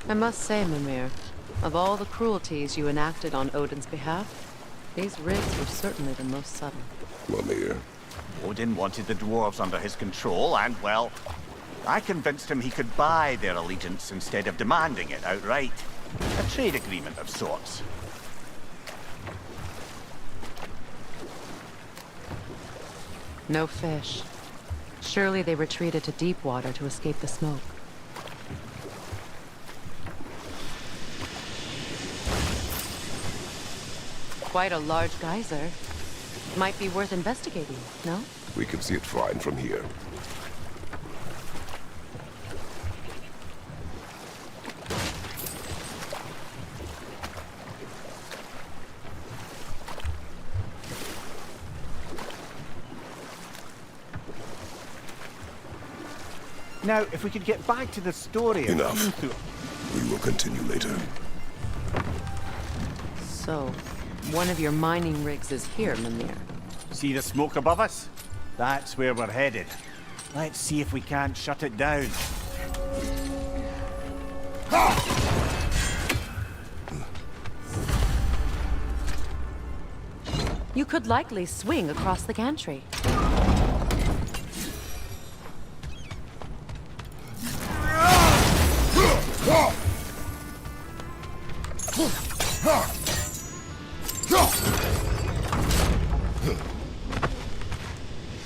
I must say, Mimir, of all the cruelties you enacted on Odin's behalf, these rigs were certainly the most subtle. Mimir. Odin wanted the dwarves under his control, and, well, I convinced him he could buy their allegiance instead of demanding it outright. A trade agreement of sorts. No fish. Surely they retreated to deep water to escape the smoke. Quite a large geyser. Might be worth investigating, no? We can see it fine from here. Now, if we could get back to the story... Enough. We will continue later. So, one of your mining rigs is here, Mimir. See the smoke above us? That's where we're headed. Let's see if we can't shut it down. You could likely swing across the gantry.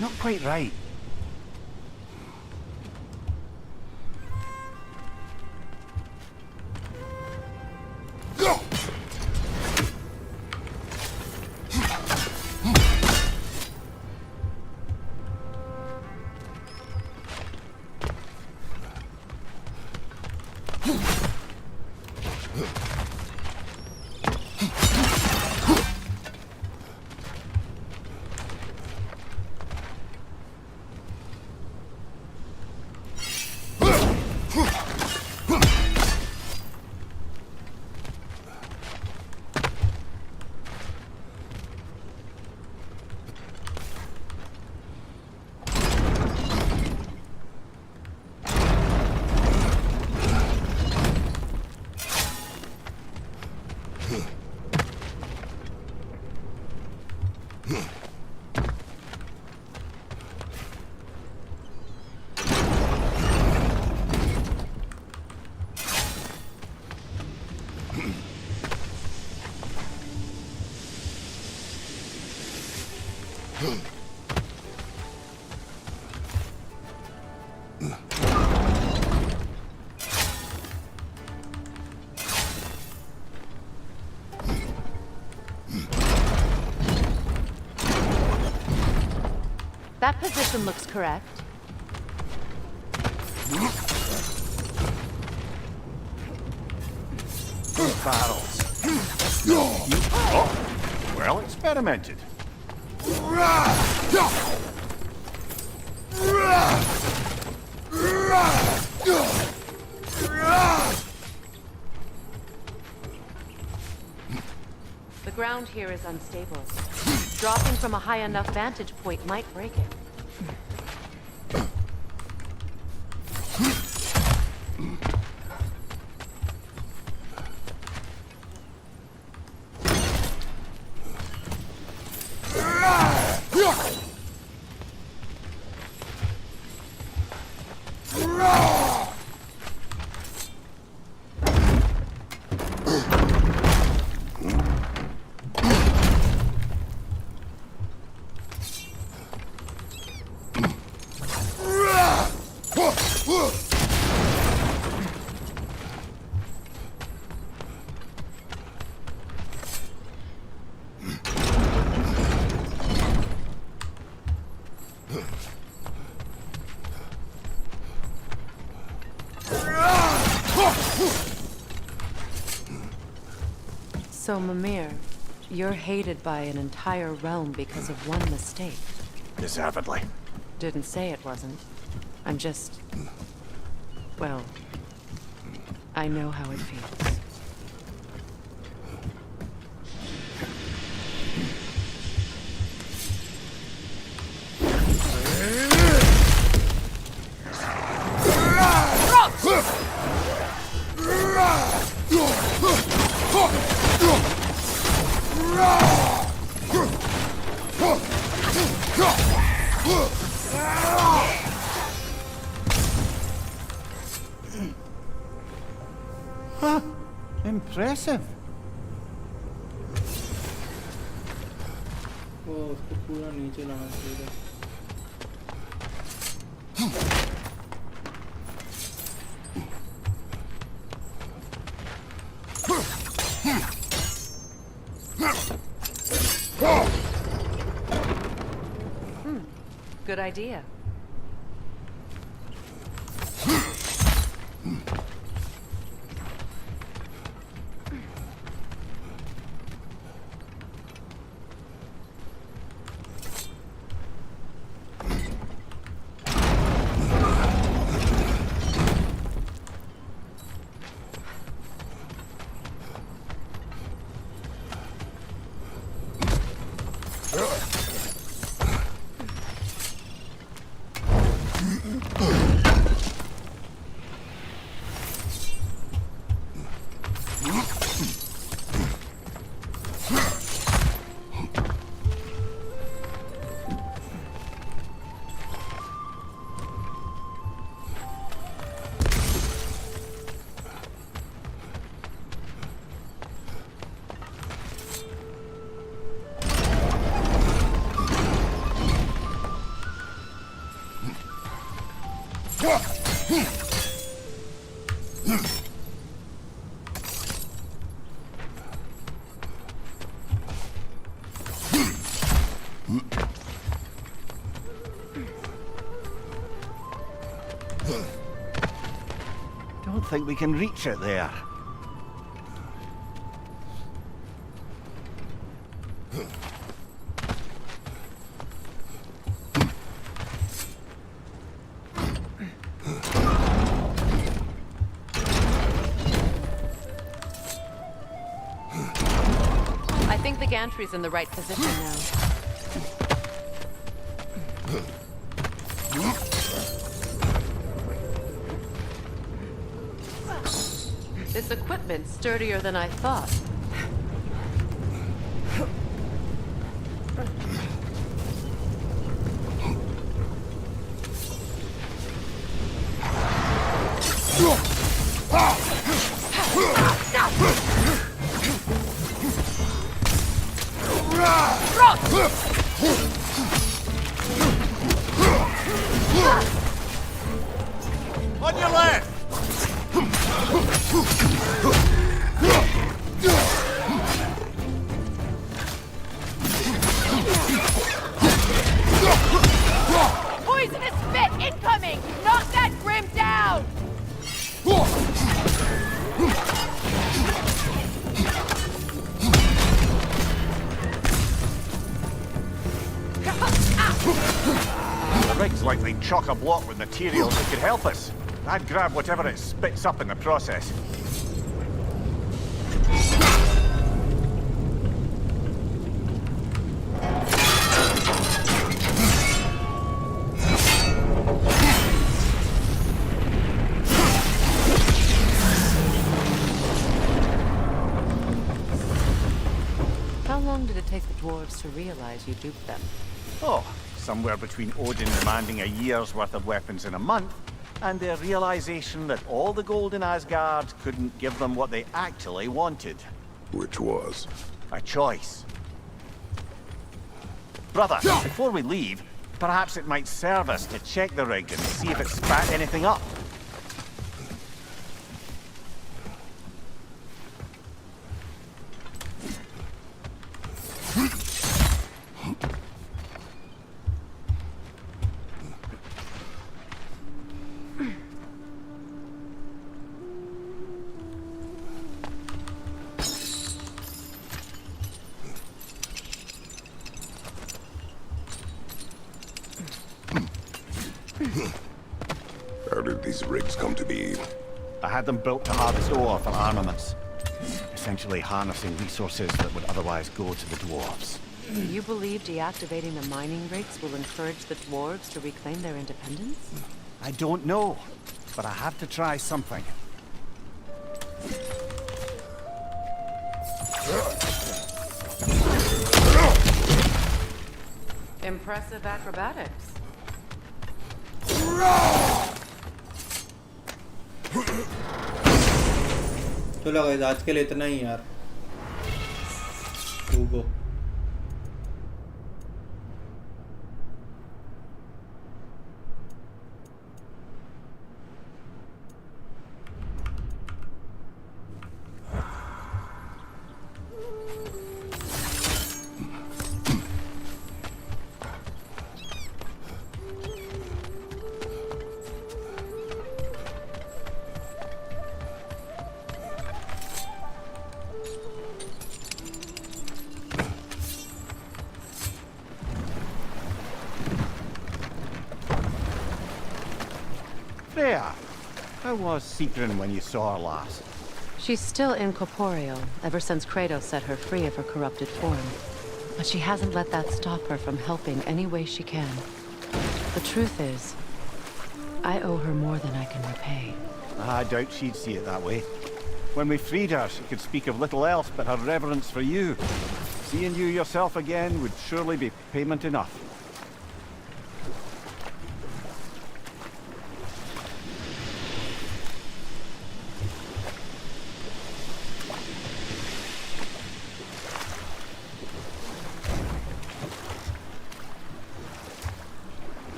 Not quite right. That position looks correct. Barrels. Oh, well experimented. The ground here is unstable. Dropping from a high enough vantage point might break it. So, Mimir, you're hated by an entire realm because of one mistake. Deservedly. Didn't say it wasn't. I'm just... well, I know how it feels. Huh. Impressive. वो उसको पूरा नीचे लाना चाहिए। Good idea. Don't think we can reach it there. I think the gantry's in the right position now. This equipment's sturdier than I thought. On your left! Poisonous spit incoming! Knock that grim down! The rig's likely chock-a-block with materials that could help us. I'd grab whatever it spits up in the process. How long did it take the dwarves to realize you duped them? Oh, somewhere between Odin demanding a year's worth of weapons in a month and their realization that all the gold in Asgard couldn't give them what they actually wanted. Which was? A choice. Brother, before we leave, perhaps it might serve us to check the rig and see if it spat anything up. How did these rigs come to be? I had them built to harvest ore for armaments. Essentially harnessing resources that would otherwise go to the dwarves. You believe deactivating the mining rigs will encourage the dwarves to reclaim their independence? I don't know, but I have to try something. Impressive acrobatics. चलो guys आज के लिए इतना ही यार। गो Freya, how was Sigrun when you saw her last? She's still incorporeal, ever since Kratos set her free of her corrupted form. But she hasn't let that stop her from helping any way she can. The truth is, I owe her more than I can repay. I doubt she'd see it that way. When we freed her, she could speak of little else but her reverence for you. Seeing you yourself again would surely be payment enough.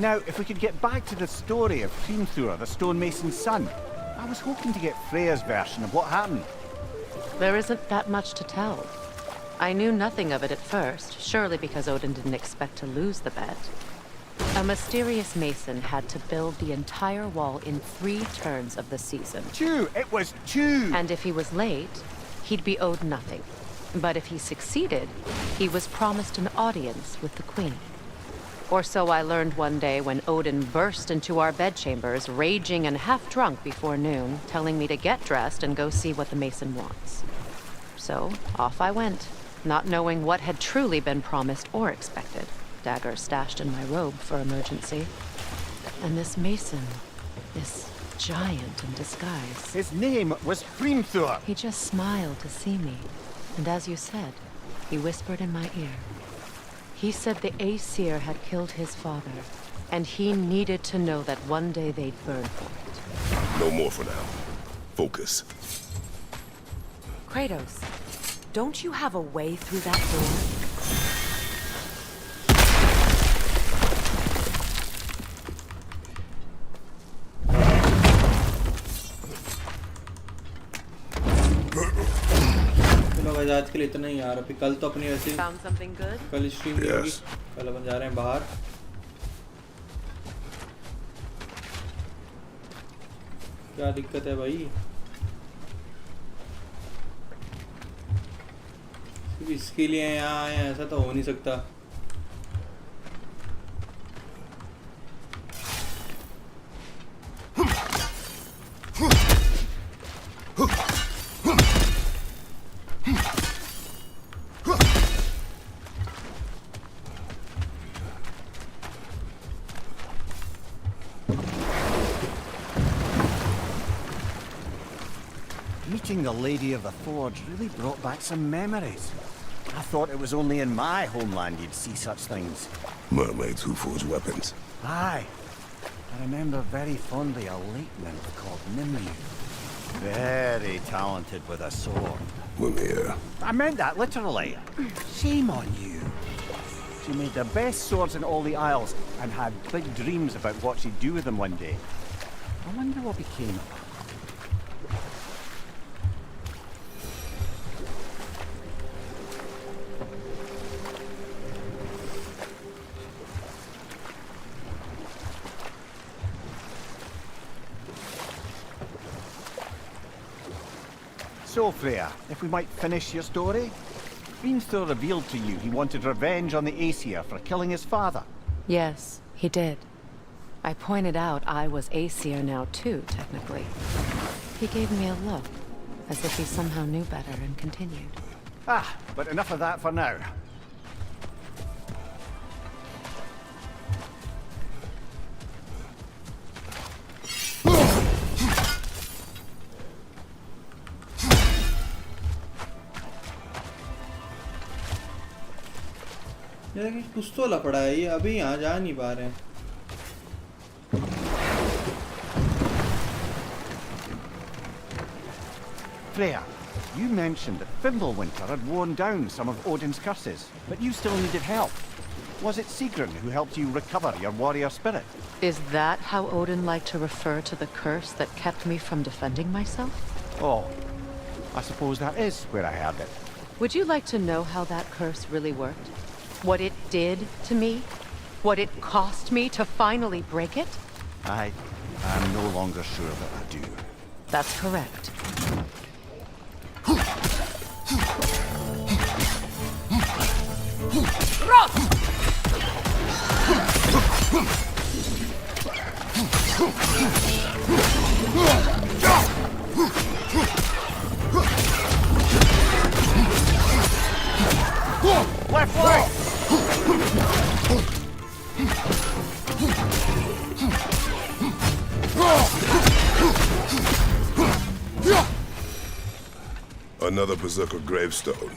Now, if we could get back to the story of Hrimthur, the stonemason's son, I was hoping to get Freya's version of what happened. There isn't that much to tell. I knew nothing of it at first, surely because Odin didn't expect to lose the bet. A mysterious mason had to build the entire wall in 3 turns of the season. 2! It was 2! And if he was late, he'd be owed nothing. But if he succeeded, he was promised an audience with the queen. Or so I learned one day when Odin burst into our bedchambers, raging and half-drunk before noon, telling me to get dressed and go see what the mason wants. So, off I went, not knowing what had truly been promised or expected. Dagger stashed in my robe for emergency. And this mason, this giant in disguise. His name was Hrimthur. He just smiled to see me. And as you said, he whispered in my ear. He said the Aesir had killed his father, and he needed to know that one day they'd burn for it. No more for now. Focus. Kratos, don't you have a way through that door? आज के लिए इतना ही यार। अभी कल तो अपनी वैसे कल स्ट्रीम नहीं होगी, कल अपन जा रहे हैं बाहर। क्या दिक्कत है भाई? सिर्फ इसके लिए यहाँ आए हैं, ऐसा तो हो नहीं सकता। Meeting the Lady of the Forge really brought back some memories. I thought it was only in my homeland you'd see such things. Mermaids who forge weapons. Aye. I remember very fondly a late nymph called Nimue. Very talented with a sword. Mimir. I meant that literally. Shame on you. She made the best swords in all the Isles and had big dreams about what she'd do with them one day. I wonder what became of her. So, Freya, if we might finish your story? Hrimthur revealed to you he wanted revenge on the Aesir for killing his father. Yes, he did. I pointed out I was Aesir now too, technically. He gave me a look, as if he somehow knew better and continued. Ah, but enough of that for now. ये कि कुछ तो लफड़ा है, ये अभी यहाँ जा नहीं पा रहे हैं। Freya, you mentioned that Fimbulwinter had worn down some of Odin's curses, but you still needed help. Was it Sigrun who helped you recover your warrior spirit? Is that how Odin liked to refer to the curse that kept me from defending myself? Oh, I suppose that is where I heard it. Would you like to know how that curse really worked? What it did to me? What it cost me to finally break it? I'm no longer sure that I do. That's correct. Left flank! Another Berserker gravestone.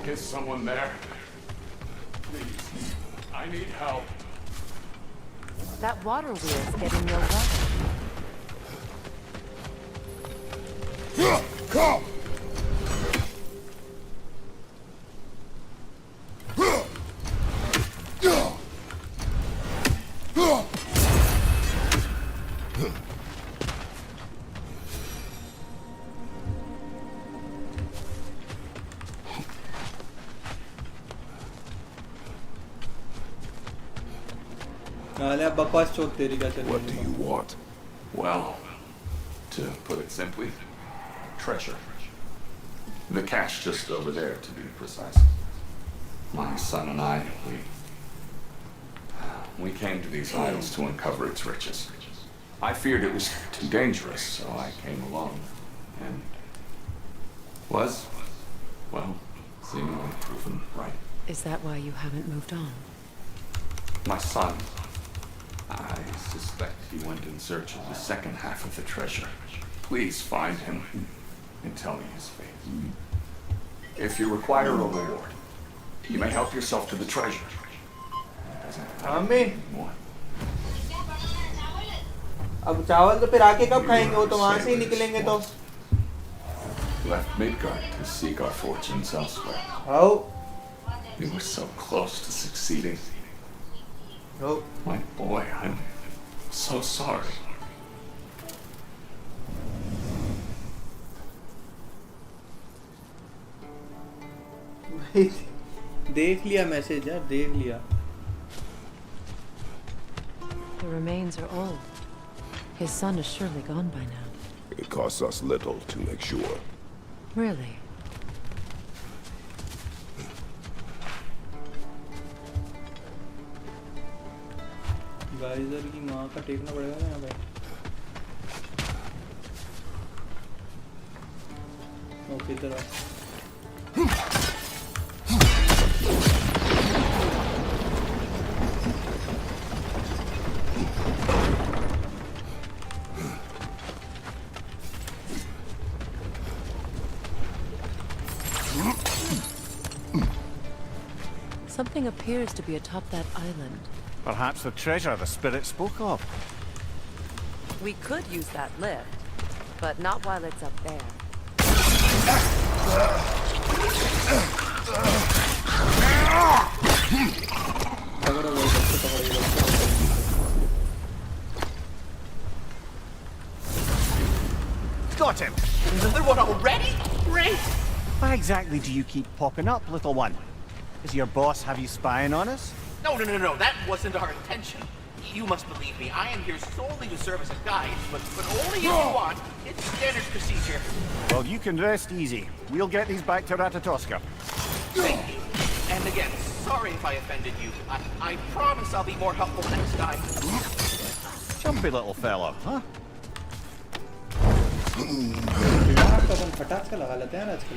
Is someone there? Please, I need help. That water wheel's getting real low. Come! What do you want? Well, to put it simply, treasure. The cache just over there, to be precise. My son and I, we came to these isles to uncover its riches. I feared it was too dangerous, so I came alone. And was, well, seemingly proven right. Is that why you haven't moved on? My son, I suspect he went in search of the second half of the treasure. Please find him and tell me his fate. If you require a reward, you may help yourself to the treasure. अब चावल तो फिर आके कब खाएंगे? वो तो वहाँ से ही निकलेंगे तो. Left Midgard to seek our fortunes elsewhere. How? We were so close to succeeding. Oh. My boy, I'm so sorry. देख लिया मैसेज यार, देख लिया. The remains are old. His son is surely gone by now. It costs us little to make sure. Really? Geyser की माँ का टेकना पड़ेगा ना यहाँ पे. ओके इधर आओ। Something appears to be atop that island. Perhaps the treasure the spirit spoke of. We could use that lift, but not while it's up there. Got him! Another one already? Great! Why exactly do you keep popping up, little one? Does your boss have you spying on us? No, that wasn't our intention. You must believe me, I am here solely to serve as a guide, but only if you want. It's standard procedure. Well, you can rest easy. We'll get these back to Ratatoska. Thank you. And again, sorry if I offended you. I promise I'll be more helpful next time. Jumpy little fellow, huh? फटाक से लगा लेते हैं आजकल।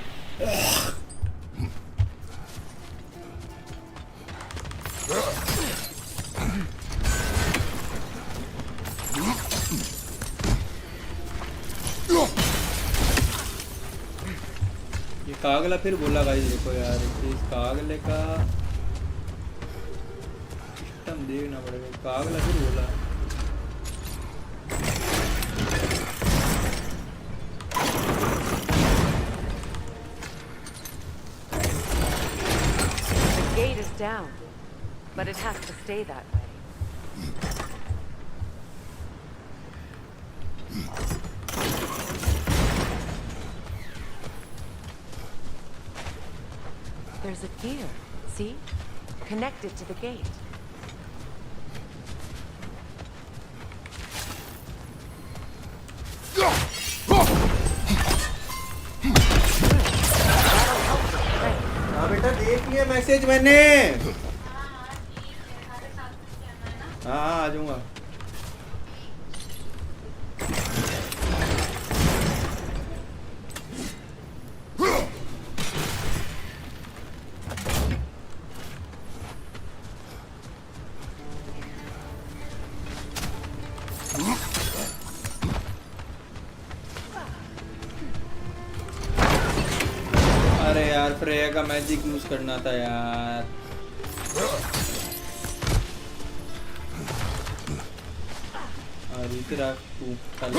ये कागला फिर बोला guys, देखो यार इस कागले का सिस्टम देखना पड़ेगा। कागला फिर बोला The gate is down, but it has to stay that way. There's a gear, see? Connected to the gate. हाँ बेटा देख लिया मैसेज मैंने। हाँ आ जाऊंगा। अरे यार फ्रेया का मैजिक यूज करना था यार। इतना तू कल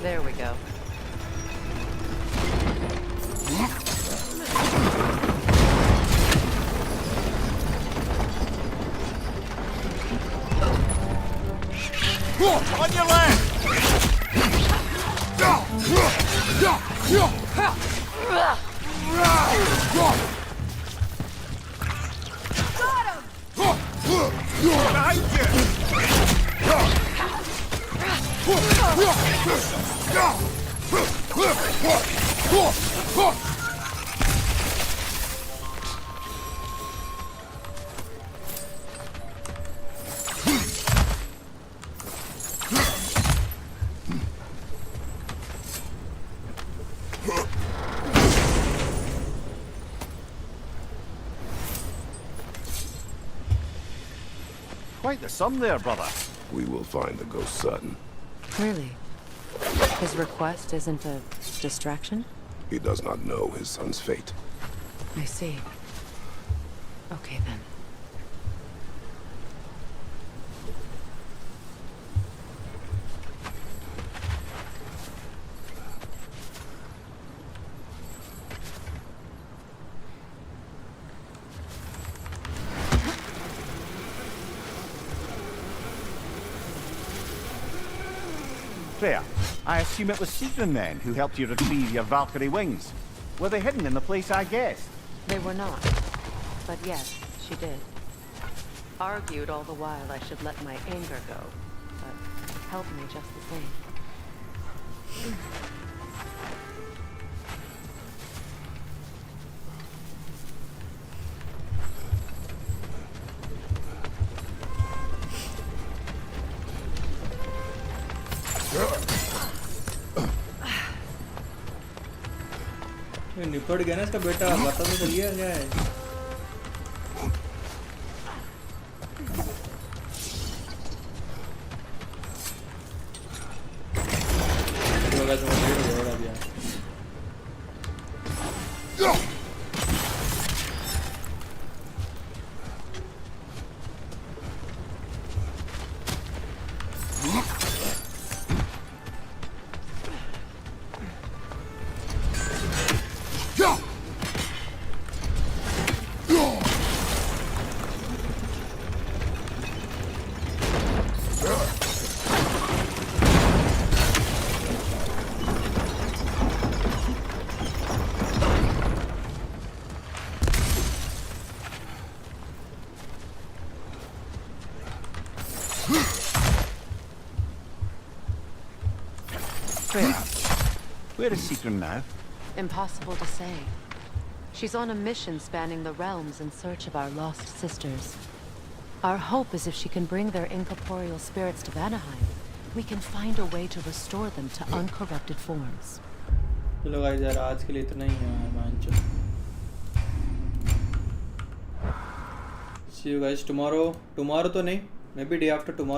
There we go. On your left! Behind Quite the sum there, brother. We will find the ghost son. Really? His request isn't a distraction? He does not know his son's fate. I see. Okay then. Freya, I assume it was Sigrun then who helped you retrieve your Valkyrie wings. Were they hidden in the place I guessed? They were not. But yes, she did. Argued all the while I should let my anger go, but helped me just the same. निपट गया ना इसका बेटा, पता तो चल गया क्या है। Where is Seacrum now? Impossible to say. She's on a mission spanning the realms in search of our lost sisters. Our hope is if she can bring their incorporeal spirits to Vanaheim, we can find a way to restore them to uncorrupted forms. चलो guys यार आज के लिए इतना ही है मांचो। See you guys tomorrow. Tomorrow तो नहीं, maybe day after tomorrow.